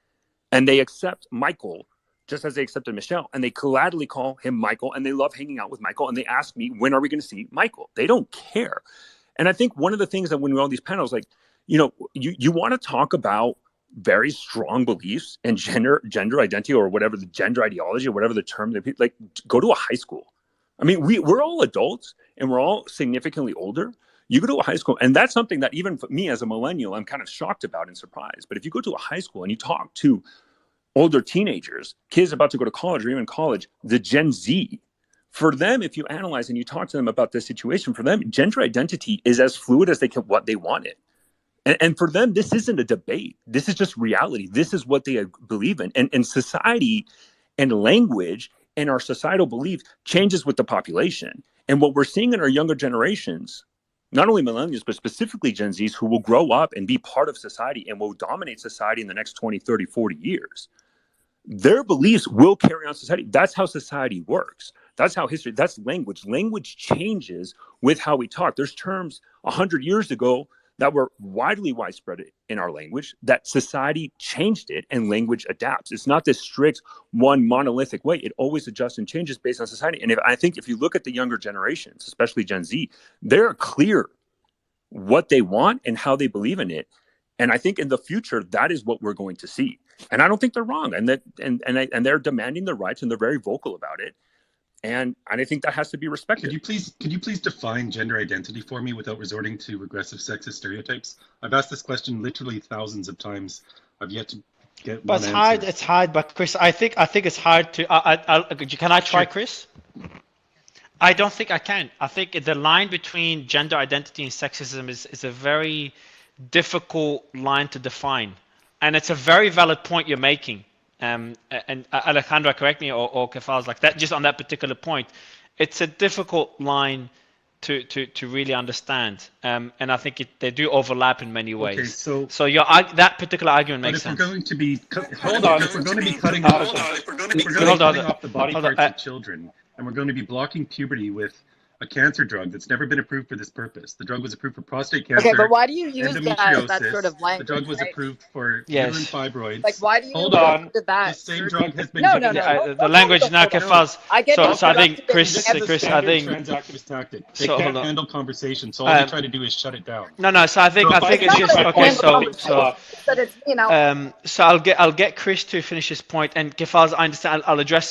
and they accept Michael just as they accepted Michelle, and they gladly call him Michael, and they love hanging out with Michael, and they ask me, when are we going to see Michael? They don't care. And I think one of the things that when we're on these panels, like, you want to talk about very strong beliefs and gender identity, or whatever the gender ideology, or whatever the term, like, go to a high school. I mean, we're all adults and we're all significantly older. You go to a high school, and that's something that even for me as a millennial, I'm kind of shocked about and surprised. But if you go to a high school and you talk to older teenagers, kids about to go to college or even college, the Gen Z, for them, if you analyze and you talk to them about this situation, for them, gender identity is as fluid as what they want it. And for them, this isn't a debate. This is just reality. This is what they believe in. And society and language and our societal belief changes with the population. And what we're seeing in our younger generations, not only millennials, but specifically Gen Zs, who will grow up and be part of society and will dominate society in the next 20, 30, 40 years, their beliefs will carry on society. That's how society works. That's how history, that's language. Language changes with how we talk. There's terms 100 years ago that were widespread in our language, that society changed it and language adapts. It's not this strict one monolithic way. It always adjusts and changes based on society. And I think if you look at the younger generations, especially Gen Z, they're clear what they want and how they believe in it. And I think in the future, that is what we're going to see. And I don't think they're wrong. And they're demanding their rights, and they're very vocal about it. And I think that has to be respected. Could you please define gender identity for me without resorting to regressive sexist stereotypes? I've asked this question literally thousands of times. I've yet to get one answer. It's hard, but Chris, I think it's hard to. Can I try, Chris? I don't think I can. I think the line between gender identity and sexism is a very difficult line to define, and it's a very valid point you're making. And Alejandra, correct me, or Kefal's like that. Just on that particular point, it's a difficult line to really understand. And I think they do overlap in many ways. Okay, so that particular argument makes sense. If we're going to be if we're going to be cutting off the body parts of children, and we're going to be blocking puberty with a cancer drug that's never been approved for this purpose. The drug was approved for prostate cancer, Okay, but why do you use that sort endometriosis. of The language, drug was right? approved for uterine Yes. fibroids. Like, why do you Hold on. to that? The same drug has been No, given no, to... no. Yeah, Don't the go language to now, hold on. Kefals. I get So I think interrupted This Chris, is a every I standard think. transactivist tactic. They So can't hold on. handle conversation, so all they try to do is shut it down. No. So I think So if I it's finish just my okay. point, I'll So talk. It's that it's me now. So I'll get Chris to finish his point, and Kefals, I understand.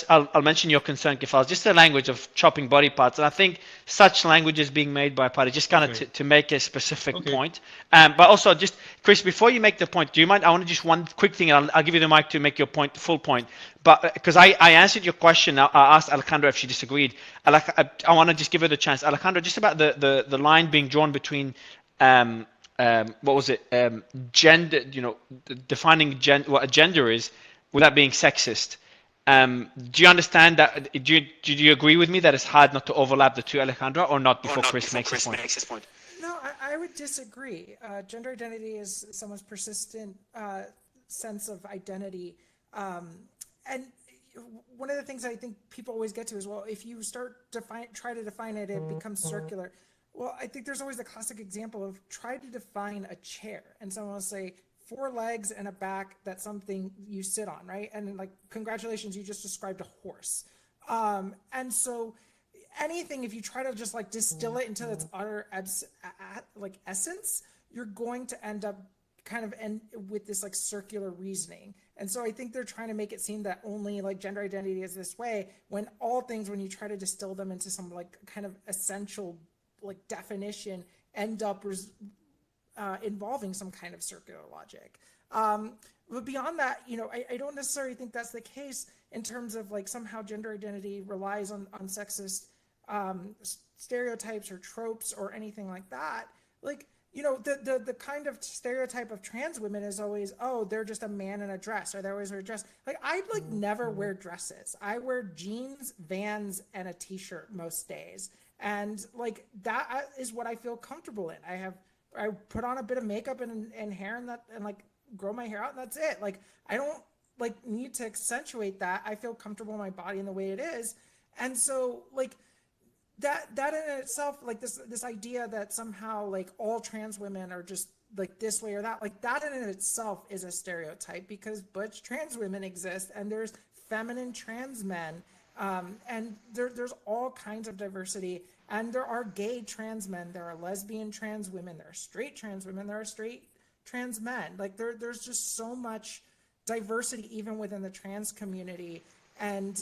I'll mention your concern, Kefals. Just the language of chopping body parts, and I think such language is being made by parties just kind of to make a specific point. But also, just Chris, before you make the point, do you mind? I want to just one quick thing. I'll give you the mic to make your point, full point. But because I answered your question, I asked Alejandra if she disagreed. I want to just give her the chance. Alejandra, just about the line being drawn between what was it? Gender, defining what a gender is without being sexist. Do you understand that? Do you agree with me that it's hard not to overlap the two, Alejandra, or not before Chris makes his point? No, I would disagree. Gender identity is someone's persistent sense of identity. And one of the things I think people always get to is, well, if you try to define it, it becomes circular. Well, I think there's always the classic example of try to define a chair, and someone will say 4 legs and a back, that's something you sit on, right? And like, congratulations, you just described a horse. And so anything, if you try to just like distill it into its utter essence, you're going to end up with this like circular reasoning. And so I think they're trying to make it seem that only like gender identity is this way, when all things, when you try to distill them into some like kind of essential like definition, end up involving some kind of circular logic. But beyond that, I don't necessarily think that's the case in terms of like somehow gender identity relies on sexist stereotypes or tropes or anything like that. Like, the kind of stereotype of trans women is always, oh, they're just a man in a dress, or they always wear a dress. Like, I never wear dresses. I wear jeans, Vans, and a t-shirt most days. And like, that is what I feel comfortable in. I put on a bit of makeup and hair and like grow my hair out, and that's it. Like, I don't like need to accentuate that. I feel comfortable in my body in the way it is. And so like that in itself, like this idea that somehow like all trans women are just like this way or that, like that in itself is a stereotype, because butch trans women exist and there's feminine trans men. And there's all kinds of diversity, and there are gay trans men, there are lesbian trans women, there are straight trans women, there are straight trans men. Like there's just so much diversity even within the trans community. And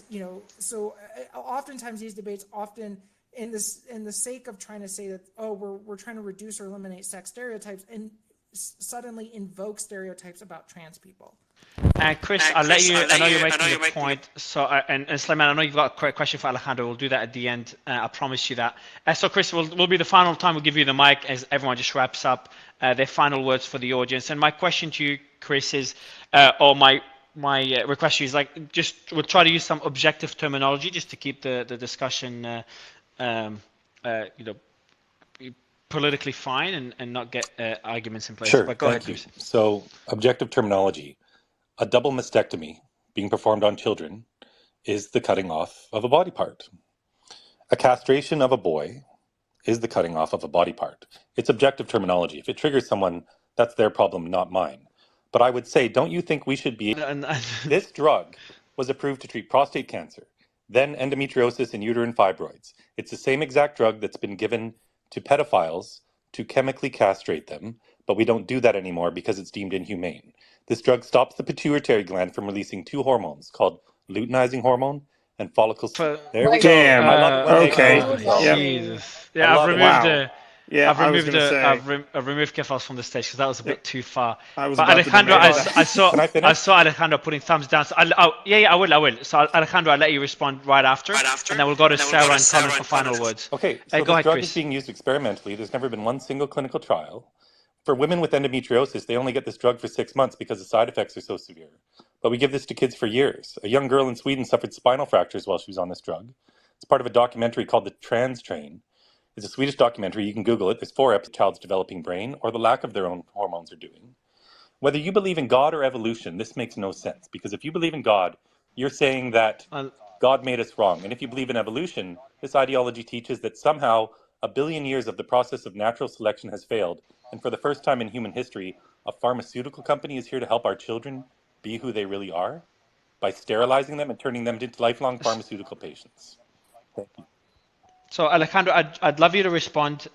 so oftentimes these debates often in the sake of trying to say that, oh, we're trying to reduce or eliminate sex stereotypes, and suddenly invoke stereotypes about trans people. Chris, I know you're making a point. So, and Sleiman, I know you've got a question for Alejandro. We'll do that at the end. I promise you that. So, Chris, will be the final time we'll give you the mic as everyone just wraps up their final words for the audience. And my question to you, Chris, is, or my request to you is, like, we'll try to use some objective terminology just to keep the discussion, politically fine and not get arguments in place. Sure, But go ahead, thank you. Chris. So, objective terminology. A double mastectomy being performed on children is the cutting off of a body part. A castration of a boy is the cutting off of a body part. It's objective terminology. If it triggers someone, that's their problem, not mine. But I would say, don't you think we should be... This drug was approved to treat prostate cancer, then endometriosis and uterine fibroids. It's the same exact drug that's been given to pedophiles to chemically castrate them, but we don't do that anymore because it's deemed inhumane. This drug stops the pituitary gland from releasing 2 hormones called luteinizing hormone and follicle. There we go. Damn. I love it when Okay. they go. Yep. Jesus. Yeah, I've removed I've removed Kefals from the stage because that was a bit too far. But Alejandro, I saw Alejandro putting thumbs down. So I will. So Alejandro, I'll let you respond right after, and then we'll go to Sarah and Colin for final words. Okay, so go this ahead, drug Chris. is being used experimentally. There's never been one single clinical trial. For women with endometriosis, they only get this drug for 6 months because the side effects are so severe. But we give this to kids for years. A young girl in Sweden suffered spinal fractures while she was on this drug. It's part of a documentary called The Trans Train. It's a Swedish documentary. You can Google it. There's 4 episodes: child's developing brain or the lack of their own hormones are doing. Whether you believe in God or evolution, this makes no sense. Because if you believe in God, you're saying that God made us wrong. And if you believe in evolution, this ideology teaches that somehow 1 billion years of the process of natural selection has failed. And for the first time in human history, a pharmaceutical company is here to help our children be who they really are by sterilizing them and turning them into lifelong pharmaceutical patients. Thank you. So Alejandro, I'd love you to respond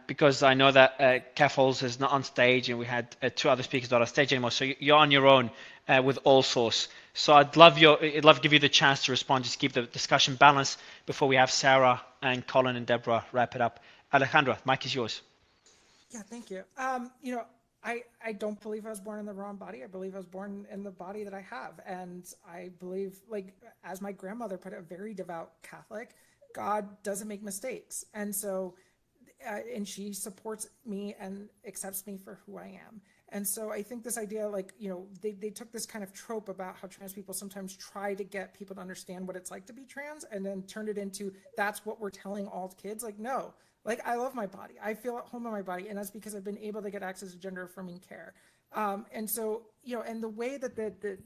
because I know that Kev is not on stage and we had 2 other speakers not on stage anymore. So you're on your own with All Source. So I'd love to give you the chance to respond. Just keep the discussion balanced before we have Sarah and Colin and Deborah wrap it up. Alejandro, mic is yours. Yeah, thank you. You know, I don't believe I was born in the wrong body. I believe I was born in the body that I have. And I believe, like, as my grandmother put it, a very devout Catholic, God doesn't make mistakes. And so, and she supports me and accepts me for who I am. And so I think this idea, like, you know, they took this kind of trope about how trans people sometimes try to get people to understand what it's like to be trans and then turned it into, that's what we're telling all kids. Like, no, like, I love my body. I feel at home in my body. And that's because I've been able to get access to gender affirming care. And so, you know, and the way that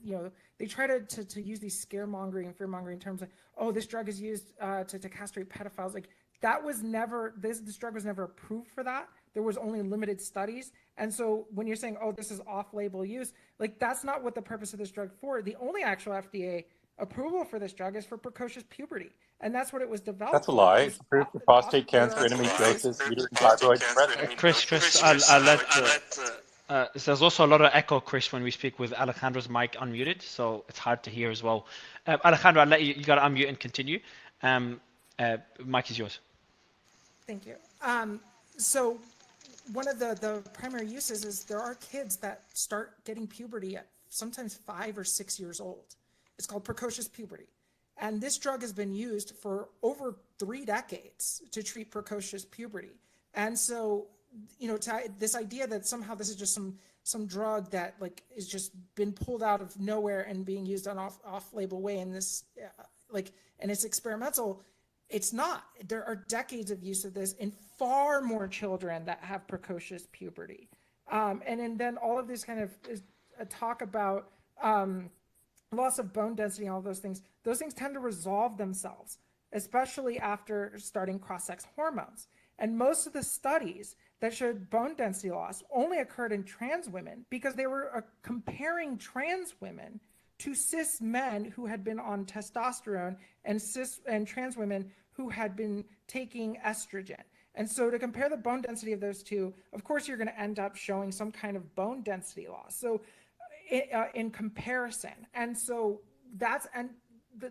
you know, they try to use these scaremongering and fearmongering terms like, oh, this drug is used to castrate pedophiles. Like, that was never, this drug was never approved for that. There was only limited studies. And so when you're saying, oh, this is off-label use, like, that's not what the purpose of this drug for. The only actual FDA approval for this drug is for precocious puberty. And that's what it was developed That's a lie. It's approved for prostate cancer, endometriosis, uterine fibroids, breast. Chris, I'll let. There's also a lot of echo, Chris, when we speak with Alejandro's mic unmuted, so it's hard to hear as well. Alejandro, I'll let you got to unmute and continue. Mic is yours. Thank you. So one of the primary uses is there are kids that start getting puberty at sometimes 5 or 6 years old. It's called precocious puberty. And this drug has been used for over 3 decades to treat precocious puberty. And so, you know, this idea that somehow this is just some drug that, like, is just been pulled out of nowhere and being used on off-label way in this, and it's experimental. It's not. There are decades of use of this in far more children that have precocious puberty. And then all of this kind of is a talk about loss of bone density and all those things tend to resolve themselves, especially after starting cross-sex hormones. And most of the studies that showed bone density loss only occurred in trans women because they were comparing trans women to cis men who had been on testosterone and trans women who had been taking estrogen. And so to compare the bone density of those two, of course, you're going to end up showing some kind of bone density loss. So in comparison. And so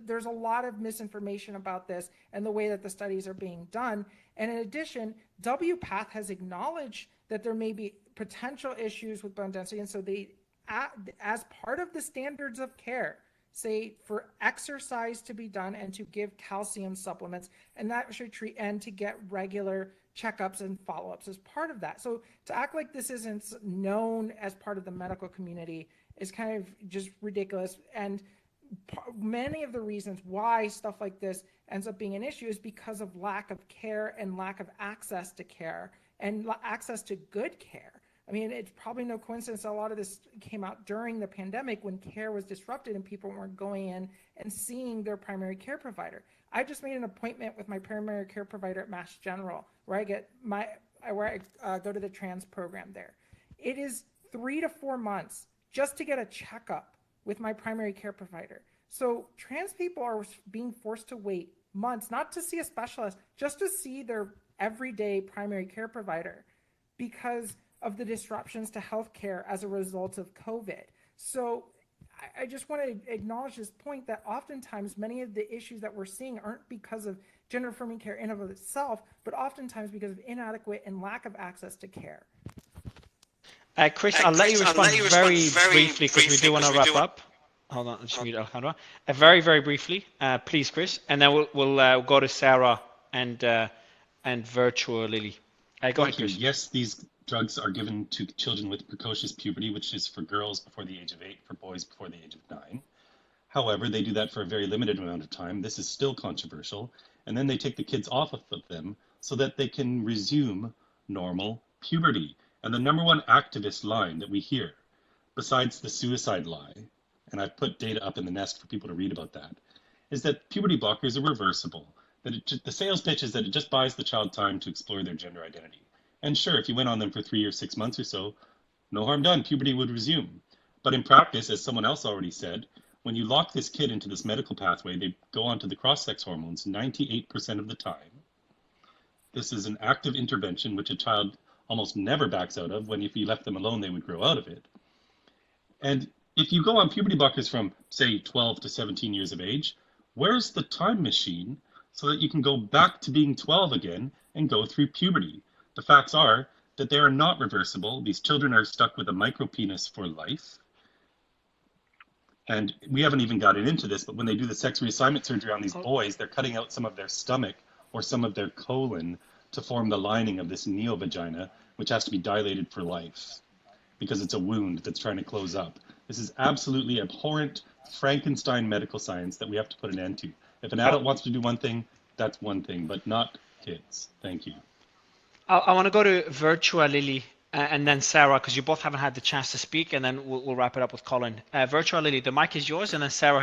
there's a lot of misinformation about this and the way that the studies are being done. And in addition, WPATH has acknowledged that there may be potential issues with bone density. And so they, as part of the standards of care, say for exercise to be done and to give calcium supplements, and that should treat and to get regular checkups and follow-ups as part of that. So to act like this isn't known as part of the medical community is kind of just ridiculous. And many of the reasons why stuff like this ends up being an issue is because of lack of care and lack of access to care and access to good care. I mean, it's probably no coincidence that a lot of this came out during the pandemic when care was disrupted and people weren't going in and seeing their primary care provider. I just made an appointment with my primary care provider at Mass General where I go to the trans program there. It is 3 to 4 months just to get a checkup with my primary care provider. So trans people are being forced to wait months, not to see a specialist, just to see their everyday primary care provider because of the disruptions to healthcare as a result of COVID. So I just want to acknowledge this point that oftentimes many of the issues that we're seeing aren't because of gender affirming care in and of itself, but oftentimes because of inadequate and lack of access to care. Chris, I'll let you respond very briefly because we do want to wrap up. Hold on, I'll just mute Alejandro. Very, very briefly, please, Chris, and then we'll go to Sarah and virtual Lily. Go ahead, Chris. Yes, these drugs are given to children with precocious puberty, which is for girls before the age of 8, for boys before the age of 9. However, they do that for a very limited amount of time. This is still controversial. And then they take the kids off of them so that they can resume normal puberty. And the number one activist line that we hear, besides the suicide lie, and I've put data up in the nest for people to read about that, is that puberty blockers are reversible. That the sales pitch is that it just buys the child time to explore their gender identity. And sure, if you went on them for 3 or 6 months or so, no harm done, puberty would resume. But in practice, as someone else already said, when you lock this kid into this medical pathway, they go onto the cross-sex hormones 98% of the time. This is an active intervention which a child almost never backs out of, when if you left them alone, they would grow out of it. And if you go on puberty blockers from, say, 12 to 17 years of age, where's the time machine so that you can go back to being 12 again and go through puberty? The facts are that they are not reversible. These children are stuck with a micropenis for life. And we haven't even gotten into this, but when they do the sex reassignment surgery on these boys, they're cutting out some of their stomach or some of their colon to form the lining of this neovagina, which has to be dilated for life because it's a wound that's trying to close up. This is absolutely abhorrent Frankenstein medical science that we have to put an end to. If an adult wants to do one thing, that's one thing, but not kids. Thank you. I want to go to Virtua Lily and then Sarah, because you both haven't had the chance to speak, and then we'll wrap it up with Colin. Virtua Lily, the mic is yours, and then Sarah,